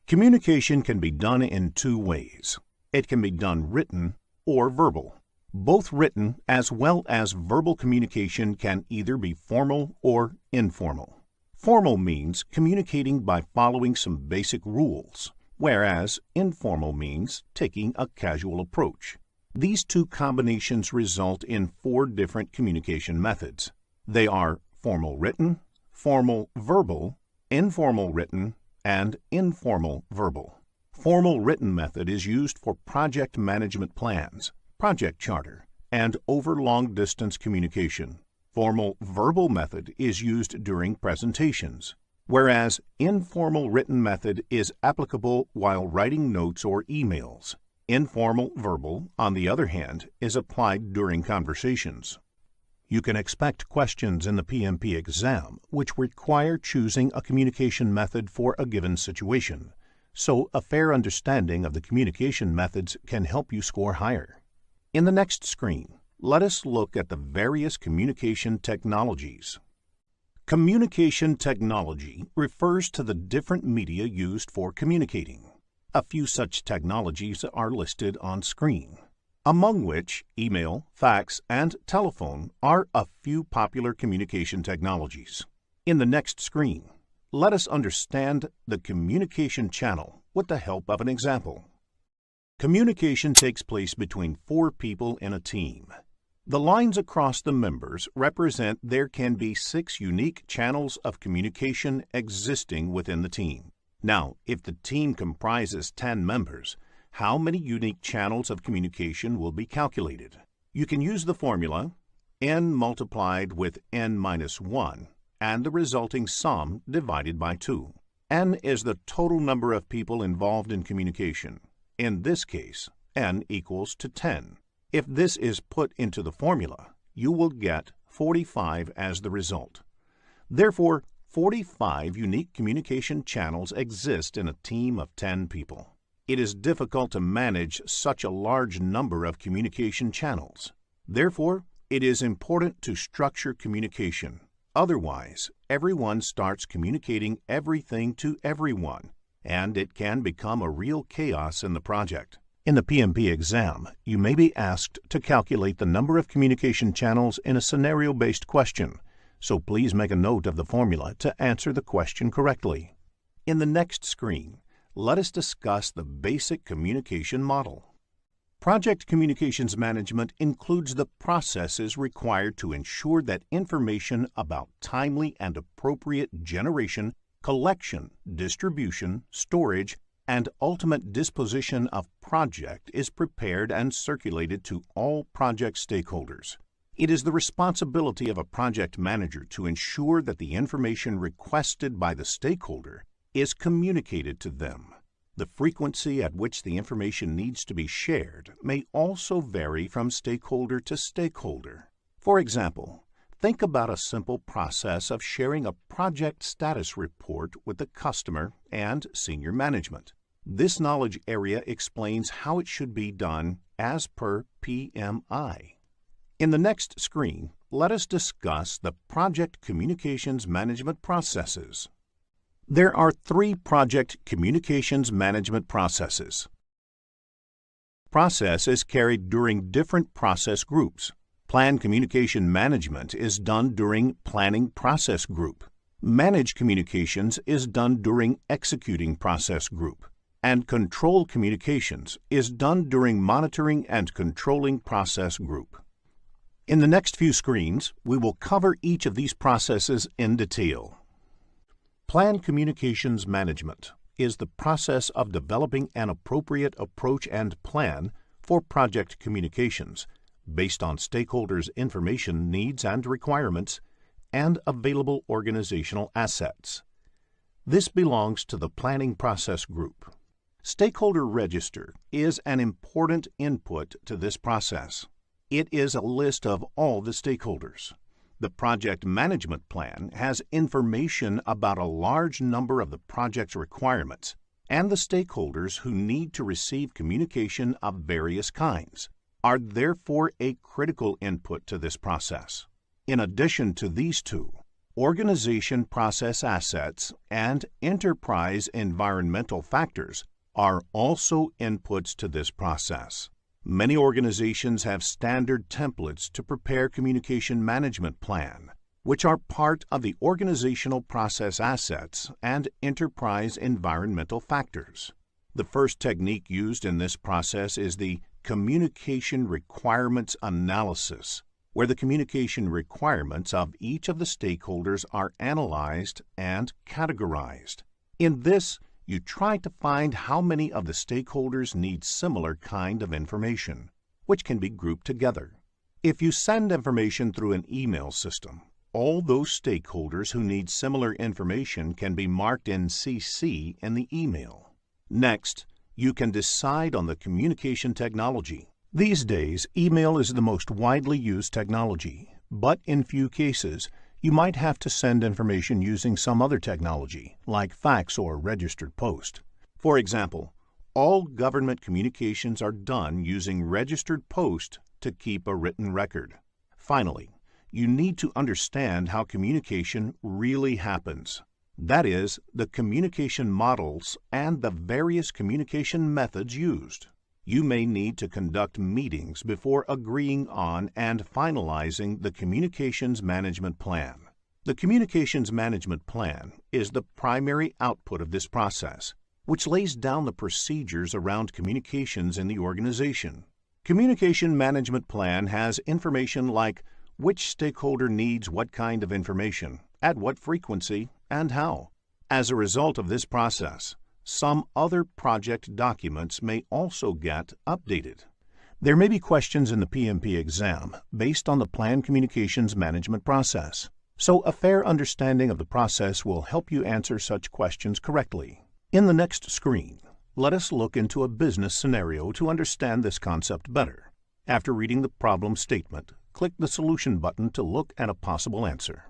[SPEAKER 5] Communication can be done in two ways. It can be done written or verbal. Both written as well as verbal communication can either be formal or informal. Formal means communicating by following some basic rules, whereas informal means taking a casual approach. These two combinations result in 4 different communication methods. They are formal written, formal verbal, informal written, and informal verbal. Formal written method is used for project management plans, project charter, and over long-distance communication. Formal verbal method is used during presentations, whereas informal written method is applicable while writing notes or emails. Informal verbal, on the other hand, is applied during conversations. You can expect questions in the PMP exam which require choosing a communication method for a given situation, so a fair understanding of the communication methods can help you score higher. In the next screen, let us look at the various communication technologies. Communication technology refers to the different media used for communicating. A few such technologies are listed on screen, among which email, fax, and telephone are a few popular communication technologies. In the next screen, let us understand the communication channel with the help of an example. Communication takes place between 4 people in a team. The lines across the members represent there can be 6 unique channels of communication existing within the team. Now, if the team comprises 10 members, how many unique channels of communication will be calculated? You can use the formula n multiplied with n minus 1 and the resulting sum divided by 2. N is the total number of people involved in communication. In this case, n equals to 10. If this is put into the formula, you will get 45 as the result. Therefore, 45 unique communication channels exist in a team of 10 people. It is difficult to manage such a large number of communication channels. Therefore, it is important to structure communication. Otherwise, everyone starts communicating everything to everyone, and it can become a real chaos in the project. In the PMP exam, you may be asked to calculate the number of communication channels in a scenario-based question, so please make a note of the formula to answer the question correctly. In the next screen, let us discuss the basic communication model. Project communications management includes the processes required to ensure that information about timely and appropriate generation, collection, distribution, storage, and ultimate disposition of project is prepared and circulated to all project stakeholders. It is the responsibility of a project manager to ensure that the information requested by the stakeholder is communicated to them. The frequency at which the information needs to be shared may also vary from stakeholder to stakeholder. For example, think about a simple process of sharing a project status report with the customer and senior management. This knowledge area explains how it should be done as per PMI. In the next screen, let us discuss the project communications management processes. There are 3 project communications management processes. Process is carried during different process groups. Plan communication management is done during planning process group. Manage communications is done during executing process group. And control communications is done during monitoring and controlling process group. In the next few screens, we will cover each of these processes in detail. Plan communications management is the process of developing an appropriate approach and plan for project communications based on stakeholders' information needs and requirements and available organizational assets. This belongs to the planning process group. Stakeholder register is an important input to this process. It is a list of all the stakeholders. The project management plan has information about a large number of the project's requirements and the stakeholders who need to receive communication of various kinds are therefore a critical input to this process. In addition to these two, organization process assets and enterprise environmental factors are also inputs to this process. Many organizations have standard templates to prepare communication management plan, which are part of the organizational process assets and enterprise environmental factors. The first technique used in this process is the communication requirements analysis, where the communication requirements of each of the stakeholders are analyzed and categorized. In this, you try to find how many of the stakeholders need similar kind of information, which can be grouped together. If you send information through an email system, all those stakeholders who need similar information can be marked in CC in the email. Next, you can decide on the communication technology. These days, email is the most widely used technology, but in few cases, you might have to send information using some other technology, like fax or registered post. For example, all government communications are done using registered post to keep a written record. Finally, you need to understand how communication really happens. That is, the communication models and the various communication methods used. You may need to conduct meetings before agreeing on and finalizing the communications management plan. The communications management plan is the primary output of this process, which lays down the procedures around communications in the organization. Communication management plan has information like which stakeholder needs what kind of information, at what frequency, and how. As a result of this process, some other project documents may also get updated. There may be questions in the PMP exam based on the Plan Communications Management process, so a fair understanding of the process will help you answer such questions correctly. In the next screen, let us look into a business scenario to understand this concept better. After reading the problem statement, click the Solution button to look at a possible answer.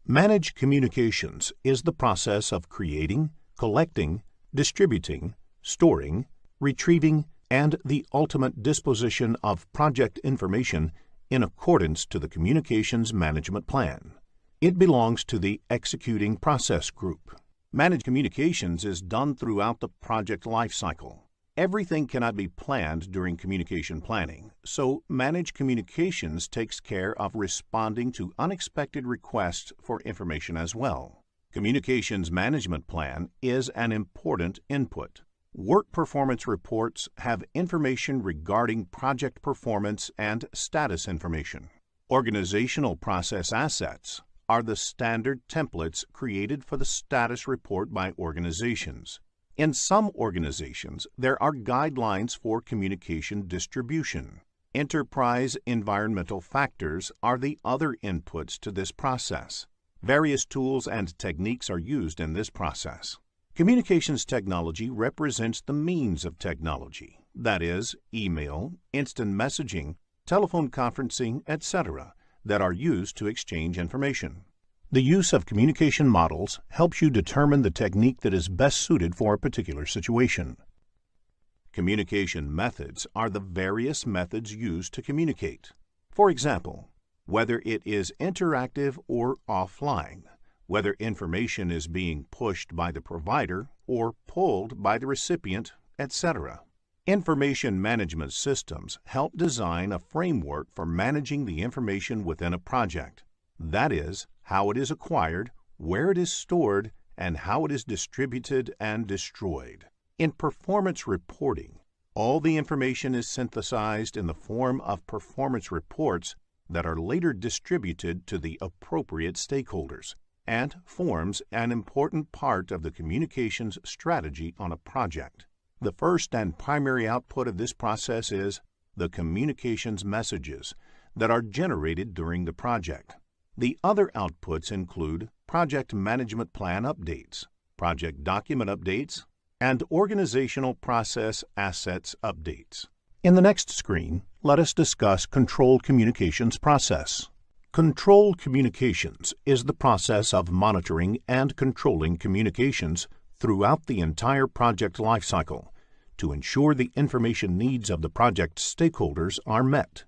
[SPEAKER 5] Manage communications is the process of creating, collecting, distributing, storing, retrieving, and the ultimate disposition of project information in accordance to the Communications Management Plan. It belongs to the Executing Process Group. Managed communications is done throughout the project lifecycle. Everything cannot be planned during communication planning, so managed communications takes care of responding to unexpected requests for information as well. Communications Management Plan is an important input. Work performance reports have information regarding project performance and status information. Organizational process assets are the standard templates created for the status report by organizations. In some organizations, there are guidelines for communication distribution. Enterprise environmental factors are the other inputs to this process. Various tools and techniques are used in this process. Communications technology represents the means of technology, that is, email, instant messaging, telephone conferencing, etc., that are used to exchange information. The use of communication models helps you determine the technique that is best suited for a particular situation. Communication methods are the various methods used to communicate. For example, whether it is interactive or offline, whether information is being pushed by the provider or pulled by the recipient, etc. Information management systems help design a framework for managing the information within a project. That is, how it is acquired, where it is stored, and how it is distributed and destroyed. In performance reporting, all the information is synthesized in the form of performance reports that are later distributed to the appropriate stakeholders and forms an important part of the communications strategy on a project. The first and primary output of this process is the communications messages that are generated during the project. The other outputs include project management plan updates, project document updates, and organizational process assets updates. In the next screen, let us discuss controlled communications process. Controlled communications is the process of monitoring and controlling communications throughout the entire project lifecycle to ensure the information needs of the project stakeholders are met.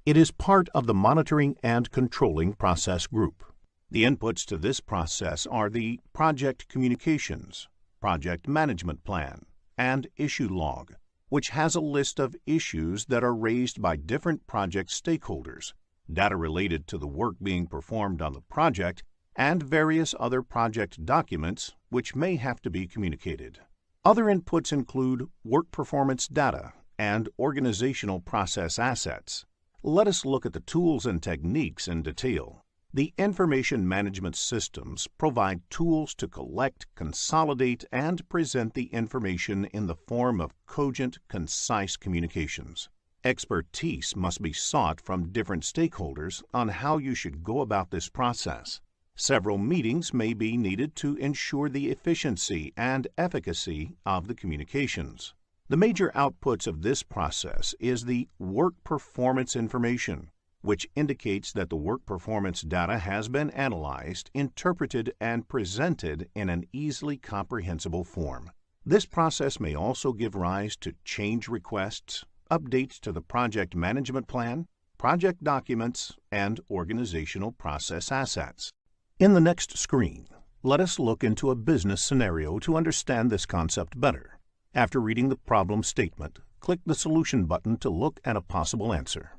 [SPEAKER 5] It is part of the monitoring and controlling process group. The inputs to this process are the project communications, project management plan, and issue log, which has a list of issues that are raised by different project stakeholders, data related to the work being performed on the project, and various other project documents which may have to be communicated. Other inputs include work performance data and organizational process assets. Let us look at the tools and techniques in detail. The information management systems provide tools to collect, consolidate, and present the information in the form of cogent, concise communications. Expertise must be sought from different stakeholders on how you should go about this process. Several meetings may be needed to ensure the efficiency and efficacy of the communications. The major outputs of this process is the work performance information, which indicates that the work performance data has been analyzed, interpreted, and presented in an easily comprehensible form. This process may also give rise to change requests, updates to the project management plan, project documents, and organizational process assets. In the next screen, let us look into a business scenario to understand this concept better. After reading the problem statement, click the Solution button to look at a possible answer.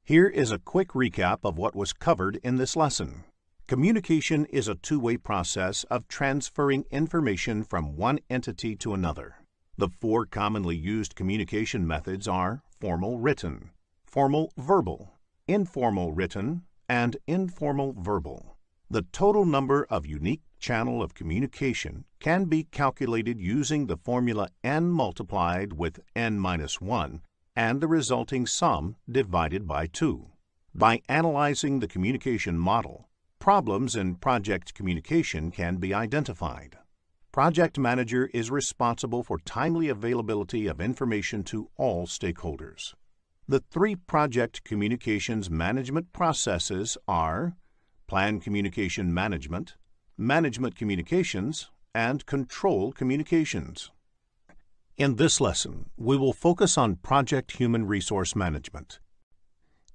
[SPEAKER 5] Here is a quick recap of what was covered in this lesson. Communication is a two-way process of transferring information from one entity to another. The four commonly used communication methods are formal written, formal verbal, informal written, and informal verbal. The total number of unique channels of communication can be calculated using the formula n multiplied with n-1 and the resulting sum divided by 2. By analyzing the communication model, problems in project communication can be identified. Project Manager is responsible for timely availability of information to all stakeholders. The three project communications management processes are Plan Communication Management, Management Communications, and Control Communications. In this lesson, we will focus on Project Human Resource Management.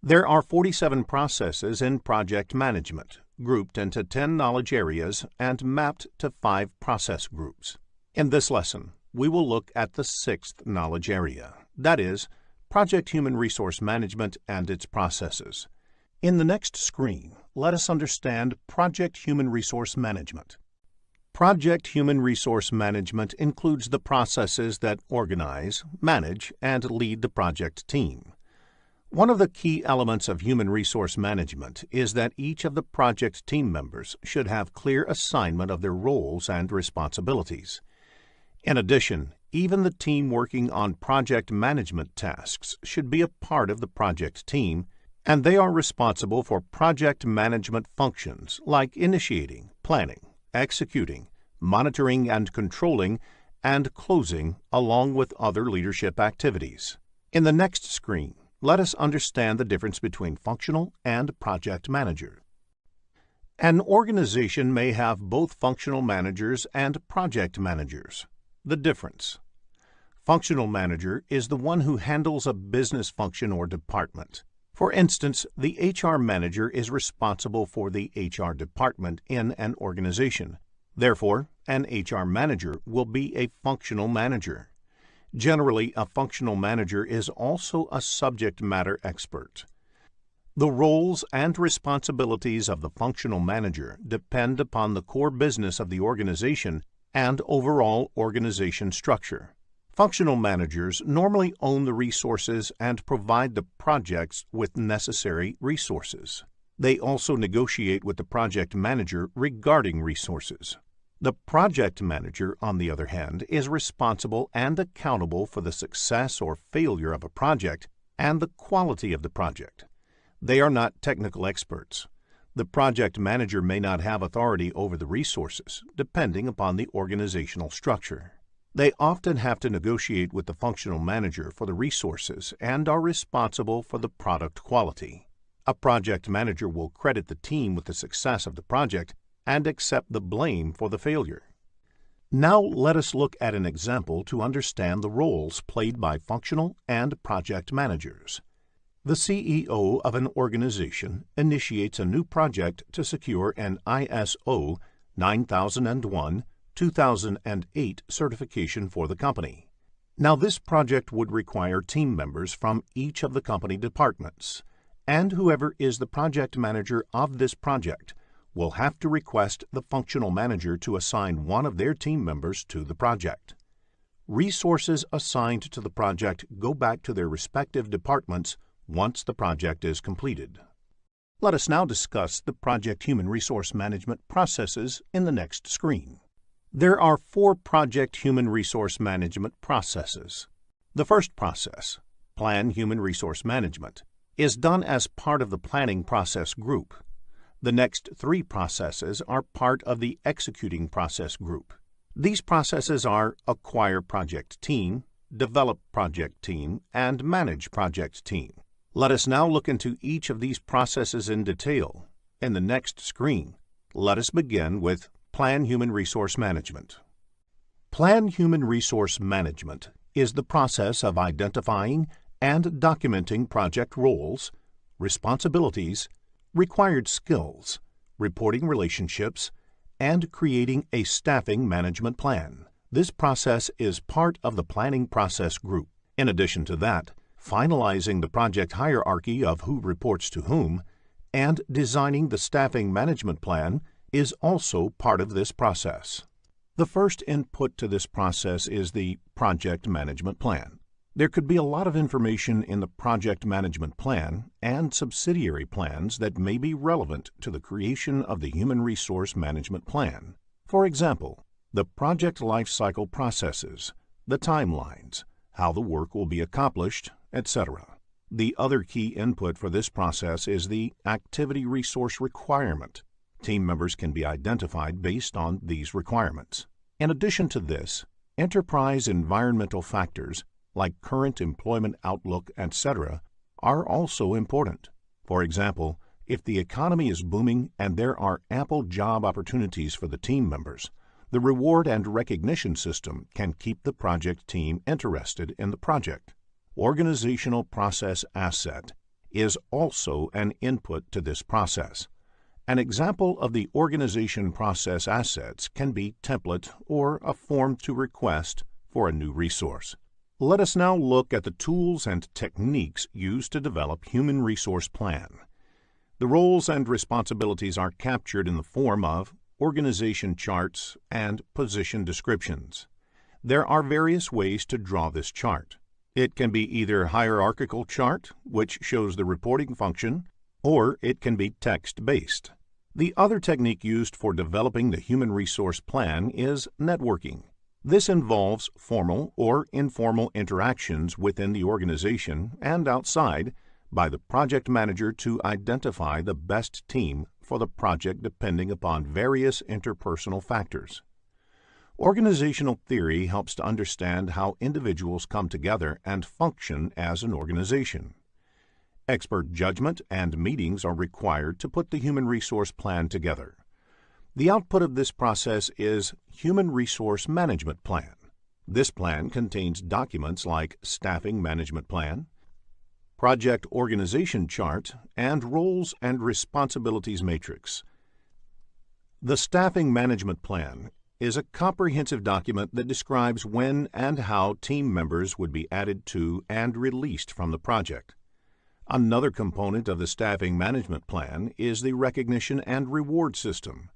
[SPEAKER 5] There are 47 processes in project management, grouped into 10 knowledge areas and mapped to 5 process groups. In this lesson, we will look at the 6th knowledge area, that is, Project Human Resource Management and its processes. In the next screen, let us understand Project Human Resource Management. Project Human Resource Management includes the processes that organize, manage, and lead the project team. One of the key elements of human resource management is that each of the project team members should have clear assignment of their roles and responsibilities. In addition, even the team working on project management tasks should be a part of the project team, and they are responsible for project management functions like initiating, planning, executing, monitoring and controlling, and closing, along with other leadership activities. In the next screen, let us understand the difference between functional and project manager. An organization may have both functional managers and project managers. The difference: functional manager is the one who handles a business function or department. For instance, the HR manager is responsible for the HR department in an organization. Therefore, an HR manager will be a functional manager. Generally, a functional manager is also a subject matter expert. The roles and responsibilities of the functional manager depend upon the core business of the organization and overall organization structure. Functional managers normally own the resources and provide the projects with necessary resources. They also negotiate with the project manager regarding resources. The project manager, on the other hand, is responsible and accountable for the success or failure of a project and the quality of the project. They are not technical experts. The project manager may not have authority over the resources, depending upon the organizational structure. They often have to negotiate with the functional manager for the resources and are responsible for the product quality. A project manager will credit the team with the success of the project and accept the blame for the failure. Now let us look at an example to understand the roles played by functional and project managers. The CEO of an organization initiates a new project to secure an ISO 9001-2008 certification for the company. Now, this project would require team members from each of the company departments, and whoever is the project manager of this project will have to request the functional manager to assign one of their team members to the project. Resources assigned to the project go back to their respective departments once the project is completed. Let us now discuss the project human resource management processes in the next screen. There are 4 project human resource management processes. The first process, Plan Human Resource Management, is done as part of the planning process group. The next 3 processes are part of the executing process group. These processes are Acquire Project Team, Develop Project Team, and Manage Project Team. Let us now look into each of these processes in detail. In the next screen, let us begin with Plan Human Resource Management. Plan Human Resource Management is the process of identifying and documenting project roles, responsibilities, required skills, reporting relationships, and creating a staffing management plan. This process is part of the planning process group. In addition to that, finalizing the project hierarchy of who reports to whom, and designing the staffing management plan is also part of this process. The first input to this process is the project management plan. There could be a lot of information in the project management plan and subsidiary plans that may be relevant to the creation of the human resource management plan. For example, the project lifecycle processes, the timelines, how the work will be accomplished, etc. The other key input for this process is the activity resource requirement. Team members can be identified based on these requirements. In addition to this, enterprise environmental factors like current employment outlook, etc., are also important. For example, if the economy is booming and there are ample job opportunities for the team members, the reward and recognition system can keep the project team interested in the project. Organizational process asset is also an input to this process. An example of the organization process assets can be template or a form to request for a new resource. Let us now look at the tools and techniques used to develop human resource plan. The roles and responsibilities are captured in the form of organization charts and position descriptions. There are various ways to draw this chart. It can be either hierarchical chart, which shows the reporting function, or it can be text-based. The other technique used for developing the human resource plan is networking. This involves formal or informal interactions within the organization and outside by the project manager to identify the best team for the project depending upon various interpersonal factors. Organizational theory helps to understand how individuals come together and function as an organization. Expert judgment and meetings are required to put the human resource plan together. The output of this process is Human Resource Management Plan. This plan contains documents like Staffing Management Plan, Project Organization Chart, and Roles and Responsibilities Matrix. The Staffing Management Plan is a comprehensive document that describes when and how team members would be added to and released from the project. Another component of the Staffing Management Plan is the Recognition and Reward System.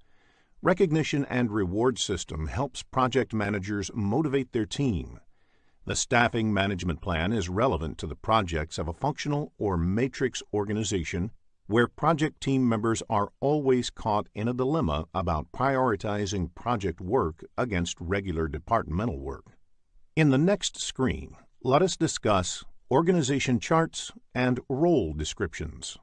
[SPEAKER 5] Recognition and Reward System helps project managers motivate their team. The Staffing Management Plan is relevant to the projects of a functional or matrix organization where project team members are always caught in a dilemma about prioritizing project work against regular departmental work. In the next screen, let us discuss organization charts and role descriptions.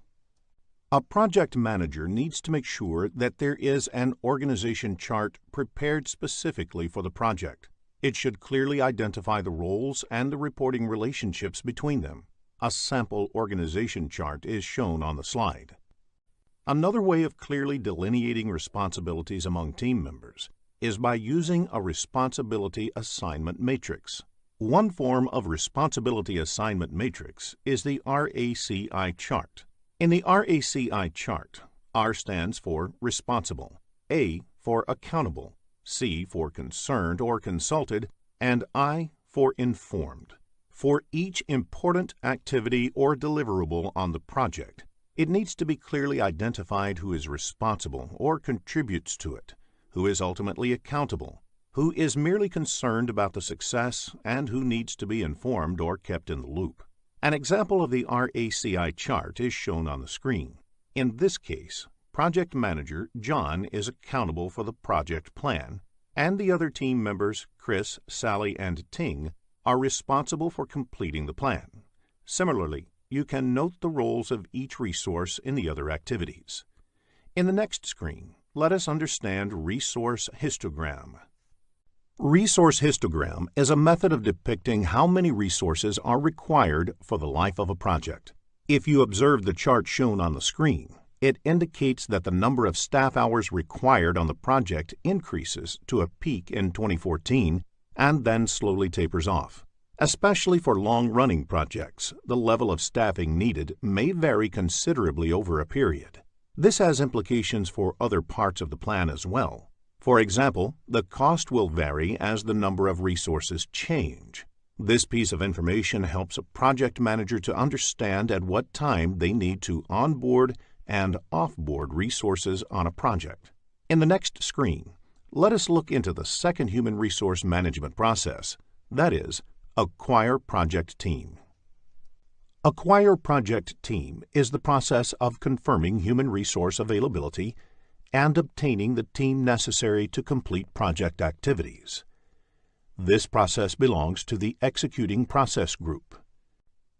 [SPEAKER 5] A project manager needs to make sure that there is an organization chart prepared specifically for the project. It should clearly identify the roles and the reporting relationships between them. A sample organization chart is shown on the slide. Another way of clearly delineating responsibilities among team members is by using a responsibility assignment matrix. One form of responsibility assignment matrix is the RACI chart. In the RACI chart, R stands for responsible, A for accountable, C for concerned or consulted, and I for informed. For each important activity or deliverable on the project, it needs to be clearly identified who is responsible or contributes to it, who is ultimately accountable, who is merely concerned about the success, and who needs to be informed or kept in the loop. An example of the RACI chart is shown on the screen. In this case, Project Manager John is accountable for the project plan, and the other team members, Chris, Sally, and Ting, are responsible for completing the plan. Similarly, you can note the roles of each resource in the other activities. In the next screen, let us understand resource histogram. Resource histogram is a method of depicting how many resources are required for the life of a project. If you observe the chart shown on the screen, it indicates that the number of staff hours required on the project increases to a peak in 2014 and then slowly tapers off. Especially for long-running projects, the level of staffing needed may vary considerably over a period. This has implications for other parts of the plan as well. For example, the cost will vary as the number of resources change. This piece of information helps a project manager to understand at what time they need to onboard and offboard resources on a project. In the next screen, let us look into the second human resource management process, that is, Acquire Project Team. Acquire Project Team is the process of confirming human resource availability and obtaining the team necessary to complete project activities. This process belongs to the Executing Process Group.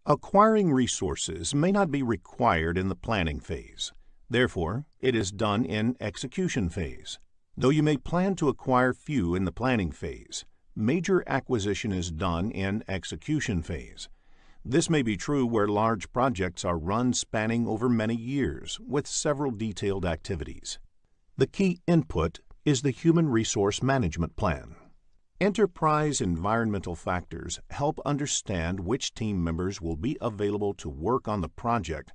[SPEAKER 5] Acquiring resources may not be required in the planning phase. Therefore, it is done in execution phase. Though you may plan to acquire few in the planning phase, major acquisition is done in execution phase. This may be true where large projects are run spanning over many years with several detailed activities. The key input is the Human Resource Management Plan. Enterprise environmental factors help understand which team members will be available to work on the project,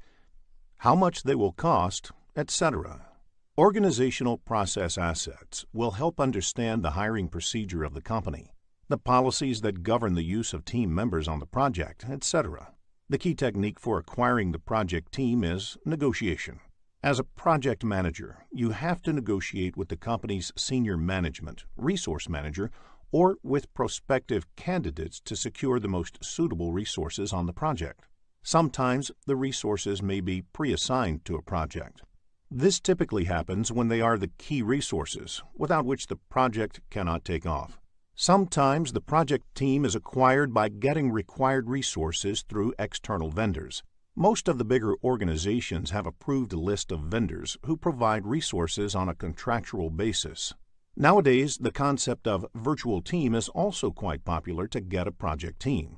[SPEAKER 5] how much they will cost, etc. Organizational process assets will help understand the hiring procedure of the company, the policies that govern the use of team members on the project, etc. The key technique for acquiring the project team is negotiation. As a project manager, you have to negotiate with the company's senior management, resource manager, or with prospective candidates to secure the most suitable resources on the project. Sometimes the resources may be pre-assigned to a project. This typically happens when they are the key resources, without which the project cannot take off. Sometimes the project team is acquired by getting required resources through external vendors. Most of the bigger organizations have approved a list of vendors who provide resources on a contractual basis. Nowadays, the concept of virtual team is also quite popular to get a project team.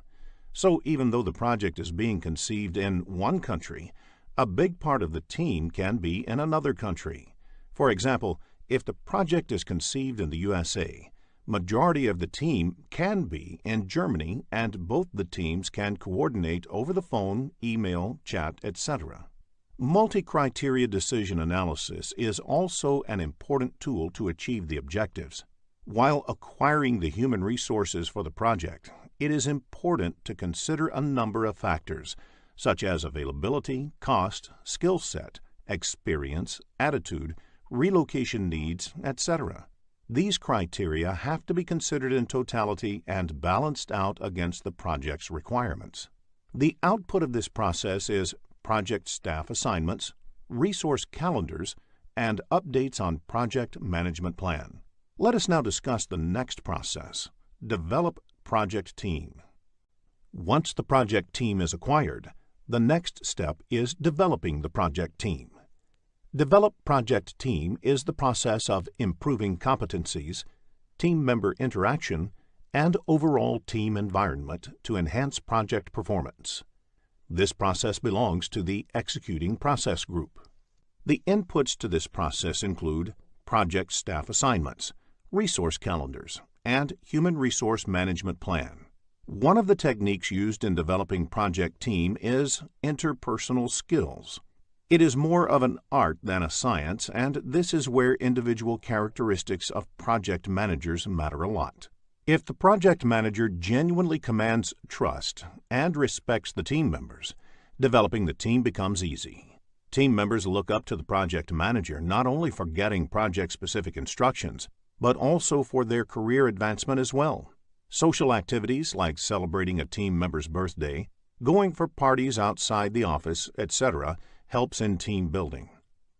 [SPEAKER 5] So even though the project is being conceived in one country, a big part of the team can be in another country. For example, if the project is conceived in the USA, majority of the team can be in Germany and both the teams can coordinate over the phone, email, chat, etc. Multi-criteria decision analysis is also an important tool to achieve the objectives. While acquiring the human resources for the project, it is important to consider a number of factors, such as availability, cost, skill set, experience, attitude, relocation needs, etc. These criteria have to be considered in totality and balanced out against the project's requirements. The output of this process is project staff assignments, resource calendars, and updates on project management plan. Let us now discuss the next process, develop project team. Once the project team is acquired, the next step is developing the project team. Develop project team is the process of improving competencies, team member interaction, and overall team environment to enhance project performance. This process belongs to the executing process group. The inputs to this process include project staff assignments, resource calendars, and human resource management plan. One of the techniques used in developing project team is interpersonal skills. It is more of an art than a science, and this is where individual characteristics of project managers matter a lot. If the project manager genuinely commands trust and respects the team members, developing the team becomes easy. Team members look up to the project manager not only for getting project-specific instructions, but also for their career advancement as well. Social activities like celebrating a team member's birthday, going for parties outside the office, etc., helps in team building.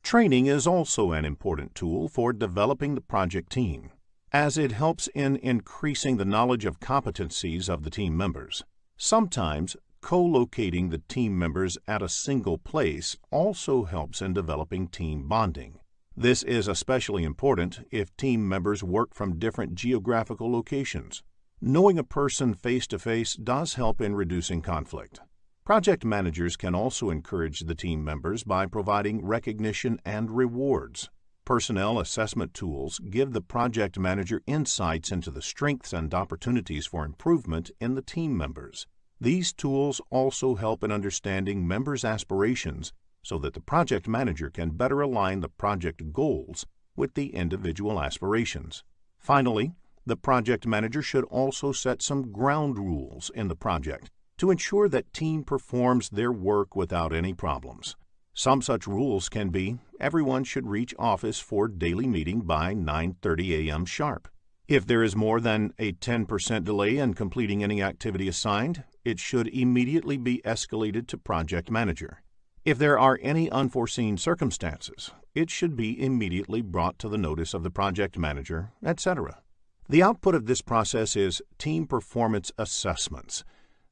[SPEAKER 5] Training is also an important tool for developing the project team, as it helps in increasing the knowledge of competencies of the team members. Sometimes, co-locating the team members at a single place also helps in developing team bonding. This is especially important if team members work from different geographical locations. Knowing a person face-to-face does help in reducing conflict. Project managers can also encourage the team members by providing recognition and rewards. Personnel assessment tools give the project manager insights into the strengths and opportunities for improvement in the team members. These tools also help in understanding members' aspirations so that the project manager can better align the project goals with the individual aspirations. Finally, the project manager should also set some ground rules in the project to ensure that team performs their work without any problems. Some such rules can be, everyone should reach office for daily meeting by 9:30 a.m. sharp. If there is more than a 10% delay in completing any activity assigned, it should immediately be escalated to project manager. If there are any unforeseen circumstances, it should be immediately brought to the notice of the project manager, etc. The output of this process is team performance assessments.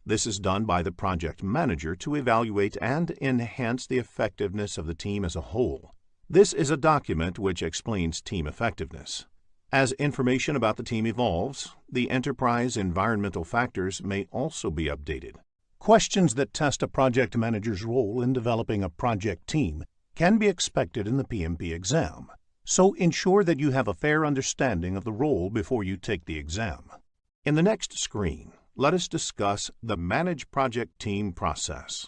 [SPEAKER 5] This is done by the project manager to evaluate and enhance the effectiveness of the team as a whole. This is a document which explains team effectiveness. As information about the team evolves, the enterprise environmental factors may also be updated. Questions that test a project manager's role in developing a project team can be expected in the PMP exam, so ensure that you have a fair understanding of the role before you take the exam. In the next screen, let us discuss the Manage Project Team process.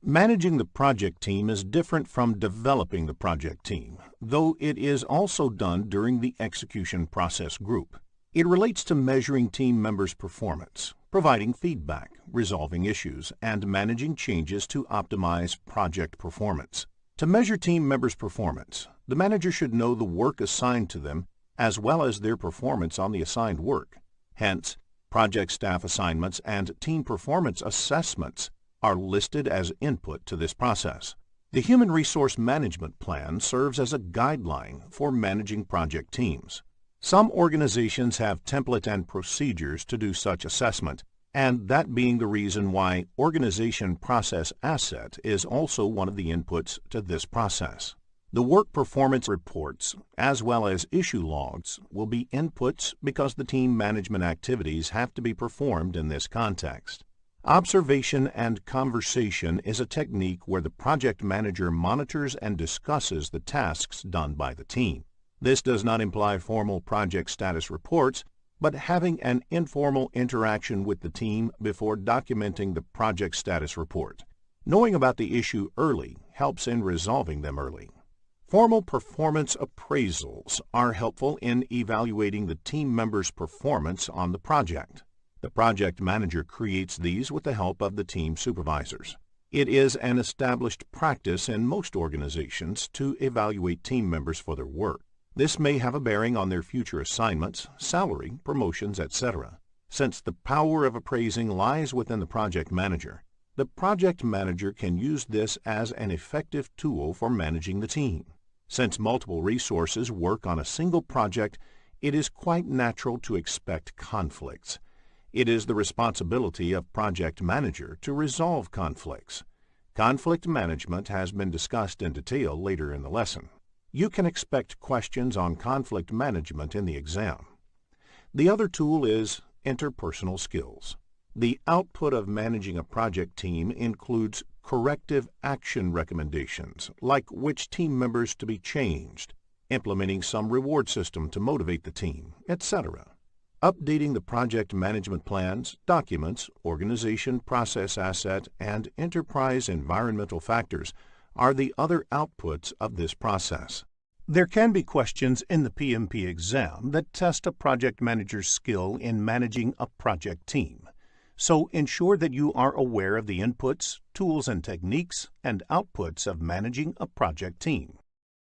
[SPEAKER 5] Managing the project team is different from developing the project team, though it is also done during the execution process group. It relates to measuring team members' performance, providing feedback, resolving issues, and managing changes to optimize project performance. To measure team members' performance, the manager should know the work assigned to them as well as their performance on the assigned work. Hence, project staff assignments and team performance assessments are listed as input to this process. The Human Resource Management Plan serves as a guideline for managing project teams. Some organizations have template and procedures to do such assessment, and that being the reason why Organization Process Asset is also one of the inputs to this process. The work performance reports, as well as issue logs, will be inputs because the team management activities have to be performed in this context. Observation and conversation is a technique where the project manager monitors and discusses the tasks done by the team. This does not imply formal project status reports, but having an informal interaction with the team before documenting the project status report. Knowing about the issue early helps in resolving them early. Formal performance appraisals are helpful in evaluating the team members' performance on the project. The project manager creates these with the help of the team supervisors. It is an established practice in most organizations to evaluate team members for their work. This may have a bearing on their future assignments, salary, promotions, etc. Since the power of appraising lies within the project manager, the project manager can use this as an effective tool for managing the team. Since multiple resources work on a single project, it is quite natural to expect conflicts. It is the responsibility of project manager to resolve conflicts. Conflict management has been discussed in detail later in the lesson. You can expect questions on conflict management in the exam. The other tool is interpersonal skills. The output of managing a project team includes corrective action recommendations, like which team members to be changed, implementing some reward system to motivate the team, etc. Updating the project management plans, documents, organization process asset, and enterprise environmental factors are the other outputs of this process. There can be questions in the PMP exam that test a project manager's skill in managing a project team. So ensure that you are aware of the inputs, tools and techniques, and outputs of managing a project team.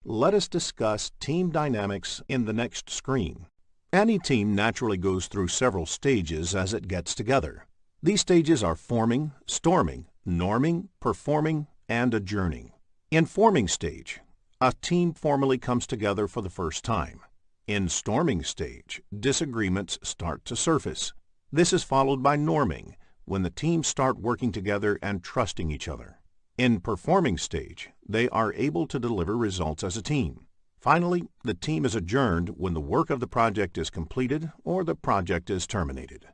[SPEAKER 5] Let us discuss team dynamics in the next screen. Any team naturally goes through several stages as it gets together. These stages are forming, storming, norming, performing, and adjourning. In forming stage, a team formally comes together for the first time. In storming stage, disagreements start to surface. This is followed by norming, when the teams start working together and trusting each other. In performing stage, they are able to deliver results as a team. Finally, the team is adjourned when the work of the project is completed or the project is terminated.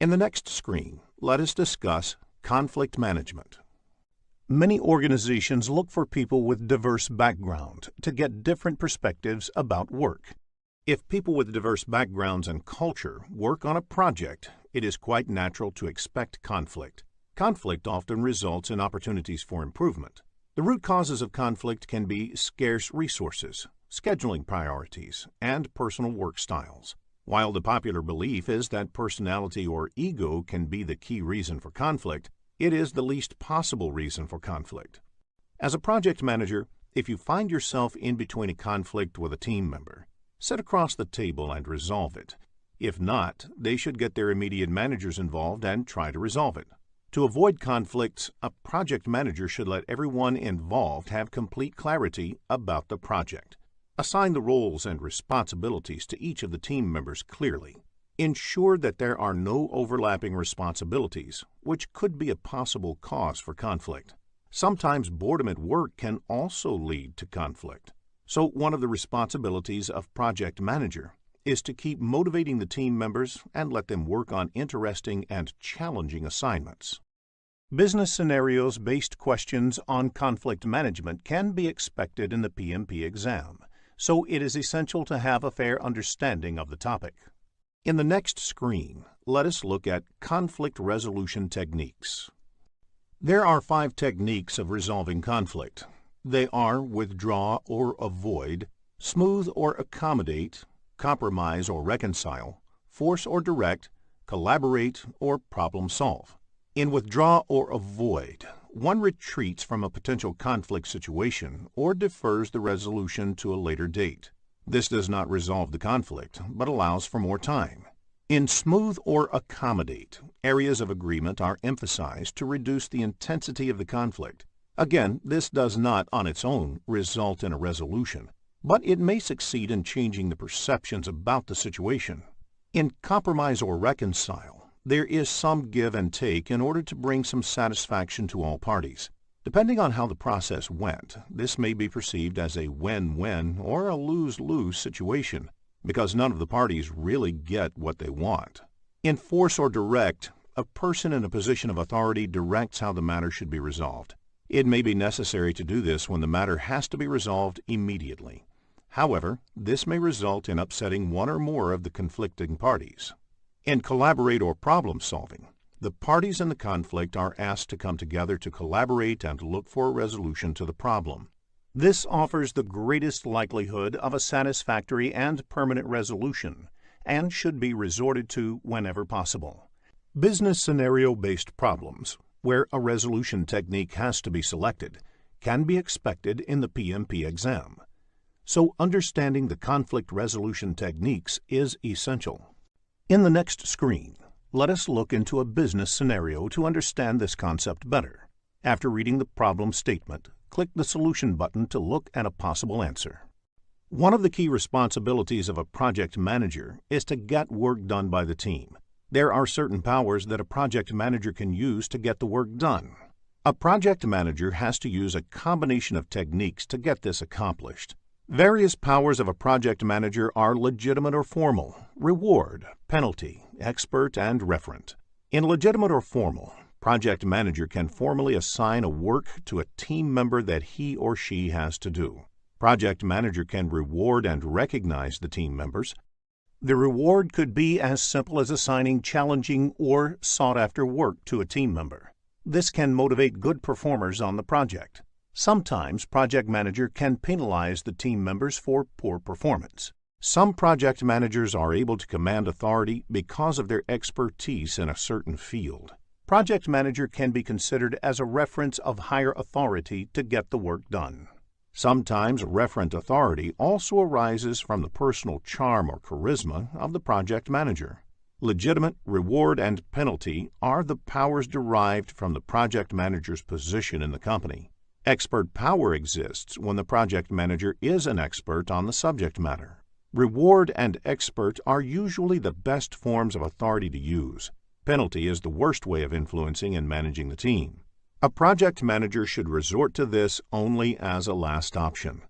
[SPEAKER 5] In the next screen, let us discuss conflict management. Many organizations look for people with diverse background to get different perspectives about work. If people with diverse backgrounds and culture work on a project, it is quite natural to expect conflict. Conflict often results in opportunities for improvement. The root causes of conflict can be scarce resources, scheduling priorities, and personal work styles. While the popular belief is that personality or ego can be the key reason for conflict, it is the least possible reason for conflict. As a project manager, if you find yourself in between a conflict with a team member, sit across the table and resolve it. If not, they should get their immediate managers involved and try to resolve it. To avoid conflicts, a project manager should let everyone involved have complete clarity about the project. Assign the roles and responsibilities to each of the team members clearly. Ensure that there are no overlapping responsibilities, which could be a possible cause for conflict. Sometimes boredom at work can also lead to conflict. So one of the responsibilities of project manager is to keep motivating the team members and let them work on interesting and challenging assignments. Business scenarios-based questions on conflict management can be expected in the PMP exam, so it is essential to have a fair understanding of the topic. In the next screen, let us look at conflict resolution techniques. There are 5 techniques of resolving conflict. They are withdraw or avoid, smooth or accommodate, compromise or reconcile, force or direct, collaborate, or problem solve. In withdraw or avoid, one retreats from a potential conflict situation or defers the resolution to a later date. This does not resolve the conflict, but allows for more time. In smooth or accommodate, areas of agreement are emphasized to reduce the intensity of the conflict. Again, this does not on its own result in a resolution, but it may succeed in changing the perceptions about the situation. In compromise or reconcile, there is some give and take in order to bring some satisfaction to all parties. Depending on how the process went, this may be perceived as a win-win or a lose-lose situation, because none of the parties really get what they want. In force or direct, a person in a position of authority directs how the matter should be resolved. It may be necessary to do this when the matter has to be resolved immediately. However, this may result in upsetting one or more of the conflicting parties. In collaborate or problem solving, the parties in the conflict are asked to come together to collaborate and look for a resolution to the problem. This offers the greatest likelihood of a satisfactory and permanent resolution, and should be resorted to whenever possible. Business scenario-based problems, where a resolution technique has to be selected, can be expected in the PMP exam. So understanding the conflict resolution techniques is essential. In the next screen, let us look into a business scenario to understand this concept better. After reading the problem statement, click the Solution button to look at a possible answer. One of the key responsibilities of a project manager is to get work done by the team. There are certain powers that a project manager can use to get the work done. A project manager has to use a combination of techniques to get this accomplished. Various powers of a project manager are legitimate or formal, reward, penalty, expert, and referent. In legitimate or formal, project manager can formally assign a work to a team member that he or she has to do. Project manager can reward and recognize the team members. The reward could be as simple as assigning challenging or sought-after work to a team member. This can motivate good performers on the project. Sometimes project manager can penalize the team members for poor performance. Some project managers are able to command authority because of their expertise in a certain field. Project manager can be considered as a reference of higher authority to get the work done. Sometimes referent authority also arises from the personal charm or charisma of the project manager. Legitimate, reward, and penalty are the powers derived from the project manager's position in the company. Expert power exists when the project manager is an expert on the subject matter. Reward and expert are usually the best forms of authority to use. Penalty is the worst way of influencing and managing the team. A project manager should resort to this only as a last option.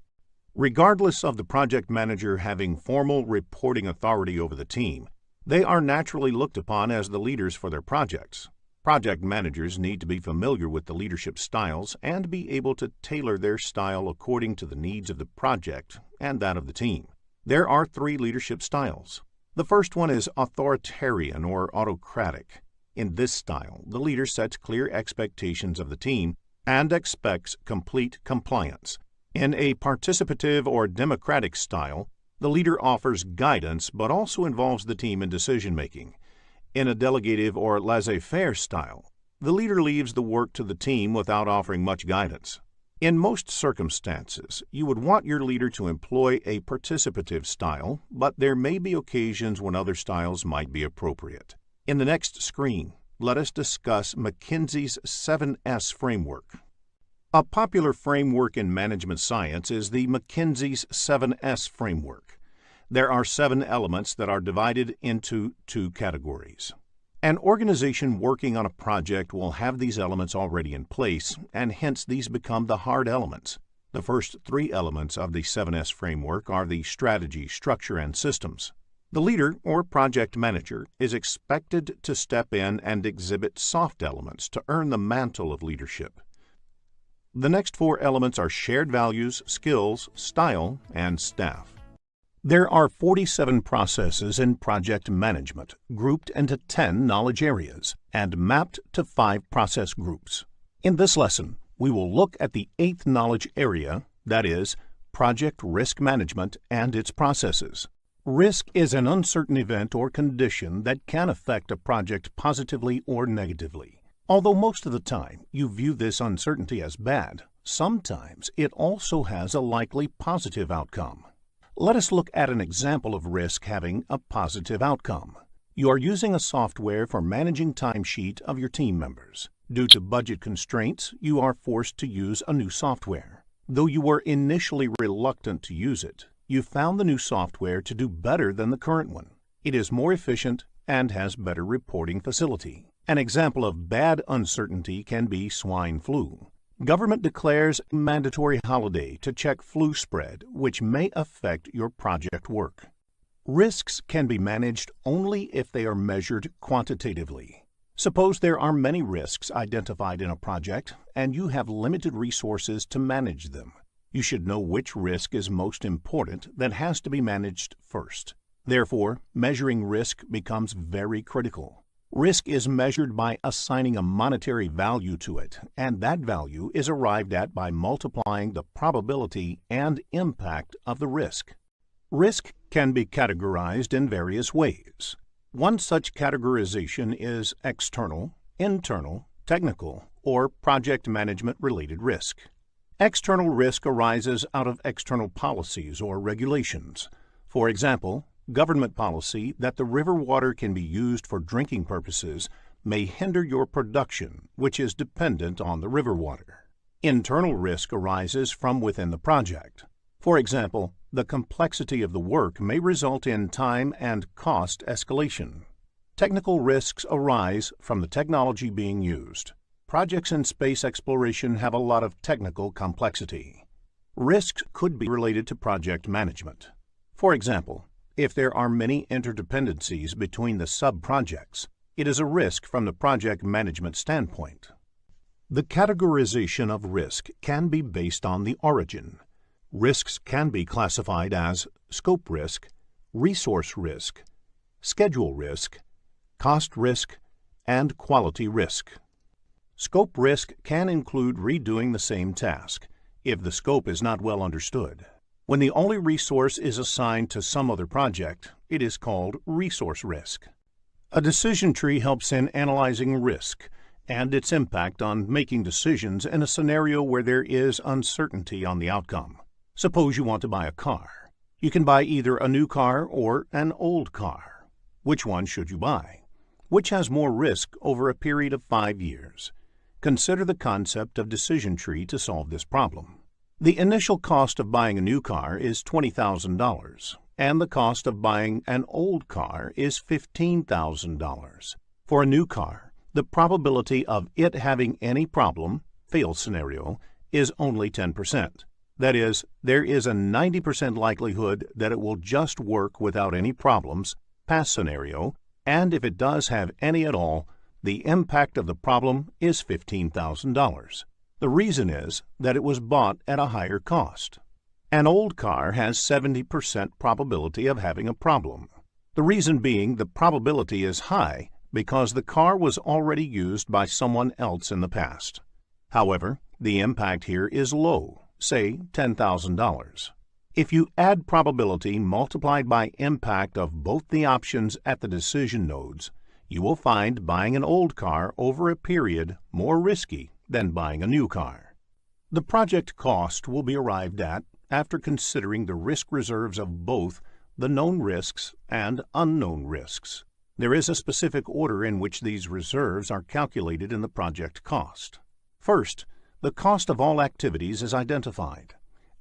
[SPEAKER 5] Regardless of the project manager having formal reporting authority over the team, they are naturally looked upon as the leaders for their projects. Project managers need to be familiar with the leadership styles and be able to tailor their style according to the needs of the project and that of the team. There are 3 leadership styles. The first one is authoritarian or autocratic. In this style, the leader sets clear expectations of the team and expects complete compliance. In a participative or democratic style, the leader offers guidance but also involves the team in decision-making. In a delegative or laissez-faire style, the leader leaves the work to the team without offering much guidance. In most circumstances, you would want your leader to employ a participative style, but there may be occasions when other styles might be appropriate. In the next screen, let us discuss McKinsey's 7S framework. A popular framework in management science is the McKinsey's 7S framework. There are 7 elements that are divided into 2 categories. An organization working on a project will have these elements already in place, and hence these become the hard elements. The first 3 elements of the 7S framework are the strategy, structure, and systems. The leader or project manager is expected to step in and exhibit soft elements to earn the mantle of leadership. The next 4 elements are shared values, skills, style, and staff. There are 47 processes in project management, grouped into 10 knowledge areas and mapped to 5 process groups. In this lesson, we will look at the 8th knowledge area, that is, project risk management and its processes. Risk is an uncertain event or condition that can affect a project positively or negatively. Although most of the time you view this uncertainty as bad, sometimes it also has a likely positive outcome. Let us look at an example of risk having a positive outcome. You are using a software for managing timesheet of your team members. Due to budget constraints, you are forced to use a new software. Though you were initially reluctant to use it, you found the new software to do better than the current one. It is more efficient and has better reporting facility. An example of bad uncertainty can be swine flu. Government declares a mandatory holiday to check flu spread, which may affect your project work. Risks can be managed only if they are measured quantitatively. Suppose there are many risks identified in a project and you have limited resources to manage them. You should know which risk is most important that has to be managed first. Therefore, measuring risk becomes very critical. Risk is measured by assigning a monetary value to it, and that value is arrived at by multiplying the probability and impact of the risk. Risk can be categorized in various ways. One such categorization is external, internal, technical, or project management-related risk. External risk arises out of external policies or regulations. For example, government policy that the river water can be used for drinking purposes may hinder your production, which is dependent on the river water. Internal risk arises from within the project. For example, the complexity of the work may result in time and cost escalation. Technical risks arise from the technology being used. Projects in space exploration have a lot of technical complexity. Risks could be related to project management. For example, if there are many interdependencies between the sub-projects, it is a risk from the project management standpoint. The categorization of risk can be based on the origin. Risks can be classified as scope risk, resource risk, schedule risk, cost risk, and quality risk. Scope risk can include redoing the same task if the scope is not well understood. When the only resource is assigned to some other project, it is called resource risk. A decision tree helps in analyzing risk and its impact on making decisions in a scenario where there is uncertainty on the outcome. Suppose you want to buy a car. You can buy either a new car or an old car. Which one should you buy? Which has more risk over a period of 5 years? Consider the concept of decision tree to solve this problem. The initial cost of buying a new car is $20,000, and the cost of buying an old car is $15,000. For a new car, the probability of it having any problem, fail scenario, is only 10%. That is, there is a 90% likelihood that it will just work without any problems, pass scenario, and if it does have any at all, the impact of the problem is $15,000. The reason is that it was bought at a higher cost. An old car has 70% probability of having a problem. The reason being the probability is high because the car was already used by someone else in the past. However, the impact here is low, say $10,000. If you add probability multiplied by impact of both the options at the decision nodes, you will find buying an old car over a period more risky than buying a new car. The project cost will be arrived at after considering the risk reserves of both the known risks and unknown risks. There is a specific order in which these reserves are calculated in the project cost. First, the cost of all activities is identified.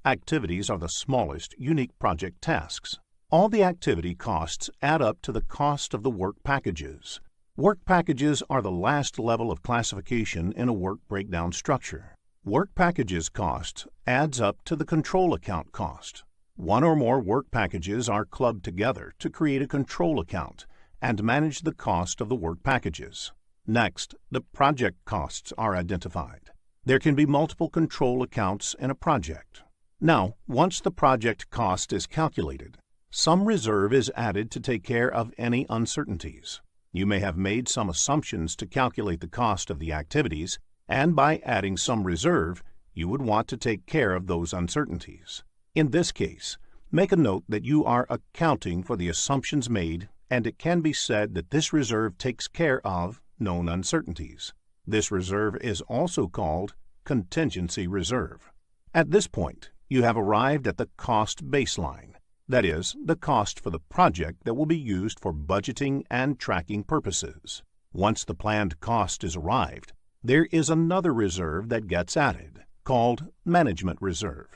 [SPEAKER 5] Activities are the smallest unique project tasks. All the activity costs add up to the cost of the work packages. Work packages are the last level of classification in a work breakdown structure. Work packages cost adds up to the control account cost. One or more work packages are clubbed together to create a control account and manage the cost of the work packages. Next, the project costs are identified. There can be multiple control accounts in a project. Now, once the project cost is calculated, some reserve is added to take care of any uncertainties. You may have made some assumptions to calculate the cost of the activities, and by adding some reserve, you would want to take care of those uncertainties. In this case, make a note that you are accounting for the assumptions made, and it can be said that this reserve takes care of known uncertainties. This reserve is also called contingency reserve. At this point, you have arrived at the cost baseline, that is, the cost for the project that will be used for budgeting and tracking purposes. Once the planned cost is arrived, there is another reserve that gets added, called management reserve.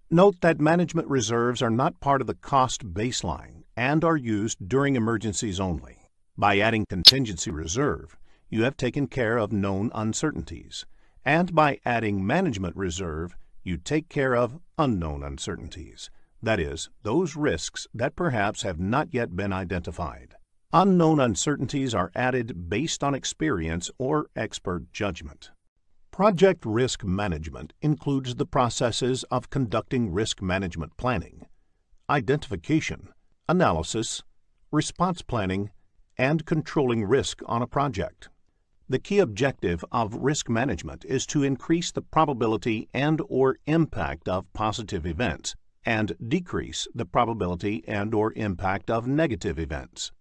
[SPEAKER 5] Note that management reserves are not part of the cost baseline and are used during emergencies only. By adding contingency reserve, you have taken care of known uncertainties, And by adding management reserve, you take care of unknown uncertainties. That is, those risks that perhaps have not yet been identified. Unknown uncertainties are added based on experience or expert judgment. Project risk management includes the processes of conducting risk management planning, identification, analysis, response planning, and controlling risk on a project. The key objective of risk management is to increase the probability and/or impact of positive events and decrease the probability and/or impact of negative events.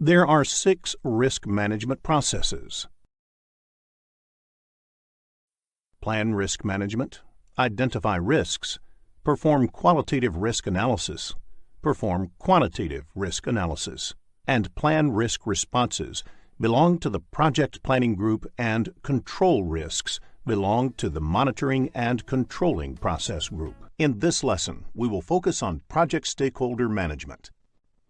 [SPEAKER 5] There are 6 risk management processes. Plan risk management, identify risks, perform qualitative risk analysis, perform quantitative risk analysis, and plan risk responses belong to the project planning group, and control risks belong to the monitoring and controlling process group. In this lesson, we will focus on project stakeholder management.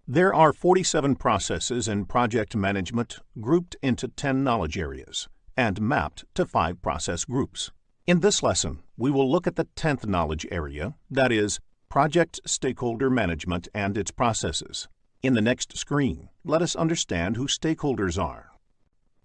[SPEAKER 5] There are 47 processes in project management grouped into 10 knowledge areas and mapped to 5 process groups. In this lesson, we will look at the 10th knowledge area, that is, project stakeholder management and its processes. In the next screen, let us understand who stakeholders are.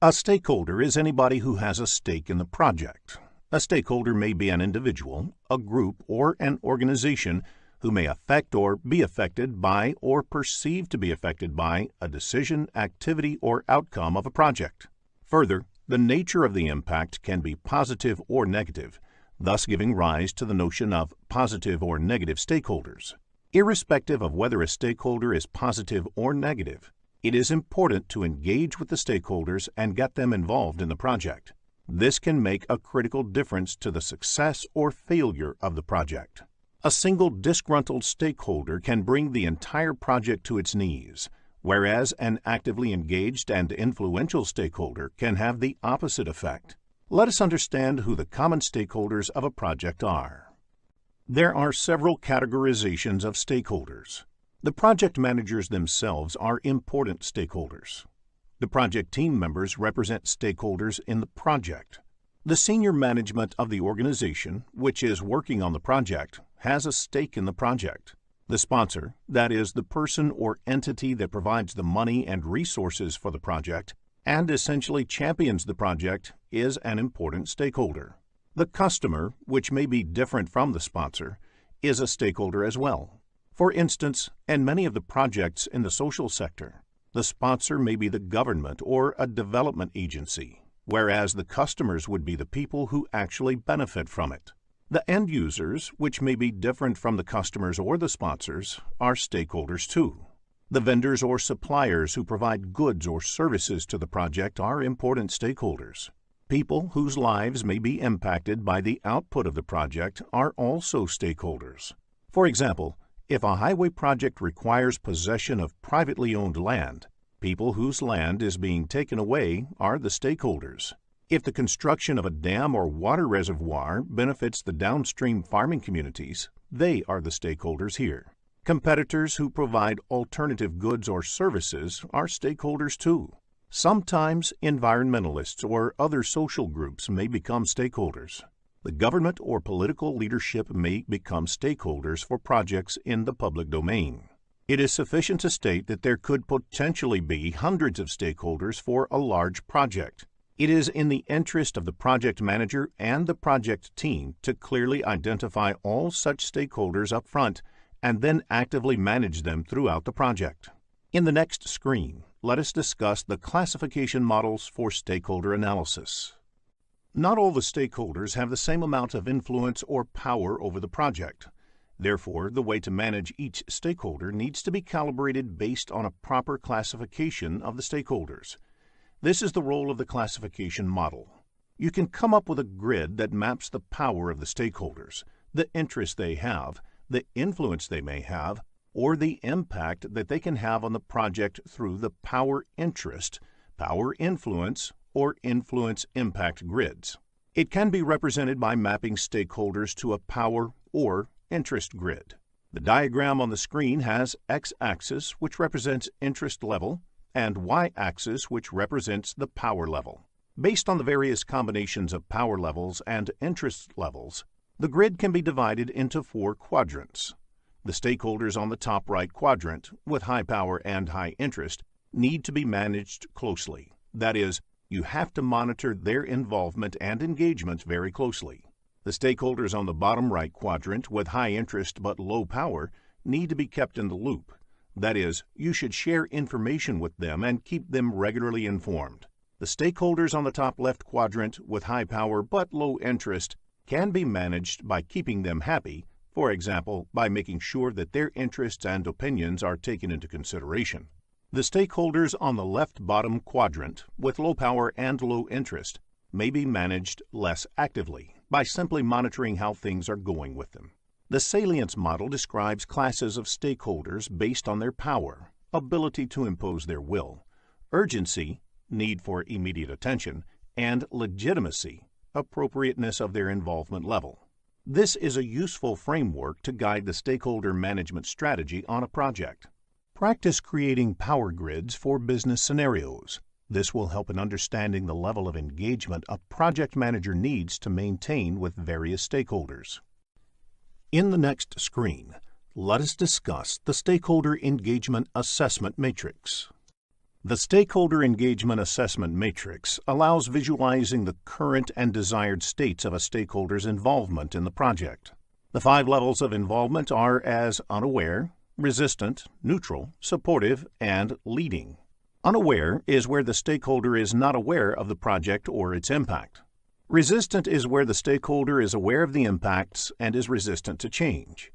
[SPEAKER 5] A stakeholder is anybody who has a stake in the project. A stakeholder may be an individual, a group, or an organization who may affect or be affected by or perceived to be affected by a decision, activity, or outcome of a project. Further, the nature of the impact can be positive or negative, thus giving rise to the notion of positive or negative stakeholders. Irrespective of whether a stakeholder is positive or negative, it is important to engage with the stakeholders and get them involved in the project. This can make a critical difference to the success or failure of the project. A single disgruntled stakeholder can bring the entire project to its knees, whereas an actively engaged and influential stakeholder can have the opposite effect. Let us understand who the common stakeholders of a project are. There are several categorizations of stakeholders. The project managers themselves are important stakeholders. The project team members represent stakeholders in the project. The senior management of the organization, which is working on the project, has a stake in the project. The sponsor, that is, the person or entity that provides the money and resources for the project and essentially champions the project, is an important stakeholder. The customer, which may be different from the sponsor, is a stakeholder as well. For instance, in many of the projects in the social sector, the sponsor may be the government or a development agency, whereas the customers would be the people who actually benefit from it. The end users, which may be different from the customers or the sponsors, are stakeholders too. The vendors or suppliers who provide goods or services to the project are important stakeholders. People whose lives may be impacted by the output of the project are also stakeholders. For example, if a highway project requires possession of privately owned land, people whose land is being taken away are the stakeholders. If the construction of a dam or water reservoir benefits the downstream farming communities, they are the stakeholders here. Competitors who provide alternative goods or services are stakeholders too. Sometimes environmentalists or other social groups may become stakeholders. The government or political leadership may become stakeholders for projects in the public domain. It is sufficient to state that there could potentially be hundreds of stakeholders for a large project. It is in the interest of the project manager and the project team to clearly identify all such stakeholders up front and then actively manage them throughout the project. In the next screen, let us discuss the classification models for stakeholder analysis. Not all the stakeholders have the same amount of influence or power over the project. Therefore, the way to manage each stakeholder needs to be calibrated based on a proper classification of the stakeholders. This is the role of the classification model. You can come up with a grid that maps the power of the stakeholders, the interest they have, the influence they may have, or the impact that they can have on the project through the power interest, power influence, or influence impact grids. It can be represented by mapping stakeholders to a power or interest grid. The diagram on the screen has x-axis, which represents interest level, and y-axis, which represents the power level. Based on the various combinations of power levels and interest levels, the grid can be divided into 4 quadrants. The stakeholders on the top right quadrant, with high power and high interest, need to be managed closely. That is, you have to monitor their involvement and engagement very closely. The stakeholders on the bottom right quadrant, with high interest but low power, need to be kept in the loop. That is, you should share information with them and keep them regularly informed. The stakeholders on the top left quadrant, with high power but low interest, can be managed by keeping them happy, for example, by making sure that their interests and opinions are taken into consideration. The stakeholders on the left bottom quadrant, with low power and low interest, may be managed less actively by simply monitoring how things are going with them. The salience model describes classes of stakeholders based on their power, ability to impose their will, urgency, need for immediate attention, and legitimacy, appropriateness of their involvement level. This is a useful framework to guide the stakeholder management strategy on a project. Practice creating power grids for business scenarios. This will help in understanding the level of engagement a project manager needs to maintain with various stakeholders. In the next screen, let us discuss the Stakeholder Engagement Assessment Matrix. The Stakeholder Engagement Assessment Matrix allows visualizing the current and desired states of a stakeholder's involvement in the project. The 5 levels of involvement are as unaware, resistant, neutral, supportive, and leading. Unaware is where the stakeholder is not aware of the project or its impact. Resistant is where the stakeholder is aware of the impacts and is resistant to change.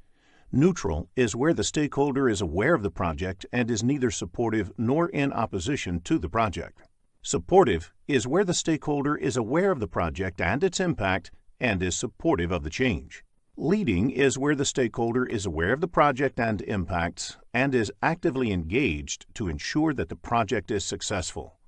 [SPEAKER 5] Neutral is where the stakeholder is aware of the project and is neither supportive nor in opposition to the project. Supportive is where the stakeholder is aware of the project and its impact and is supportive of the change. Leading is where the stakeholder is aware of the project and impacts and is actively engaged to ensure that the project is successful.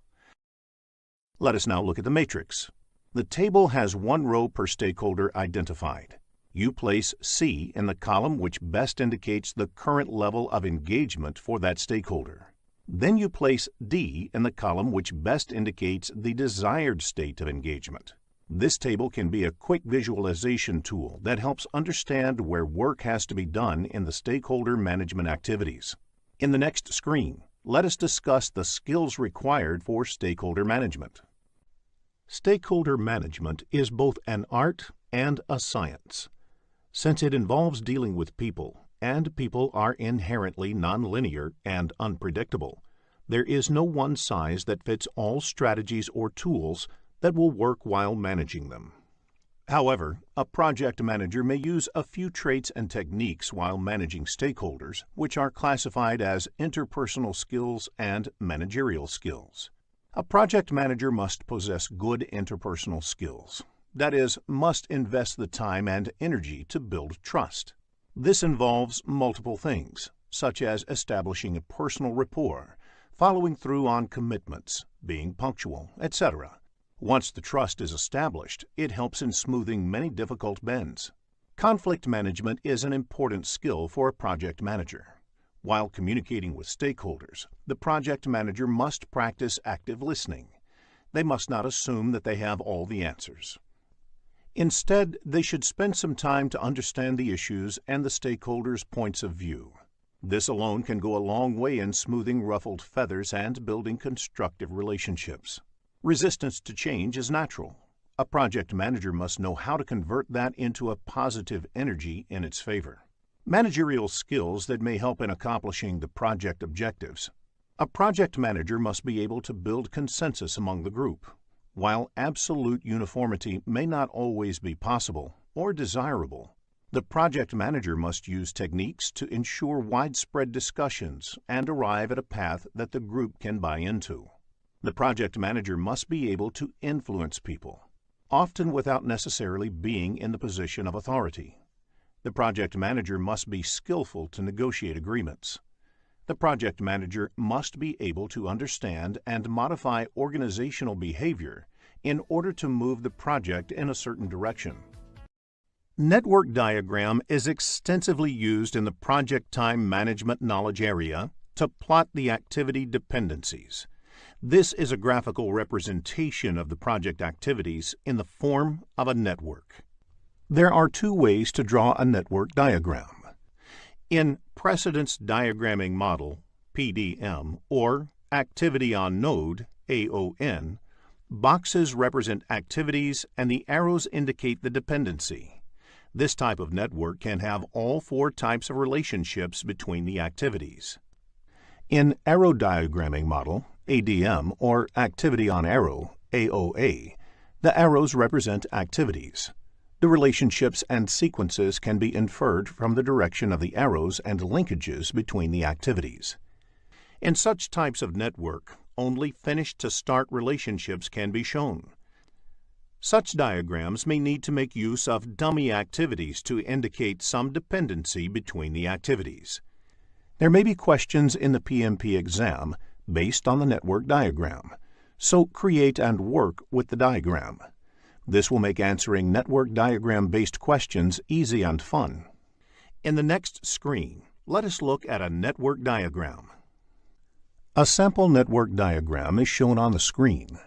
[SPEAKER 5] Let us now look at the matrix. The table has 1 row per stakeholder identified. You place C in the column which best indicates the current level of engagement for that stakeholder. Then you place D in the column which best indicates the desired state of engagement. This table can be a quick visualization tool that helps understand where work has to be done in the stakeholder management activities. In the next screen, let us discuss the skills required for stakeholder management. Stakeholder management is both an art and a science. Since it involves dealing with people, and people are inherently nonlinear and unpredictable, there is no one size that fits all strategies or tools that will work while managing them. However, a project manager may use a few traits and techniques while managing stakeholders, which are classified as interpersonal skills and managerial skills. A project manager must possess good interpersonal skills. That is, must invest the time and energy to build trust. This involves multiple things, such as establishing a personal rapport, following through on commitments, being punctual, etc. Once the trust is established, it helps in smoothing many difficult bends. Conflict management is an important skill for a project manager. While communicating with stakeholders, the project manager must practice active listening. They must not assume that they have all the answers. Instead, they should spend some time to understand the issues and the stakeholders' points of view. This alone can go a long way in smoothing ruffled feathers and building constructive relationships. Resistance to change is natural. A project manager must know how to convert that into a positive energy in its favor. Managerial skills that may help in accomplishing the project objectives. A project manager must be able to build consensus among the group. While absolute uniformity may not always be possible or desirable, the project manager must use techniques to ensure widespread discussions and arrive at a path that the group can buy into. The project manager must be able to influence people, often without necessarily being in the position of authority. The project manager must be skillful to negotiate agreements. The project manager must be able to understand and modify organizational behavior in order to move the project in a certain direction. Network diagram is extensively used in the project time management knowledge area to plot the activity dependencies. This is a graphical representation of the project activities in the form of a network. There are two ways to draw a network diagram. In Precedence Diagramming Model, PDM, or Activity on Node, AON, boxes represent activities and the arrows indicate the dependency. This type of network can have all four types of relationships between the activities. In Arrow Diagramming Model, ADM, or Activity on Arrow, AOA, the arrows represent activities. The relationships and sequences can be inferred from the direction of the arrows and linkages between the activities. In such types of network, only finish-to-start relationships can be shown. Such diagrams may need to make use of dummy activities to indicate some dependency between the activities. There may be questions in the PMP exam based on the network diagram, so create and work with the diagram. This will make answering network diagram-based questions easy and fun. In the next screen, let us look at a network diagram. A sample network diagram is shown on the screen.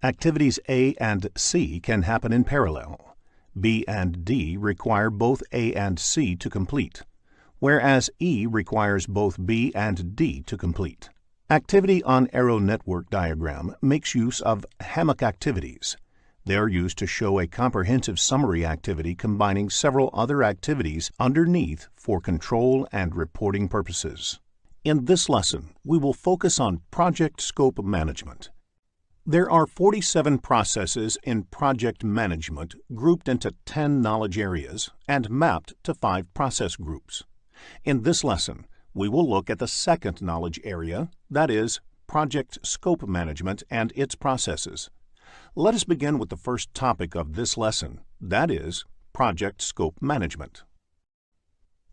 [SPEAKER 5] Activities A and C can happen in parallel. B and D require both A and C to complete, whereas E requires both B and D to complete. Activity on Arrow network diagram makes use of hammock activities. They are used to show a comprehensive summary activity combining several other activities underneath for control and reporting purposes. In this lesson, we will focus on project scope management. There are 47 processes in project management grouped into 10 knowledge areas and mapped to 5 process groups. In this lesson, we will look at the second knowledge area, that is, project scope management and its processes. Let us begin with the first topic of this lesson, that is, project scope management.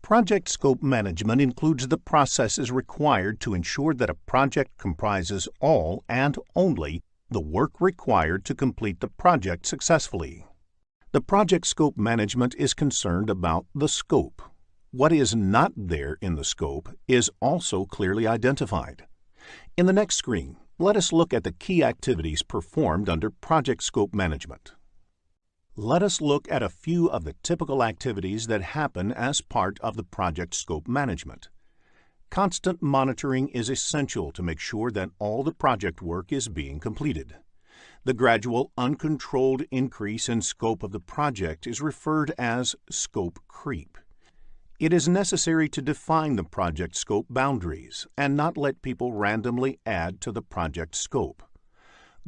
[SPEAKER 5] Project scope management includes the processes required to ensure that a project comprises all and only the work required to complete the project successfully. The project scope management is concerned about the scope. What is not there in the scope is also clearly identified. In the next screen, let us look at the key activities performed under project scope management. Let us look at a few of the typical activities that happen as part of the project scope management. Constant monitoring is essential to make sure that all the project work is being completed. The gradual, uncontrolled increase in scope of the project is referred as scope creep. It is necessary to define the project scope boundaries and not let people randomly add to the project scope.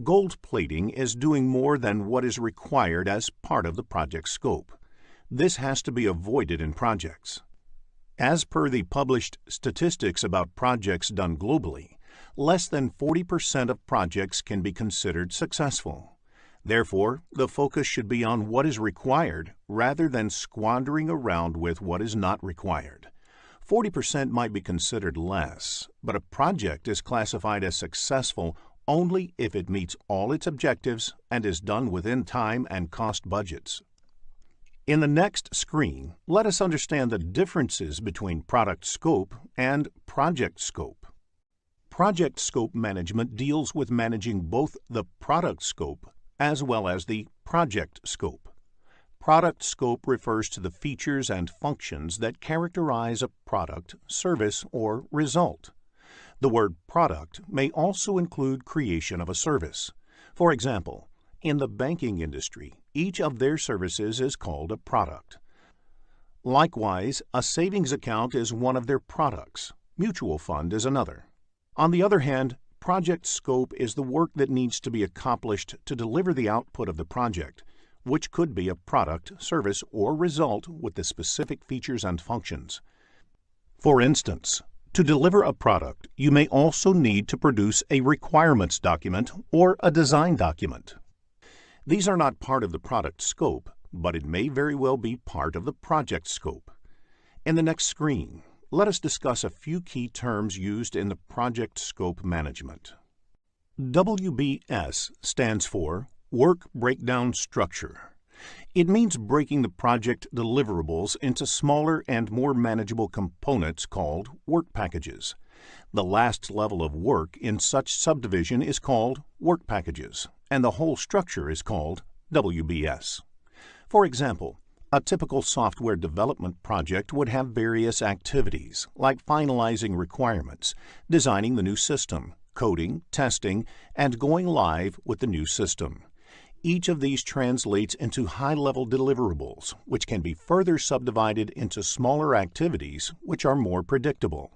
[SPEAKER 5] Gold plating is doing more than what is required as part of the project scope. This has to be avoided in projects. As per the published statistics about projects done globally, less than 40% of projects can be considered successful. Therefore, the focus should be on what is required rather than squandering around with what is not required. 40% might be considered less, but a project is classified as successful only if it meets all its objectives and is done within time and cost budgets. In the next screen, let us understand the differences between product scope and project scope. Project scope management deals with managing both the product scope as well as the project scope. Product scope refers to the features and functions that characterize a product, service, or result. The word product may also include creation of a service. For example, in the banking industry, each of their services is called a product. Likewise, a savings account is one of their products. Mutual fund is another. On the other hand, project scope is the work that needs to be accomplished to deliver the output of the project, which could be a product, service, or result with the specific features and functions. For instance, to deliver a product, you may also need to produce a requirements document or a design document. These are not part of the product scope, but it may very well be part of the project scope. In the next screen, let us discuss a few key terms used in the project scope management. WBS stands for Work Breakdown Structure. It means breaking the project deliverables into smaller and more manageable components called work packages. The last level of work in such subdivision is called work packages, and the whole structure is called WBS. For example, a typical software development project would have various activities like finalizing requirements, designing the new system, coding, testing, and going live with the new system. Each of these translates into high-level deliverables, which can be further subdivided into smaller activities which are more predictable.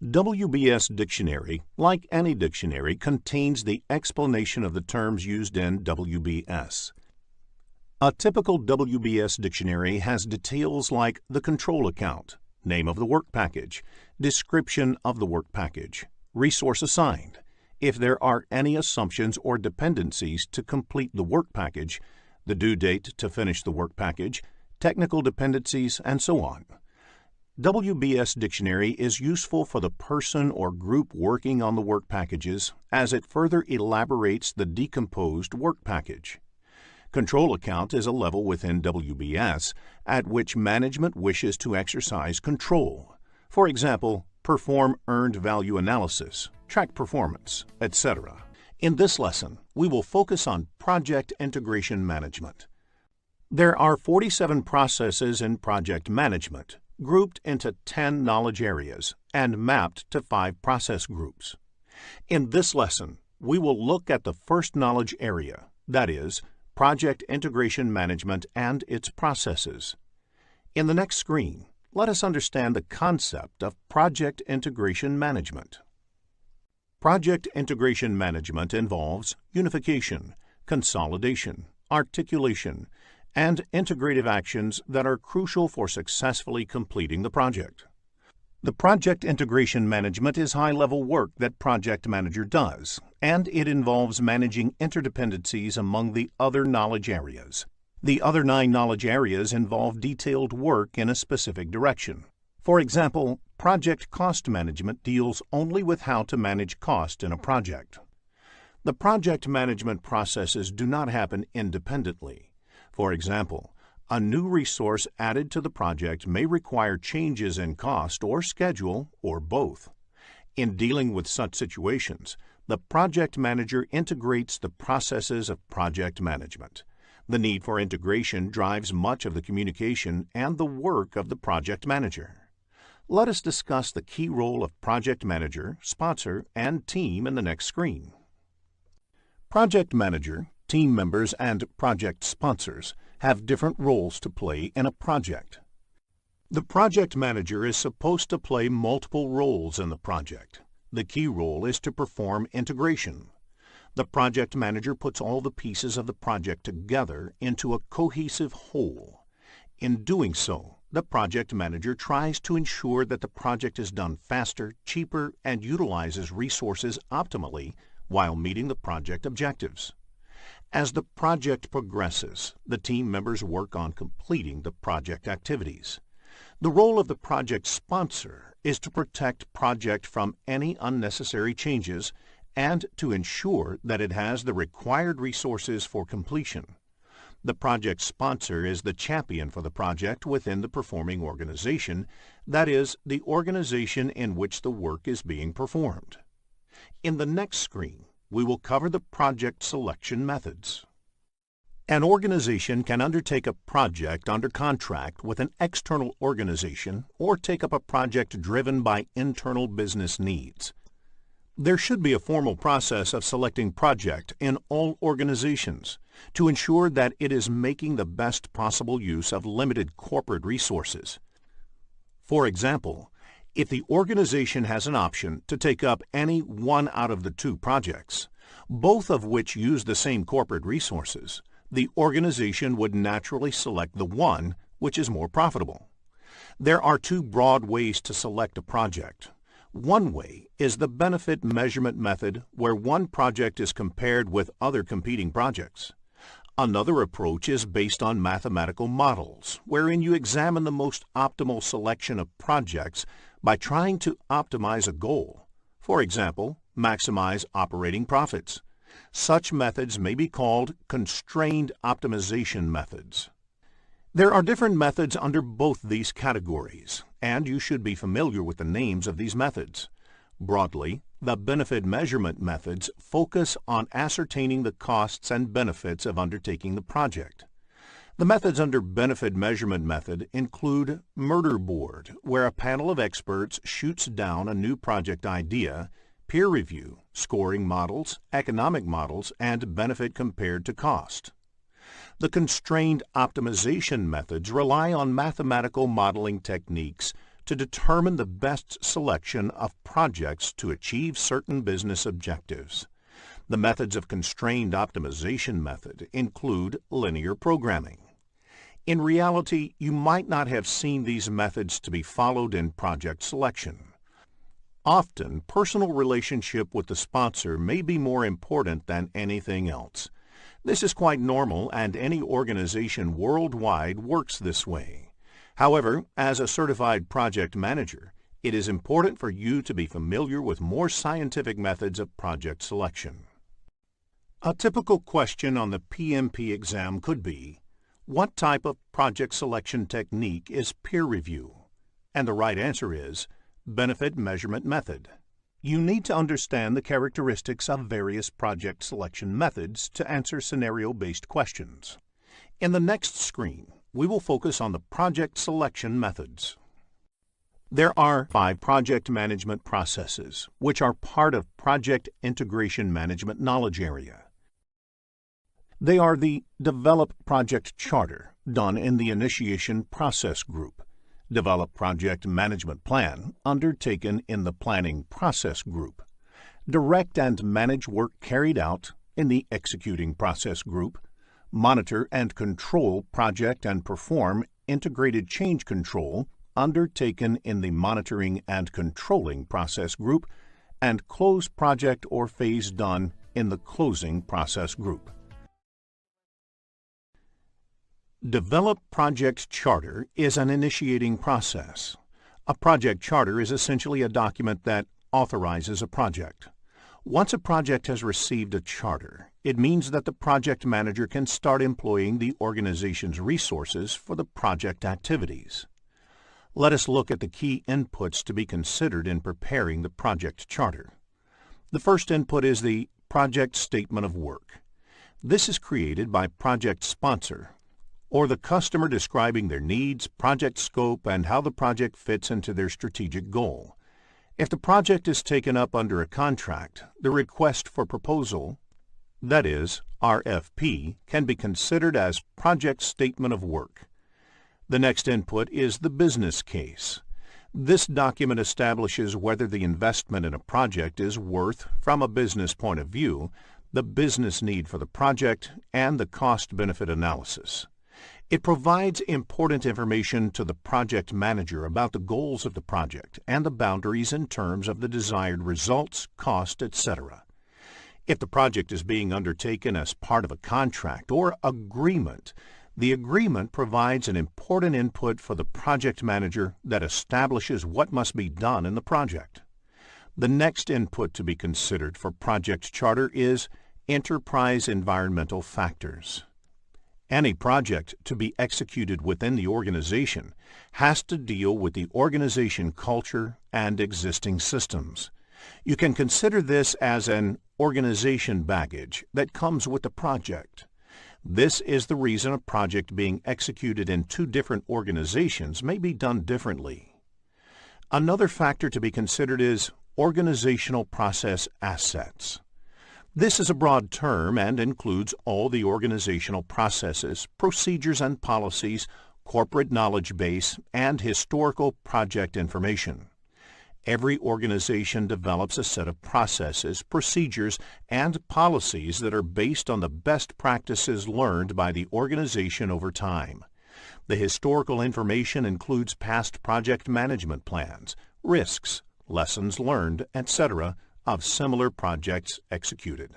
[SPEAKER 5] WBS Dictionary, like any dictionary, contains the explanation of the terms used in WBS. A typical WBS dictionary has details like the control account, name of the work package, description of the work package, resource assigned, if there are any assumptions or dependencies to complete the work package, the due date to finish the work package, technical dependencies, and so on. WBS Dictionary is useful for the person or group working on the work packages as it further elaborates the decomposed work package. Control account is a level within WBS at which management wishes to exercise control. For example, perform earned value analysis, track performance, etc. In this lesson, we will focus on project integration management. There are 47 processes in project management, grouped into 10 knowledge areas and mapped to 5 process groups. In this lesson, we will look at the first knowledge area, that is, project integration management and its processes. In the next screen, let us understand the concept of project integration management. Project integration management involves unification, consolidation, articulation, and integrative actions that are crucial for successfully completing the project. The project integration management is high-level work that project manager does, and it involves managing interdependencies among the other knowledge areas. The other 9 knowledge areas involve detailed work in a specific direction. For example, project cost management deals only with how to manage cost in a project. The project management processes do not happen independently. For example, a new resource added to the project may require changes in cost or schedule or both. In dealing with such situations, the project manager integrates the processes of project management. The need for integration drives much of the communication and the work of the project manager. Let us discuss the key role of project manager, sponsor, and team in the next screen. Project manager, team members, and project sponsors have different roles to play in a project. The project manager is supposed to play multiple roles in the project. The key role is to perform integration. The project manager puts all the pieces of the project together into a cohesive whole. In doing so, the project manager tries to ensure that the project is done faster, cheaper, and utilizes resources optimally while meeting the project objectives. As the project progresses, the team members work on completing the project activities. The role of the project sponsor is to protect project from any unnecessary changes and to ensure that it has the required resources for completion. The project sponsor is the champion for the project within the performing organization, that is, the organization in which the work is being performed. In the next screen, we will cover the project selection methods. An organization can undertake a project under contract with an external organization or take up a project driven by internal business needs. There should be a formal process of selecting project in all organizations to ensure that it is making the best possible use of limited corporate resources. For example, if the organization has an option to take up any one out of the 2 projects, both of which use the same corporate resources, the organization would naturally select the one which is more profitable. There are 2 broad ways to select a project. One way is the benefit measurement method, where one project is compared with other competing projects. Another approach is based on mathematical models, wherein you examine the most optimal selection of projects by trying to optimize a goal. For example, maximize operating profits. Such methods may be called constrained optimization methods. There are different methods under both these categories, and you should be familiar with the names of these methods. Broadly, the benefit measurement methods focus on ascertaining the costs and benefits of undertaking the project. The methods under benefit measurement method include Murder Board, where a panel of experts shoots down a new project idea, peer review, scoring models, economic models, and benefit compared to cost. The constrained optimization methods rely on mathematical modeling techniques to determine the best selection of projects to achieve certain business objectives. The methods of constrained optimization method include linear programming. In reality, you might not have seen these methods to be followed in project selection. Often, personal relationship with the sponsor may be more important than anything else. This is quite normal, and any organization worldwide works this way. However, as a certified project manager, it is important for you to be familiar with more scientific methods of project selection. A typical question on the PMP exam could be, what type of project selection technique is peer review? And the right answer is benefit measurement method. You need to understand the characteristics of various project selection methods to answer scenario-based questions. In the next screen, we will focus on the project selection methods. There are 5 project management processes, which are part of Project Integration Management knowledge area. They are the Develop Project Charter, done in the Initiation Process Group, Develop Project Management Plan, undertaken in the Planning Process Group, Direct and Manage Work Carried Out in the Executing Process Group, Monitor and Control Project and Perform Integrated Change Control, undertaken in the Monitoring and Controlling Process Group, and Close Project or Phase done in the Closing Process Group. Develop Project Charter is an initiating process. A project charter is essentially a document that authorizes a project. Once a project has received a charter, it means that the project manager can start employing the organization's resources for the project activities. Let us look at the key inputs to be considered in preparing the project charter. The first input is the Project Statement of Work. This is created by project sponsor, or the customer describing their needs, project scope, and how the project fits into their strategic goal. If the project is taken up under a contract, the request for proposal, that is, RFP, can be considered as Project Statement of Work. The next input is the business case. This document establishes whether the investment in a project is worth, from a business point of view, the business need for the project, and the cost-benefit analysis. It provides important information to the project manager about the goals of the project and the boundaries in terms of the desired results, cost, etc. If the project is being undertaken as part of a contract or agreement, the agreement provides an important input for the project manager that establishes what must be done in the project. The next input to be considered for project charter is enterprise environmental factors. Any project to be executed within the organization has to deal with the organization culture and existing systems. You can consider this as an organization baggage that comes with the project. This is the reason a project being executed in 2 different organizations may be done differently. Another factor to be considered is organizational process assets. This is a broad term and includes all the organizational processes, procedures and policies, corporate knowledge base, and historical project information. Every organization develops a set of processes, procedures, and policies that are based on the best practices learned by the organization over time. The historical information includes past project management plans, risks, lessons learned, etc., of similar projects executed.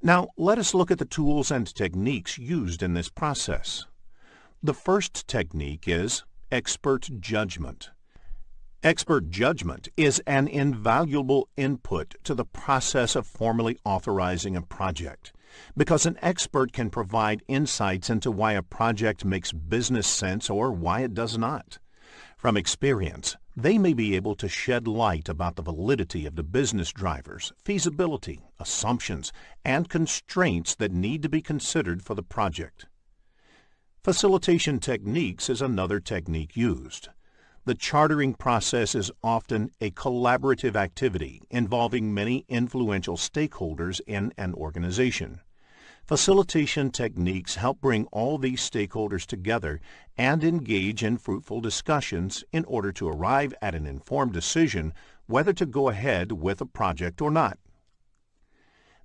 [SPEAKER 5] Now, let us look at the tools and techniques used in this process. The first technique is expert judgment. Expert judgment is an invaluable input to the process of formally authorizing a project. because an expert can provide insights into why a project makes business sense or why it does not. From experience, they may be able to shed light about the validity of the business drivers, feasibility, assumptions, and constraints that need to be considered for the project. Facilitation techniques is another technique used. The chartering process is often a collaborative activity involving many influential stakeholders in an organization. Facilitation techniques help bring all these stakeholders together and engage in fruitful discussions in order to arrive at an informed decision whether to go ahead with a project or not.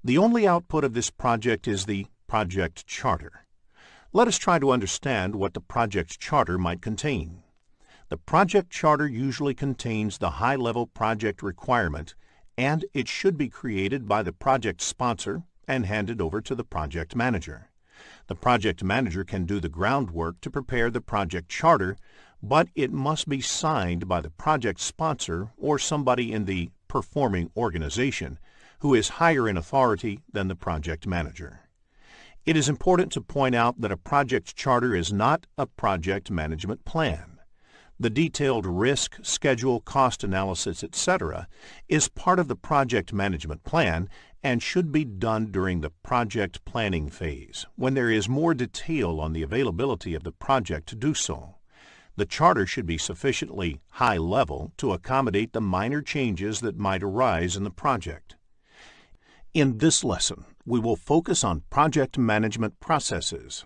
[SPEAKER 5] The only output of this project is the project charter. Let us try to understand what the project charter might contain. The project charter usually contains the high-level project requirement, and it should be created by the project sponsor and handed over to the project manager. The project manager can do the groundwork to prepare the project charter, but it must be signed by the project sponsor or somebody in the performing organization who is higher in authority than the project manager. It is important to point out that a project charter is not a project management plan. The detailed risk, schedule, cost analysis, etc. is part of the project management plan and should be done during the project planning phase, when there is more detail on the availability of the project to do so. The charter should be sufficiently high level to accommodate the minor changes that might arise in the project. In this lesson, we will focus on project management processes.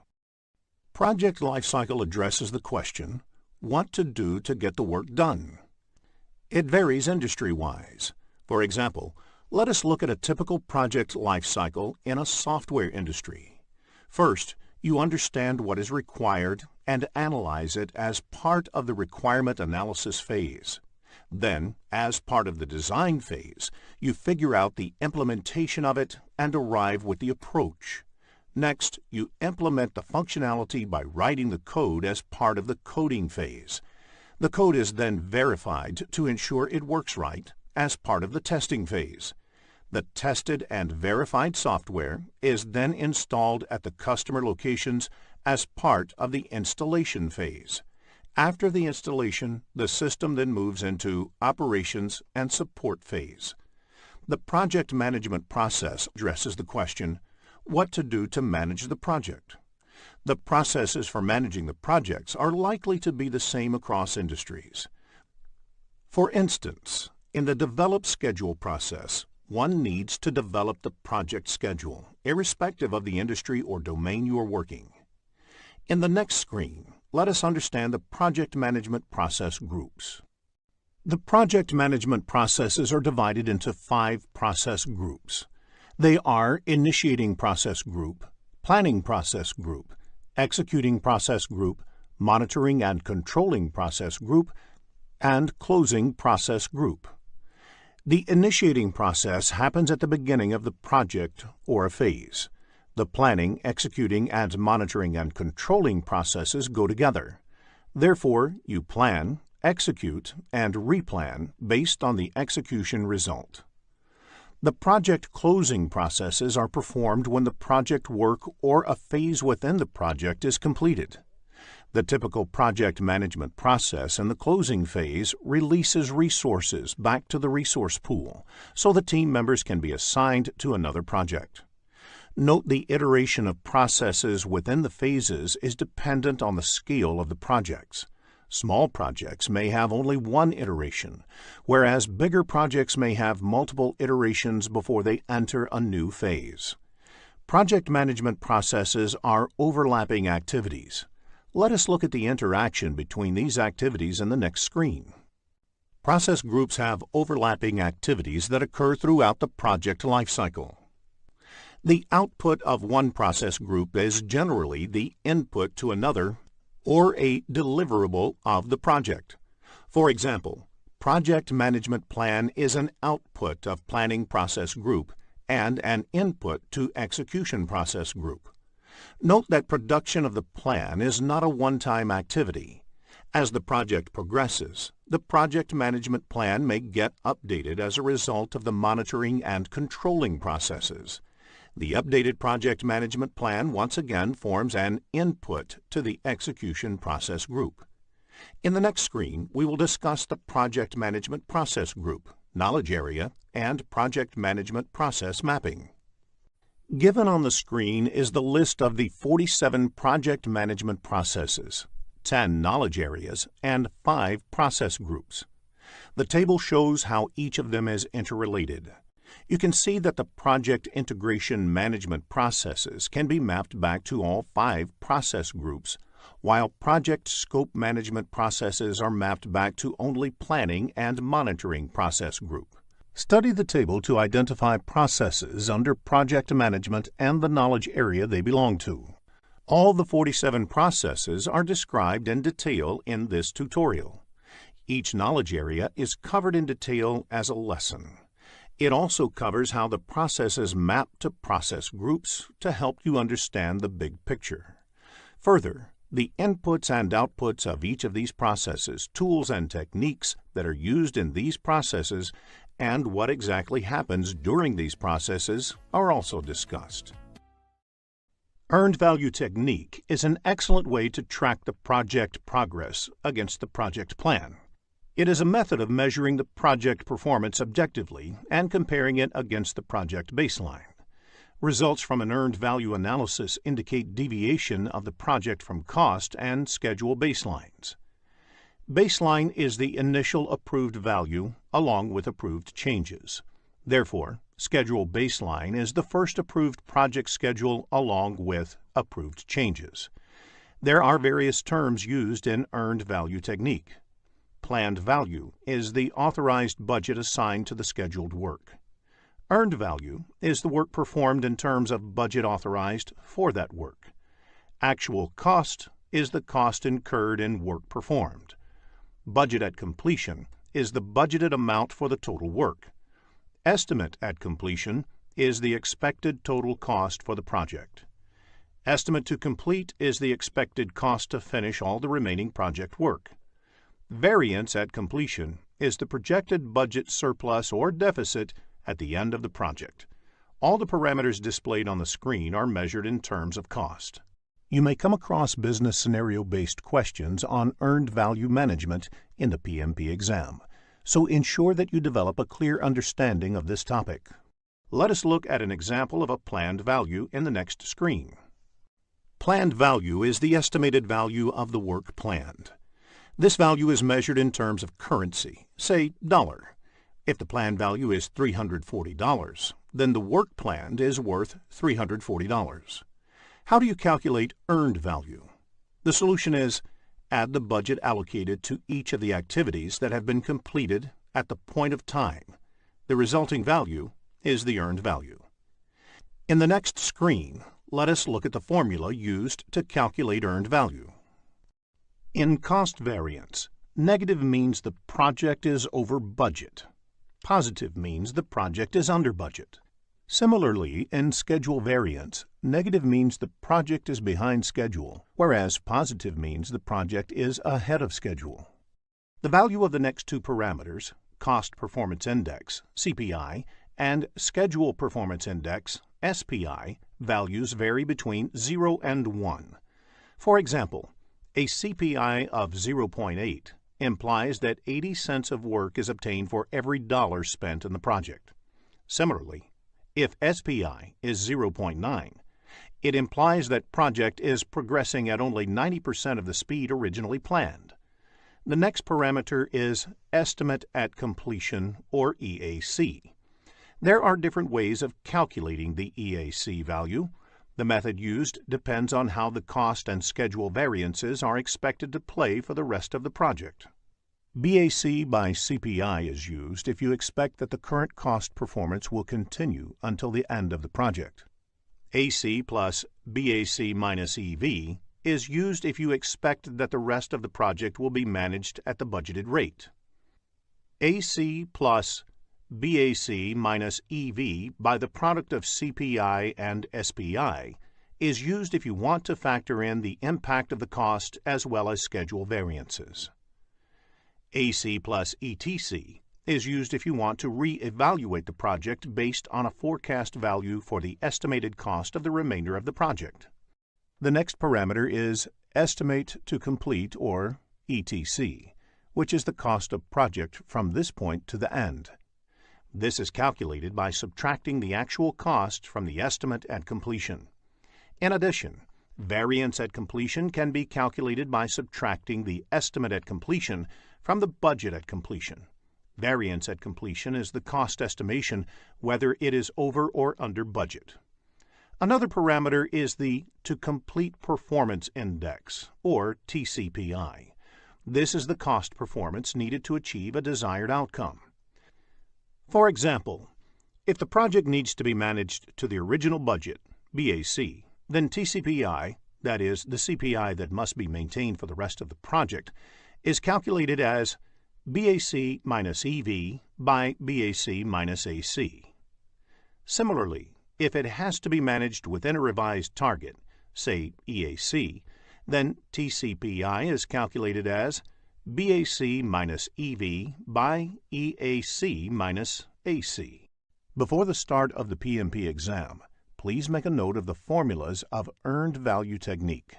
[SPEAKER 5] Project lifecycle addresses the question, what to do to get the work done. It varies industry-wise. For example, let us look at a typical project lifecycle in a software industry. First, you understand what is required and analyze it as part of the requirement analysis phase. Then, as part of the design phase, you figure out the implementation of it and arrive with the approach. Next, you implement the functionality by writing the code as part of the coding phase. The code is then verified to ensure it works right as part of the testing phase. The tested and verified software is then installed at the customer locations as part of the installation phase. After the installation, the system then moves into operations and support phase. The project management process addresses the question, what to do to manage the project. The processes for managing the projects are likely to be the same across industries. For instance, in the develop schedule process, one needs to develop the project schedule, irrespective of the industry or domain you are working. In the next screen, let us understand the project management process groups. The project management processes are divided into 5 process groups. They are Initiating Process Group, Planning Process Group, Executing Process Group, Monitoring and Controlling Process Group, and Closing Process Group. The initiating process happens at the beginning of the project or a phase. The planning, executing, and monitoring and controlling processes go together. Therefore, you plan, execute, and replan based on the execution result. The project closing processes are performed when the project work or a phase within the project is completed. The typical project management process in the closing phase releases resources back to the resource pool so the team members can be assigned to another project. Note the iteration of processes within the phases is dependent on the scale of the projects. Small projects may have only one iteration, whereas bigger projects may have multiple iterations before they enter a new phase. Project management processes are overlapping activities. Let us look at the interaction between these activities in the next screen. Process groups have overlapping activities that occur throughout the project lifecycle. The output of one process group is generally the input to another or a deliverable of the project. For example, Project Management Plan is an output of Planning Process Group and an input to Execution Process Group. Note that production of the plan is not a one-time activity. As the project progresses, the project management plan may get updated as a result of the monitoring and controlling processes. The updated project management plan once again forms an input to the execution process group. In the next screen, we will discuss the project management process group, knowledge area, and project management process mapping. Given on the screen is the list of the 47 project management processes, 10 knowledge areas, and 5 process groups. The table shows how each of them is interrelated. You can see that the project integration management processes can be mapped back to all 5 process groups, while project scope management processes are mapped back to only planning and monitoring process group. Study the table to identify processes under project management and the knowledge area they belong to. All the 47 processes are described in detail in this tutorial. Each knowledge area is covered in detail as a lesson. It also covers how the processes map to process groups to help you understand the big picture. Further, the inputs and outputs of each of these processes, tools and techniques that are used in these processes, and what exactly happens during these processes are also discussed. Earned value technique is an excellent way to track the project progress against the project plan. It is a method of measuring the project performance objectively and comparing it against the project baseline. Results from an earned value analysis indicate deviation of the project from cost and schedule baselines. Baseline is the initial approved value along with approved changes. Therefore, schedule baseline is the first approved project schedule along with approved changes. There are various terms used in earned value technique. Planned value is the authorized budget assigned to the scheduled work. Earned value is the work performed in terms of budget authorized for that work. Actual cost is the cost incurred in work performed. Budget at completion is the budgeted amount for the total work. Estimate at completion is the expected total cost for the project. Estimate to complete is the expected cost to finish all the remaining project work. Variance at completion is the projected budget surplus or deficit at the end of the project. All the parameters displayed on the screen are measured in terms of cost. You may come across business scenario-based questions on earned value management in the PMP exam, so ensure that you develop a clear understanding of this topic. Let us look at an example of a planned value in the next screen. Planned value is the estimated value of the work planned. This value is measured in terms of currency, say dollar. If the planned value is $340, then the work planned is worth $340. How do you calculate earned value? The solution is add the budget allocated to each of the activities that have been completed at the point of time. The resulting value is the earned value. In the next screen, let us look at the formula used to calculate earned value. In cost variance, negative means the project is over budget. Positive means the project is under budget. Similarly, in schedule variance, negative means the project is behind schedule, whereas positive means the project is ahead of schedule. The value of the next two parameters, Cost Performance Index, CPI, and Schedule Performance Index, SPI, values vary between 0 and 1. For example, a CPI of 0.8 implies that 80 cents of work is obtained for every dollar spent in the project. Similarly, if SPI is 0.9, it implies that project is progressing at only 90% of the speed originally planned. The next parameter is Estimate at Completion, or EAC. There are different ways of calculating the EAC value. The method used depends on how the cost and schedule variances are expected to play for the rest of the project. BAC by CPI is used if you expect that the current cost performance will continue until the end of the project. AC plus BAC minus EV is used if you expect that the rest of the project will be managed at the budgeted rate. AC plus BAC minus EV by the product of CPI and SPI is used if you want to factor in the impact of the cost as well as schedule variances. AC plus ETC is used if you want to re-evaluate the project based on a forecast value for the estimated cost of the remainder of the project. The next parameter is estimate to complete, or ETC, which is the cost of project from this point to the end. This is calculated by subtracting the actual cost from the estimate at completion. In addition, variance at completion can be calculated by subtracting the estimate at completion from the budget at completion. Variance at completion is the cost estimation whether it is over or under budget. Another parameter is the To Complete Performance Index, or TCPI. This is the cost performance needed to achieve a desired outcome. For example, if the project needs to be managed to the original budget, BAC, then TCPI, that is, the CPI that must be maintained for the rest of the project, is calculated as BAC minus EV by BAC minus AC. Similarly, if it has to be managed within a revised target, say EAC, then TCPI is calculated as BAC minus EV by EAC minus AC. Before the start of the PMP exam, please make a note of the formulas of earned value technique.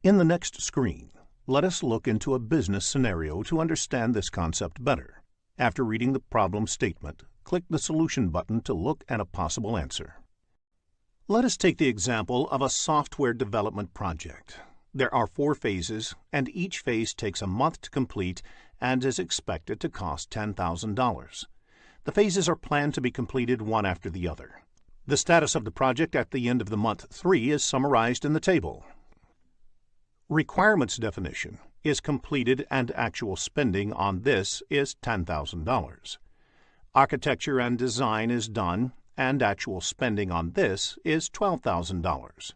[SPEAKER 5] In the next screen, let us look into a business scenario to understand this concept better. After reading the problem statement, click the Solution button to look at a possible answer. Let us take the example of a software development project. There are 4 phases, and each phase takes a month to complete and is expected to cost $10,000. The phases are planned to be completed one after the other. The status of the project at the end of the month 3 is summarized in the table. Requirements definition is completed and actual spending on this is $10,000. Architecture and design is done and actual spending on this is $12,000.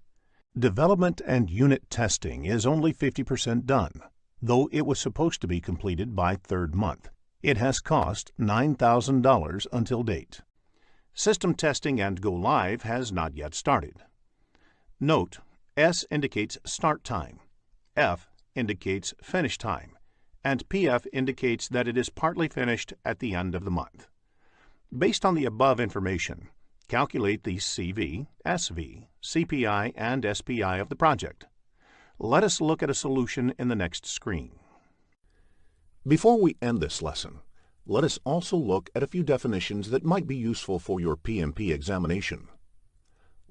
[SPEAKER 5] Development and unit testing is only 50% done, though it was supposed to be completed by 3rd month. It has cost $9,000 until date. System testing and go live has not yet started. Note, S indicates start time, F indicates finish time, and PF indicates that it is partly finished at the end of the month. Based on the above information, calculate the CV, SV, CPI, and SPI of the project. Let us look at a solution in the next screen.
[SPEAKER 4] Before we end this lesson, let us also look at a few definitions that might be useful for your PMP examination.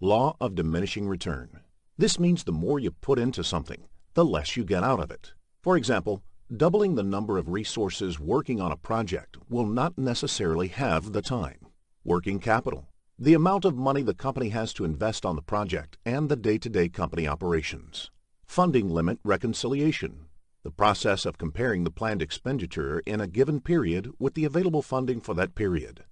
[SPEAKER 4] Law of diminishing return. This means the more you put into something, the less you get out of it. For example, doubling the number of resources working on a project will not necessarily have the time. Working capital. The amount of money the company has to invest on the project and the day-to-day company operations. Funding limit reconciliation. The process of comparing the planned expenditure in a given period with the available funding for that period.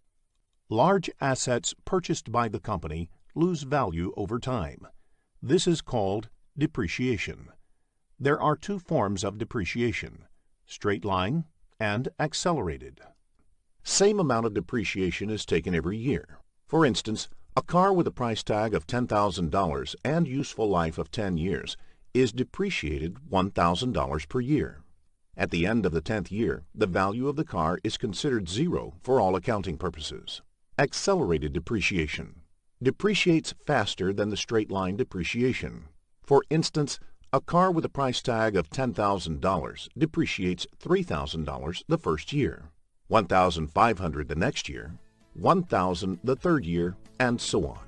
[SPEAKER 4] Large assets purchased by the company lose value over time. This is called depreciation. There are 2 forms of depreciation, straight line and accelerated. Same amount of depreciation is taken every year. For instance, a car with a price tag of $10,000 and useful life of 10 years is depreciated $1,000 per year. At the end of the 10th year, the value of the car is considered 0 for all accounting purposes. Accelerated depreciation depreciates faster than the straight line depreciation. For instance, a car with a price tag of $10,000 depreciates $3,000 the first year, $1,500 the next year, $1,000 the 3rd year, and so on.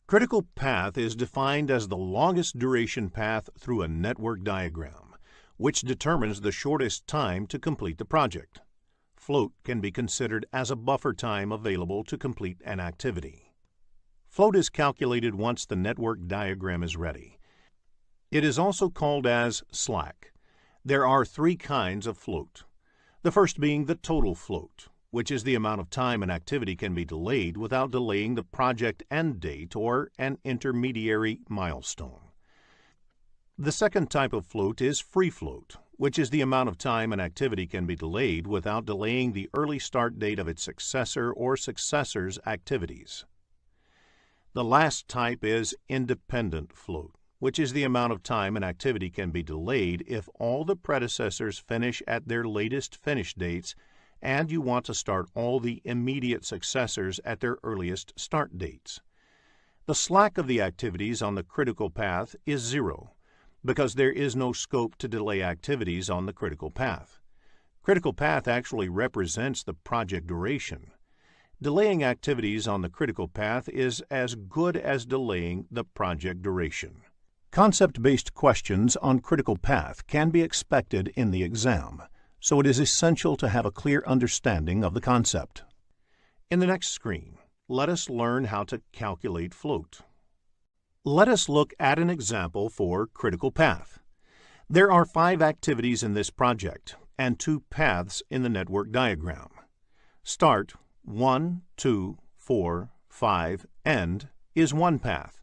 [SPEAKER 5] Critical path is defined as the longest duration path through a network diagram, which determines the shortest time to complete the project. Float can be considered as a buffer time available to complete an activity. Float is calculated once the network diagram is ready. It is also called as slack. There are 3 kinds of float. The first being the total float, which is the amount of time an activity can be delayed without delaying the project end date or an intermediary milestone. The second type of float is free float, which is the amount of time an activity can be delayed without delaying the early start date of its successor or successors' activities. The last type is independent float, which is the amount of time an activity can be delayed if all the predecessors finish at their latest finish dates and you want to start all the immediate successors at their earliest start dates. The slack of the activities on the critical path is 0, because there is no scope to delay activities on the critical path. Critical path actually represents the project duration. Delaying activities on the critical path is as good as delaying the project duration. Concept-based questions on critical path can be expected in the exam, so it is essential to have a clear understanding of the concept. In the next screen, let us learn how to calculate float. Let us look at an example for critical path. There are 5 activities in this project and 2 paths in the network diagram. Start, 1, 2, 4, 5, end is one path,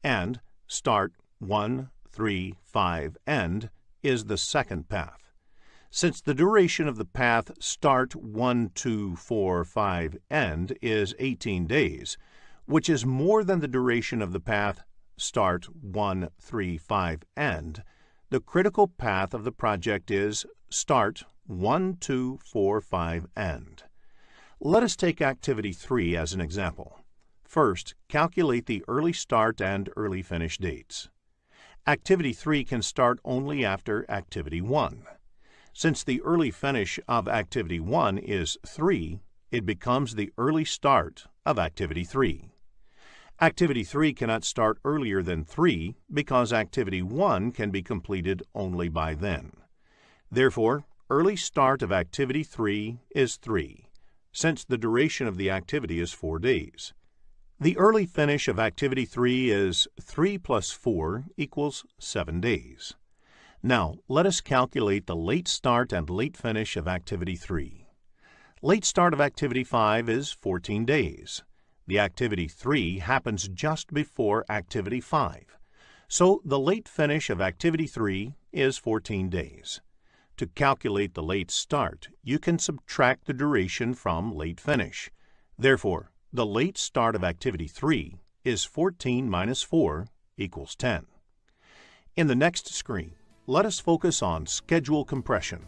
[SPEAKER 5] and start, 1, 3, 5, end is the second path. Since the duration of the path start 1, 2, 4, 5, end is 18 days, which is more than the duration of the path start 1, 3, 5, end, the critical path of the project is start 1, 2, 4, 5, end. Let us take activity 3 as an example. First, calculate the early start and early finish dates. Activity 3 can start only after activity 1. Since the early finish of activity 1 is 3, it becomes the early start of activity 3. Activity 3 cannot start earlier than 3 because activity 1 can be completed only by then. Therefore, early start of activity 3 is 3, since the duration of the activity is 4 days. The early finish of activity 3 is 3 plus 4 equals 7 days. Now, let us calculate the late start and late finish of activity 3. Late start of activity 5 is 14 days. The activity 3 happens just before activity 5, so the late finish of activity 3 is 14 days. To calculate the late start, you can subtract the duration from late finish. Therefore, the late start of activity 3 is 14 minus 4 equals 10. In the next screen, let us focus on schedule compression.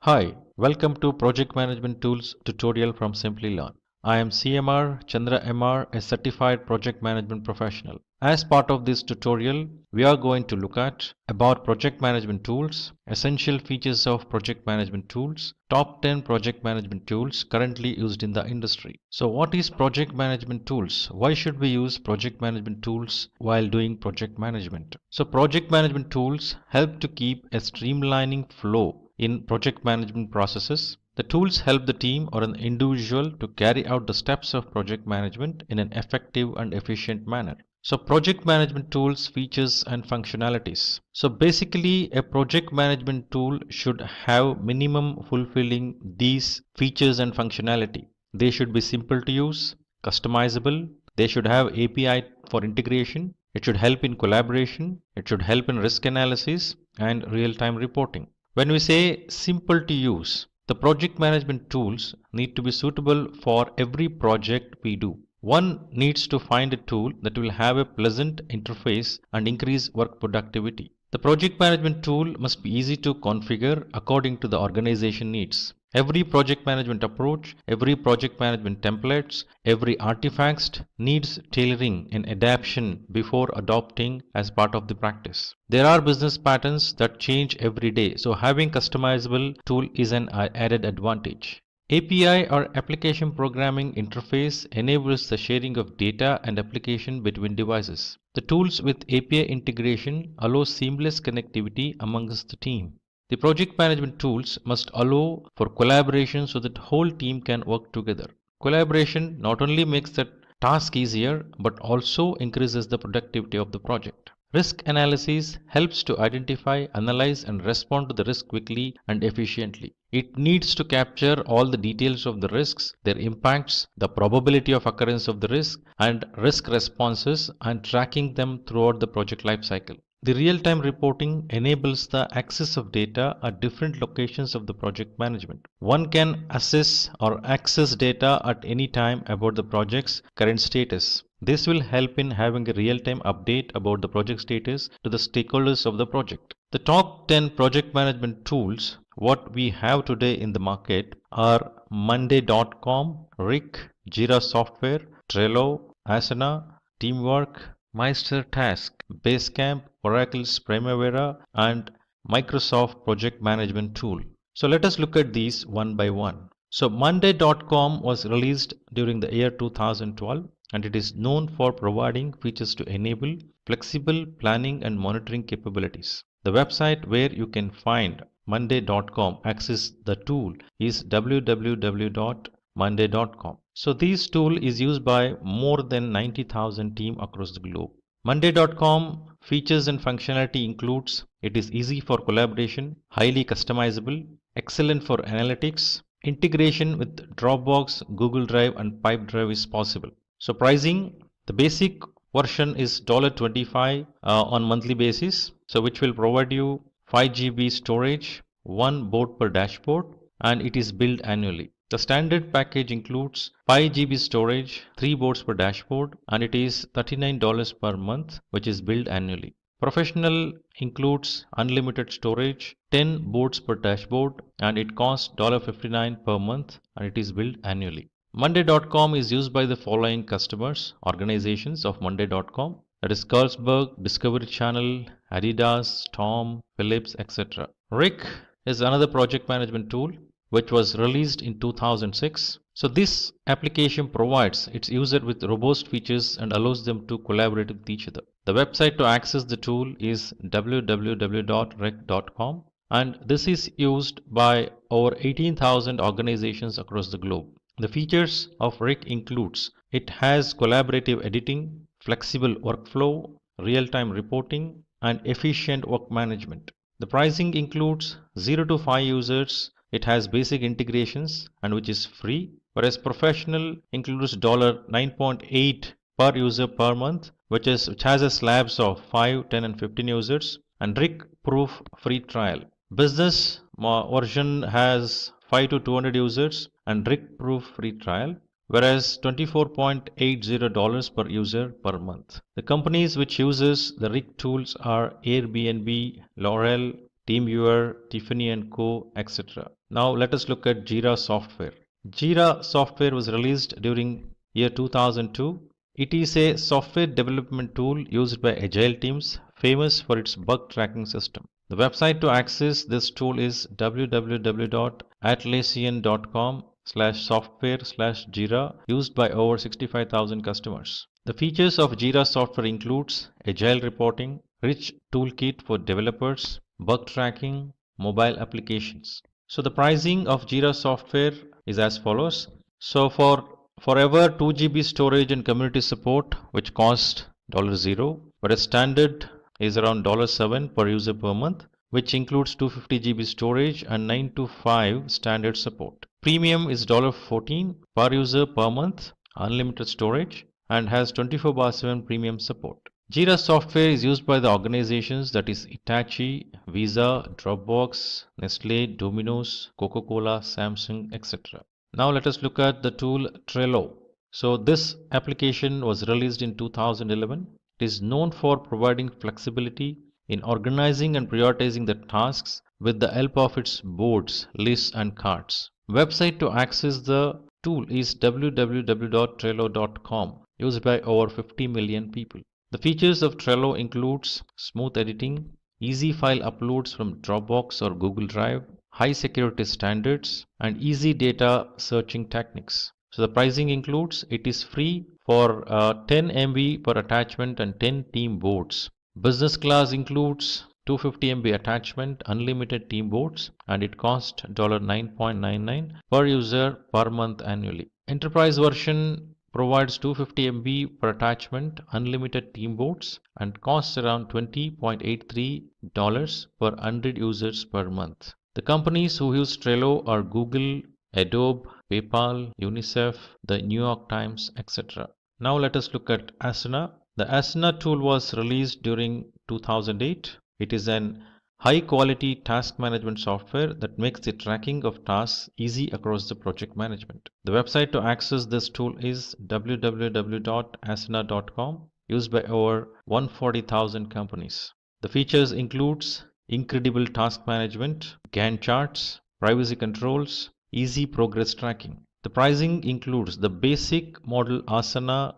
[SPEAKER 2] Hi, welcome to Project Management Tools tutorial from Simplilearn. I am CMR Chandra MR, a certified project management professional. As part of this tutorial, we are going to look at about project management tools, essential features of project management tools, top 10 project management tools currently used in the industry. So what is project management tools? Why should we use project management tools while doing project management? So project management tools help to keep a streamlining flow in project management processes. The tools help the team or an individual to carry out the steps of project management in an effective and efficient manner. So project management tools, features and functionalities. So basically a project management tool should have minimum fulfilling these features and functionality. They should be simple to use, customizable, they should have API for integration, it should help in collaboration, it should help in risk analysis and real-time reporting. When we say simple to use, the project management tools need to be suitable for every project we do. One needs to find a tool that will have a pleasant interface and increase work productivity. The project management tool must be easy to configure according to the organization needs. Every project management approach, every project management templates, every artifact needs tailoring and adaptation before adopting as part of the practice. There are business patterns that change every day, so having customizable tool is an added advantage. API or application programming interface enables the sharing of data and application between devices. The tools with API integration allow seamless connectivity amongst the team. The project management tools must allow for collaboration so that whole team can work together. Collaboration not only makes the task easier but also increases the productivity of the project. Risk analysis helps to identify, analyze and respond to the risk quickly and efficiently. It needs to capture all the details of the risks, their impacts, the probability of occurrence of the risk and risk responses and tracking them throughout the project lifecycle. The real-time reporting enables the access of data at different locations of the project management. One can assess or access data at any time about the project's current status. This will help in having a real-time update about the project status to the stakeholders of the project. The top 10 project management tools what we have today in the market are Monday.com, Rick, Jira Software, Trello, Asana, Teamwork, Meister Task, Basecamp, Oracle's Primavera, and Microsoft Project Management Tool. So let us look at these one by one. So Monday.com was released during the year 2012 and it is known for providing features to enable flexible planning and monitoring capabilities. The website where you can find Monday.com access the tool is www.monday.com. So this tool is used by more than 90,000 teams across the globe. Monday.com features and functionality includes it is easy for collaboration, highly customizable, excellent for analytics, integration with Dropbox, Google Drive and Pipedrive is possible. So pricing, the basic version is $25 on monthly basis, so which will provide you 5 GB storage, 1 board per dashboard, and it is billed annually. The standard package includes 5 GB storage, 3 boards per dashboard, and it is $39 per month, which is billed annually. Professional includes unlimited storage, 10 boards per dashboard, and it costs $59 per month, and it is billed annually. Monday.com is used by the following customers, organizations of Monday.com, that is Carlsberg, Discovery Channel, Adidas, Tom, Philips, etc. Rick is another project management tool which was released in 2006. So this application provides its user with robust features and allows them to collaborate with each other. The website to access the tool is www.rec.com and this is used by over 18,000 organizations across the globe. The features of RIC includes it has collaborative editing, flexible workflow, real-time reporting, and efficient work management. The pricing includes 0 to 5 users. It has basic integrations and which is free, whereas professional includes $9.8 per user per month, which has a slabs of 5, 10, and 15 users, and RIC proof free trial. Business version has 5 to 200 users and RIC proof free trial, whereas $24.80 per user per month. The companies which uses the RIC tools are Airbnb, L'Oreal, TeamViewer, Tiffany & Co, etc. Now let us look at Jira Software. Jira Software was released during year 2002. It is a software development tool used by Agile teams, famous for its bug tracking system. The website to access this tool is www.atlassian.com/software/Jira, used by over 65,000 customers. The features of Jira Software includes Agile reporting, rich toolkit for developers, bug tracking, mobile applications. So the pricing of Jira Software is as follows. So for forever 2 GB storage and community support, which cost $0, whereas standard is around $7 per user per month, which includes 250 GB storage and 9 to 5 standard support. Premium is $14 per user per month, unlimited storage, and has 24/7 premium support. Jira Software is used by the organizations that is Hitachi, Visa, Dropbox, Nestle, Domino's, Coca-Cola, Samsung, etc. Now let us look at the tool Trello. So this application was released in 2011. It is known for providing flexibility in organizing and prioritizing the tasks with the help of its boards, lists and cards. Website to access the tool is www.trello.com, used by over 50 million people. The features of Trello includes smooth editing, easy file uploads from Dropbox or Google Drive, high security standards, and easy data searching techniques. So the pricing includes it is free for 10 MB per attachment and 10 team boards. Business class includes 250 MB attachment, unlimited team boards, and it costs $9.99 per user per month annually. Enterprise version provides 250 MB per attachment, unlimited team boards, and costs around $20.83 per 100 users per month. The companies who use Trello are Google, Adobe, PayPal, UNICEF, the New York Times, etc. Now let us look at Asana. The Asana tool was released during 2008. It is an high-quality task management software that makes the tracking of tasks easy across the project management. The website to access this tool is www.asana.com, used by over 140,000 companies. The features includes incredible task management, Gantt charts, privacy controls, easy progress tracking. The pricing includes the basic model Asana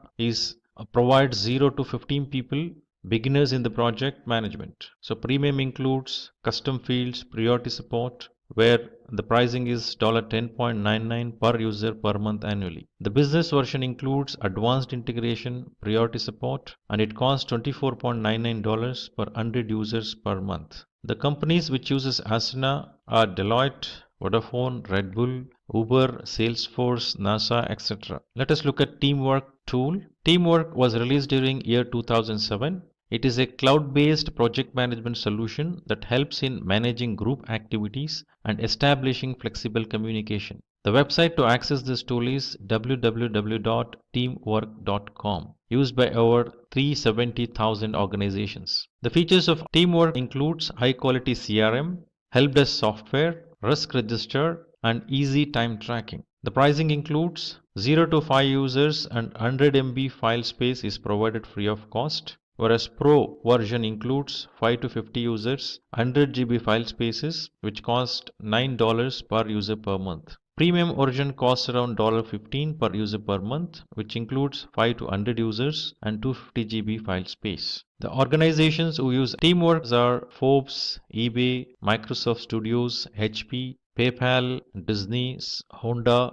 [SPEAKER 2] provides 0 to 15 people, beginners in the project management. So premium includes custom fields, priority support, where the pricing is $10.99 per user per month annually. The business version includes advanced integration, priority support, and it costs $24.99 per 100 users per month. The companies which uses Asana are Deloitte, Vodafone, Red Bull, Uber, Salesforce, NASA, etc. Let us look at Teamwork tool. Teamwork was released during year 2007. It is a cloud-based project management solution that helps in managing group activities and establishing flexible communication. The website to access this tool is www.teamwork.com, used by over 370,000 organizations. The features of Teamwork includes high-quality CRM, help desk software, risk register, and easy time tracking. The pricing includes 0 to 5 users and 100 MB file space is provided free of cost, whereas Pro version includes 5 to 50 users, 100 GB file spaces, which cost $9 per user per month. Premium version costs around $15 per user per month, which includes 5 to 100 users and 250 GB file space. The organizations who use Teamwork are Forbes, eBay, Microsoft Studios, HP, PayPal, Disney, Honda.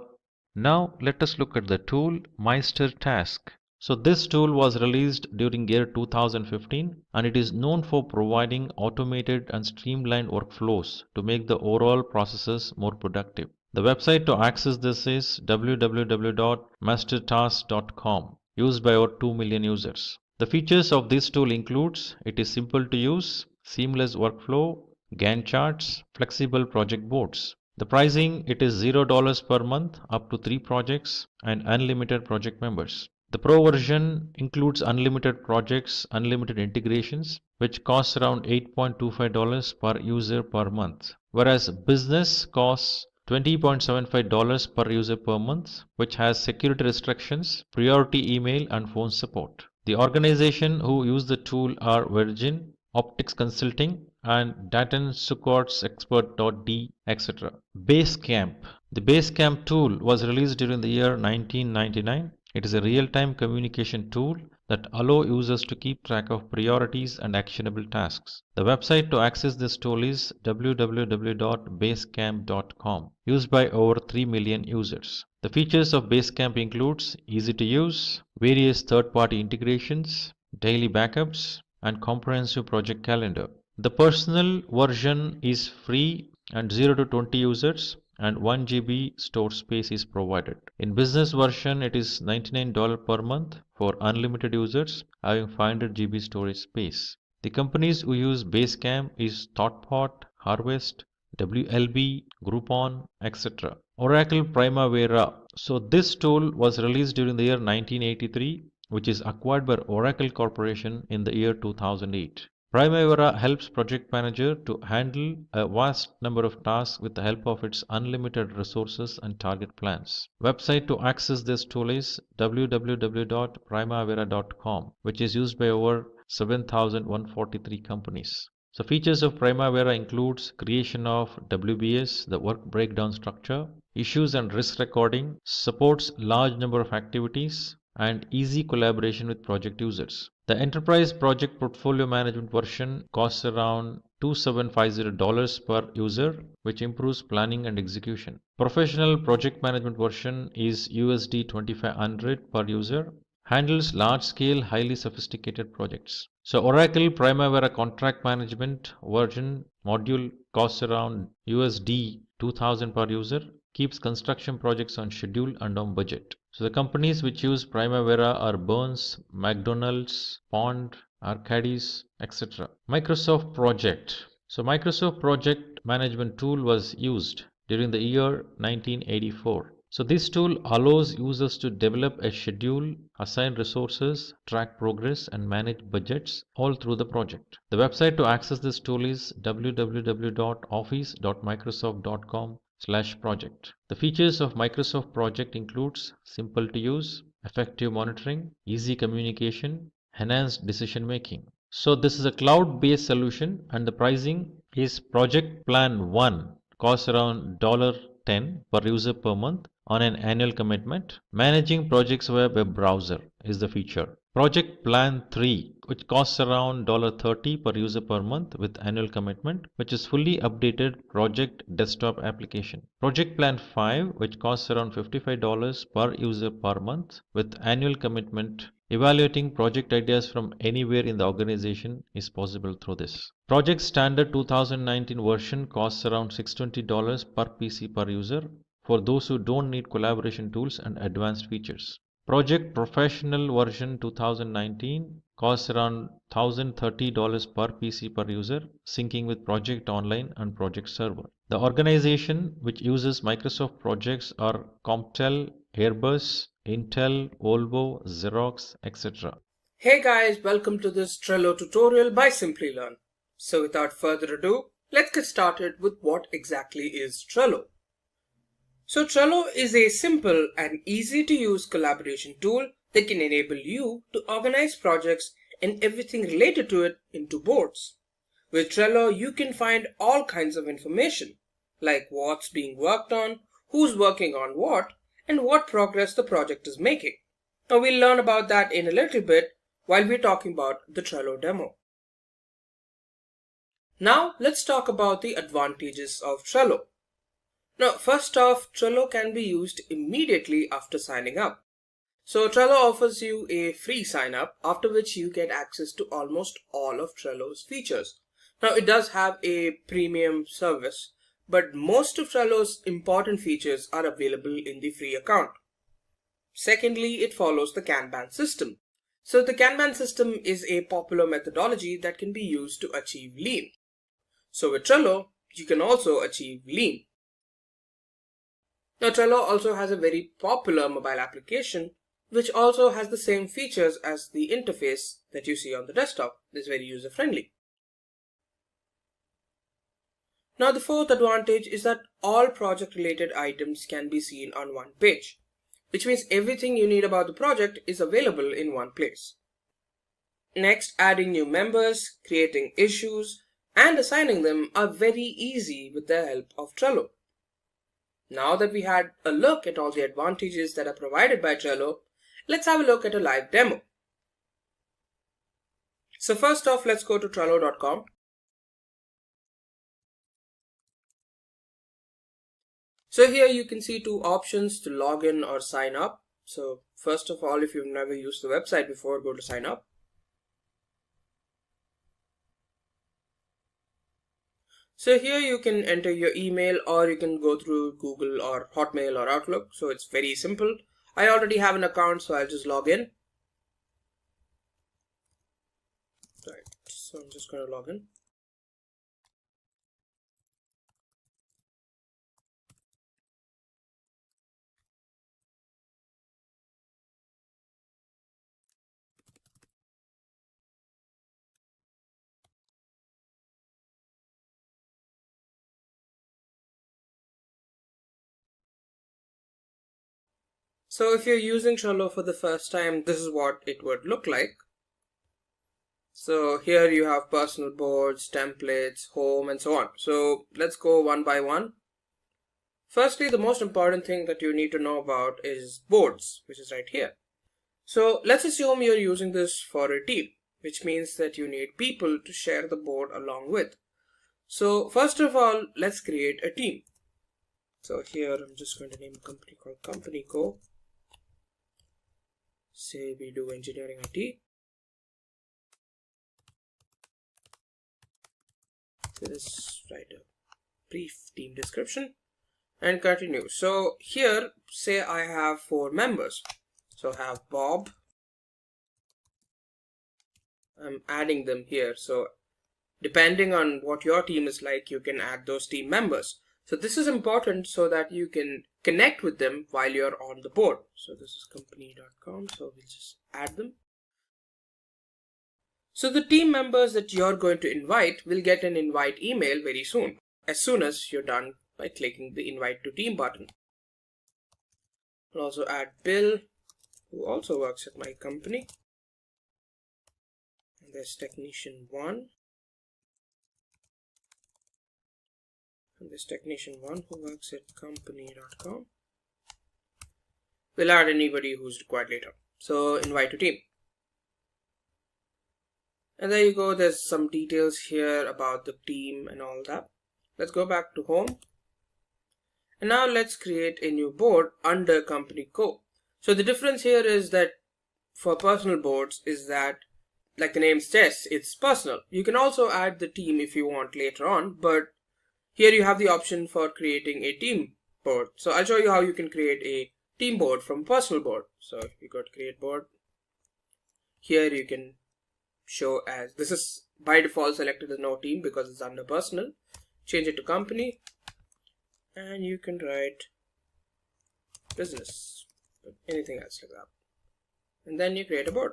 [SPEAKER 2] Now let us look at the tool Meister Task. So this tool was released during year 2015 and it is known for providing automated and streamlined workflows to make the overall processes more productive. The website to access this is www.mastertask.com, used by over 2 million users. The features of this tool includes it is simple to use, seamless workflow, Gantt charts, flexible project boards. The pricing it is $0 per month up to 3 projects and unlimited project members. The Pro version includes unlimited projects, unlimited integrations, which costs around $8.25 per user per month, whereas Business costs $20.75 per user per month, which has security restrictions, priority email, and phone support. The organization who use the tool are Virgin, Optics Consulting, and Datan Succots Expert.d, etc. Basecamp. The Basecamp tool was released during the year 1999. It is a real-time communication tool that allows users to keep track of priorities and actionable tasks. The website to access this tool is www.basecamp.com, used by over 3 million users. The features of Basecamp includes easy to use, various third-party integrations, daily backups, and comprehensive project calendar. The personal version is free and 0 to 20 users and 1 GB store space is provided. In business version it is $99 per month for unlimited users having 500 GB storage space. The companies who use Basecamp is ThoughtPod, Harvest, WLB, Groupon, etc. Oracle Primavera. So this tool was released during the year 1983, which is acquired by Oracle Corporation in the year 2008. Primavera helps project manager to handle a vast number of tasks with the help of its unlimited resources and target plans. Website to access this tool is www.primavera.com, which is used by over 7,143 companies. So features of Primavera includes creation of WBS, the work breakdown structure, issues and risk recording, supports large number of activities, and easy collaboration with project users. The Enterprise Project Portfolio Management version costs around $2750 per user, which improves planning and execution. Professional Project Management version is USD 2500 per user, handles large-scale, highly sophisticated projects. So Oracle Primavera Contract Management version module costs around USD 2000 per user, keeps construction projects on schedule and on budget. So the companies which use Primavera are Burns, McDonald's, Pond, Arcadis, etc. Microsoft Project. So Microsoft Project Management tool was used during the year 1984. So this tool allows users to develop a schedule, assign resources, track progress, and manage budgets all through the project. The website to access this tool is www.office.microsoft.com/project. The features of Microsoft Project includes simple to use, effective monitoring, easy communication, enhanced decision making. So this is a cloud-based solution and the pricing is Project Plan 1 costs around $10 per user per month on an annual commitment. Managing projects via web browser is the feature. Project Plan 3, which costs around $30 per user per month with annual commitment, which is fully updated project desktop application. Project Plan 5, which costs around $55 per user per month with annual commitment. Evaluating project ideas from anywhere in the organization is possible through this. Project Standard 2019 version costs around $620 per PC per user for those who don't need collaboration tools and advanced features. Project Professional version 2019 costs around $1,030 per PC per user, syncing with Project Online and Project Server. The organization which uses Microsoft projects are Comptel, Airbus, Intel, Volvo, Xerox, etc.
[SPEAKER 7] Hey guys, welcome to this Trello tutorial by Simplilearn. So without further ado, let's get started with what exactly is Trello. So Trello is a simple and easy to use collaboration tool that can enable you to organize projects and everything related to it into boards. With Trello, you can find all kinds of information, like what's being worked on, who's working on what, and what progress the project is making. Now we'll learn about that in a little bit while we're talking about the Trello demo. Now let's talk about the advantages of Trello. Now first off, Trello can be used immediately after signing up. So Trello offers you a free sign up, after which you get access to almost all of Trello's features. Now it does have a premium service, but most of Trello's important features are available in the free account. Secondly, it follows the Kanban system. So the Kanban system is a popular methodology that can be used to achieve lean. So with Trello, you can also achieve lean. Now Trello also has a very popular mobile application which also has the same features as the interface that you see on the desktop. It's very user friendly. Now the fourth advantage is that all project related items can be seen on one page, which means everything you need about the project is available in one place. Next, adding new members, creating issues, and assigning them are very easy with the help of Trello. Now that we had a look at all the advantages that are provided by Trello, let's have a look at a live demo. So first off, let's go to Trello.com. So here you can see two options to log in or sign up. So first of all, if you've never used the website before, go to sign up. So here you can enter your email, or you can go through Google or Hotmail or Outlook. So it's very simple. I already have an account, so I'll just log in. Right, so I'm just going to log in. So if you're using Trello for the first time, this is what it would look like. So here you have personal boards, templates, home, and so on. So let's go one by one. Firstly, the most important thing that you need to know about is boards, which is right here. So let's assume you're using this for a team, which means that you need people to share the board along with. So first of all, let's create a team. So here I'm just going to name a company called Company Co. Say we do engineering IT. So let's write a brief team description and continue. So here, say I have 4 members. So I have Bob. I'm adding them here. So depending on what your team is like, you can add those team members. So this is important so that you can connect with them while you're on the board. So this is company.com. So we'll just add them. So the team members that you're going to invite will get an invite email very soon, as soon as you're done by clicking the invite to team button. I'll also add Bill, who also works at my company. And there's technician 1. and this technician1 who works at company.com. We'll add anybody who's required later. So invite to team. And there you go. There's some details here about the team and all that. Let's go back to home. And now let's create a new board under company co. So the difference here is that for personal boards is that, like the name suggests, it's personal. You can also add the team if you want later on, but here you have the option for creating a team board. So I'll show you how you can create a team board from personal board. So if you go to create board, here you can show as, this is by default selected as no team because it's under personal. Change it to company and you can write business, anything else like that. And then you create a board.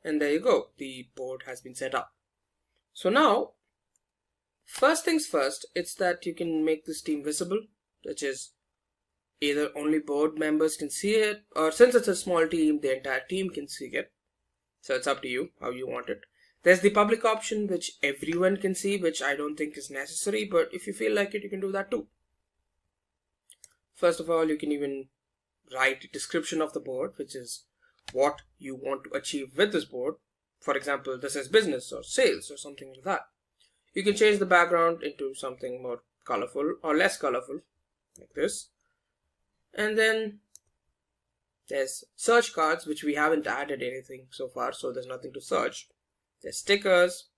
[SPEAKER 7] And there you go, the board has been set up. So now, first things first, it's that you can make this team visible, which is either only board members can see it, or since it's a small team, the entire team can see it. So it's up to you how you want it. There's the public option, which everyone can see, which I don't think is necessary, but if you feel like it, you can do that too. First of all, you can even write a description of the board, which is what you want to achieve with this board. For example, this is business or sales or something like that. You can change the background into something more colorful or less colorful, like this. And then there's search cards, which we haven't added anything so far, so there's nothing to search. There's stickers,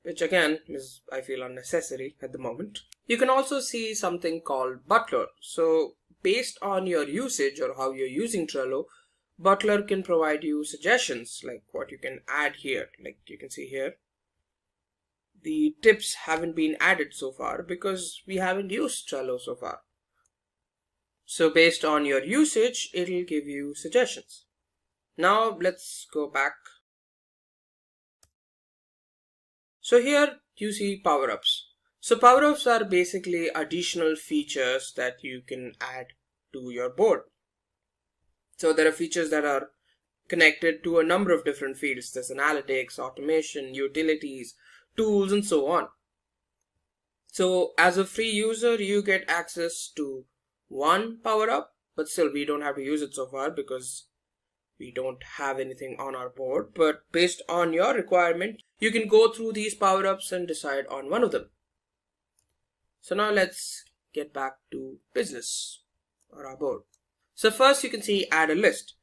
[SPEAKER 7] which again is, I feel, unnecessary at the moment. You can also see something called Butler. So based on your usage or how you're using Trello, Butler can provide you suggestions like what you can add here. Like you can see here, the tips haven't been added so far because we haven't used Trello so far. So based on your usage, it'll give you suggestions. Now let's go back. So here you see power-ups. So power-ups are basically additional features that you can add to your board. So there are features that are connected to a number of different fields. There's analytics, automation, utilities, tools, and so on. So as a free user, you get access to one power-up, but still we don't have to use it so far because we don't have anything on our board. But based on your requirement, you can go through these power-ups and decide on one of them. So now let's get back to business or our board. So first you can see add a list.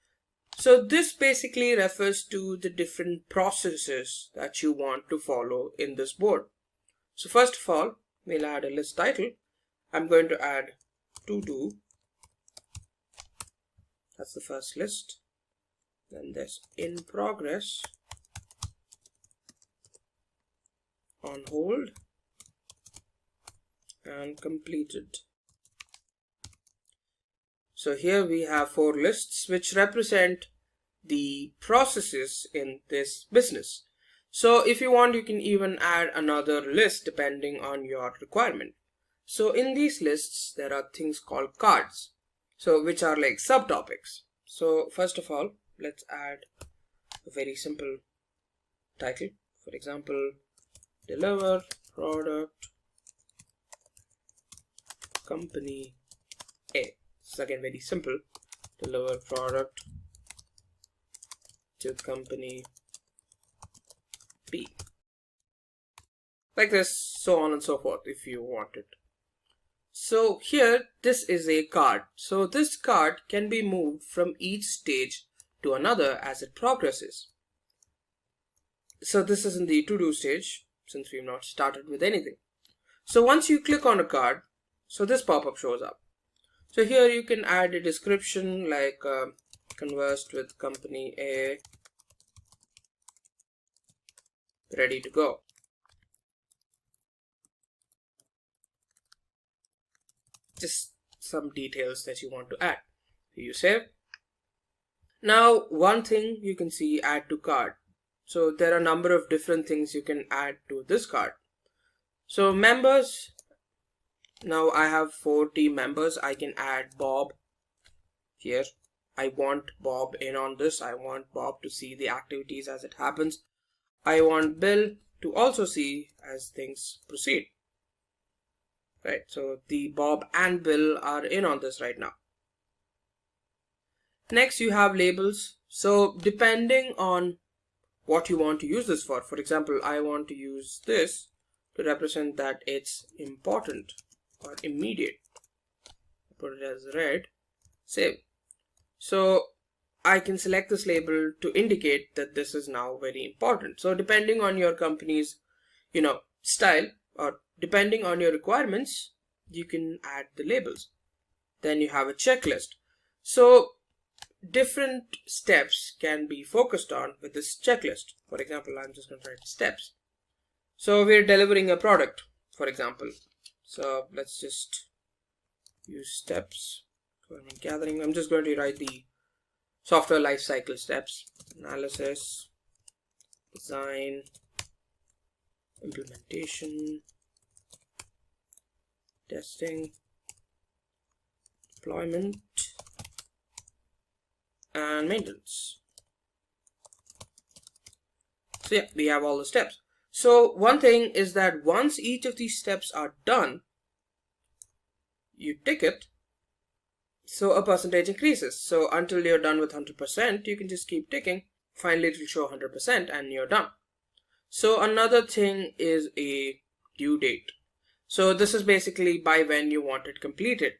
[SPEAKER 7] So this basically refers to the different processes that you want to follow in this board. So first of all, we'll add a list title. I'm going to add to do. That's the first list. Then there's in progress, on hold, and completed. So here we have 4 lists which represent the processes in this business. So if you want, you can even add another list depending on your requirement. So in these lists, there are things called cards, so which are like subtopics. So first of all, let's add a very simple title. For example, deliver product company A. It's again very simple. Deliver product to company B. Like this, so on and so forth if you want it. So here, this is a card. So this card can be moved from each stage to another as it progresses. So this is in the to-do stage since we've not started with anything. So once you click on a card, so this pop-up shows up. So here you can add a description like conversed with company A, ready to go. Just some details that you want to add. You save. Now one thing you can see, add to card. So there are a number of different things you can add to this card. So members, now I have 4 team members. I can add Bob here. I want Bob in on this. I want Bob to see the activities as it happens. I want Bill to also see as things proceed. Right, so the Bob and Bill are in on this right now. Next, you have labels. So depending on what you want to use this for example, I want to use this to represent that it's important or immediate. Put it as red, save. So I can select this label to indicate that this is now very important. So depending on your company's, style, or depending on your requirements, you can add the labels. Then you have a checklist. So different steps can be focused on with this checklist. For example, I'm just going to write steps. So we're delivering a product, for example. So let's just use steps, requirement gathering. I'm just going to write the software lifecycle steps: analysis, design, implementation, testing, deployment, and maintenance. So yeah, we have all the steps. So one thing is that once each of these steps are done, you tick it, so a percentage increases. So until you're done with 100%, you can just keep ticking. Finally, it will show 100% and you're done. So another thing is a due date. So this is basically by when you want it completed.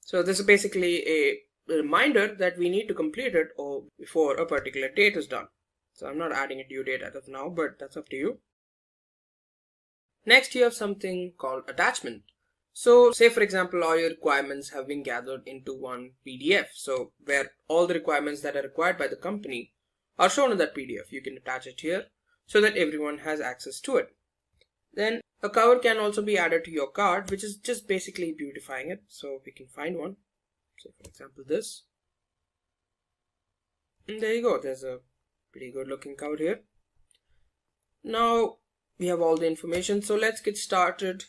[SPEAKER 7] So this is basically a reminder that we need to complete it or before a particular date is done. So I'm not adding a due date as of now, but that's up to you. Next, you have something called attachment. So say for example, all your requirements have been gathered into one PDF. So where all the requirements that are required by the company are shown in that PDF. You can attach it here so that everyone has access to it. Then a cover can also be added to your card, which is just basically beautifying it. So we can find one. So for example, this. And there you go. There's a pretty good looking cover here. Now we have all the information. So let's get started.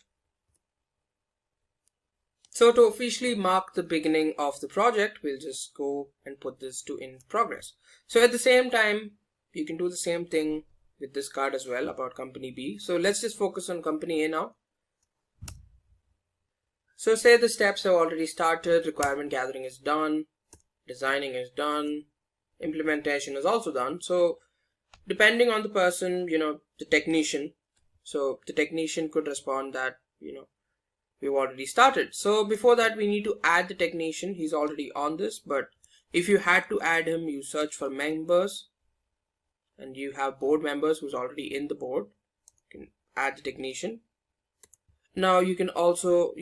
[SPEAKER 7] So to officially mark the beginning of the project, we'll just go and put this to in progress. So at the same time, you can do the same thing with this card as well about company B. So let's just focus on company A now. So say the steps have already started, requirement gathering is done, designing is done, implementation is also done. So depending on the person, the technician, so the technician could respond that, we've already started. So before that, we need to add the technician. He's already on this, but if you had to add him, you search for members and you have board members who's already in the board. You can add the technician. Now you can also,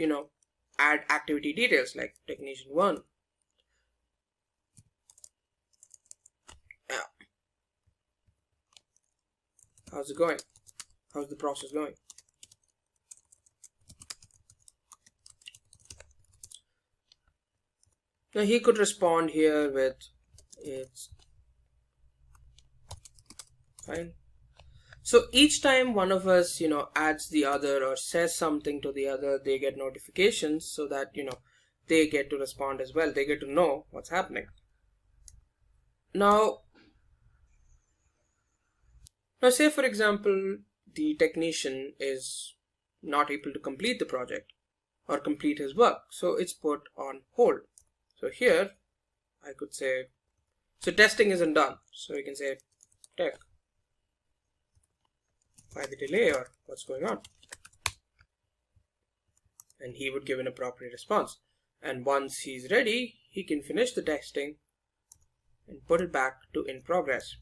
[SPEAKER 7] add activity details like technician 1. How's it going? How's the process going? Now he could respond here with it's fine. So each time one of us, adds the other or says something to the other, they get notifications so that, they get to respond as well. They get to know what's happening. Now say for example, the technician is not able to complete the project or complete his work. So it's put on hold. So here I could say, so testing isn't done. So you can say tech, why the delay or what's going on? And he would give an appropriate response. And once he's ready, he can finish the testing and put it back to in progress.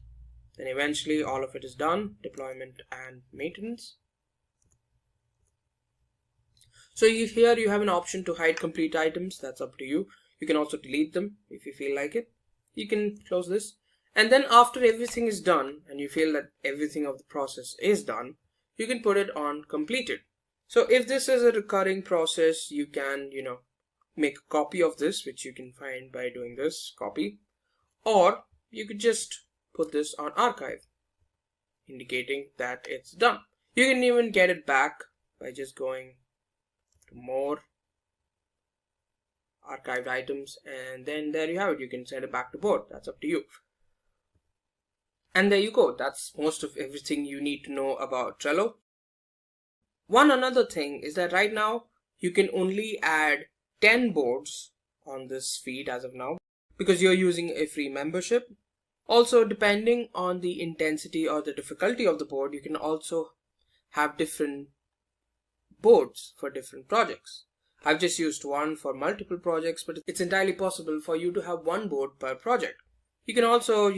[SPEAKER 7] Then eventually all of it is done, deployment and maintenance. So here you have an option to hide complete items. That's up to you. You can also delete them if you feel like it. You can close this. And then after everything is done and you feel that everything of the process is done, you can put it on completed. So if this is a recurring process, you can, make a copy of this, which you can find by doing this copy, or you could just put this on archive, indicating that it's done. You can even get it back by just going to more, archived items, and then there you have it. You can send it back to board. That's up to you. And there you go. That's most of everything you need to know about Trello. One another thing is that right now you can only add 10 boards on this feed as of now because you're using a free membership. Also, depending on the intensity or the difficulty of the board, you can also have different boards for different projects. I've just used one for multiple projects, but it's entirely possible for you to have one board per project. You can also,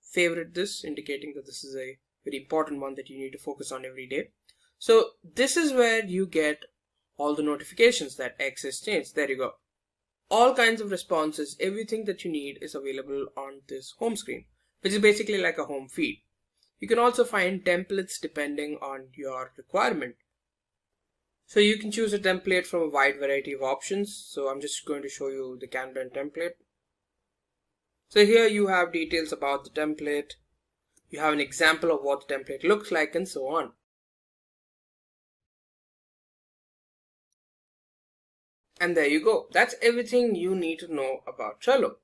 [SPEAKER 7] favorite this, indicating that this is a very important one that you need to focus on every day. So this is where you get all the notifications that X has changed. There you go. All kinds of responses, everything that you need is available on this home screen, which is basically like a home feed. You can also find templates depending on your requirement. So you can choose a template from a wide variety of options. So I'm just going to show you the Kanban template. So here you have details about the template. You have an example of what the template looks like and so on. And there you go. That's everything you need to know about Trello.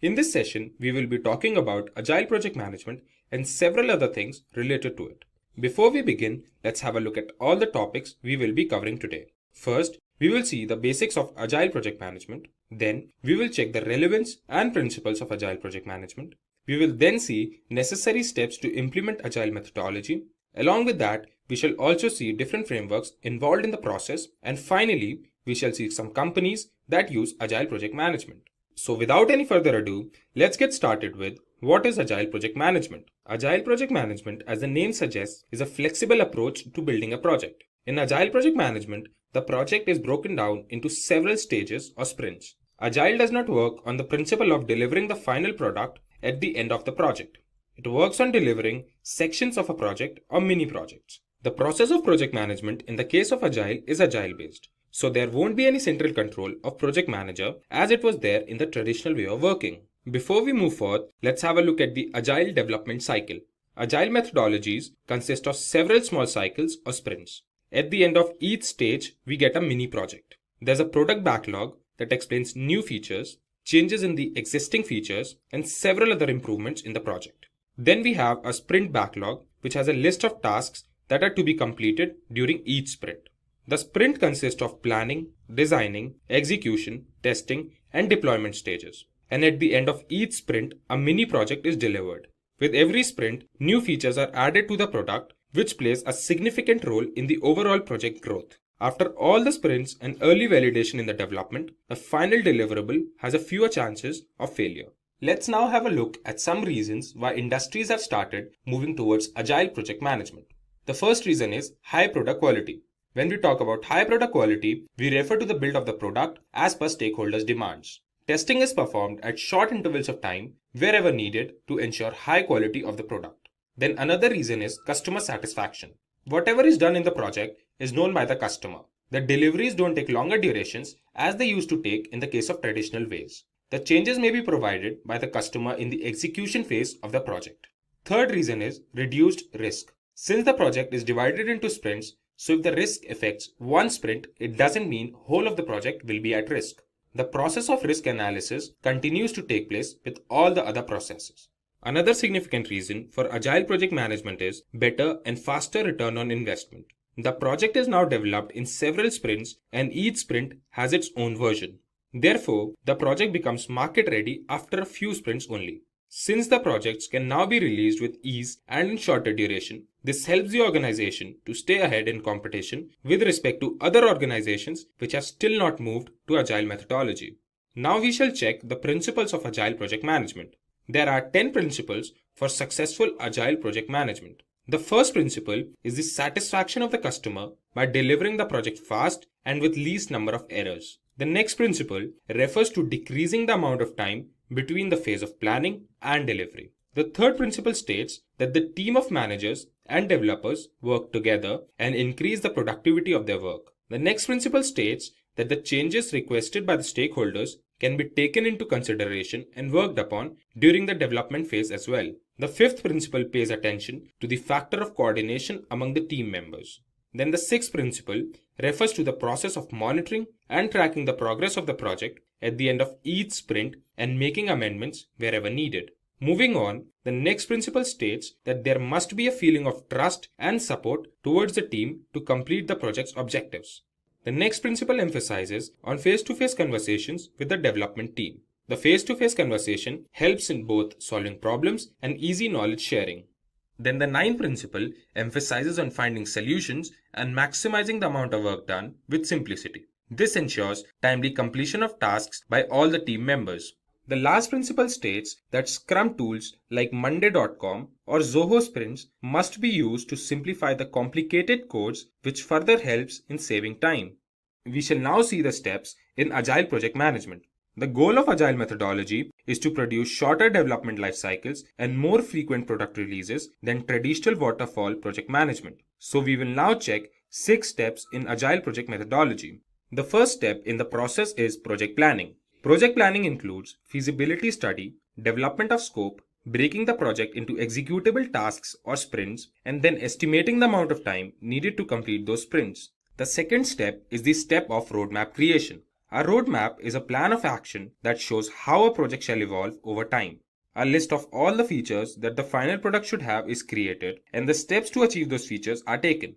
[SPEAKER 3] In this session, we will be talking about Agile project management and several other things related to it. Before we begin, let's have a look at all the topics we will be covering today. First, we will see the basics of Agile project management. Then, we will check the relevance and principles of Agile project management. We will then see necessary steps to implement Agile methodology. Along with that, we shall also see different frameworks involved in the process. And finally, we shall see some companies that use Agile project management. So without any further ado, let's get started with what is Agile project management. Agile project management, as the name suggests, is a flexible approach to building a project. In Agile project management, the project is broken down into several stages or sprints. Agile does not work on the principle of delivering the final product at the end of the project. It works on delivering sections of a project or mini projects. The process of project management in the case of Agile is Agile based. So there won't be any central control of project manager as it was there in the traditional way of working. Before we move forward, let's have a look at the Agile development cycle. Agile methodologies consist of several small cycles or sprints. At the end of each stage, we get a mini project. There's a product backlog that explains new features, changes in the existing features, and several other improvements in the project. Then we have a sprint backlog, which has a list of tasks that are to be completed during each sprint. The sprint consists of planning, designing, execution, testing, and deployment stages. And at the end of each sprint, a mini project is delivered. With every sprint, new features are added to the product, which plays a significant role in the overall project growth. After all the sprints and early validation in the development, the final deliverable has a fewer chances of failure. Let's now have a look at some reasons why industries have started moving towards Agile project management. The first reason is high product quality. When we talk about high product quality, we refer to the build of the product as per stakeholders' demands. Testing is performed at short intervals of time wherever needed to ensure high quality of the product. Then another reason is customer satisfaction. Whatever is done in the project is known by the customer. The deliveries don't take longer durations as they used to take in the case of traditional ways. The changes may be provided by the customer in the execution phase of the project. Third reason is reduced risk. Since the project is divided into sprints, so if the risk affects one sprint, it doesn't mean whole of the project will be at risk. The process of risk analysis continues to take place with all the other processes. Another significant reason for Agile project management is better and faster return on investment. The project is now developed in several sprints and each sprint has its own version. Therefore, the project becomes market ready after a few sprints only. Since the projects can now be released with ease and in shorter duration, this helps the organization to stay ahead in competition with respect to other organizations which have still not moved to Agile methodology. Now we shall check the principles of Agile project management. There are 10 principles for successful Agile project management. The first principle is the satisfaction of the customer by delivering the project fast and with least number of errors. The next principle refers to decreasing the amount of time between the phase of planning and delivery. The third principle states that the team of managers and developers work together and increase the productivity of their work. The next principle states that the changes requested by the stakeholders can be taken into consideration and worked upon during the development phase as well. The fifth principle pays attention to the factor of coordination among the team members. Then the sixth principle refers to the process of monitoring and tracking the progress of the project at the end of each sprint and making amendments wherever needed. Moving on, the next principle states that there must be a feeling of trust and support towards the team to complete the project's objectives. The next principle emphasizes on face-to-face conversations with the development team. The face-to-face conversation helps in both solving problems and easy knowledge sharing. Then the ninth principle emphasizes on finding solutions and maximizing the amount of work done with simplicity. This ensures timely completion of tasks by all the team members. The last principle states that Scrum tools like Monday.com or Zoho Sprints must be used to simplify the complicated codes, which further helps in saving time. We shall now see the steps in Agile project management. The goal of Agile methodology is to produce shorter development life cycles and more frequent product releases than traditional waterfall project management. So we will now check 6 steps in Agile project methodology. The first step in the process is project planning. Project planning includes feasibility study, development of scope, breaking the project into executable tasks or sprints, and then estimating the amount of time needed to complete those sprints. The second step is the step of roadmap creation. A roadmap is a plan of action that shows how a project shall evolve over time. A list of all the features that the final product should have is created, and the steps to achieve those features are taken.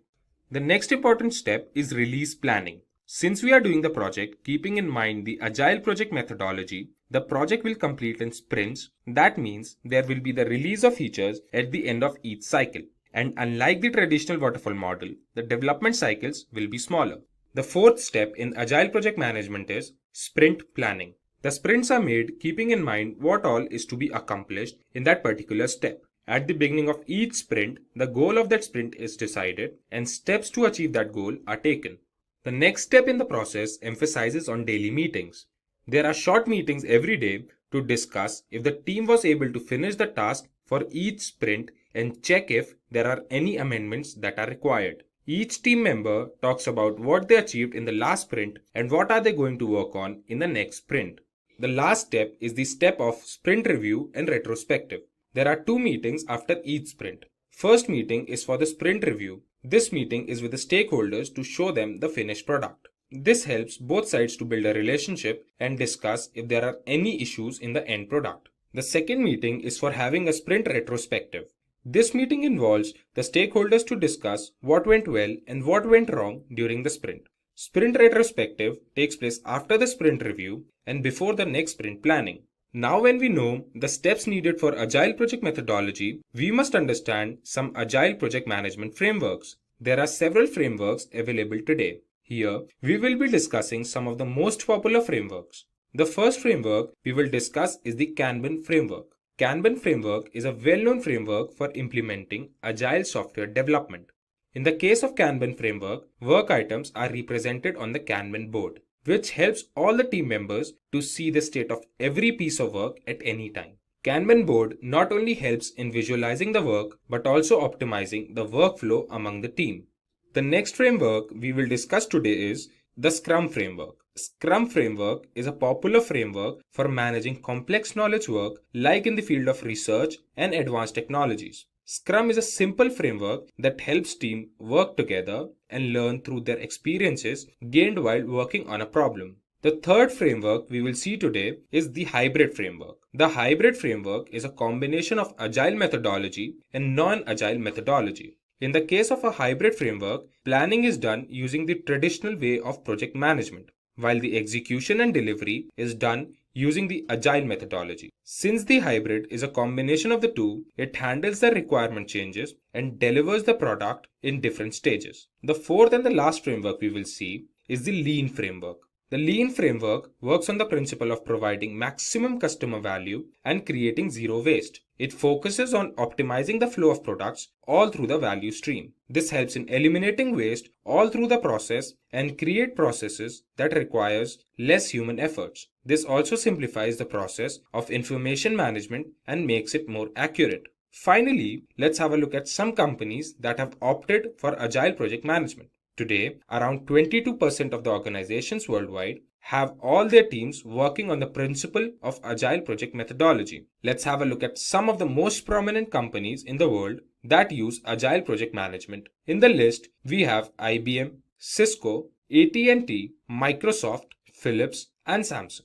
[SPEAKER 3] The next important step is release planning. Since we are doing the project keeping in mind the Agile project methodology, the project will complete in sprints. That means there will be the release of features at the end of each cycle. And unlike the traditional waterfall model, the development cycles will be smaller. The fourth step in Agile project management is sprint planning. The sprints are made keeping in mind what all is to be accomplished in that particular step. At the beginning of each sprint, the goal of that sprint is decided and steps to achieve that goal are taken. The next step in the process emphasizes on daily meetings. There are short meetings every day to discuss if the team was able to finish the task for each sprint and check if there are any amendments that are required. Each team member talks about what they achieved in the last sprint and what are they going to work on in the next sprint. The last step is the step of sprint review and retrospective. There are 2 meetings after each sprint. First meeting is for the sprint review. This meeting is with the stakeholders to show them the finished product. This helps both sides to build a relationship and discuss if there are any issues in the end product. The second meeting is for having a sprint retrospective. This meeting involves the stakeholders to discuss what went well and what went wrong during the sprint. Sprint retrospective takes place after the sprint review and before the next sprint planning. Now when we know the steps needed for Agile project methodology, we must understand some Agile project management frameworks. There are several frameworks available today. Here, we will be discussing some of the most popular frameworks. The first framework we will discuss is the Kanban framework. Kanban framework is a well-known framework for implementing Agile software development. In the case of Kanban framework, work items are represented on the Kanban board, which helps all the team members to see the state of every piece of work at any time. Kanban board not only helps in visualizing the work, but also optimizing the workflow among the team. The next framework we will discuss today is the Scrum framework. Scrum framework is a popular framework for managing complex knowledge work like in the field of research and advanced technologies. Scrum is a simple framework that helps teams work together and learn through their experiences gained while working on a problem. The third framework we will see today is the hybrid framework. The hybrid framework is a combination of Agile methodology and non-Agile methodology. In the case of a hybrid framework, planning is done using the traditional way of project management, while the execution and delivery is done using the Agile methodology. Since the hybrid is a combination of the two, it handles the requirement changes and delivers the product in different stages. The fourth and the last framework we will see is the Lean framework. The Lean framework works on the principle of providing maximum customer value and creating zero waste. It focuses on optimizing the flow of products all through the value stream. This helps in eliminating waste all through the process and create processes that requires less human efforts. This also simplifies the process of information management and makes it more accurate. Finally, let's have a look at some companies that have opted for Agile project management. Today, around 22% of the organizations worldwide have all their teams working on the principle of Agile project methodology. Let's have a look at some of the most prominent companies in the world that use Agile project management. In the list, we have IBM, Cisco, AT&T, Microsoft, Philips, and Samsung.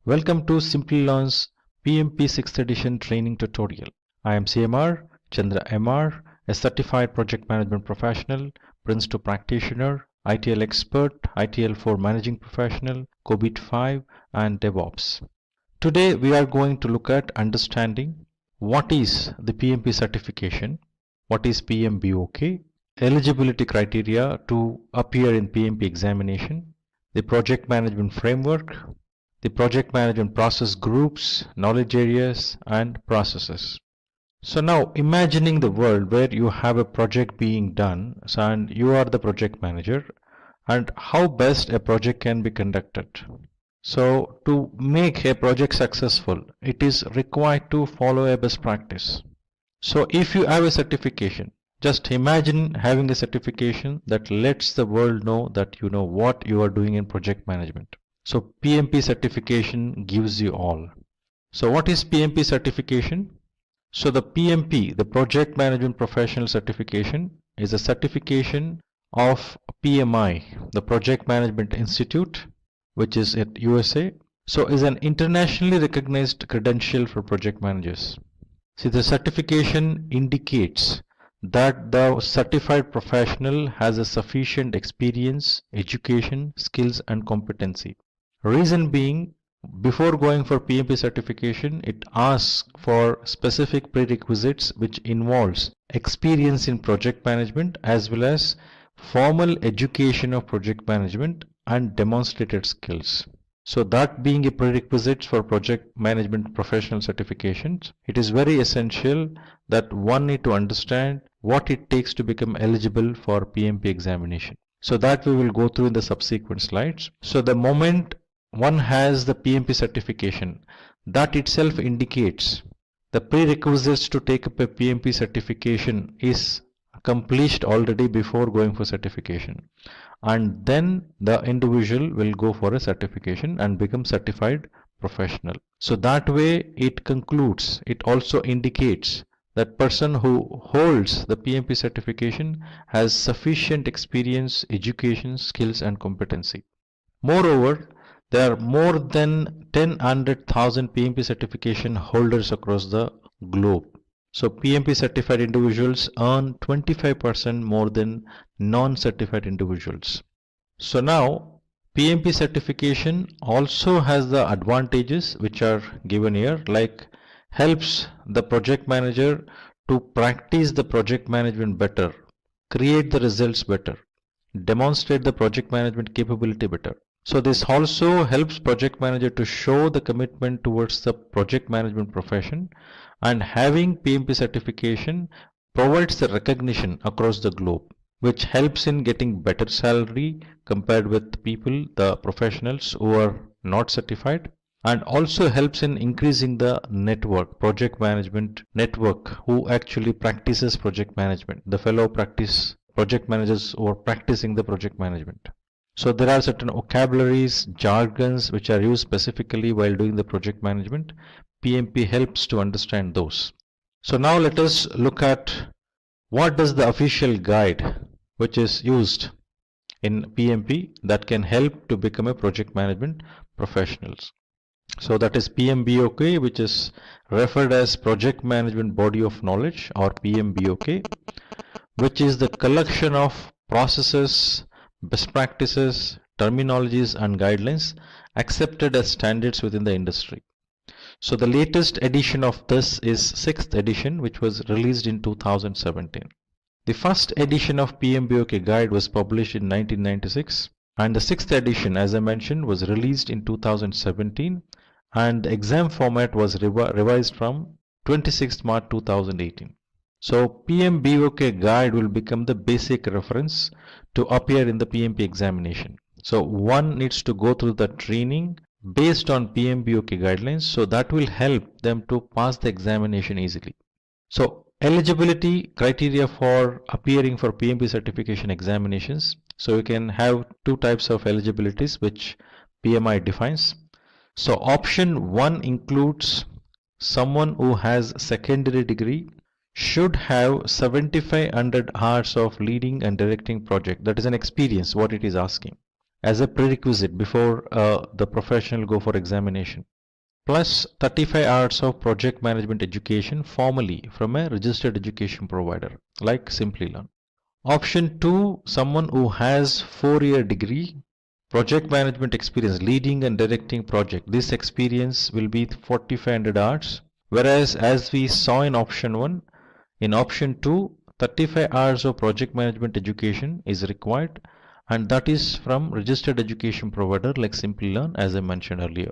[SPEAKER 2] Welcome to Simplilearn's PMP 6th edition training tutorial. I am CMR, Chandra MR, a certified project management professional, Prince 2 practitioner, ITL expert, ITL 4 managing professional, COBIT 5 and DevOps. Today we are going to look at understanding what is the PMP certification, what is PMBOK, eligibility criteria to appear in PMP examination, the project management framework, the project management process groups, knowledge areas and processes. So now imagining the world where you have a project being done and you are the project manager, and how best a project can be conducted. So to make a project successful, it is required to follow a best practice. So if you have a certification, just imagine having a certification that lets the world know that you know what you are doing in project management. So PMP certification gives you all. So what is PMP certification? So the PMP, the Project Management Professional Certification, is a certification of PMI, the Project Management Institute, which is at USA. So is an internationally recognized credential for project managers. See, the certification indicates that the certified professional has a sufficient experience, education, skills and competency. Reason being, before going for PMP certification, it asks for specific prerequisites which involves experience in project management as well as formal education of project management and demonstrated skills. So that being a prerequisite for project management professional certifications, it is very essential that one need to understand what it takes to become eligible for PMP examination. So that we will go through in the subsequent slides. So the moment one has the PMP certification, that itself indicates the prerequisites to take up a PMP certification is accomplished already before going for certification, and then the individual will go for a certification and become certified professional. So that way it concludes, it also indicates that person who holds the PMP certification has sufficient experience, education, skills and competency. Moreover, there are more than 100,000 PMP certification holders across the globe. So PMP certified individuals earn 25% more than non-certified individuals. So now PMP certification also has the advantages which are given here, like helps the project manager to practice the project management better, create the results better, demonstrate the project management capability better. So this also helps project manager to show the commitment towards the project management profession, and having PMP certification provides the recognition across the globe, which helps in getting better salary compared with people, the professionals who are not certified, and also helps in increasing the network, project management network, who actually practices project management, the fellow practice project managers who are practicing the project management. So there are certain vocabularies, jargons which are used specifically while doing the project management. PMP helps to understand those. So now let us look at what does the official guide which is used in PMP that can help to become a project management professionals. So that is PMBOK, which is referred as Project Management Body of Knowledge, or PMBOK, which is the collection of processes, best practices, terminologies and guidelines accepted as standards within the industry. So the latest edition of this is 6th edition, which was released in 2017. The first edition of PMBOK guide was published in 1996, and the 6th edition, as I mentioned, was released in 2017, and the exam format was revised from 26th March 2018. So PMBOK guide will become the basic reference to appear in the PMP examination. So one needs to go through the training based on PMBOK guidelines, so that will help them to pass the examination easily. So eligibility criteria for appearing for PMP certification examinations. So you can have two types of eligibilities which PMI defines. So option 1 includes someone who has secondary degree should have 7500 hours of leading and directing project. That is an experience, what it is asking, as a prerequisite before the professional go for examination. plus 35 hours of project management education formally from a registered education provider like Simplilearn. Option 2, someone who has 4-year degree, project management experience, leading and directing project. This experience will be 4500 hours, whereas as we saw in option 1, in option 2, 35 hours of project management education is required, and that is from registered education provider like Simplilearn, as I mentioned earlier.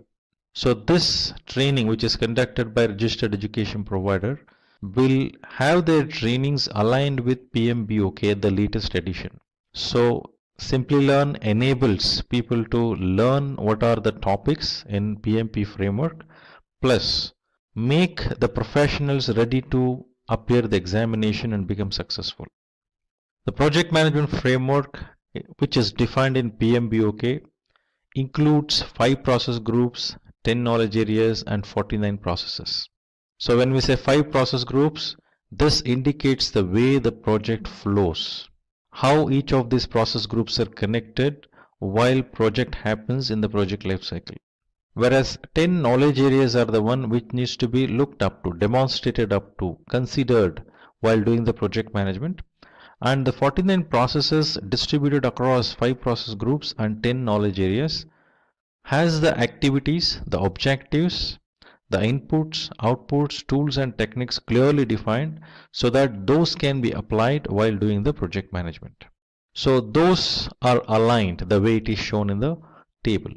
[SPEAKER 2] So this training, which is conducted by registered education provider, will have their trainings aligned with PMBOK, the latest edition. So Simplilearn enables people to learn what are the topics in PMP framework, plus make the professionals ready to appear the examination and become successful. The project management framework, which is defined in PMBOK, includes 5 process groups, 10 knowledge areas, and 49 processes. So when we say 5 process groups, this indicates the way the project flows, how each of these process groups are connected while project happens in the project lifecycle. Whereas 10 knowledge areas are the one which needs to be looked up to, demonstrated up to, considered while doing the project management. And the 49 processes distributed across 5 process groups and 10 knowledge areas has the activities, the objectives, the inputs, outputs, tools and techniques clearly defined so that those can be applied while doing the project management. So those are aligned the way it is shown in the table.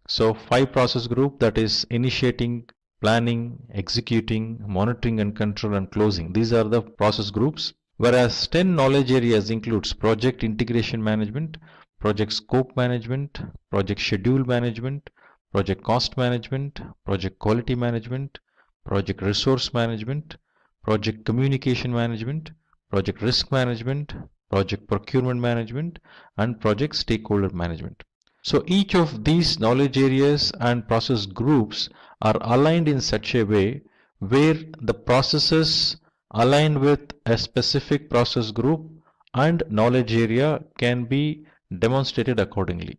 [SPEAKER 2] So 5 process group, that is initiating, planning, executing, monitoring and control and closing. These are the process groups. Whereas 10 knowledge areas includes project integration management, project scope management, project schedule management, project cost management, project quality management, project resource management, project communication management, project risk management, project procurement management, and project stakeholder management. So each of these knowledge areas and process groups are aligned in such a way where the processes aligned with a specific process group and knowledge area can be demonstrated accordingly.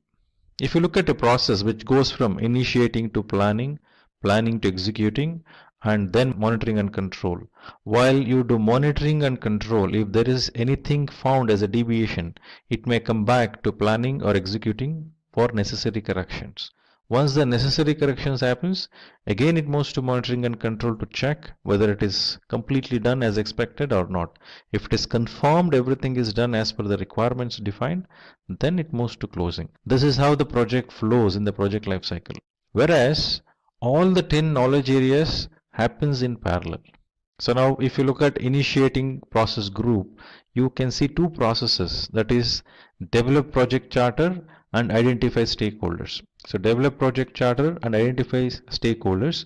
[SPEAKER 2] If you look at a process which goes from initiating to planning, planning to executing, and then monitoring and control, while you do monitoring and control, if there is anything found as a deviation, it may come back to planning or executing for necessary corrections. Once the necessary corrections happens, again it moves to monitoring and control to check whether it is completely done as expected or not. If it is confirmed everything is done as per the requirements defined, then it moves to closing. This is how the project flows in the project life cycle. Whereas all the 10 knowledge areas happens in parallel. So now if you look at initiating process group, you can see 2 processes, that is develop project charter and identify stakeholders. So develop project charter and identify stakeholders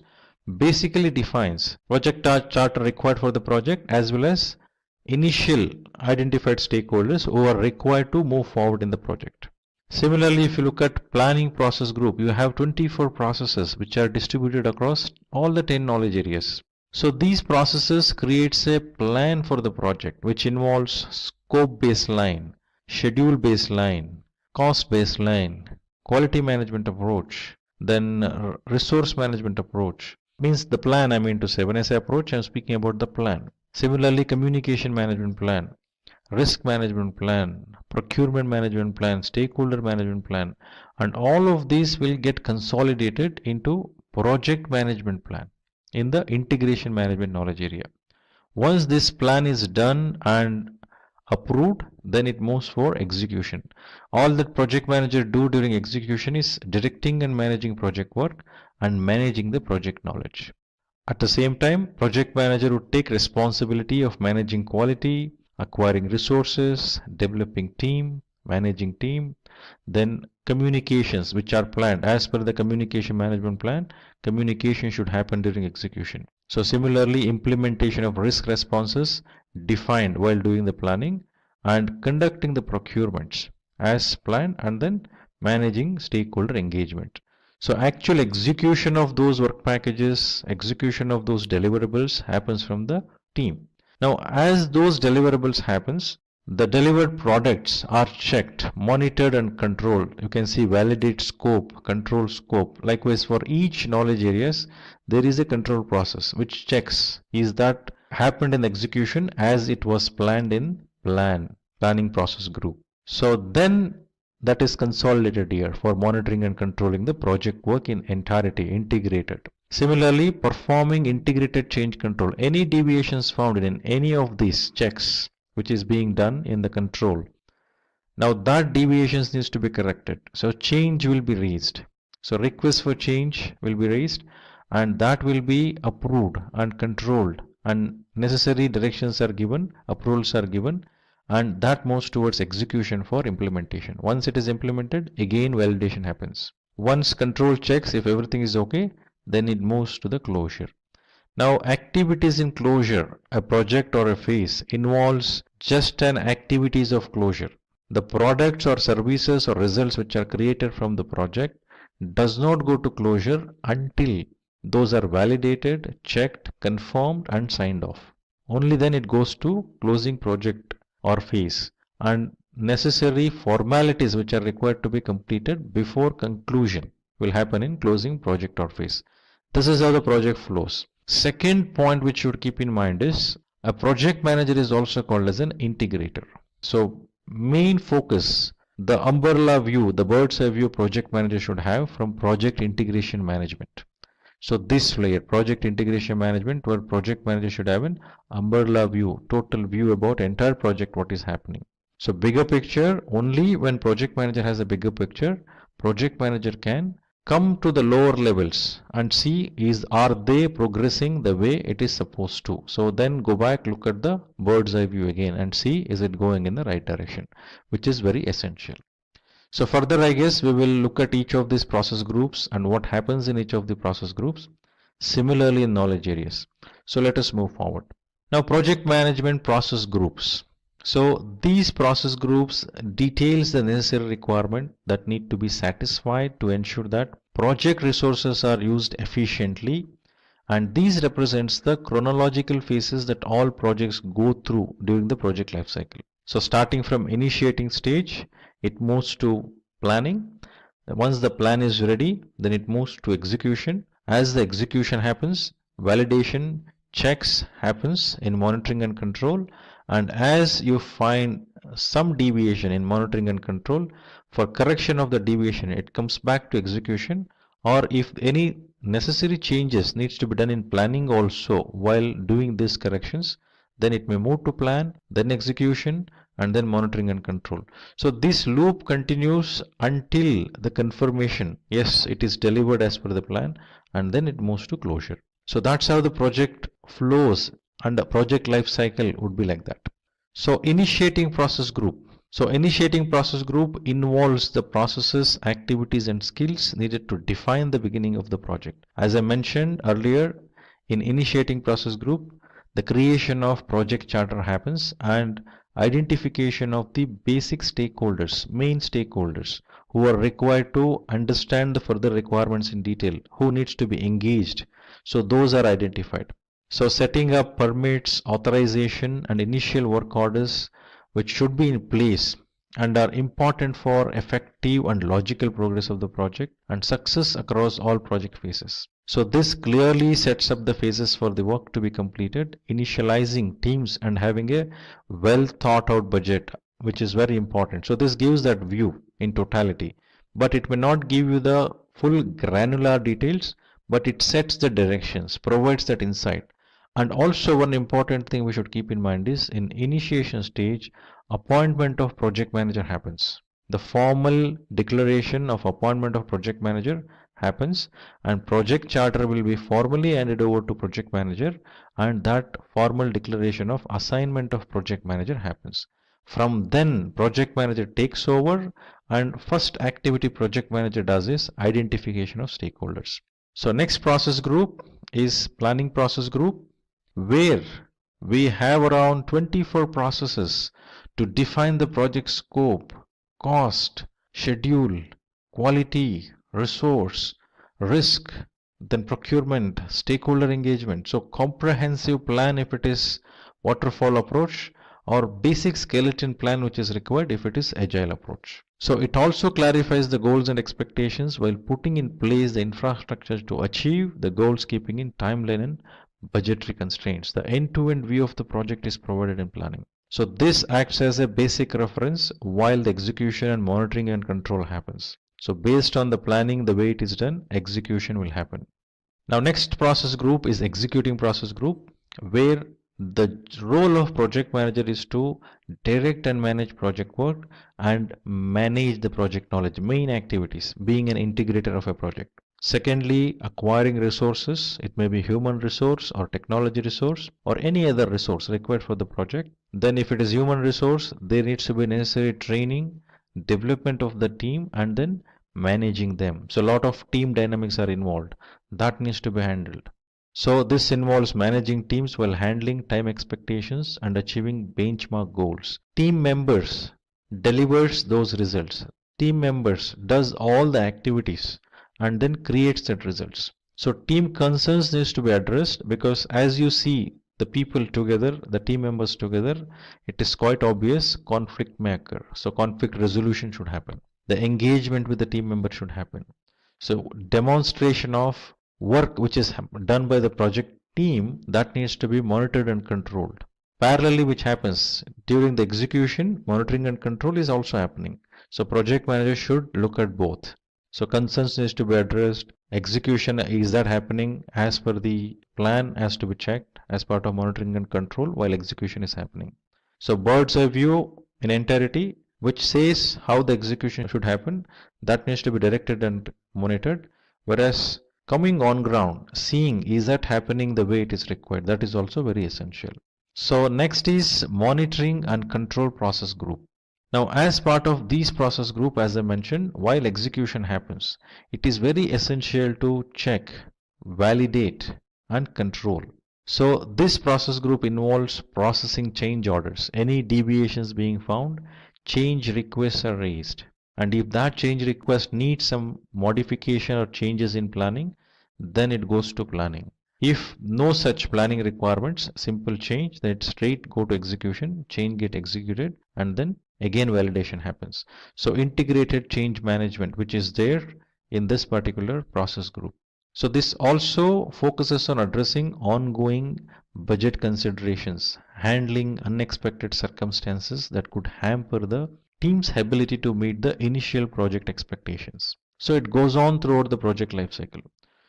[SPEAKER 2] basically defines project charter required for the project as well as initial identified stakeholders who are required to move forward in the project. Similarly, if you look at planning process group, you have 24 processes which are distributed across all the 10 knowledge areas. So these processes creates a plan for the project which involves scope baseline, schedule baseline, cost baseline, quality management approach, then resource management approach. Means the plan, I mean to say. When I say approach, I am speaking about the plan. Similarly, communication management plan, risk management plan, procurement management plan, stakeholder management plan, and all of these will get consolidated into project management plan in the integration management knowledge area. Once this plan is done and approved, then it moves for execution. All that project manager do during execution is directing and managing project work and managing the project knowledge. At the same time, project manager would take responsibility of managing quality, acquiring resources, developing team, managing team, then communications which are planned as per the communication management plan. Communication should happen during execution. So similarly, implementation of risk responses defined while doing the planning and conducting the procurements as planned and then managing stakeholder engagement. So actual execution of those work packages, execution of those deliverables happens from the team. Now as those deliverables happens, The delivered products are checked, monitored and controlled. You can see validate scope, control scope. Likewise, for each knowledge areas, there is a control process which checks is that happened in execution as it was planned in planning process group. So then that is consolidated here for monitoring and controlling the project work in entirety, integrated. Similarly, performing integrated change control. Any deviations found in any of these checks which is being done in the control. Now that deviations needs to be corrected. So change will be raised. So request for change will be raised and that will be approved and controlled and necessary directions are given, approvals are given, and that moves towards execution for implementation. Once it is implemented, again validation happens. Once control checks if everything is okay, then it moves to the closure. Now, activities in closure, a project or a phase involves just an activities of closure. The products or services or results which are created from the project does not go to closure until those are validated, checked, confirmed and signed off. Only then it goes to closing project or phase, and necessary formalities which are required to be completed before conclusion will happen in closing project or phase. This is how the project flows. Second point which you should keep in mind is a project manager is also called as an integrator. So main focus, the umbrella view, the bird's eye view project manager should have from project integration management. So this layer, project integration management, where project manager should have an umbrella view, total view about entire project, what is happening. So bigger picture, only when project manager has a bigger picture, project manager can come to the lower levels and see are they progressing the way it is supposed to. So then go back, look at the bird's eye view again and see is it going in the right direction, which is very essential. So further, I guess we will look at each of these process groups and what happens in each of the process groups. Similarly in knowledge areas. So let us move forward. Now project management process groups. So these process groups details the necessary requirement that need to be satisfied to ensure that project resources are used efficiently, and these represents the chronological phases that all projects go through during the project lifecycle. So starting from initiating stage, it moves to planning. Once the plan is ready, then it moves to execution. As the execution happens, validation checks happens in monitoring and control, and as you find some deviation in monitoring and control, for correction of the deviation it comes back to execution, or if any necessary changes needs to be done in planning also while doing these corrections, then it may move to plan, then execution, and then monitoring and control. So this loop continues until the confirmation, yes, it is delivered as per the plan, and then it moves to closure. So that's how the project flows, and the project life cycle would be like that. So initiating process group. So initiating process group involves the processes, activities and skills needed to define the beginning of the project. As I mentioned earlier, in initiating process group, the creation of project charter happens and identification of the basic stakeholders, main stakeholders who are required to understand the further requirements in detail, who needs to be engaged. So those are identified. So setting up permits, authorization and initial work orders which should be in place and are important for effective and logical progress of the project and success across all project phases. So this clearly sets up the phases for the work to be completed, initializing teams and having a well thought out budget, which is very important. So this gives that view in totality, but it may not give you the full granular details, but it sets the directions, provides that insight. And also one important thing we should keep in mind is in initiation stage, appointment of project manager happens. The formal declaration of appointment of project manager happens and project charter will be formally handed over to project manager, and that formal declaration of assignment of project manager happens. From then project manager takes over, and first activity project manager does is identification of stakeholders. So next process group is planning process group, where we have around 24 processes to define the project scope, cost, schedule, quality, resource, risk, then procurement, stakeholder engagement. So comprehensive plan if it is waterfall approach, or basic skeleton plan which is required if it is agile approach. So it also clarifies the goals and expectations while putting in place the infrastructure to achieve the goals, keeping in timeline and budgetary constraints. The end-to-end view of the project is provided in planning. So this acts as a basic reference while the execution and monitoring and control happens. So based on the planning, the way it is done, execution will happen. Now next process group is executing process group, where the role of project manager is to direct and manage project work and manage the project knowledge, main activities, being an integrator of a project. Secondly, acquiring resources. It may be human resource or technology resource or any other resource required for the project. Then if it is human resource, there needs to be necessary training, development of the team, and then managing them. So a lot of team dynamics are involved. That needs to be handled. So this involves managing teams while handling time expectations and achieving benchmark goals. Team members delivers those results. Team members does all the activities and then creates that results. So team concerns needs to be addressed, because as you see the people together, the team members together, it is quite obvious conflict may occur. So conflict resolution should happen. The engagement with the team member should happen. So demonstration of work which is done by the project team, that needs to be monitored and controlled. Parallelly, which happens during the execution, monitoring and control is also happening. So project manager should look at both. So concerns needs to be addressed. Execution, is that happening as per the plan, has to be checked as part of monitoring and control while execution is happening. So bird's eye view in entirety, which says how the execution should happen, that needs to be directed and monitored. Whereas coming on ground, seeing is that happening the way it is required, that is also very essential. So next is monitoring and control process group. Now as part of these process group, as I mentioned, while execution happens, it is very essential to check, validate and control. So this process group involves processing change orders. Any deviations being found, change requests are raised. And if that change request needs some modification or changes in planning, then it goes to planning. If no such planning requirements, simple change, then it straight go to execution, change get executed, and then again validation happens. So integrated change management, which is there in this particular process group. So this also focuses on addressing ongoing budget considerations, handling unexpected circumstances that could hamper the team's ability to meet the initial project expectations. So it goes on throughout the project lifecycle.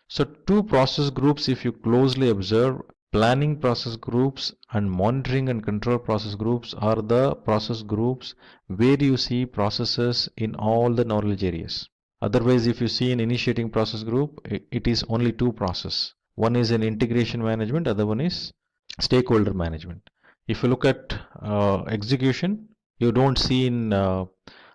[SPEAKER 2] So two process groups, if you closely observe, planning process groups and monitoring and control process groups are the process groups where you see processes in all the knowledge areas. Otherwise, if you see an initiating process group, it is only two processes. One is an integration management, other one is stakeholder management. If you look at execution, you don't see in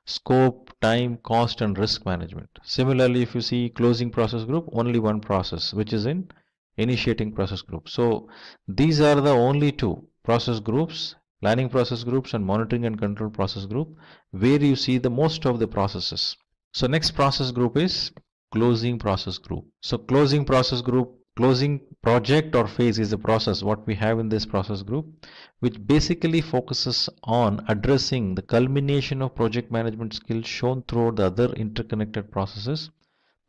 [SPEAKER 2] scope, time, cost and risk management. Similarly, if you see closing process group, only one process, which is in initiating process group. So these are the only two process groups, planning process groups and monitoring and control process group, where you see the most of the processes. So next process group is closing process group. So closing process group, closing project or phase is a process what we have in this process group, which basically focuses on addressing the culmination of project management skills shown throughout the other interconnected processes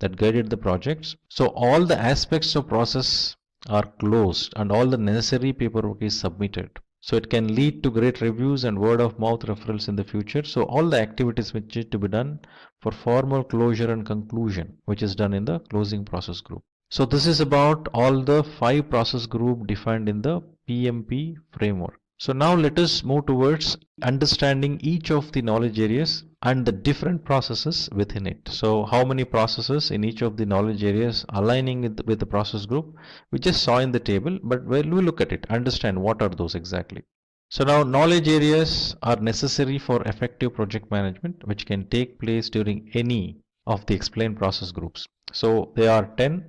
[SPEAKER 2] that guided the projects. So all the aspects of process are closed and all the necessary paperwork is submitted. So it can lead to great reviews and word of mouth referrals in the future. So all the activities which need to be done for formal closure and conclusion, which is done in the closing process group. So this is about all the 5 process group defined in the PMP framework. So now let us move towards understanding each of the knowledge areas and the different processes within it. So how many processes in each of the knowledge areas aligning with the process group, we just saw in the table, but when we look at it, understand what are those exactly. So now knowledge areas are necessary for effective project management, which can take place during any of the explained process groups. So there are 10.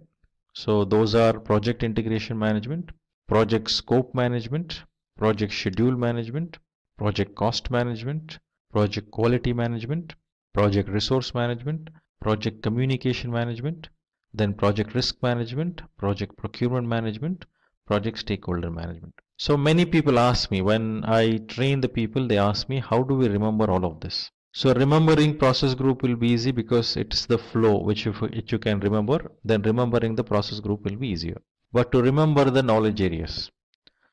[SPEAKER 2] So those are project integration management, project scope management, project schedule management, project cost management, project quality management, project resource management, project communication management, then project risk management, project procurement management, project stakeholder management. So many people ask me, when I train the people, they ask me, how do we remember all of this? So remembering process group will be easy because it's the flow which you can remember, then remembering the process group will be easier. But to remember the knowledge areas.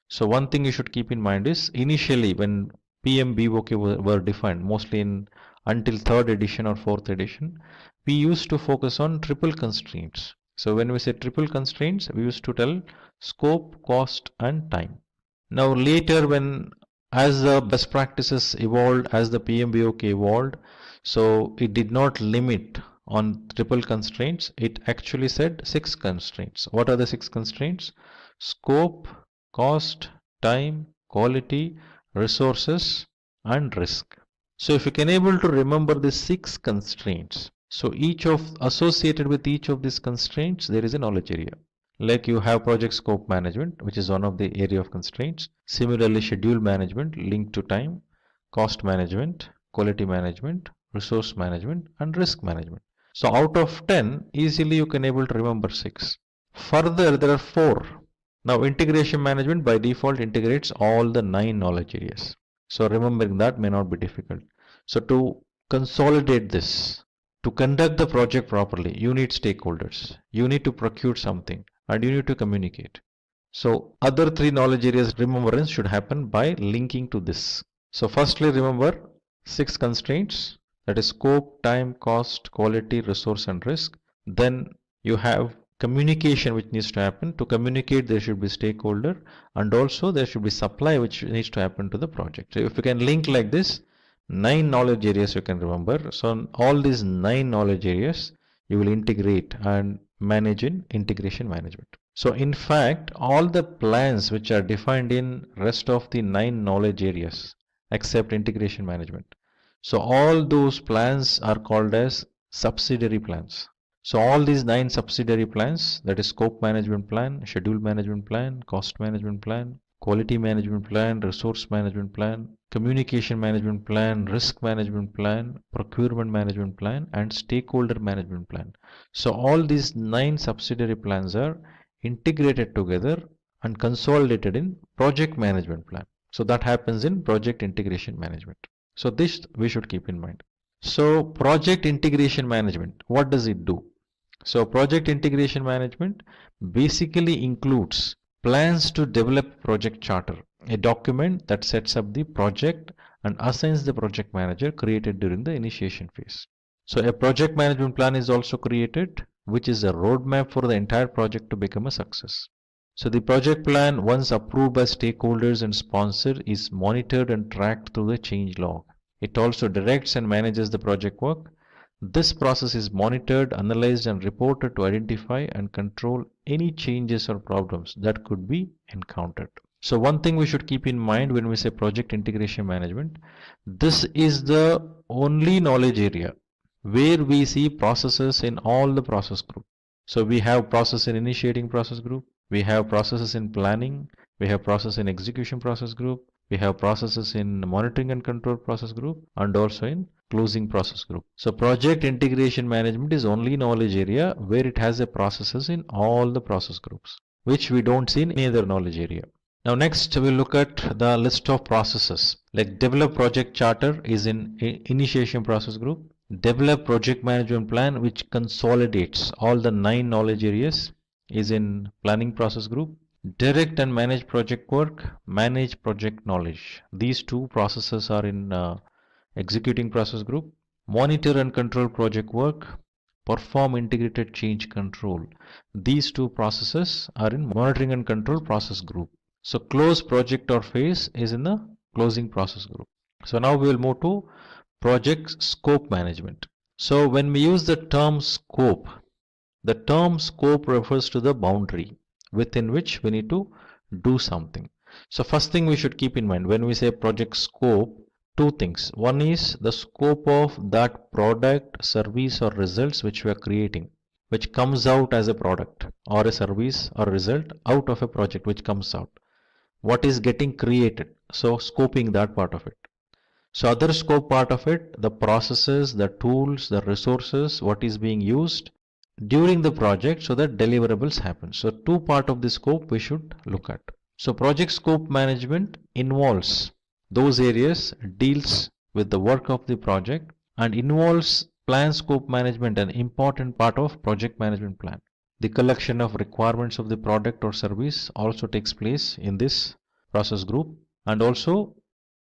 [SPEAKER 2] So one thing you should keep in mind is initially when PMBOK were defined, mostly in until third edition or fourth edition, we used to focus on triple constraints. So when we say triple constraints, we used to tell scope, cost, and time. Now later when as the best practices evolved, as the PMBOK evolved, so it did not limit on triple constraints. It actually said 6 constraints. What are the 6 constraints? Scope, cost, time, quality, resources, and risk. So if you can able to remember the 6 constraints, so each of associated with each of these constraints, there is a knowledge area. Like you have project scope management, which is one of the area of constraints. Similarly, schedule management linked to time, cost management, quality management, resource management, and risk management. So out of 10, easily you can able to remember 6. Further, there are 4. Now integration management by default integrates all the 9 knowledge areas. So remembering that may not be difficult. So to consolidate this, to conduct the project properly, you need stakeholders. You need to procure something and you need to communicate. So other 3 knowledge areas remembrance should happen by linking to this. So firstly, remember 6 constraints, that is scope, time, cost, quality, resource, and risk. Then you have communication which needs to happen. To communicate, there should be stakeholder, and also there should be supply which needs to happen to the project. So if you can link like this, 9 knowledge areas you can remember. So all these 9 knowledge areas you will integrate and manage in integration management. So in fact, all the plans which are defined in rest of the 9 knowledge areas except integration management. So all those plans are called as subsidiary plans. So all these 9 subsidiary plans, that is scope management plan, schedule management plan, cost management plan, quality management plan, resource management plan, communication management plan, risk management plan, procurement management plan, and stakeholder management plan. So all these 9 subsidiary plans are integrated together and consolidated in project management plan. So that happens in project integration management. So this we should keep in mind. So project integration management, what does it do? So project integration management basically includes plans to develop project charter, a document that sets up the project and assigns the project manager created during the initiation phase. So a project management plan is also created, which is a roadmap for the entire project to become a success. So the project plan, once approved by stakeholders and sponsor, is monitored and tracked through the change log. It also directs and manages the project work. This process is monitored, analyzed, and reported to identify and control any changes or problems that could be encountered. So one thing we should keep in mind when we say project integration management, this is the only knowledge area where we see processes in all the process group. So we have process in initiating process group, we have processes in planning, we have process in execution process group, we have processes in monitoring and control process group, and also in closing process group. So project integration management is only knowledge area where it has a processes in all the process groups, which we don't see in any other knowledge area. Now next we'll look at the list of processes. Like develop project charter is in initiation process group. Develop project management plan, which consolidates all the 9 knowledge areas, is in planning process group. Direct and manage project work, manage project knowledge. These 2 processes are in executing process group. Monitor and control project work, perform integrated change control. These 2 processes are in monitoring and control process group. So close project or phase is in the closing process group. So now we will move to project scope management. So when we use the term scope refers to the boundary within which we need to do something. So first thing we should keep in mind when we say project scope, 2 things. One is the scope of that product, service, or results which we are creating, which comes out as a product or a service or result out of a project which comes out. What is getting created? So scoping that part of it. So other scope part of it, the processes, the tools, the resources, what is being used during the project so that deliverables happen. So 2 part of the scope we should look at. So project scope management involves those areas, deals with the work of the project, and involves plan scope management, an important part of project management plan. The collection of requirements of the product or service also takes place in this process group. And also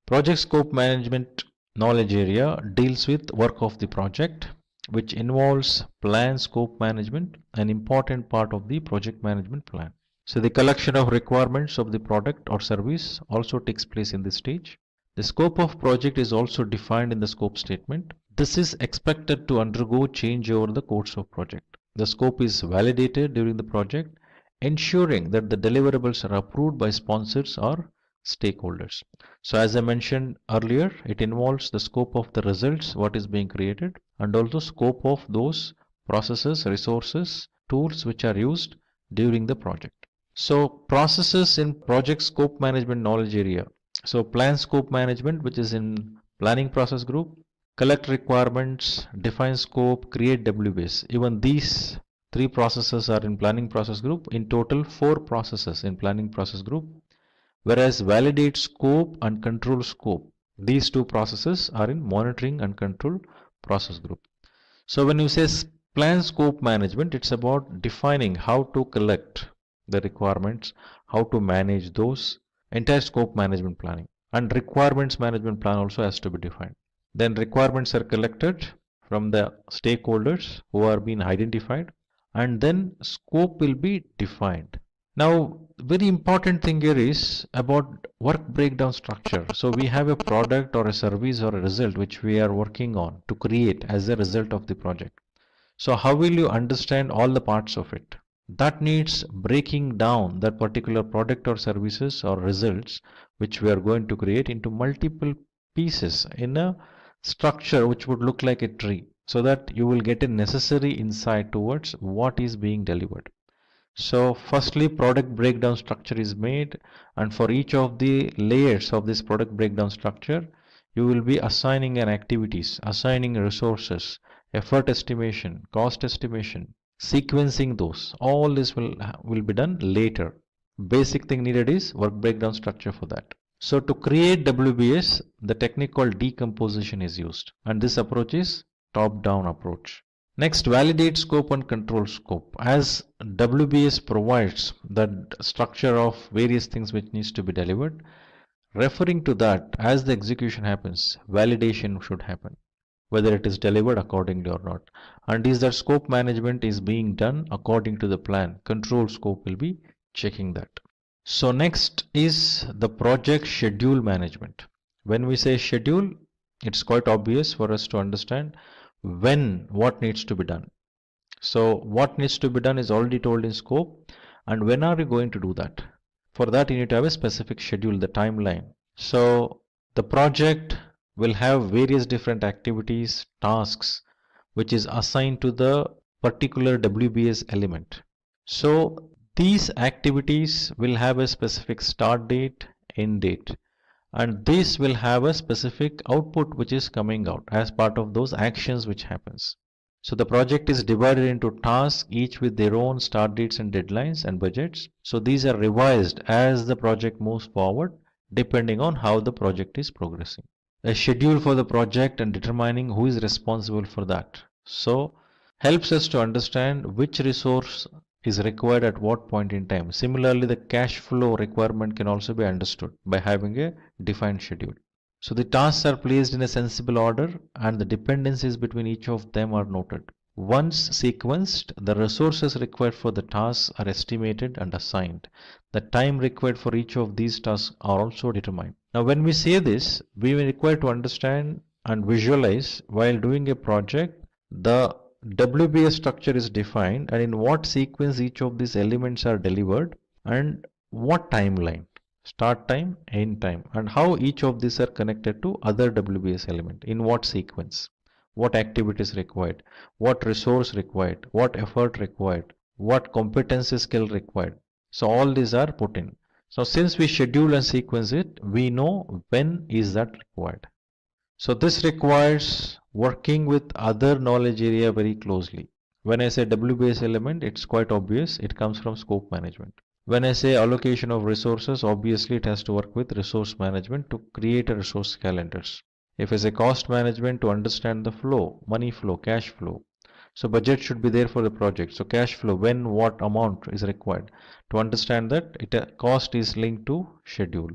[SPEAKER 2] project scope management knowledge area deals with work of the project, which involves plan scope management, an important part of the project management plan. So the collection of requirements of the product or service also takes place in this stage. The scope of project is also defined in the scope statement. This is expected to undergo change over the course of project. The scope is validated during the project, ensuring that the deliverables are approved by sponsors or stakeholders. So as I mentioned earlier, it involves the scope of the results, what is being created, and also scope of those processes, resources, tools which are used during the project. So processes in project scope management knowledge area. So plan scope management, which is in planning process group, collect requirements, define scope, create WBS. Even these three processes are in planning process group. In total, 4 processes in planning process group. Whereas validate scope and control scope, these 2 processes are in monitoring and control process group. So when you say plan scope management, it's about defining how to collect the requirements, how to manage those, entire scope management planning. And requirements management plan also has to be defined. Then requirements are collected from the stakeholders who are being identified, and then scope will be defined. Now, very important thing here is about work breakdown structure. So we have a product or a service or a result which we are working on to create as a result of the project. So how will you understand all the parts of it? That needs breaking down that particular product or services or results which we are going to create into multiple pieces in a structure which would look like a tree, so that you will get a necessary insight towards what is being delivered. So firstly, product breakdown structure is made, and for each of the layers of this product breakdown structure, you will be assigning an activities, assigning resources, effort estimation, cost estimation, sequencing those. All this will be done later. Basic thing needed is work breakdown structure for that. So to create WBS, the technique called decomposition is used, and this approach is top-down approach. Next, validate scope and control scope. As WBS provides the structure of various things which needs to be delivered, referring to that, as the execution happens, validation should happen, whether it is delivered accordingly or not. And is that scope management is being done according to the plan. Control scope will be checking that. So next is the project schedule management. When we say schedule, it's quite obvious for us to understand when what needs to be done. So what needs to be done is already told in scope, and when are we going to do that? For that you need to have a specific schedule, the timeline. So the project will have various different activities, tasks, which is assigned to the particular WBS element. So these activities will have a specific start date, end date, and this will have a specific output which is coming out as part of those actions which happens. So the project is divided into tasks, each with their own start dates and deadlines and budgets. So these are revised as the project moves forward, depending on how the project is progressing. A schedule for the project and determining who is responsible for that. So helps us to understand which resource is required at what point in time. Similarly, the cash flow requirement can also be understood by having a defined schedule. So the tasks are placed in a sensible order, and the dependencies between each of them are noted. Once sequenced, the resources required for the tasks are estimated and assigned. The time required for each of these tasks are also determined. Now when we say this, we are required to understand and visualize while doing a project, the WBS structure is defined and in what sequence each of these elements are delivered and what timeline, start time, end time, and how each of these are connected to other WBS element, in what sequence, what activities required, what resource required, what effort required, what competency skill required. So all these are put in. So since we schedule and sequence it, we know when is that required. So this requires working with other knowledge area very closely. When I say WBS element, it's quite obvious. It comes from scope management. When I say allocation of resources, obviously it has to work with resource management to create a resource calendars. If it's a cost management, to understand the flow, money flow, cash flow. So budget should be there for the project. So cash flow, when what amount is required. To understand that cost is linked to schedule.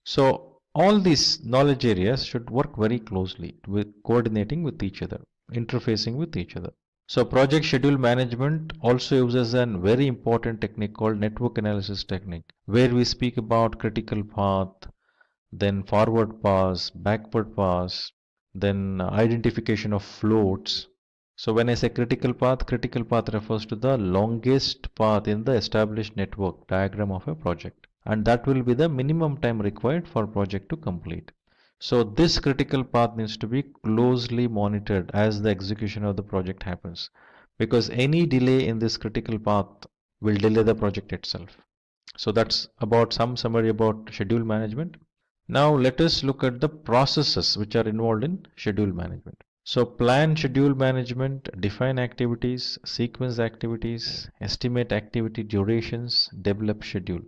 [SPEAKER 2] So all these knowledge areas should work very closely with coordinating with each other, interfacing with each other. So project schedule management also uses a very important technique called network analysis technique, where we speak about critical path, then forward pass, backward pass, then identification of floats. So when I say critical path refers to the longest path in the established network diagram of a project, and that will be the minimum time required for project to complete. So this critical path needs to be closely monitored as the execution of the project happens, because any delay in this critical path will delay the project itself. So that's about some summary about schedule management. Now let us look at the processes which are involved in schedule management. So plan schedule management, define activities, sequence activities, estimate activity durations, develop schedule.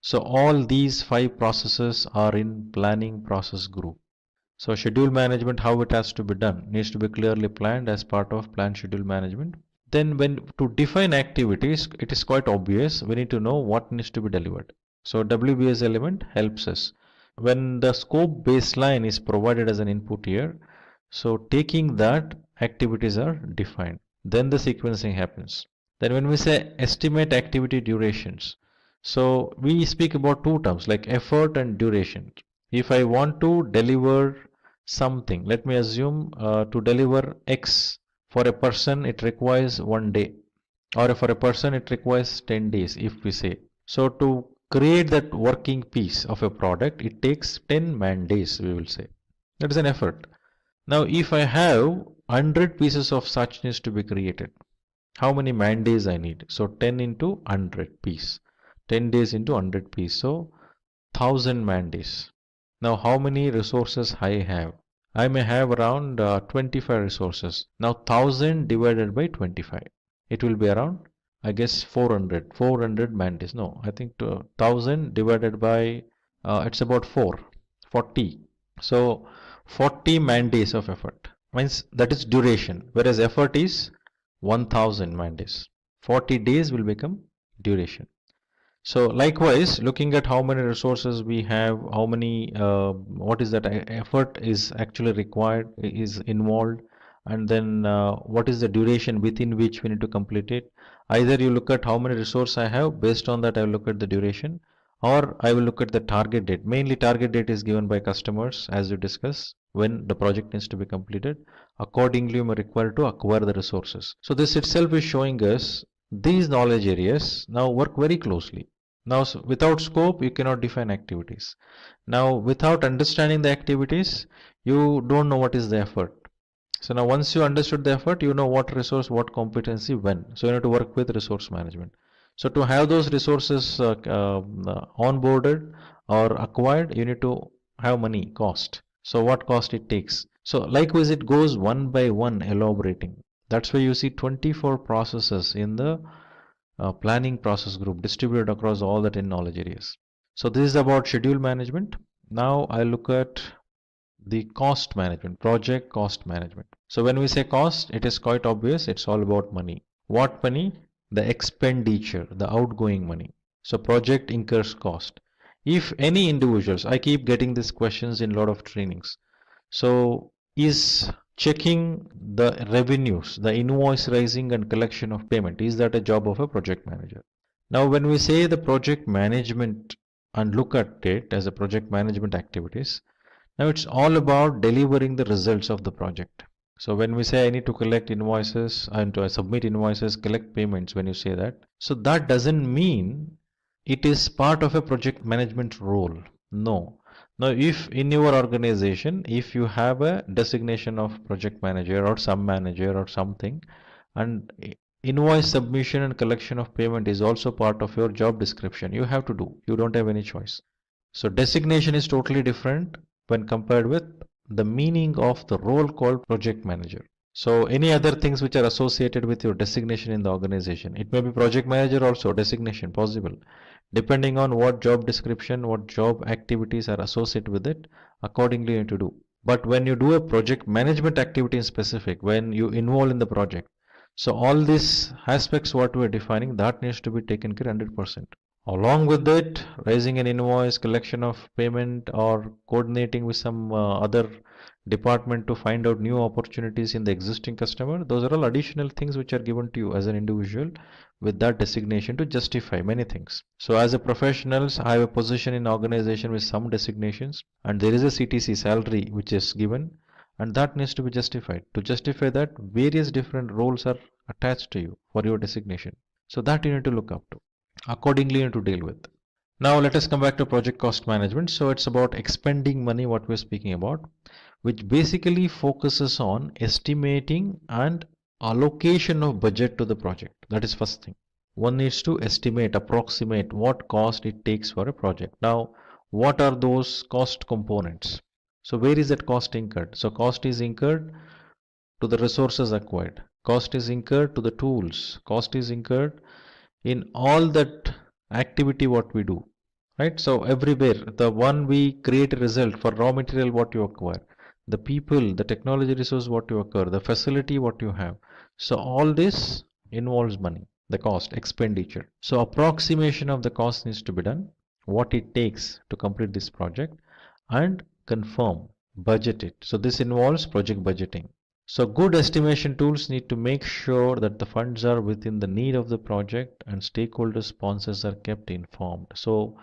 [SPEAKER 2] So all these 5 processes are in planning process group. So schedule management, how it has to be done, needs to be clearly planned as part of plan schedule management. Then when to define activities, it is quite obvious. We need to know what needs to be delivered. So WBS element helps us. When the scope baseline is provided as an input here, so taking that, activities are defined. Then the sequencing happens. Then when we say estimate activity durations, so we speak about 2 terms like effort and duration. If I want to deliver something, let me assume to deliver X for a person it requires 1 day, or for a person it requires 10 days if we say. So to create that working piece of a product it takes 10 man days, we will say. That is an effort. Now if I have 100 pieces of such needs to be created, how many man days I need? So 10 into 100 piece, 10 days into 100 piece, so 1000 man days. Now how many resources I have? I may have around 25 resources. Now 1000 divided by 25, it will be around, I guess, 400 man days. No, I think 1000 divided by it's about 40. So 40 man days of effort means that is duration, whereas effort is 1000 man days. 40 days will become duration. So likewise, looking at how many resources we have, how many, what is that effort is actually required, is involved, and then what is the duration within which we need to complete it. Either you look at how many resources I have, based on that I will look at the duration, or I will look at the target date. Mainly target date is given by customers, as we discussed, when the project needs to be completed. Accordingly, we are required to acquire the resources. So this itself is showing us these knowledge areas now work very closely. Now, without scope, you cannot define activities. Now, without understanding the activities, you don't know what is the effort. So now once you understood the effort, you know what resource, what competency, when. So you need to work with resource management. So to have those resources onboarded or acquired, you need to have money, cost. So what cost it takes. So likewise, it goes one by one elaborating. That's why you see 24 processes in the planning process group distributed across all the 10 knowledge areas. So this is about schedule management. Now I look at the cost management, project cost management. So when we say cost, it is quite obvious. It's all about money. What money? The expenditure, the outgoing money. So project incurs cost. If any individuals, I keep getting these questions in a lot of trainings. So is checking the revenues, the invoice raising and collection of payment, is that a job of a project manager? Now when we say the project management and look at it as a project management activities, now it's all about delivering the results of the project. So when we say I need to collect invoices and to submit invoices, collect payments, when you say that, so that doesn't mean it is part of a project management role. No. Now, if in your organization, if you have a designation of project manager or some manager or something, and invoice submission and collection of payment is also part of your job description, you have to do. You don't have any choice. So designation is totally different when compared with the meaning of the role called project manager. So any other things which are associated with your designation in the organization, it may be project manager also, designation possible. Depending on what job description, what job activities are associated with it, accordingly you need to do. But when you do a project management activity in specific, when you involve in the project, so all these aspects what we are defining, that needs to be taken care 100%. Along with it, raising an invoice, collection of payment, or coordinating with some other department to find out new opportunities in the existing customer, those are all additional things which are given to you as an individual with that designation to justify many things. So as a professionals, I have a position in organization with some designations, and there is a CTC salary which is given, and that needs to be justified. To justify that, various different roles are attached to you for your designation. So that you need to look up to. Accordingly, you need to deal with. Now let us come back to project cost management. So it's about expending money, what we're speaking about, which basically focuses on estimating and allocation of budget to the project. That is first thing. One needs to estimate, approximate what cost it takes for a project. Now, what are those cost components? So where is that cost incurred? So cost is incurred to the resources acquired. Cost is incurred to the tools. Cost is incurred in all that activity what we do, right? So everywhere, the one we create a result for raw material what you acquire, the people, the technology resource what you acquire, the facility what you have. So all this involves money, the cost, expenditure. So approximation of the cost needs to be done, what it takes to complete this project, and confirm, budget it. So this involves project budgeting. So good estimation tools need to make sure that the funds are within the need of the project and stakeholder sponsors are kept informed. So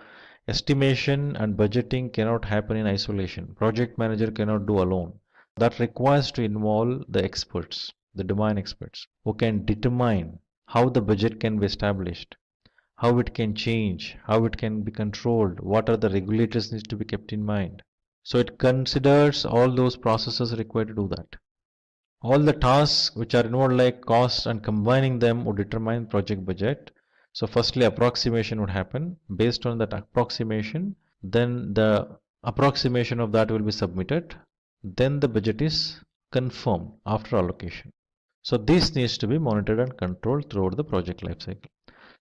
[SPEAKER 2] estimation and budgeting cannot happen in isolation. Project manager cannot do alone. That requires to involve the experts, the domain experts, who can determine how the budget can be established, how it can change, how it can be controlled, what are the regulators needs to be kept in mind. So it considers all those processes required to do that. All the tasks which are involved like costs and combining them would determine project budget. So firstly approximation would happen. Based on that approximation, then the approximation of that will be submitted. Then the budget is confirmed after allocation. So this needs to be monitored and controlled throughout the project lifecycle.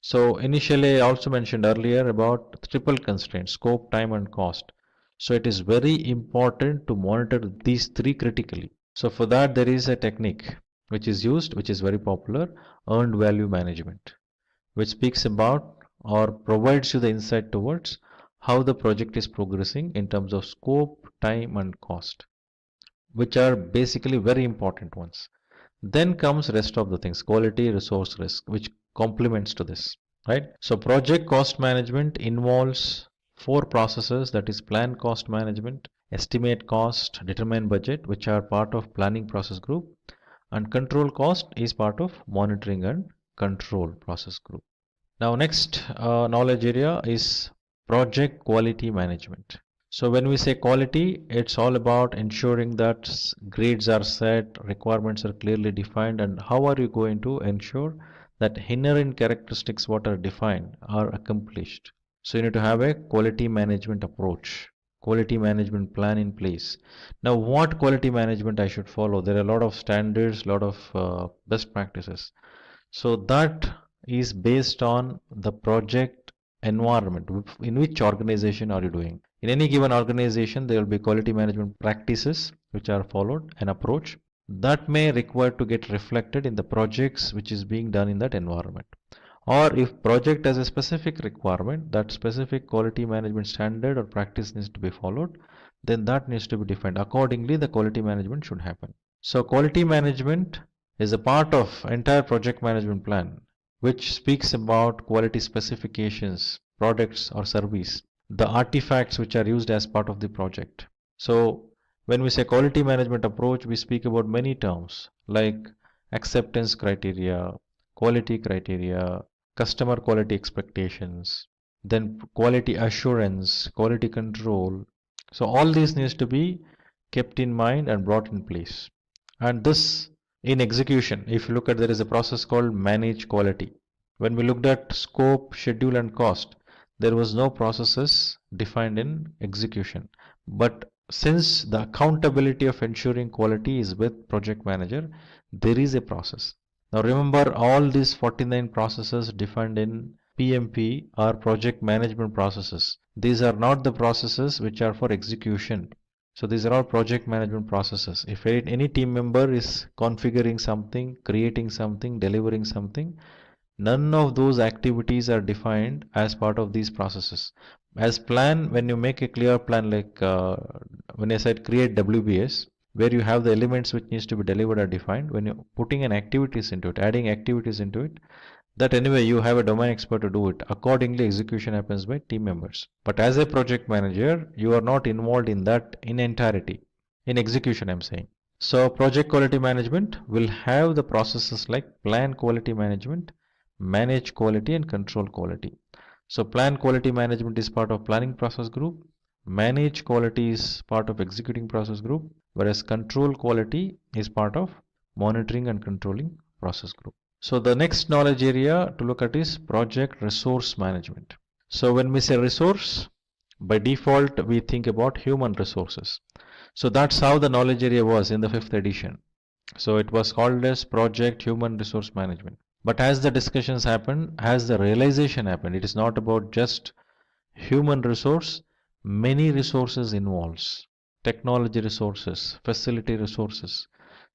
[SPEAKER 2] So initially I also mentioned earlier about triple constraints, scope, time and cost. So it is very important to monitor these three critically. So for that there is a technique which is used, which is very popular, earned value management, which speaks about or provides you the insight towards how the project is progressing in terms of scope, time and cost, which are basically very important ones. Then comes rest of the things, quality, resource, risk, which complements to this, right? So project cost management involves four processes, that is plan cost management, estimate cost, determine budget, which are part of planning process group, and control cost is part of monitoring and control process group. Now next knowledge area is project quality management. So when we say quality, it's all about ensuring that grades are set, requirements are clearly defined, and how are you going to ensure that inherent characteristics what are defined are accomplished. So you need to have a quality management approach, quality management plan in place. Now what quality management I should follow? There are a lot of standards, a lot of best practices. So that is based on the project environment, in which organization are you doing. In any given organization, there will be quality management practices which are followed, an approach that may require to get reflected in the projects which is being done in that environment. Or if project has a specific requirement, that specific quality management standard or practice needs to be followed, then that needs to be defined. Accordingly, the quality management should happen. So quality management is a part of entire project management plan, which speaks about quality specifications, products or service, the artifacts which are used as part of the project. So when we say quality management approach, we speak about many terms like acceptance criteria, quality criteria, customer quality expectations, then quality assurance, quality control. So all these needs to be kept in mind and brought in place. And this in execution, if you look at, there is a process called manage quality. When we looked at scope, schedule and cost, there was no processes defined in execution. But since the accountability of ensuring quality is with project manager, there is a process. Now remember all these 49 processes defined in PMP or project management processes. These are not the processes which are for execution. So these are all project management processes. If any team member is configuring something, creating something, delivering something, none of those activities are defined as part of these processes. As plan, when you make a clear plan, like when I said create WBS, where you have the elements which needs to be delivered are defined. When you're putting an activities into it, adding activities into it, that anyway you have a domain expert to do it. Accordingly, execution happens by team members. But as a project manager, you are not involved in that in entirety. In execution, I'm saying. So project quality management will have the processes like plan quality management, manage quality and control quality. So plan quality management is part of planning process group, manage quality is part of executing process group, whereas control quality is part of monitoring and controlling process group. So the next knowledge area to look at is project resource management. So when we say resource, by default we think about human resources. So that's how the knowledge area was in the 5th edition. So it was called as project human resource management. But as the discussions happened, as the realization happened, it is not about just human resource, many resources involves, technology resources, facility resources.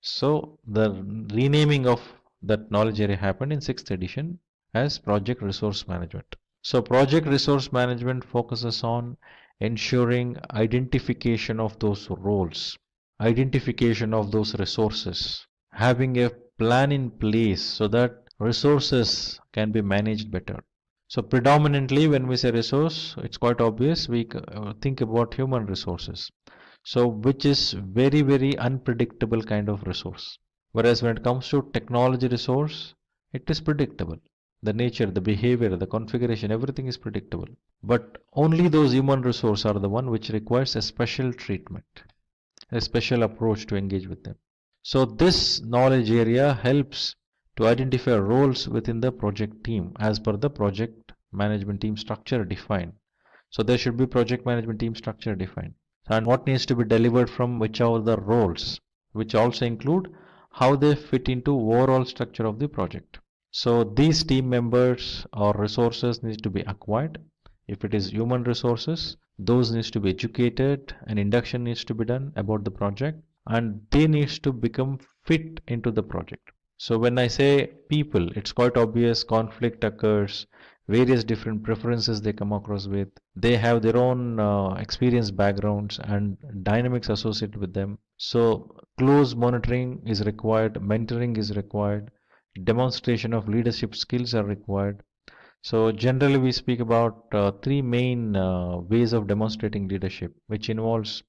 [SPEAKER 2] So the renaming of that knowledge area happened in 6th edition as project resource management. So project resource management focuses on ensuring identification of those roles, identification of those resources, having a plan in place so that resources can be managed better. So predominantly when we say resource, it's quite obvious we think about human resources. So which is very, very unpredictable kind of resource. Whereas when it comes to technology resource, it is predictable. The nature, the behavior, the configuration, everything is predictable. But only those human resources are the one which requires a special treatment, a special approach to engage with them. So this knowledge area helps to identify roles within the project team as per the project management team structure defined. So there should be project management team structure defined. And what needs to be delivered from which are the roles, which also include how they fit into overall structure of the project. So these team members or resources need to be acquired. If it is human resources, those needs to be educated, an induction needs to be done about the project, and they needs to become fit into the project. So when I say people, it's quite obvious conflict occurs, various different preferences they come across with. They have their own experience backgrounds and dynamics associated with them. So close monitoring is required, mentoring is required, demonstration of leadership skills are required. So generally we speak about three main ways of demonstrating leadership, which involves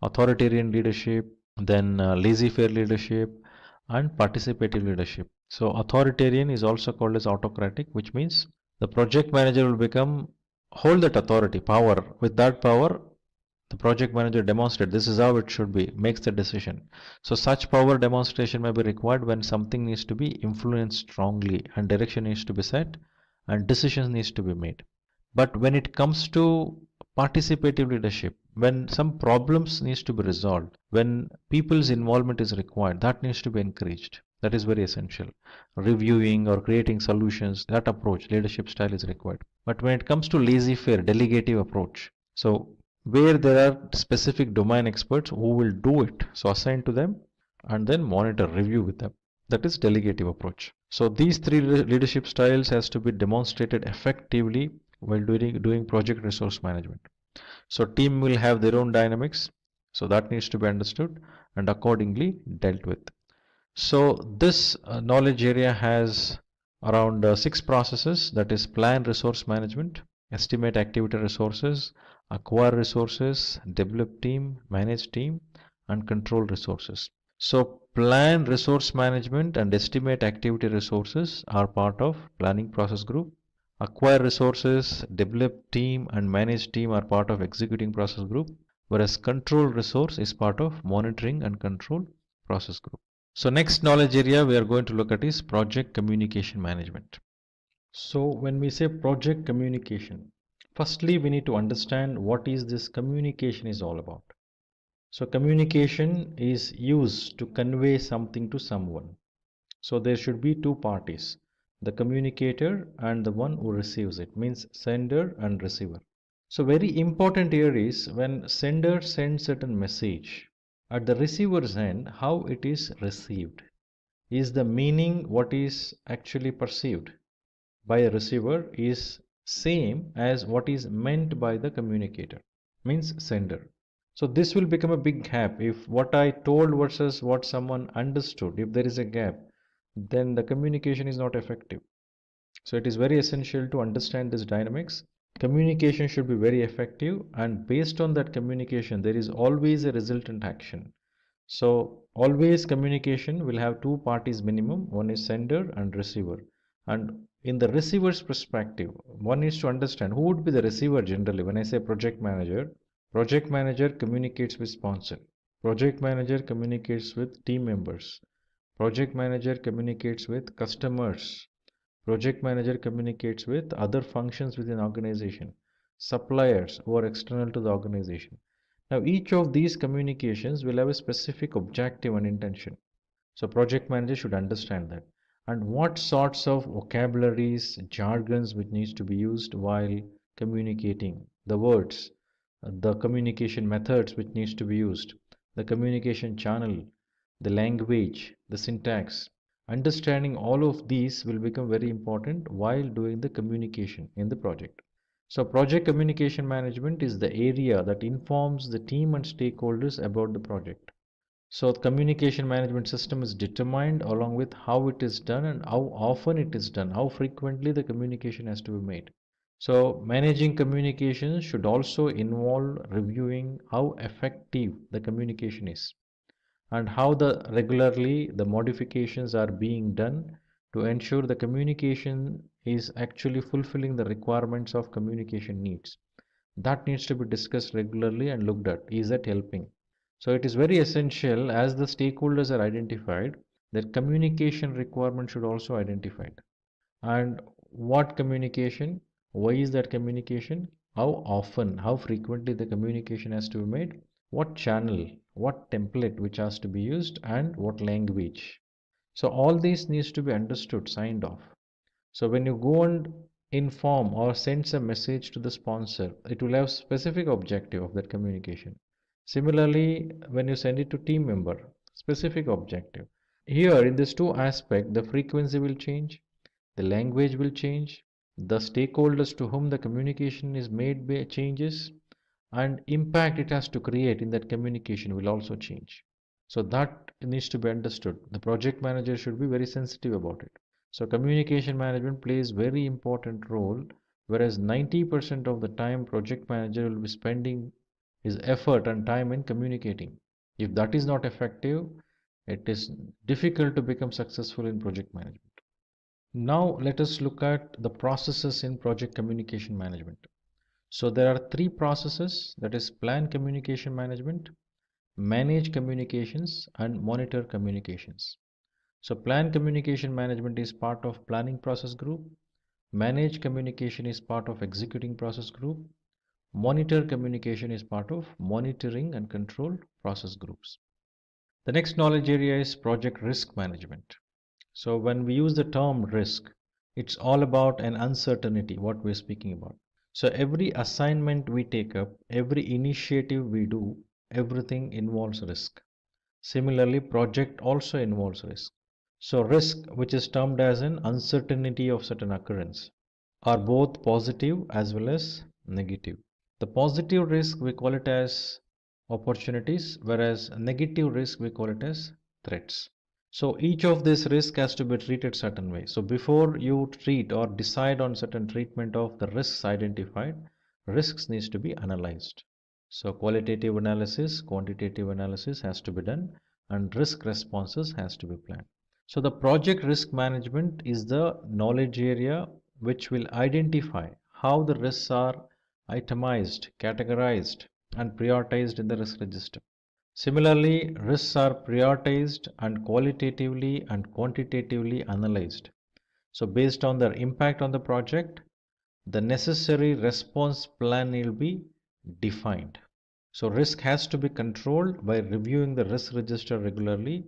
[SPEAKER 2] authoritarian leadership, then laissez-faire leadership, and participative leadership. So authoritarian is also called as autocratic, which means the project manager will become hold that authority, power. With that power, the project manager demonstrates this is how it should be, makes the decision. So such power demonstration may be required when something needs to be influenced strongly and direction needs to be set and decisions needs to be made. But when it comes to participative leadership, when some problems needs to be resolved, when people's involvement is required, that needs to be encouraged. That is very essential. Reviewing or creating solutions, that approach, leadership style is required. But when it comes to laissez-faire, delegative approach, so where there are specific domain experts who will do it, so assign to them and then monitor, review with them. That is delegative approach. So these three leadership styles has to be demonstrated effectively while doing project resource management. So team will have their own dynamics, so that needs to be understood and accordingly dealt with. So this knowledge area has around 6 processes, that is plan resource management, estimate activity resources, acquire resources, develop team, manage team, and control resources. So plan resource management and estimate activity resources are part of planning process group. Acquire resources, develop team, and manage team are part of executing process group, whereas control resource is part of monitoring and control process group. So next knowledge area we are going to look at is project communication management. So when we say project communication, firstly we need to understand what is this communication is all about. So communication is used to convey something to someone. So there should be two parties. the communicator and the one who receives it, means sender and receiver. So very important here is when sender sends certain message, at the receiver's end, how it is received. Is the meaning what is actually perceived by a receiver is same as what is meant by the communicator, means sender. So this will become a big gap. If what I told versus what someone understood, if there is a gap, then the communication is not effective. So it is very essential to understand this dynamics. Communication should be very effective, and based on that communication, there is always a resultant action. So always communication will have two parties minimum, one is sender and receiver. And in the receiver's perspective, one needs to understand who would be the receiver generally. When I say project manager communicates with sponsor, project manager communicates with team members, project manager communicates with customers, project manager communicates with other functions within organization, suppliers who are external to the organization. Now, each of these communications will have a specific objective and intention. So, project manager should understand that. And what sorts of vocabularies, jargons which needs to be used while communicating, the words, the communication methods which needs to be used, the communication channel, the language, the syntax. Understanding all of these will become very important while doing the communication in the project. So project communication management is the area that informs the team and stakeholders about the project. So the communication management system is determined along with how it is done and how often it is done, how frequently the communication has to be made. So managing communications should also involve reviewing how effective the communication is and how the regularly the modifications are being done to ensure the communication is actually fulfilling the requirements of communication needs. That needs to be discussed regularly and looked at. Is that helping? So it is very essential as the stakeholders are identified that communication requirement should also identified. And what communication? Why is that communication? How often, how frequently the communication has to be made? What channel, what template which has to be used, and what language. So all these needs to be understood, signed off. So when you go and inform or send a message to the sponsor, it will have specific objective of that communication. Similarly, when you send it to team member, specific objective. Here in this two aspect, the frequency will change, the language will change, the stakeholders to whom the communication is made changes, and impact it has to create in that communication will also change. So that needs to be understood. The project manager should be very sensitive about it. So communication management plays very important role, whereas 90% of the time project manager will be spending his effort and time in communicating. If that is not effective, it is difficult to become successful in project management. Now let us look at the processes in project communication management. So there are three processes, that is plan communication management, manage communications, and monitor communications. So plan communication management is part of planning process group, manage communication is part of executing process group, monitor communication is part of monitoring and control process groups. The next knowledge area is project risk management. So when we use the term risk, it's all about an uncertainty, what we're speaking about. So every assignment we take up, every initiative we do, everything involves risk. Similarly, project also involves risk. So risk, which is termed as an uncertainty of certain occurrence, are both positive as well as negative. The positive risk we call it as opportunities, whereas negative risk we call it as threats. So each of these risk has to be treated certain way. So before you treat or decide on certain treatment of the risks identified, risks needs to be analyzed. So qualitative analysis, quantitative analysis has to be done, and risk responses has to be planned. So the project risk management is the knowledge area which will identify how the risks are itemized, categorized, and prioritized in the risk register. Similarly, risks are prioritized and qualitatively and quantitatively analyzed. So based on their impact on the project, the necessary response plan will be defined. So risk has to be controlled by reviewing the risk register regularly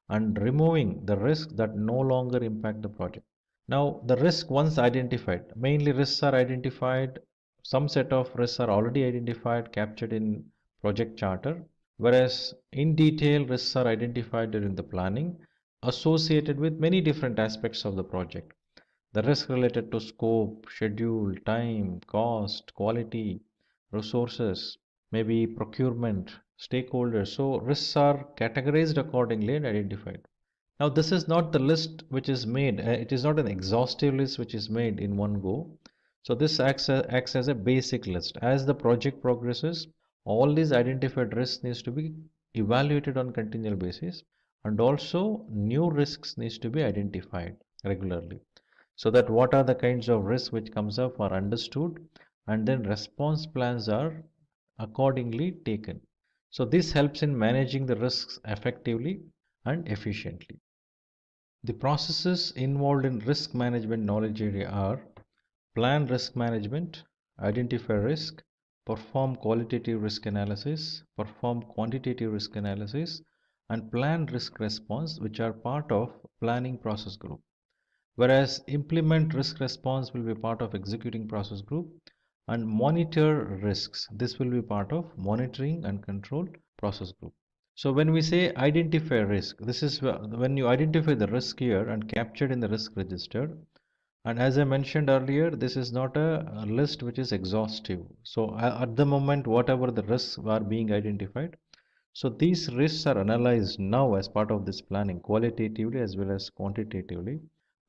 [SPEAKER 2] and removing the risks that no longer impact the project. Now, the risk once identified, mainly risks are identified, some set of risks are already identified, captured in project charter, whereas in detail risks are identified during the planning, associated with many different aspects of the project. The risk related to scope, schedule, time, cost, quality, resources, maybe procurement, stakeholders. So risks are categorized accordingly and identified. Now, this is not the list which is made, it is not an exhaustive list which is made in one go. So, this acts as a basic list. As the project progresses, all these identified risks needs to be evaluated on continual basis, and also new risks needs to be identified regularly, so that what are the kinds of risks which comes up are understood, and then response plans are accordingly taken. So, this helps in managing the risks effectively and efficiently. The processes involved in risk management knowledge area are: plan risk management, identify risk, perform qualitative risk analysis, perform quantitative risk analysis, and plan risk response, which are part of planning process group. Whereas implement risk response will be part of executing process group, and monitor risks. This will be part of monitoring and control process group. So when we say identify risk, this is when you identify the risk here and captured in the risk register. And as I mentioned earlier, this is not a list which is exhaustive. So at the moment, whatever the risks are being identified, so these risks are analyzed now as part of this planning, qualitatively as well as quantitatively.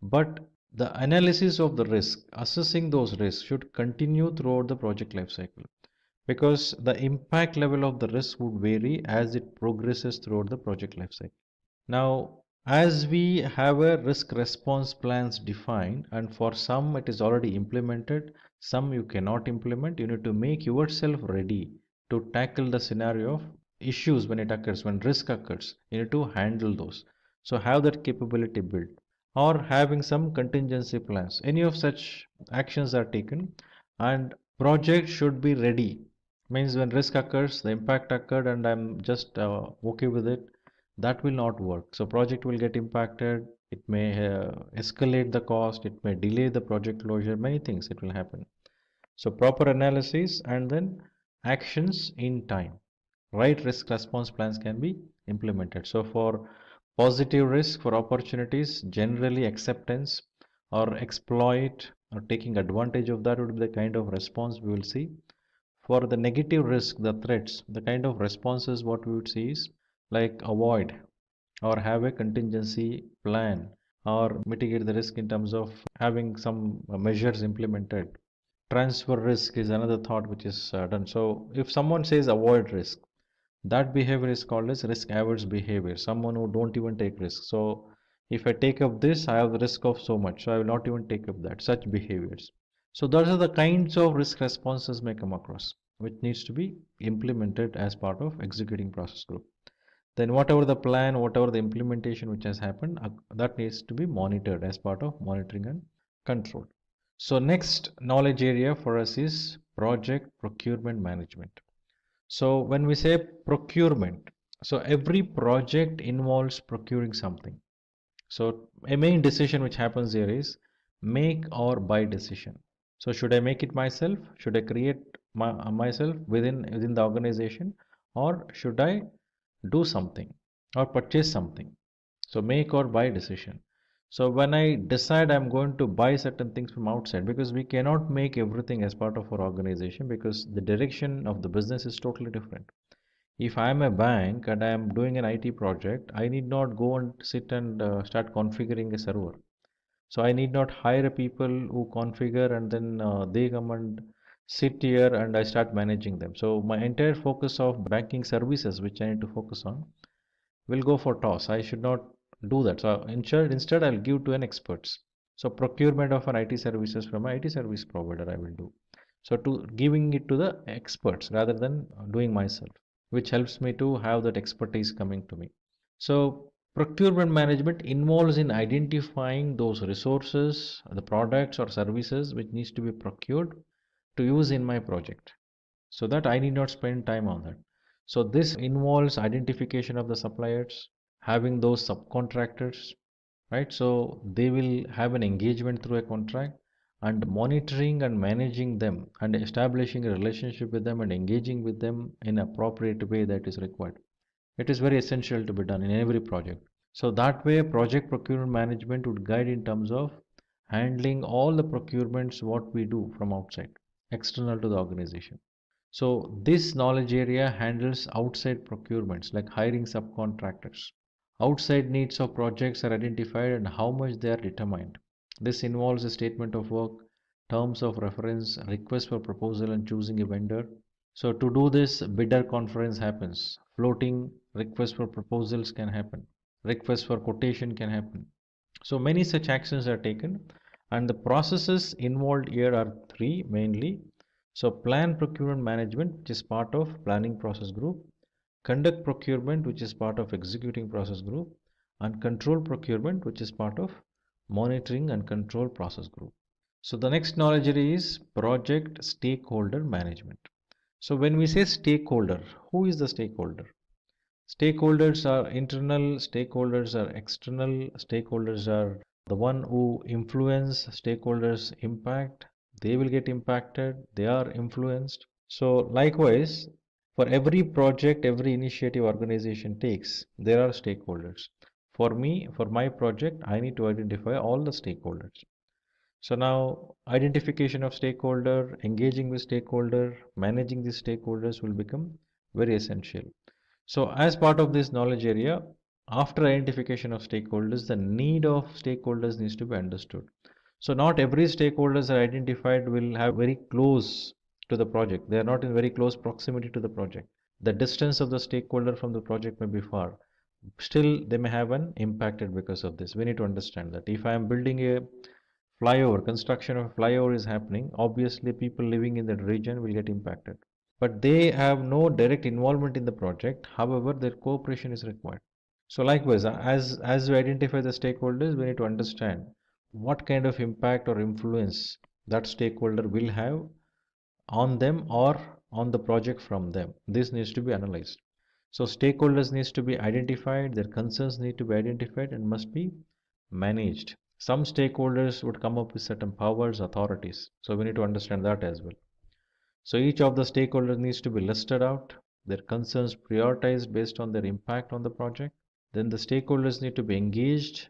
[SPEAKER 2] But the analysis of the risk, assessing those risks, should continue throughout the project lifecycle, because the impact level of the risk would vary as it progresses throughout the project lifecycle. Now, as we have a risk response plans defined, and for some it is already implemented, some you cannot implement, you need to make yourself ready to tackle the scenario of issues when it occurs, when risk occurs. You need to handle those. So have that capability built, or having some contingency plans. Any of such actions are taken, and project should be ready. Means when risk occurs, the impact occurred, and I'm just okay with it, that will not work. So project will get impacted. It may escalate the cost. It may delay the project closure. Many things it will happen. So proper analysis and then actions in time. Right risk response plans can be implemented. So for positive risk, for opportunities, generally acceptance or exploit or taking advantage of that would be the kind of response we will see. For the negative risk, the threats, the kind of responses what we would see is like avoid or have a contingency plan or mitigate the risk in terms of having some measures implemented. Transfer risk is another thought which is done. So if someone says avoid risk, that behavior is called as risk averse behavior, someone who don't even take risks. So if I take up this, I have the risk of so much, so I will not even take up that, such behaviors. So those are the kinds of risk responses may come across, which needs to be implemented as part of executing process group. Then whatever the plan, whatever the implementation which has happened, that needs to be monitored as part of monitoring and control. So next knowledge area for us is project procurement management. So when we say procurement, so every project involves procuring something. So a main decision which happens here is make or buy decision. So should I make it myself? Should I create myself within the organization, or should I do something or purchase something? So make or buy decision. So when I decide I'm going to buy certain things from outside, because we cannot make everything as part of our organization, because the direction of the business is totally different. If I am a bank and I am doing an IT project, I need not go and sit and start configuring a server. So I need not hire people who configure and then they come and sit here and I start managing them. So my entire focus of banking services, which I need to focus on, will go for toss. I should not do that. So instead I'll give to an experts. So procurement of an IT services from an IT service provider I will do. So to giving it to the experts rather than doing myself, which helps me to have that expertise coming to me. So procurement management involves in identifying those resources, the products or services which needs to be procured to use in my project, so that I need not spend time on that. So this involves identification of the suppliers, having those subcontractors, right? So they will have an engagement through a contract, and monitoring and managing them and establishing a relationship with them and engaging with them in appropriate way that is required. It is very essential to be done in every project. So that way project procurement management would guide in terms of handling all the procurements what we do from outside, external to the organization. So this knowledge area handles outside procurements like hiring subcontractors. Outside needs of projects are identified and how much they are determined. This involves a statement of work, terms of reference, request for proposal, and choosing a vendor. So to do this, bidder conference happens. Floating request for proposals can happen. Request for quotation can happen. So many such actions are taken, and the processes involved here are three mainly. So plan procurement management, which is part of planning process group, conduct procurement, which is part of executing process group, and control procurement, which is part of monitoring and control process group. So the next knowledge area is project stakeholder management. So when we say stakeholder, who is the stakeholder? Stakeholders are internal, stakeholders are external, stakeholders are the one who influence, stakeholders impact, they will get impacted, they are influenced. So likewise, for every project, every initiative organization takes, there are stakeholders. For me, for my project, I need to identify all the stakeholders. So now identification of stakeholder, engaging with stakeholder, managing these stakeholders will become very essential. So as part of this knowledge area, after identification of stakeholders, the need of stakeholders needs to be understood. So not every stakeholders are identified will have very close to the project. They are not in very close proximity to the project. The distance of the stakeholder from the project may be far. Still, they may have an impacted because of this. We need to understand that. If I am building a flyover, construction of a flyover is happening, obviously people living in that region will get impacted. But they have no direct involvement in the project. However, their cooperation is required. So likewise, as we identify the stakeholders, we need to understand what kind of impact or influence that stakeholder will have on them or on the project from them. This needs to be analyzed. So stakeholders needs to be identified, their concerns need to be identified and must be managed. Some stakeholders would come up with certain powers, authorities. So we need to understand that as well. So each of the stakeholders needs to be listed out, their concerns prioritized based on their impact on the project. Then the stakeholders need to be engaged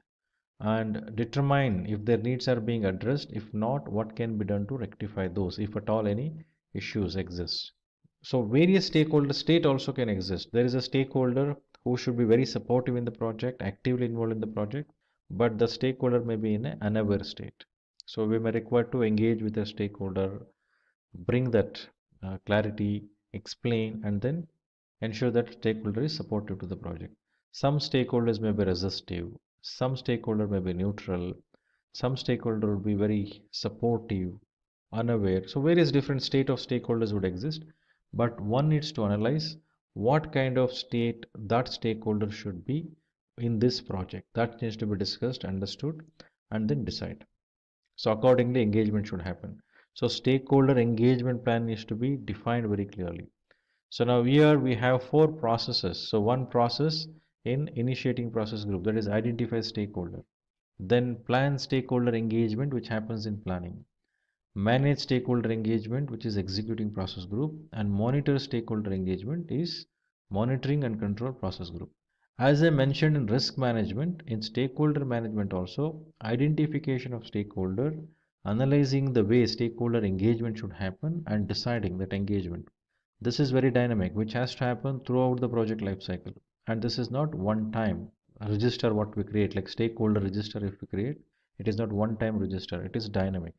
[SPEAKER 2] and determine if their needs are being addressed. If not, what can be done to rectify those, if at all any issues exist. So various stakeholders, state also can exist. There is a stakeholder who should be very supportive in the project, actively involved in the project, but the stakeholder may be in an unaware state. So we may require to engage with a stakeholder, bring that clarity, explain, and then ensure that stakeholder is supportive to the project. Some stakeholders may be resistive, some stakeholder may be neutral, some stakeholder will be very supportive, unaware. So various different state of stakeholders would exist, but one needs to analyze what kind of state that stakeholder should be in this project. That needs to be discussed, understood, and then decide. So accordingly, engagement should happen. So stakeholder engagement plan needs to be defined very clearly. So now here we have four processes. So one process in initiating process group, that is identify stakeholder. Then plan stakeholder engagement, which happens in planning. Manage stakeholder engagement, which is executing process group. And monitor stakeholder engagement is monitoring and control process group. As I mentioned in risk management, in stakeholder management also, identification of stakeholder, analyzing the way stakeholder engagement should happen and deciding that engagement. This is very dynamic, which has to happen throughout the project lifecycle. And this is not one time register what we create, like stakeholder register if we create, it is not one time register, it is dynamic,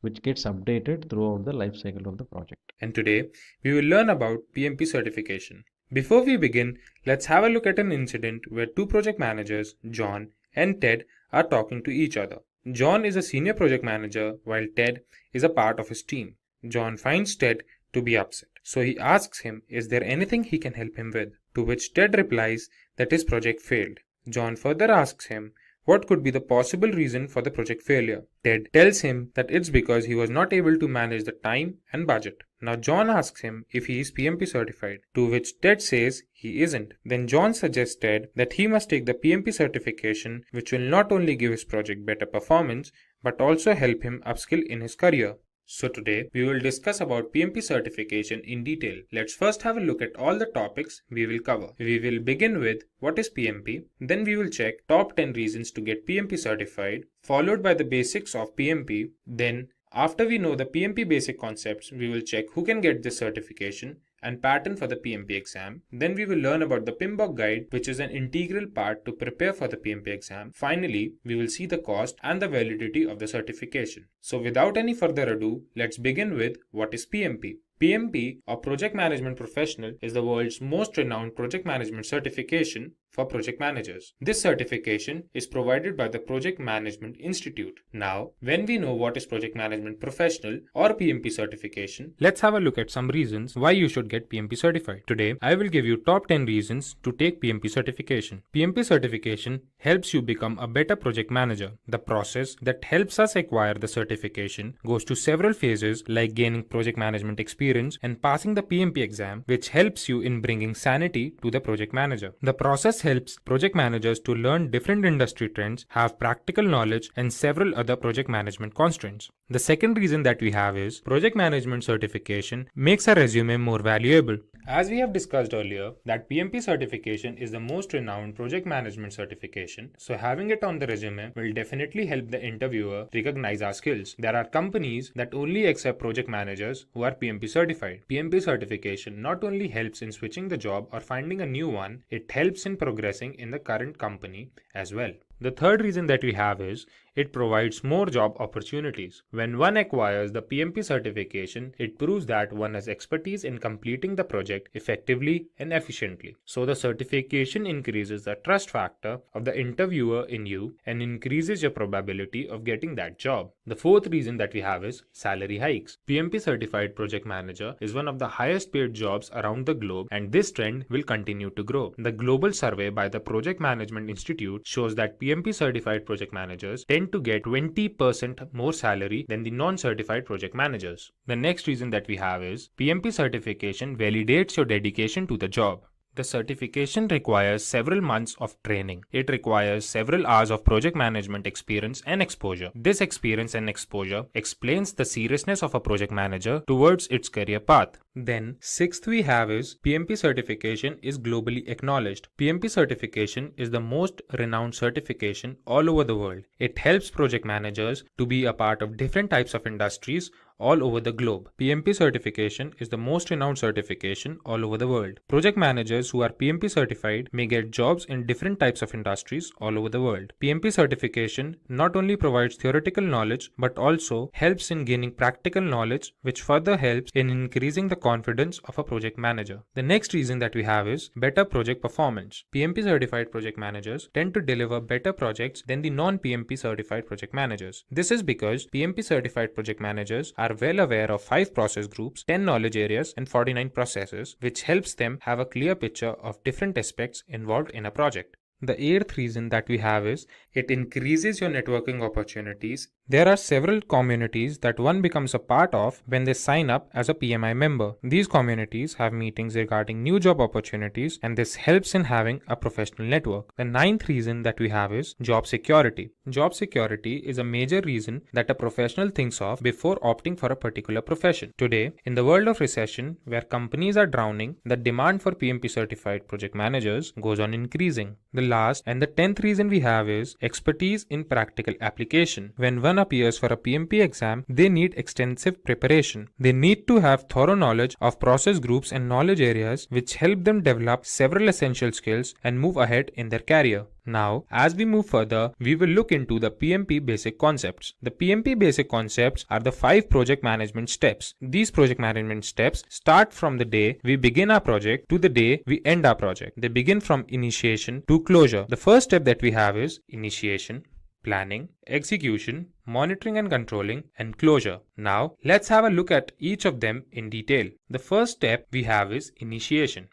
[SPEAKER 2] which gets updated throughout the lifecycle of the project.
[SPEAKER 3] And today, we will learn about PMP certification. Before we begin, let's have a look at an incident where two project managers, John and Ted, are talking to each other. John is a senior project manager while Ted is a part of his team. John finds Ted to be upset, so he asks him, is there anything he can help him with? To which Ted replies that his project failed. John further asks him what could be the possible reason for the project failure. Ted tells him that it's because he was not able to manage the time and budget. Now John asks him if he is PMP certified, to which Ted says he isn't. Then John suggests Ted that he must take the PMP certification, which will not only give his project better performance, but also help him upskill in his career. So today we will discuss about PMP certification in detail. Let's first have a look at all the topics we will cover. We will begin with what is PMP, then we will check top 10 reasons to get PMP certified, followed by the basics of PMP. Then after we know the PMP basic concepts, we will check who can get this certification and pattern for the PMP exam. Then we will learn about the PMBOK guide, which is an integral part to prepare for the PMP exam. Finally, we will see the cost and the validity of the certification. So without any further ado, let's begin with what is PMP. PMP, or Project Management Professional, is the world's most renowned project management certification for project managers. This certification is provided by the Project Management Institute. Now, when we know what is Project Management Professional or PMP certification, let's have a look at some reasons why you should get PMP certified. Today, I will give you top 10 reasons to take PMP certification. PMP certification helps you become a better project manager. The process that helps us acquire the certification goes to several phases like gaining project management experience and passing the PMP exam, which helps you in bringing sanity to the project manager. The process helps project managers to learn different industry trends, have practical knowledge, and several other project management constraints. The second reason that we have is project management certification makes a resume more valuable. As we have discussed earlier, that PMP certification is the most renowned project management certification, so having it on the resume will definitely help the interviewer recognize our skills. There are companies that only accept project managers who are PMP certified. PMP certification not only helps in switching the job or finding a new one, it helps in progressing in the current company as well. The third reason that we have is it provides more job opportunities. When one acquires the PMP certification, it proves that one has expertise in completing the project effectively and efficiently. So the certification increases the trust factor of the interviewer in you and increases your probability of getting that job. The fourth reason that we have is salary hikes. PMP certified project manager is one of the highest paid jobs around the globe, and this trend will continue to grow. The global survey by the Project Management Institute shows that PMP certified project managers tend to get 20% more salary than the non-certified project managers. The next reason that we have is PMP certification validates your dedication to the job. The certification requires several months of training. It requires several hours of project management experience and exposure. This experience and exposure explains the seriousness of a project manager towards its career path. Then, sixth we have is PMP certification is globally acknowledged. PMP certification is the most renowned certification all over the world. It helps project managers to be a part of different types of industries all over the globe. PMP certification is the most renowned certification all over the world. Project managers who are PMP certified may get jobs in different types of industries all over the world. PMP certification not only provides theoretical knowledge but also helps in gaining practical knowledge, which further helps in increasing the confidence of a project manager. The next reason that we have is better project performance. PMP certified project managers tend to deliver better projects than the non-PMP certified project managers. This is because PMP certified project managers are well aware of 5 process groups, 10 knowledge areas, and 49 processes, which helps them have a clear picture of different aspects involved in a project. The eighth reason that we have is it increases your networking opportunities. There are several communities that one becomes a part of when they sign up as a PMI member. These communities have meetings regarding new job opportunities, and this helps in having a professional network. The ninth reason that we have is job security. Job security is a major reason that a professional thinks of before opting for a particular profession. Today, in the world of recession, where companies are drowning, the demand for PMP certified project managers goes on increasing. The last and the 10th reason we have is expertise in practical application. When one appears for a PMP exam, they need extensive preparation. They need to have thorough knowledge of process groups and knowledge areas, which help them develop several essential skills and move ahead in their career. Now, as we move further, we will look into the PMP basic concepts. The PMP basic concepts are the 5 project management steps. These project management steps start from the day we begin our project to the day we end our project. They begin from initiation to closure. The first step that we have is initiation, planning, execution, monitoring and controlling, and closure. Now, let's have a look at each of them in detail. The first step we have is initiation.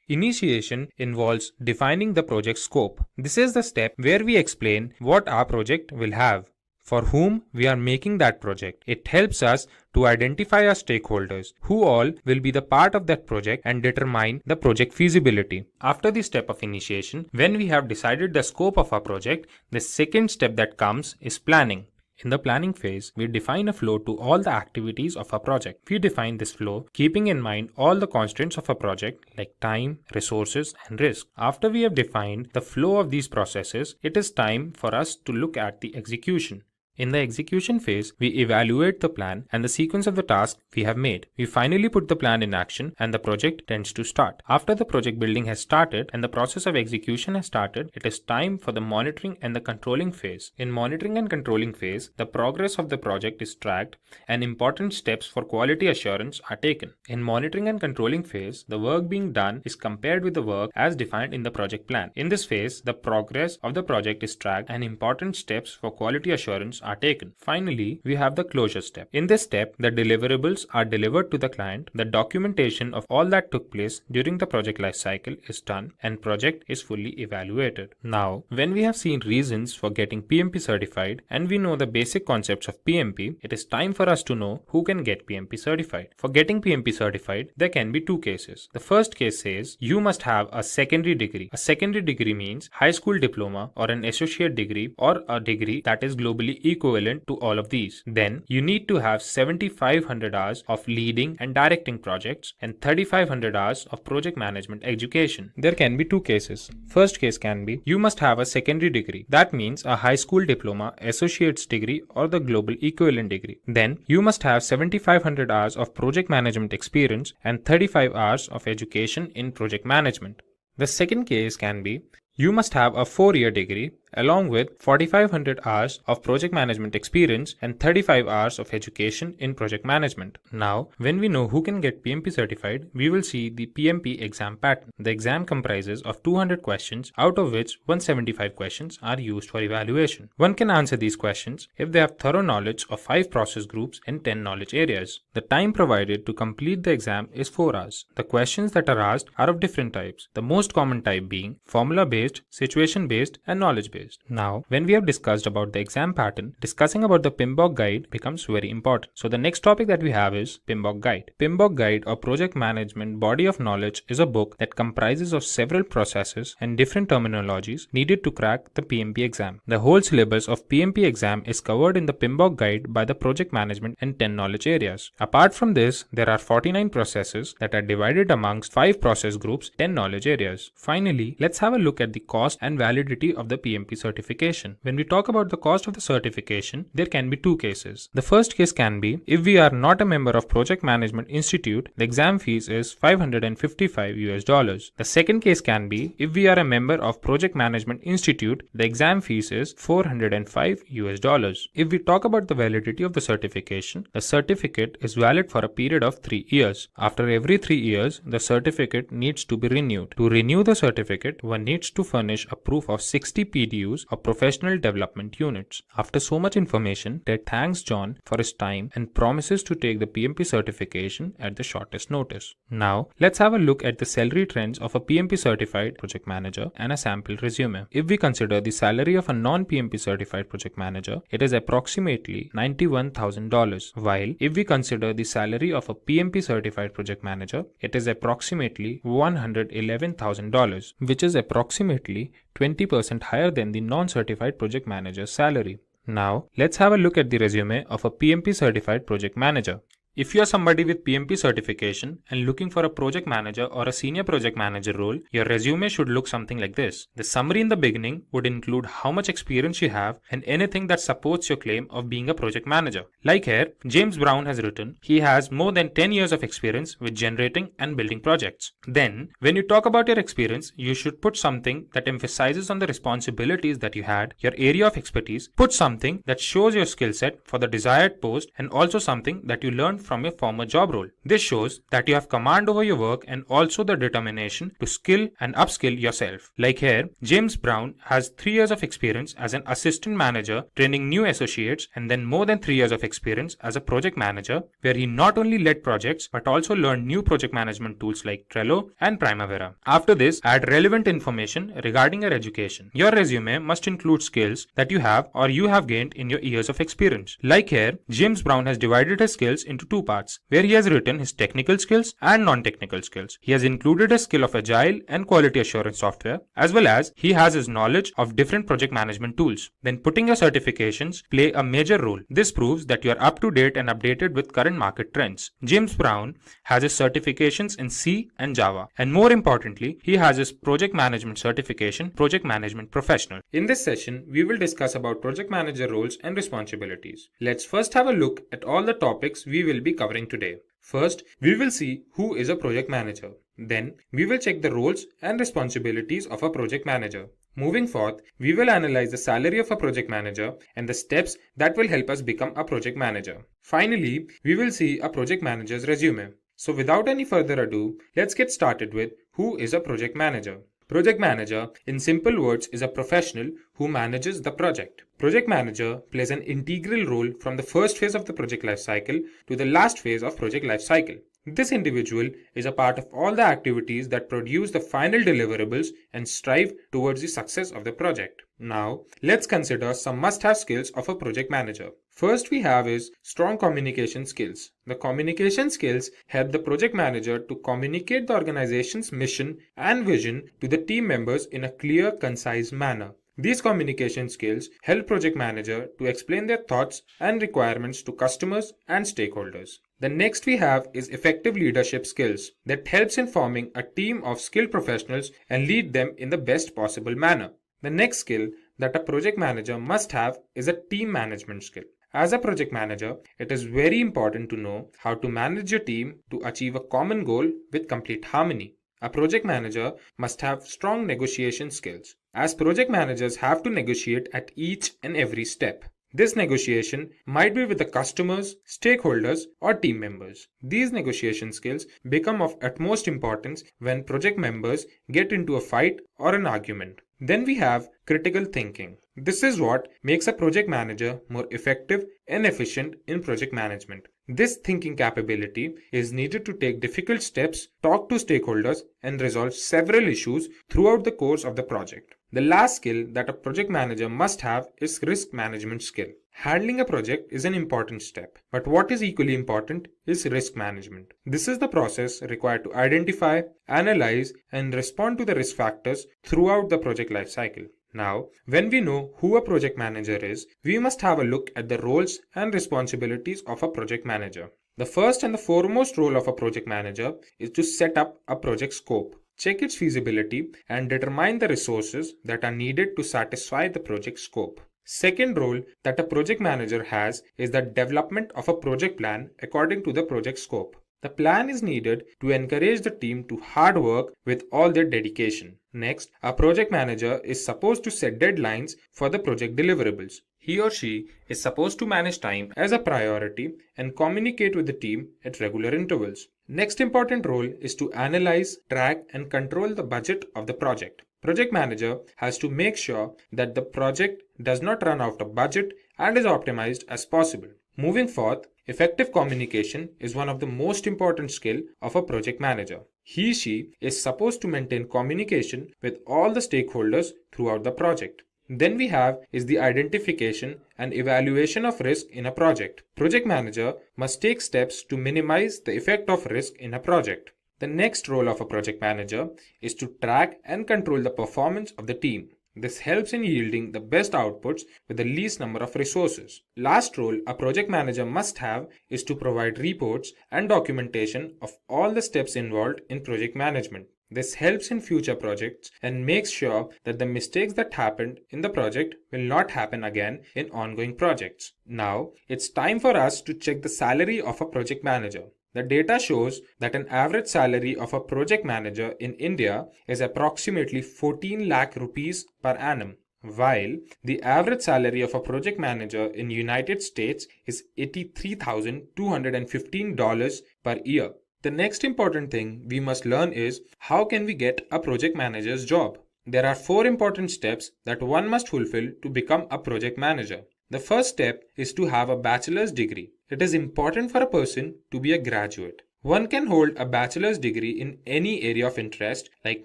[SPEAKER 3] Initiation involves defining the project scope. This is the step where we explain what our project will have. for whom we are making that project. It helps us to identify our stakeholders, who all will be the part of that project, and determine the project feasibility. After the step of initiation, when we have decided the scope of our project, the second step that comes is planning. In the planning phase, we define a flow to all the activities of our project. We define this flow keeping in mind all the constraints of a project like time, resources, and risk. After we have defined the flow of these processes, it is time for us to look at the execution. In the execution phase, we evaluate the plan and the sequence of the tasks we have made. We finally put the plan in action and the project tends to start. After the project building has started and the process of execution has started, it is time for the monitoring and the controlling phase. In monitoring and controlling phase, the progress of the project is tracked and important steps for quality assurance are taken. In monitoring and controlling phase, the work being done is compared with the work as defined in the project plan. In this phase, the progress of the project is tracked and important steps for quality assurance are taken. Finally, we have the closure step. In this step, the deliverables are delivered to the client, the documentation of all that took place during the project lifecycle is done, and project is fully evaluated. Now, when we have seen reasons for getting PMP certified and we know the basic concepts of PMP, it is time for us to know who can get PMP certified. For getting PMP certified, there can be two cases. The first case says you must have a secondary degree. A secondary degree means high school diploma or an associate degree or a degree that is globally equivalent to all of these. Then you need to have 7,500 hours of leading and directing projects and 3,500 hours of project management education. There can be two cases. First case can be you must have a secondary degree. That means a high school diploma, associate's degree or the global equivalent degree. Then you must have 7,500 hours of project management experience and 35 hours of education in project management. The second case can be you must have a 4-year degree along with 4,500 hours of project management experience and 35 hours of education in project management. Now, when we know who can get PMP certified, we will see the PMP exam pattern. The exam comprises of 200 questions, out of which 175 questions are used for evaluation. One can answer these questions if they have thorough knowledge of 5 process groups and 10 knowledge areas. The time provided to complete the exam is 4 hours. The questions that are asked are of different types, the most common type being formula-based, situation-based, and knowledge-based. Now, when we have discussed about the exam pattern, discussing about the PMBOK guide becomes very important. So the next topic that we have is PMBOK guide. PMBOK guide or project management body of knowledge is a book that comprises of several processes and different terminologies needed to crack the PMP exam. The whole syllabus of PMP exam is covered in the PMBOK guide by the project management and 10 knowledge areas. Apart from this, there are 49 processes that are divided amongst 5 process groups, 10 knowledge areas. Finally, let's have a look at the cost and validity of the PMP certification. When we talk about the cost of the certification, there can be two cases. The first case can be if we are not a member of Project Management Institute, the exam fees is $555. The second case can be if we are a member of Project Management Institute, the exam fees is $405. If we talk about the validity of the certification, the certificate is valid for a period of 3 years. After every 3 years, the certificate needs to be renewed. To renew the certificate, one needs to furnish a proof of 60 PDUs of professional development units. After so much information, Ted thanks John for his time and promises to take the PMP certification at the shortest notice. Now, let's have a look at the salary trends of a PMP certified project manager and a sample resume. If we consider the salary of a non-PMP certified project manager, it is approximately $91,000, while if we consider the salary of a PMP certified project manager, it is approximately $111,000, which is approximately 20% higher than the non-certified project manager's salary. Now, let's have a look at the resume of a PMP certified project manager. If you are somebody with PMP certification and looking for a project manager or a senior project manager role, your resume should look something like this. The summary in the beginning would include how much experience you have and anything that supports your claim of being a project manager. Like here, James Brown has written, he has more than 10 years of experience with generating and building projects. Then, when you talk about your experience, you should put something that emphasizes on the responsibilities that you had, your area of expertise, put something that shows your skill set for the desired post, and also something that you learned from your former job role. This shows that you have command over your work and also the determination to skill and upskill yourself. Like here, James Brown has 3 years of experience as an assistant manager training new associates and then more than 3 years of experience as a project manager, where he not only led projects but also learned new project management tools like Trello and Primavera. After this, add relevant information regarding your education. Your resume must include skills that you have or you have gained in your years of experience. Like here, James Brown has divided his skills into 2 parts, where he has written his technical skills and non-technical skills. He has included his skill of Agile and quality assurance software, as well as he has his knowledge of different project management tools. Then putting your certifications play a major role. This proves that you are up to date and updated with current market trends. James Brown has his certifications in C and Java, and more importantly, he has his project management certification, Project Management Professional. In this session, we will discuss about project manager roles and responsibilities. Let's first have a look at all the topics we will be covering today. First, we will see who is a project manager. Then, we will check the roles and responsibilities of a project manager. Moving forth, we will analyze the salary of a project manager and the steps that will help us become a project manager. Finally, we will see a project manager's resume. So without any further ado, let's get started with who is a project manager. Project manager, in simple words, is a professional who manages the project. Project manager plays an integral role from the first phase of the project lifecycle to the last phase of project lifecycle. This individual is a part of all the activities that produce the final deliverables and strive towards the success of the project. Now, let's consider some must-have skills of a project manager. First we have is strong communication skills. The communication skills help the project manager to communicate the organization's mission and vision to the team members in a clear, concise manner. These communication skills help project manager to explain their thoughts and requirements to customers and stakeholders. The next we have is effective leadership skills that helps in forming a team of skilled professionals and lead them in the best possible manner. The next skill that a project manager must have is a team management skill. As a project manager, it is very important to know how to manage your team to achieve a common goal with complete harmony. A project manager must have strong negotiation skills, as project managers have to negotiate at each and every step. This negotiation might be with the customers, stakeholders, or team members. These negotiation skills become of utmost importance when project members get into a fight or an argument. Then we have critical thinking. This is what makes a project manager more effective and efficient in project management. This thinking capability is needed to take difficult steps, talk to stakeholders, and resolve several issues throughout the course of the project. The last skill that a project manager must have is risk management skill. Handling a project is an important step, but what is equally important is risk management. This is the process required to identify, analyze, and respond to the risk factors throughout the project lifecycle. Now, when we know who a project manager is, we must have a look at the roles and responsibilities of a project manager. The first and the foremost role of a project manager is to set up a project scope, check its feasibility, and determine the resources that are needed to satisfy the project scope. Second role that a project manager has is the development of a project plan according to the project scope. The plan is needed to encourage the team to hard work with all their dedication. Next, a project manager is supposed to set deadlines for the project deliverables. He or she is supposed to manage time as a priority and communicate with the team at regular intervals. Next important role is to analyze, track, and control the budget of the project. Project manager has to make sure that the project does not run out of budget and is optimized as possible. Moving forth, effective communication is one of the most important skills of a project manager. He/she is supposed to maintain communication with all the stakeholders throughout the project. Then we have is the identification and evaluation of risk in a project. Project manager must take steps to minimize the effect of risk in a project. The next role of a project manager is to track and control the performance of the team. This helps in yielding the best outputs with the least number of resources. Last role a project manager must have is to provide reports and documentation of all the steps involved in project management. This helps in future projects and makes sure that the mistakes that happened in the project will not happen again in ongoing projects. Now, it's time for us to check the salary of a project manager. The data shows that an average salary of a project manager in India is approximately 14 lakh rupees per annum. while the average salary of a project manager in United States is $83,215 per year. The next important thing we must learn is how can we get a project manager's job? There are 4 important steps that one must fulfill to become a project manager. The first step is to have a bachelor's degree. It is important for a person to be a graduate. One can hold a bachelor's degree in any area of interest like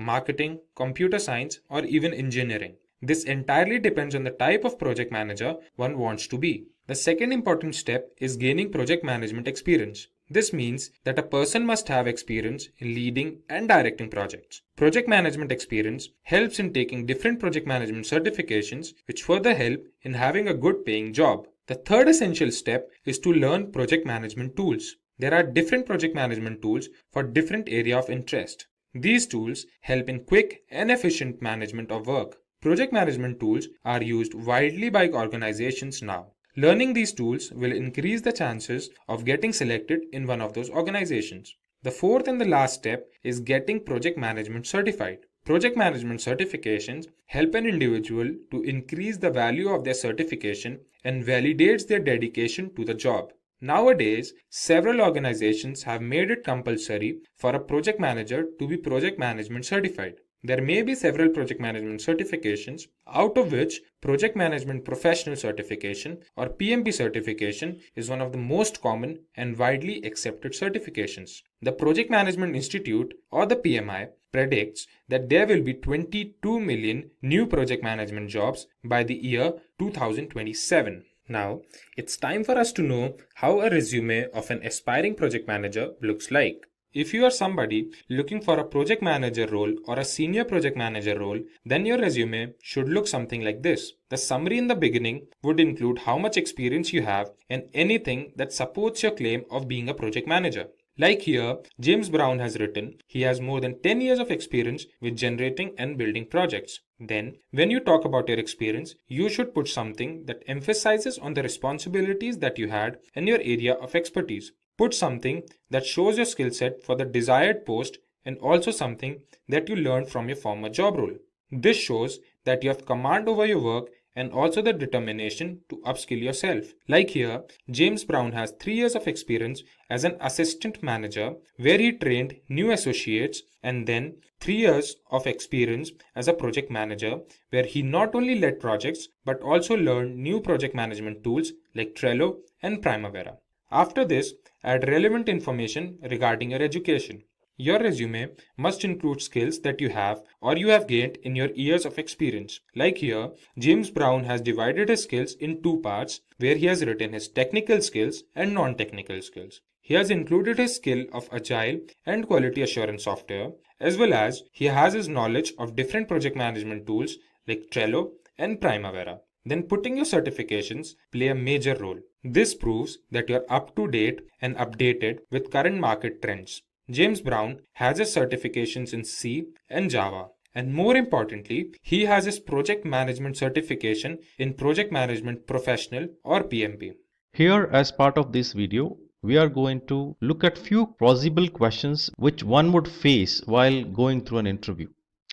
[SPEAKER 3] marketing, computer science, or even engineering. This entirely depends on the type of project manager one wants to be. The second important step is gaining project management experience. This means that a person must have experience in leading and directing projects. Project management experience helps in taking different project management certifications, which further help in having a good paying job. The third essential step is to learn project management tools. There are different project management tools for different area of interest. These tools help in quick and efficient management of work. Project management tools are used widely by organizations now. Learning these tools will increase the chances of getting selected in one of those organizations. The fourth and the last step is getting project management certified. Project management certifications help an individual to increase the value of their certification and validates their dedication to the job. Nowadays, several organizations have made it compulsory for a project manager to be project management certified. There may be several project management certifications, out of which Project Management Professional Certification or PMP certification is one of the most common and widely accepted certifications. The Project Management Institute or the PMI predicts that there will be 22 million new project management jobs by the year 2027. Now, it's time for us to know how a resume of an aspiring project manager looks like. If you are somebody looking for a project manager role or a senior project manager role, then your resume should look something like this. The summary in the beginning would include how much experience you have and anything that supports your claim of being a project manager. Like here, James Brown has written, he has more than 10 years of experience with generating and building projects. Then, when you talk about your experience, you should put something that emphasizes on the responsibilities that you had and your area of expertise. Put something that shows your skill set for the desired post and also something that you learned from your former job role. This shows that you have command over your work and also the determination to upskill yourself. Like here, James Brown has 3 years of experience as an assistant manager where he trained new associates, and then 3 years of experience as a project manager where he not only led projects but also learned new project management tools like Trello and Primavera. After this, add relevant information regarding your education. Your resume must include skills that you have or you have gained in your years of experience. Like here, James Brown has divided his skills in 2 parts where he has written his technical skills and non-technical skills. He has included his skill of Agile and quality assurance software, as well as he has his knowledge of different project management tools like Trello and Primavera. Then putting your certifications play a major role. This proves that you're up to date and updated with current market trends. James Brown has his certifications in C and Java. And more importantly, he has his project management certification in Project Management Professional or PMP.
[SPEAKER 2] Here, as part of this video, we are going to look at few plausible questions which one would face while going through an interview.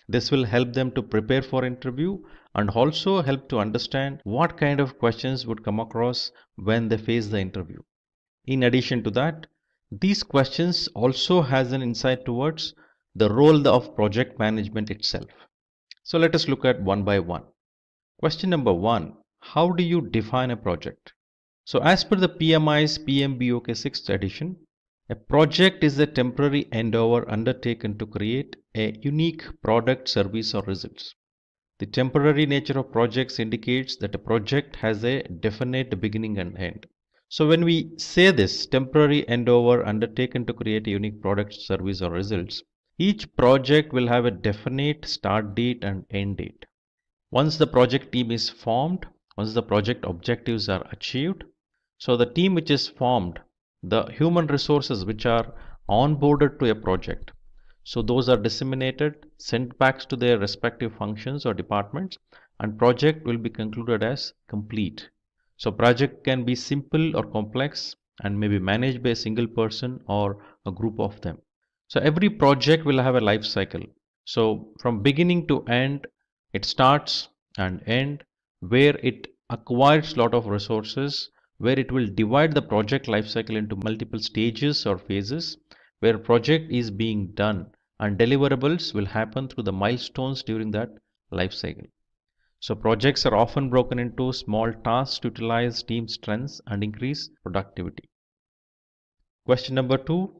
[SPEAKER 2] This will help them to prepare for interview and also help to understand what kind of questions would come across when they face the interview. In addition to that, these questions also has an insight towards the role of project management itself. So let us look at one by one. Question number 1. How do you define a project? So as per the PMI's PMBOK 6th edition, a project is a temporary endeavor undertaken to create a unique product, service or results. The temporary nature of projects indicates that a project has a definite beginning and end. So when we say this temporary endeavor undertaken to create a unique product, service or results, each project will have a definite start date and end date. Once the project team is formed, once the project objectives are achieved, so the team which is formed, the human resources which are onboarded to a project, so those are disseminated, sent back to their respective functions or departments, and project will be concluded as complete. So project can be simple or complex and may be managed by a single person or a group of them. So every project will have a life cycle. So from beginning to end, it starts and end, where it acquires lot of resources, where it will divide the project lifecycle into multiple stages or phases, where project is being done and deliverables will happen through the milestones during that lifecycle. So projects are often broken into small tasks to utilize team strengths and increase productivity. Question number 2,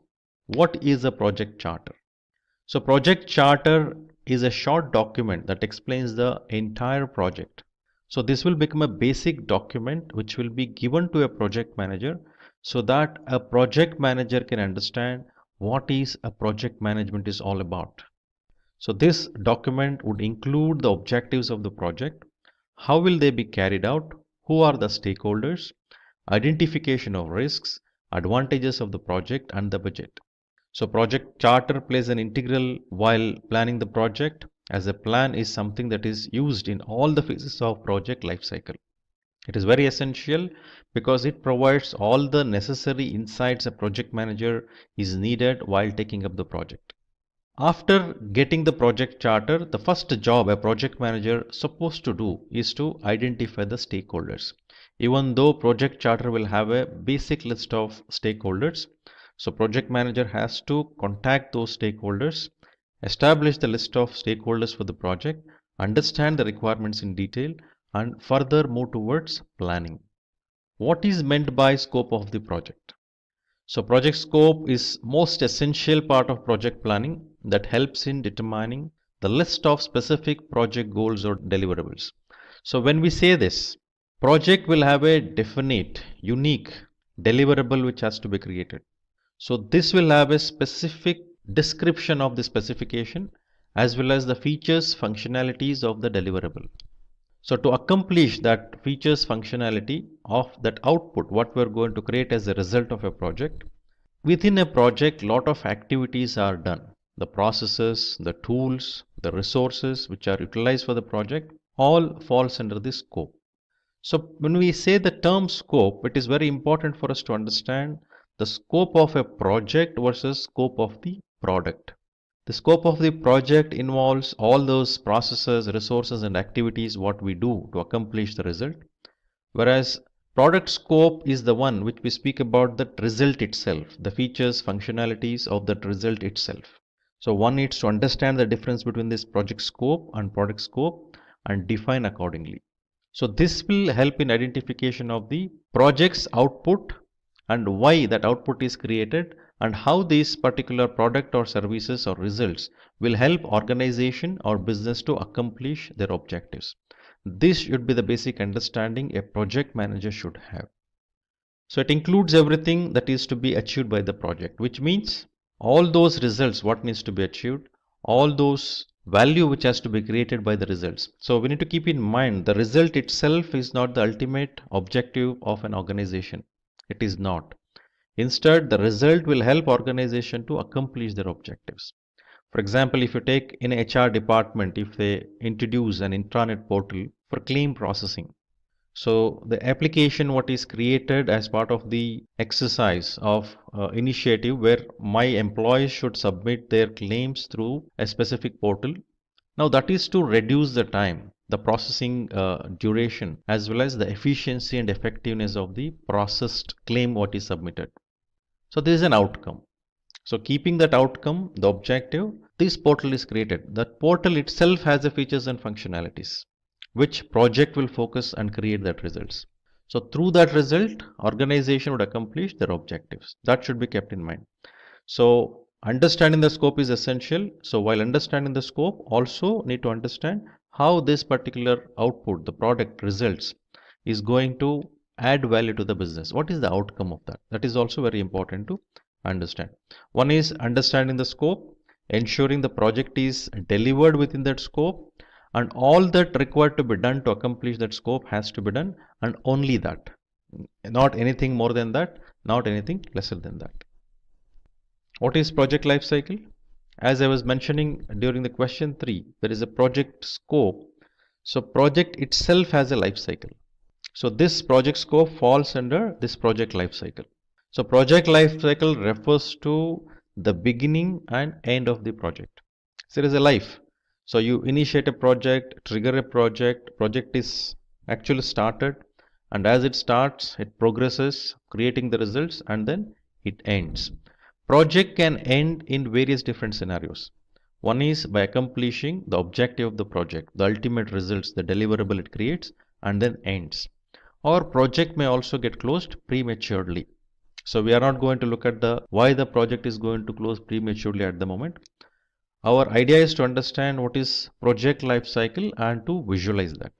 [SPEAKER 2] what is a project charter? So project charter is a short document that explains the entire project. So this will become a basic document which will be given to a project manager so that a project manager can understand what is a project management is all about. So this document would include the objectives of the project, how will they be carried out, who are the stakeholders, identification of risks, advantages of the project and the budget. So project charter plays an integral while planning the project, as a plan is something that is used in all the phases of project lifecycle. It is very essential because it provides all the necessary insights a project manager is needed while taking up the project. After getting the project charter, the first job a project manager is supposed to do is to identify the stakeholders. Even though project charter will have a basic list of stakeholders, so project manager has to contact those stakeholders, establish the list of stakeholders for the project, understand the requirements in detail, and further move towards planning. What is meant by scope of the project? So project scope is most essential part of project planning that helps in determining the list of specific project goals or deliverables. So when we say this, project will have a definite, unique deliverable which has to be created. So this will have a specific description of the specification as well as the features, functionalities of the deliverable. So to accomplish that features functionality of that output, what we're going to create as a result of a project, within a project, lot of activities are done. The processes, the tools, the resources which are utilized for the project all falls under this scope. So when we say the term scope, it is very important for us to understand the scope of a project versus scope of the product. The scope of the project involves all those processes, resources and activities what we do to accomplish the result. Whereas product scope is the one which we speak about that result itself, the features, functionalities of that result itself. So one needs to understand the difference between this project scope and product scope and define accordingly. So this will help in identification of the project's output and why that output is created and how this particular product or services or results will help organization or business to accomplish their objectives. This should be the basic understanding a project manager should have. So it includes everything that is to be achieved by the project, which means all those results what needs to be achieved, all those value which has to be created by the results. So we need to keep in mind the result itself is not the ultimate objective of an organization. It is not. Instead, the result will help organization to accomplish their objectives. For example, if you take in HR department, if they introduce an intranet portal for claim processing, so the application what is created as part of the exercise of initiative where my employees should submit their claims through a specific portal. Now that is to reduce the time, the processing duration as well as the efficiency and effectiveness of the processed claim what is submitted. So this is an outcome. So keeping that outcome, the objective, this portal is created. That portal itself has the features and functionalities which project will focus and create that results. So through that result, organization would accomplish their objectives. That should be kept in mind. So understanding the scope is essential. So while understanding the scope, also need to understand how this particular output, the product results, is going to add value to the business. What is the outcome of that? That is also very important to understand. One is understanding the scope, ensuring the project is delivered within that scope, and all that required to be done to accomplish that scope has to be done, and only that. Not anything more than that, not anything lesser than that. What is project life cycle? As I was mentioning during the question 3, there is a project scope. So project itself has a life cycle. So this project scope falls under this project life cycle. So project life cycle refers to the beginning and end of the project. So there is a life. So you initiate a project, trigger a project is actually started, and as it starts, it progresses, creating the results, and then it ends. Project can end in various different scenarios. One is by accomplishing the objective of the project, the ultimate results, the deliverable it creates, and then ends. Or project may also get closed prematurely. So we are not going to look at the why the project is going to close prematurely at the moment. Our idea is to understand what is project life cycle and to visualize that.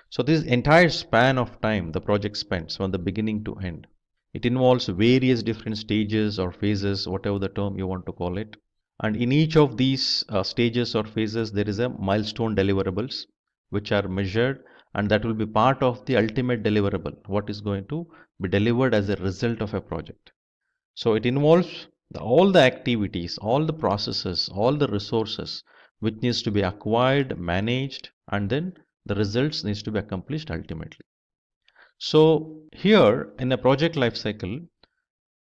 [SPEAKER 2] So this entire span of time the project spends from the beginning to end. It involves various different stages or phases, whatever the term you want to call it. And in each of these stages or phases, there is a milestone deliverables which are measured, and that will be part of the ultimate deliverable, what is going to be delivered as a result of a project. So it involves all the activities, all the processes, all the resources which needs to be acquired, managed, and then the results needs to be accomplished ultimately. So here in a project life cycle,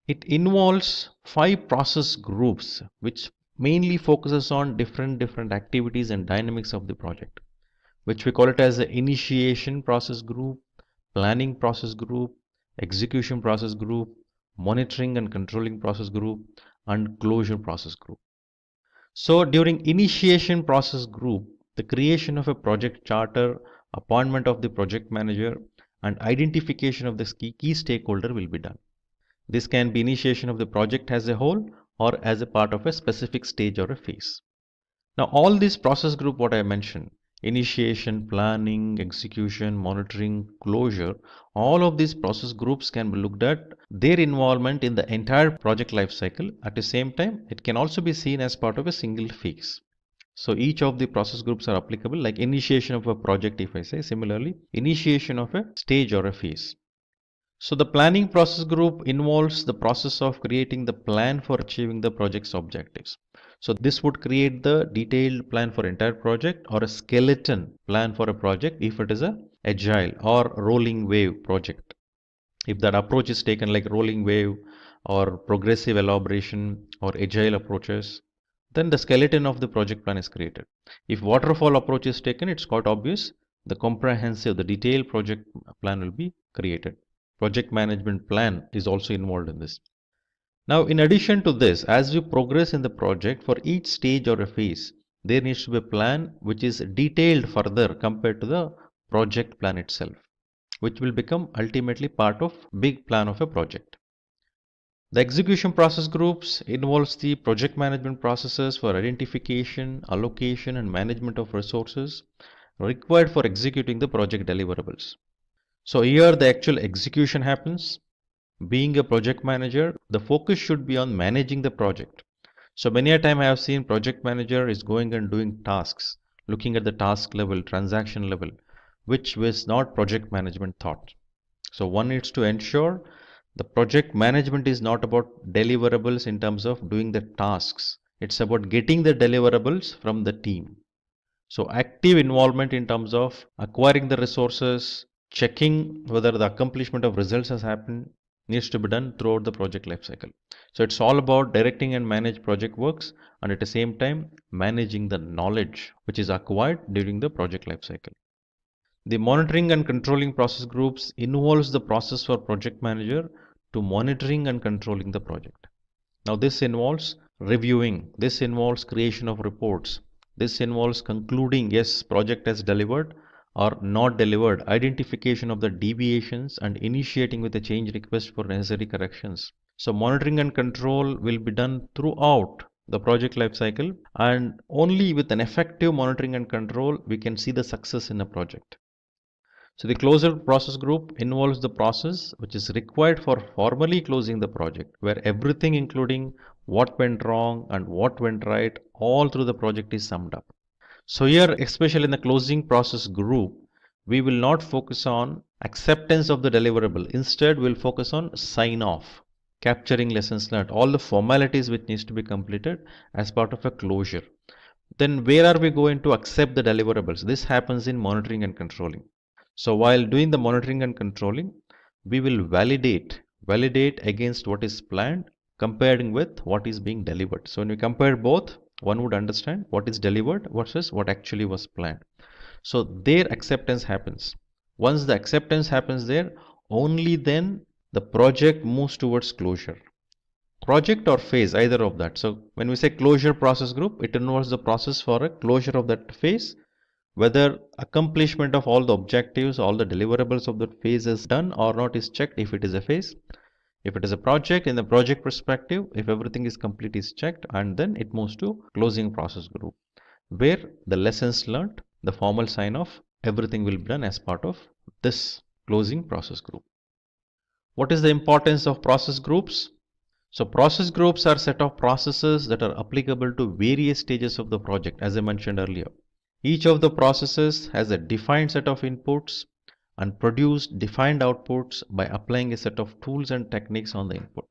[SPEAKER 2] it involves 5 process groups which mainly focuses on different activities and dynamics of the project, which we call it as the initiation process group, planning process group, execution process group, monitoring and controlling process group, and closure process group. So during initiation process group, the creation of a project charter, appointment of the project manager, and identification of the key stakeholder will be done. This can be initiation of the project as a whole or as a part of a specific stage or a phase. Now all these process group what I mentioned, initiation, planning, execution, monitoring, closure, all of these process groups can be looked at their involvement in the entire project life cycle. At the same time, it can also be seen as part of a single phase. So each of the process groups are applicable, like initiation of a project, if I say, similarly, initiation of a stage or a phase. So the planning process group involves the process of creating the plan for achieving the project's objectives. So this would create the detailed plan for entire project or a skeleton plan for a project if it is a agile or rolling wave project. If that approach is taken like rolling wave or progressive elaboration or agile approaches, then the skeleton of the project plan is created. If waterfall approach is taken, it's quite obvious the comprehensive, the detailed project plan will be created. Project management plan is also involved in this. Now, in addition to this, as we progress in the project, for each stage or a phase, there needs to be a plan which is detailed further compared to the project plan itself, which will become ultimately part of big plan of a project. The execution process groups involves the project management processes for identification, allocation, and management of resources required for executing the project deliverables. So here the actual execution happens. Being a project manager, the focus should be on managing the project. So many a time I have seen project manager is going and doing tasks, looking at the task level, transaction level, which was not project management thought. So one needs to ensure the project management is not about deliverables in terms of doing the tasks. It's about getting the deliverables from the team. So active involvement in terms of acquiring the resources, checking whether the accomplishment of results has happened needs to be done throughout the project lifecycle. So it's all about directing and manage project works and at the same time managing the knowledge which is acquired during the project lifecycle. The monitoring and controlling process groups involves the process for project manager to monitoring and controlling the project. Now this involves reviewing, this involves creation of reports, this involves concluding yes, project has delivered or not delivered, identification of the deviations and initiating with a change request for necessary corrections. So monitoring and control will be done throughout the project life cycle, and only with an effective monitoring and control we can see the success in a project. So the closure process group involves the process which is required for formally closing the project, where everything including what went wrong and what went right all through the project is summed up. So here, especially in the closing process group, we will not focus on acceptance of the deliverable. Instead, we'll focus on sign off, capturing lessons learned, all the formalities which needs to be completed as part of a closure. Then where are we going to accept the deliverables? This happens in monitoring and controlling. So while doing the monitoring and controlling, we will validate against what is planned, comparing with what is being delivered. So when we compare both, one would understand what is delivered versus what actually was planned. So their acceptance happens. Once the acceptance happens there, only then the project moves towards closure. Project or phase, either of that. So when we say closure process group, it involves the process for a closure of that phase, whether accomplishment of all the objectives, all the deliverables of that phase is done or not is checked if it is a phase. If it is a project, in the project perspective, if everything is complete is checked, and then it moves to closing process group, where the lessons learned, the formal sign off, everything will be done as part of this closing process group. What is the importance of process groups? So process groups are set of processes that are applicable to various stages of the project, as I mentioned earlier. Each of the processes has a defined set of inputs and produce defined outputs by applying a set of tools and techniques on the input.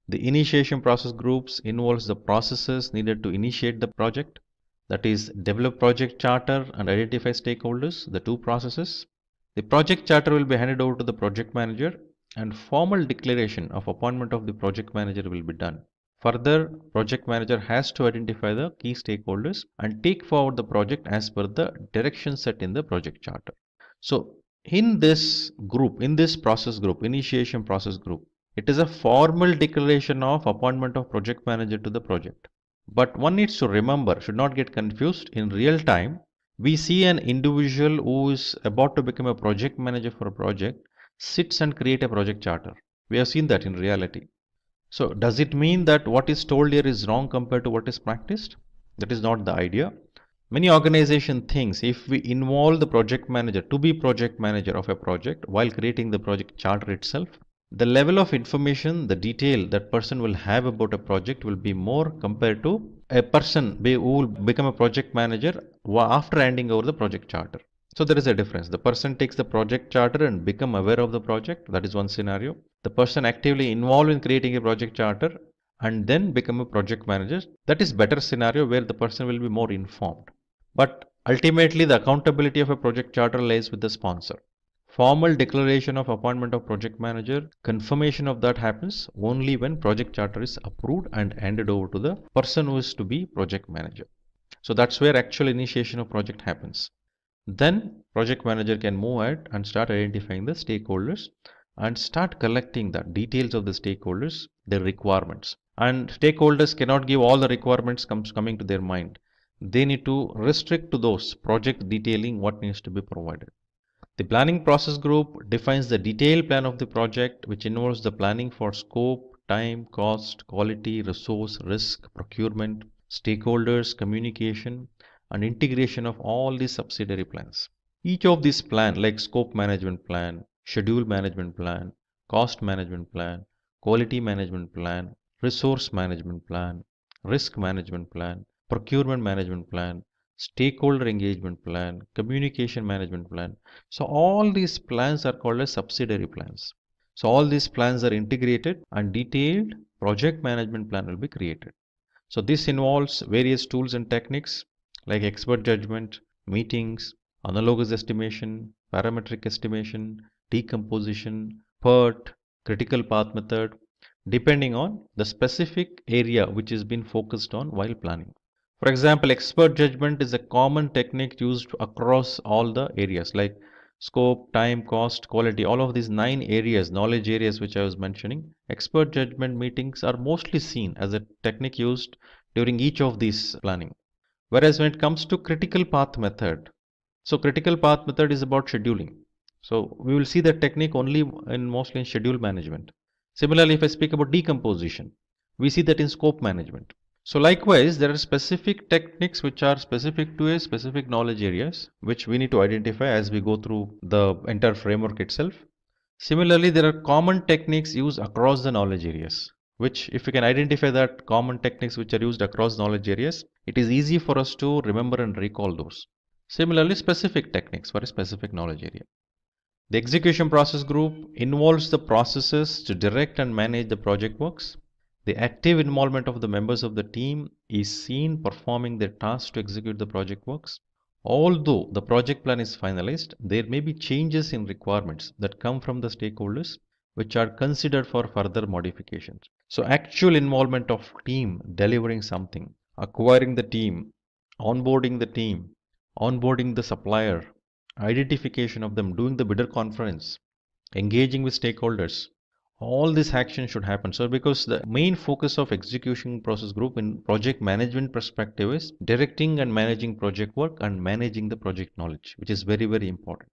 [SPEAKER 2] The initiation process groups involves the processes needed to initiate the project, that is, develop project charter and identify stakeholders, the two processes. The project charter will be handed over to the project manager and formal declaration of appointment of the project manager will be done. Further, project manager has to identify the key stakeholders and take forward the project as per the direction set in the project charter. So in this group, in this process group, initiation process group, it is a formal declaration of appointment of project manager to the project. But one needs to remember, should not get confused, in real time, we see an individual who is about to become a project manager for a project sits and create a project charter. We have seen that in reality. So does it mean that what is told here is wrong compared to what is practiced? That is not the idea. Many organization thinks if we involve the project manager to be project manager of a project while creating the project charter itself, the level of information, the detail that person will have about a project will be more compared to a person who will become a project manager after handing over the project charter. So there is a difference. The person takes the project charter and become aware of the project. That is one scenario. The person actively involved in creating a project charter and then become a project manager. That is better scenario where the person will be more informed. But ultimately the accountability of a project charter lies with the sponsor. Formal declaration of appointment of project manager, confirmation of that happens only when project charter is approved and handed over to the person who is to be project manager. So that's where actual initiation of project happens. Then project manager can move ahead and start identifying the stakeholders and start collecting the details of the stakeholders, their requirements. And stakeholders cannot give all the requirements coming to their mind. They need to restrict to those project detailing what needs to be provided. The planning process group defines the detailed plan of the project, which involves the planning for scope, time, cost, quality, resource, risk, procurement, stakeholders, communication, and integration of all these subsidiary plans. Each of these plans, like scope management plan, schedule management plan, cost management plan, quality management plan, resource management plan, risk management plan, procurement management plan, stakeholder engagement plan, communication management plan. So all these plans are called as subsidiary plans. So all these plans are integrated and detailed project management plan will be created. So this involves various tools and techniques like expert judgment, meetings, analogous estimation, parametric estimation, decomposition, PERT, critical path method, depending on the specific area which is being focused on while planning. For example, expert judgment is a common technique used across all the areas like scope, time, cost, quality, all of these 9 areas, knowledge areas which I was mentioning. Expert judgment meetings are mostly seen as a technique used during each of these planning. Whereas when it comes to critical path method, so critical path method is about scheduling. So we will see that technique only mostly in schedule management. Similarly, if I speak about decomposition, we see that in scope management. So likewise, there are specific techniques which are specific to a specific knowledge areas, which we need to identify as we go through the entire framework itself. Similarly, there are common techniques used across the knowledge areas, which if we can identify that common techniques which are used across knowledge areas, it is easy for us to remember and recall those. Similarly, specific techniques for a specific knowledge area. The execution process group involves the processes to direct and manage the project works. The active involvement of the members of the team is seen performing their tasks to execute the project works. Although the project plan is finalized, there may be changes in requirements that come from the stakeholders which are considered for further modifications. So actual involvement of team delivering something acquiring the team, onboarding the team, onboarding the supplier, identification of them, doing the bidder conference, engaging with stakeholders. All this action should happen. So because the main focus of execution process group in project management perspective is directing and managing project work and managing the project knowledge, which is very, very important.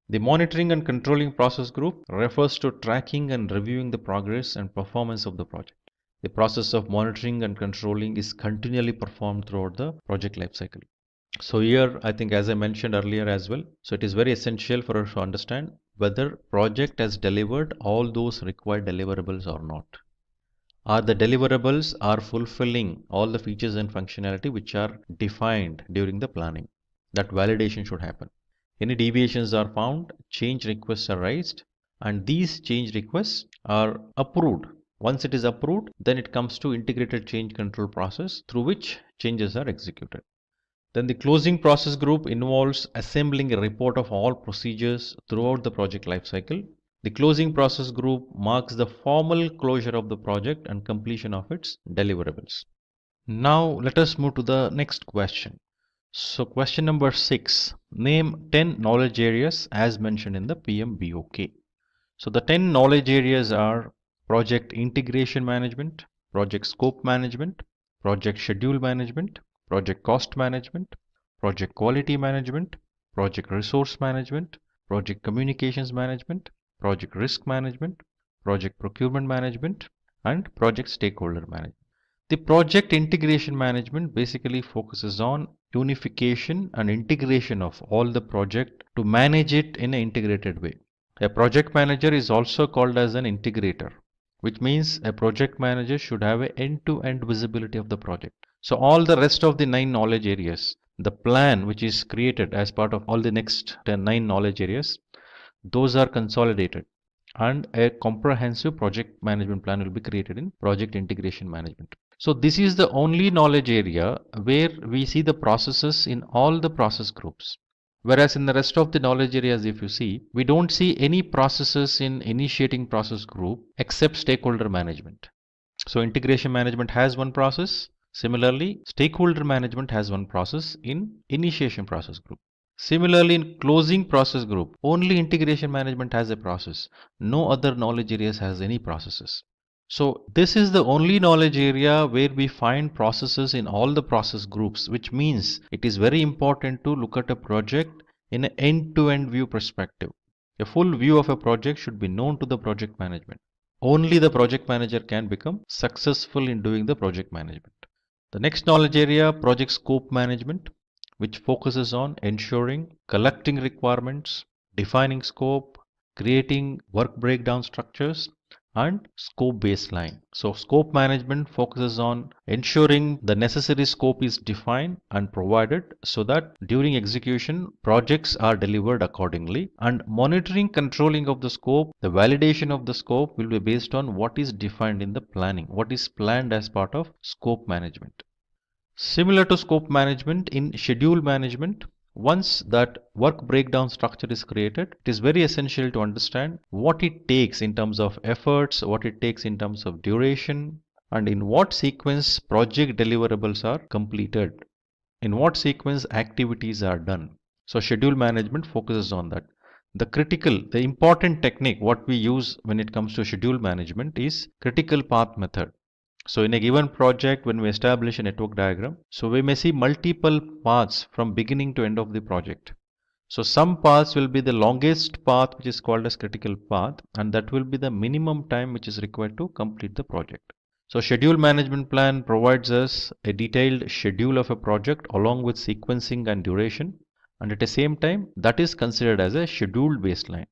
[SPEAKER 2] The monitoring and controlling process group refers to tracking and reviewing the progress and performance of the project. The process of monitoring and controlling is continually performed throughout the project lifecycle. So here, I think as I mentioned earlier as well, so it is very essential for us to understand whether project has delivered all those required deliverables or not. Are the deliverables are fulfilling all the features and functionality which are defined during the planning? That validation should happen. Any deviations are found, change requests are raised, and these change requests are approved. Once it is approved, then it comes to integrated change control process through which changes are executed. Then the closing process group involves assembling a report of all procedures throughout the project lifecycle. The closing process group marks the formal closure of the project and completion of its deliverables. Now let us move to the next question. So question number 6, name 10 knowledge areas as mentioned in the PMBOK. So the 10 knowledge areas are project integration management, project scope management, project schedule management, project cost management, project quality management, project resource management, project communications management, project risk management, project procurement management, and project stakeholder management. The project integration management basically focuses on unification and integration of all the project to manage it in an integrated way. A project manager is also called as an integrator, which means a project manager should have an end-to-end visibility of the project. So all the rest of the 9 knowledge areas, the plan which is created as part of all the next 9 knowledge areas, those are consolidated and a comprehensive project management plan will be created in project integration management. So this is the only knowledge area where we see the processes in all the process groups. Whereas in the rest of the knowledge areas, if you see, we don't see any processes in initiating process group except stakeholder management. So integration management has one process. Similarly, stakeholder management has one process in initiation process group. Similarly, in closing process group, only integration management has a process. No other knowledge areas has any processes. So this is the only knowledge area where we find processes in all the process groups, which means it is very important to look at a project in an end-to-end view perspective. A full view of a project should be known to the project management. Only the project manager can become successful in doing the project management. The next knowledge area, project scope management, which focuses on ensuring collecting requirements, defining scope, creating work breakdown structures, and scope baseline. So scope management focuses on ensuring the necessary scope is defined and provided so that during execution projects are delivered accordingly, and monitoring controlling of the scope, the validation of the scope will be based on what is defined in the planning, what is planned as part of scope management. Similar to scope management, in schedule management, once that work breakdown structure is created, it is very essential to understand what it takes in terms of efforts, what it takes in terms of duration, and in what sequence project deliverables are completed, in what sequence activities are done. So schedule management focuses on that. The important technique what we use when it comes to schedule management is critical path method. So in a given project, when we establish a network diagram, so we may see multiple paths from beginning to end of the project. So some paths will be the longest path, which is called as critical path, and that will be the minimum time which is required to complete the project. So schedule management plan provides us a detailed schedule of a project along with sequencing and duration, and at the same time that is considered as a scheduled baseline.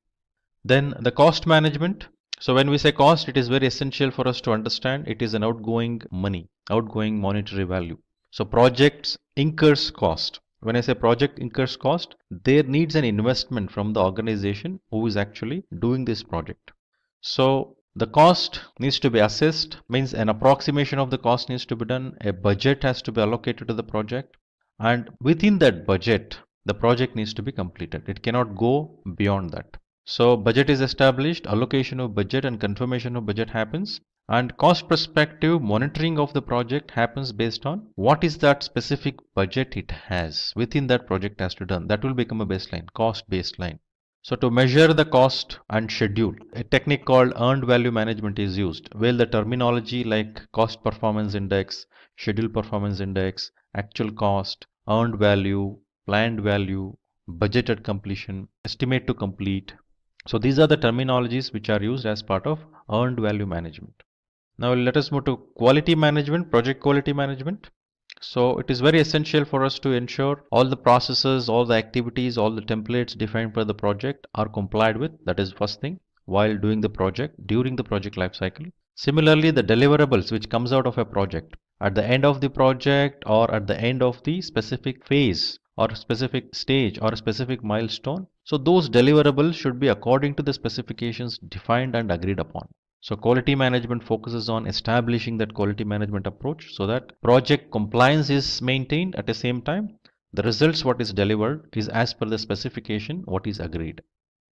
[SPEAKER 2] Then the cost management. So when we say cost, it is very essential for us to understand it is an outgoing money, outgoing monetary value. So projects incurs cost. When I say project incurs cost, there needs an investment from the organization who is actually doing this project. So the cost needs to be assessed, means an approximation of the cost needs to be done, a budget has to be allocated to the project, and within that budget, the project needs to be completed. It cannot go beyond that. So budget is established, allocation of budget and confirmation of budget happens, And cost perspective, monitoring of the project happens based on what is that specific budget it has. Within that project has to done. That will become a baseline, cost baseline. So to measure the cost and schedule, a technique called earned value management is used, where the terminology like cost performance index, schedule performance index, actual cost, earned value, planned value, budgeted completion, estimate to complete. So these are the terminologies which are used as part of earned value management. Now let us move to quality management, project quality management. So it is very essential for us to ensure all the processes, all the activities, all the templates defined for the project are complied with. That is first thing while doing the project, during the project lifecycle. Similarly, the deliverables which comes out of a project at the end of the project or at the end of the specific phase or specific stage or a specific milestone. So those deliverables should be according to the specifications defined and agreed upon. So quality management focuses on establishing that quality management approach so that project compliance is maintained at the same time. The results what is delivered is as per the specification what is agreed.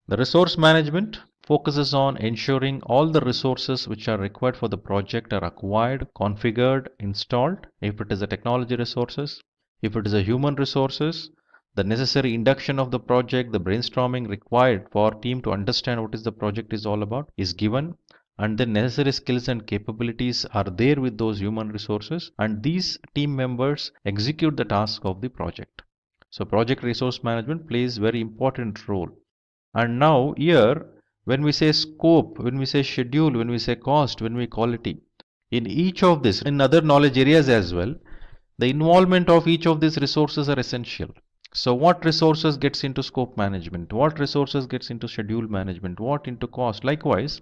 [SPEAKER 2] The resource management focuses on ensuring all the resources which are required for the project are acquired, configured, installed. If it is a technology resources, if it is a human resources, the necessary induction of the project, the brainstorming required for team to understand what is the project is all about is given, and the necessary skills and capabilities are there with those human resources, and these team members execute the task of the project. So project resource management plays very important role. And now here when we say scope, when we say schedule, when we say cost, when we quality, in each of this, in other knowledge areas as well, the involvement of each of these resources are essential. So what resources gets into scope management, what resources gets into schedule management, what into cost. Likewise,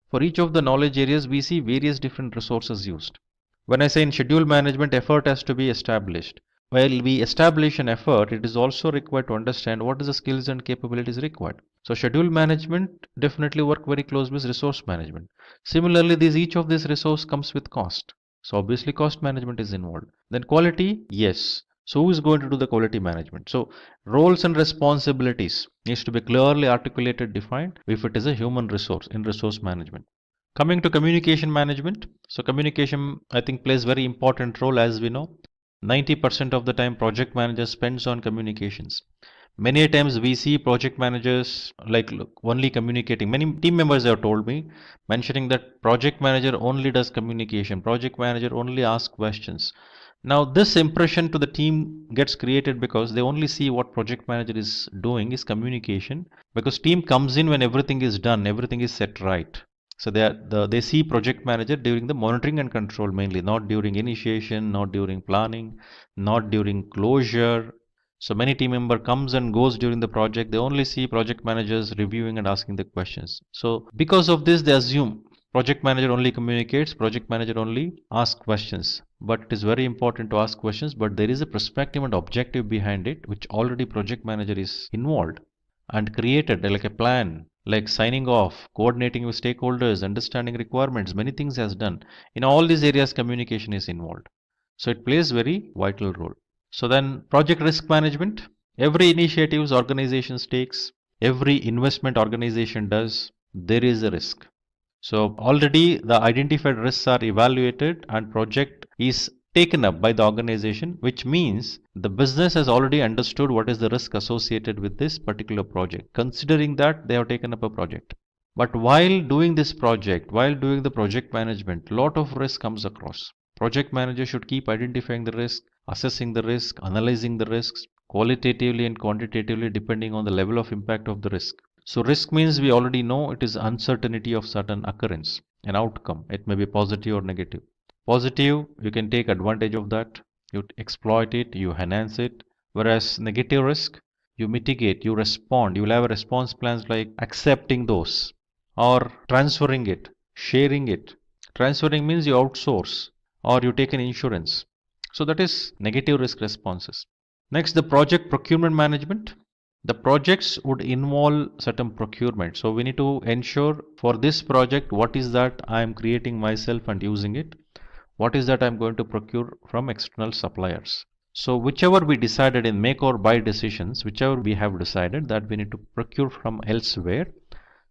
[SPEAKER 2] for each of the knowledge areas, we see various different resources used. When I say in schedule management, effort has to be established. While we establish an effort, it is also required to understand what is the skills and capabilities required. So schedule management definitely work very close with resource management. Similarly, each of these resource comes with cost. So obviously cost management is involved. Then quality, yes. So who is going to do the quality management? So roles and responsibilities needs to be clearly articulated, defined if it is a human resource in resource management. Coming to communication management. So communication I think plays very important role. As we know, 90% of the time project manager spends on communications. Many times we see project managers like only communicating. Many team members have told me mentioning that project manager only does communication, project manager only asks questions. Now this impression to the team gets created because they only see what project manager is doing is communication, because team comes in when everything is done, everything is set right. So they see project manager during the monitoring and control mainly, not during initiation, not during planning, not during closure. So many team member comes and goes during the project. They only see project managers reviewing and asking the questions. So because of this, they assume project manager only communicates, project manager only asks questions. But it is very important to ask questions, but there is a perspective and objective behind it, which already project manager is involved and created like a plan, like signing off, coordinating with stakeholders, understanding requirements, many things has done. In all these areas, communication is involved. So it plays very vital role. So then project risk management, every initiatives organizations takes, every investment organization does, there is a risk. So already the identified risks are evaluated and project is taken up by the organization, which means the business has already understood what is the risk associated with this particular project. Considering that, they have taken up a project. But while doing this project, while doing the project management, lot of risk comes across. Project manager should keep identifying the risk, assessing the risk, analyzing the risks qualitatively and quantitatively depending on the level of impact of the risk. So risk means we already know it is uncertainty of certain occurrence, an outcome. It may be positive or negative. Positive, you can take advantage of that, you exploit it, you enhance it. Whereas negative risk, you mitigate, you respond, you will have a response plans like accepting those or transferring it, sharing it. Transferring means you outsource or you take an insurance. So that is negative risk responses. Next, the project procurement management. The projects would involve certain procurement. So we need to ensure for this project, what is that I am creating myself and using it? What is that I am going to procure from external suppliers? So whichever we decided in make or buy decisions, whichever we have decided that we need to procure from elsewhere.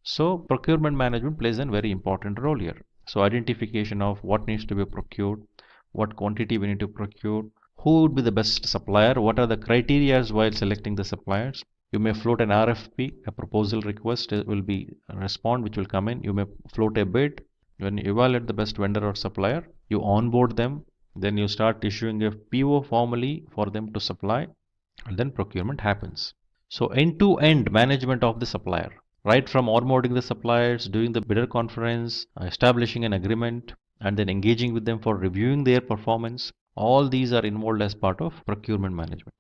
[SPEAKER 2] So procurement management plays a very important role here. So identification of what needs to be procured, what quantity we need to procure, who would be the best supplier, what are the criteria while selecting the suppliers. You may float an RFP, a proposal request will be a respond which will come in. You may float a bid. When you evaluate the best vendor or supplier, you onboard them, then you start issuing a PO formally for them to supply, and then procurement happens. So end-to-end management of the supplier, right from onboarding the suppliers, doing the bidder conference, establishing an agreement, and then engaging with them for reviewing their performance. All these are involved as part of procurement management.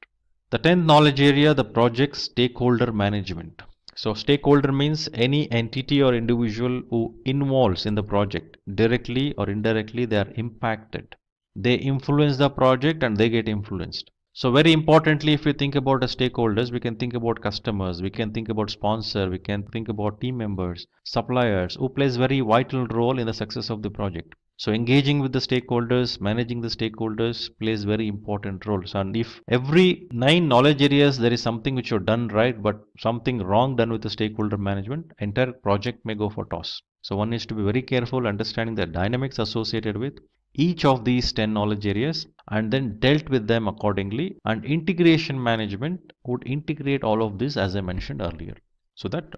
[SPEAKER 2] The 10th knowledge area, the project stakeholder management. So stakeholder means any entity or individual who involves in the project, directly or indirectly, they are impacted. They influence the project and they get influenced. So very importantly, if we think about the stakeholders, we can think about customers, we can think about sponsor, we can think about team members, suppliers, who plays very vital role in the success of the project. So engaging with the stakeholders, managing the stakeholders plays very important roles. And if every 9 knowledge areas there is something which you've done right, but something wrong done with the stakeholder management, entire project may go for toss. So one needs to be very careful understanding the dynamics associated with each of these 10 knowledge areas and then dealt with them accordingly. And integration management would integrate all of this as I mentioned earlier, so that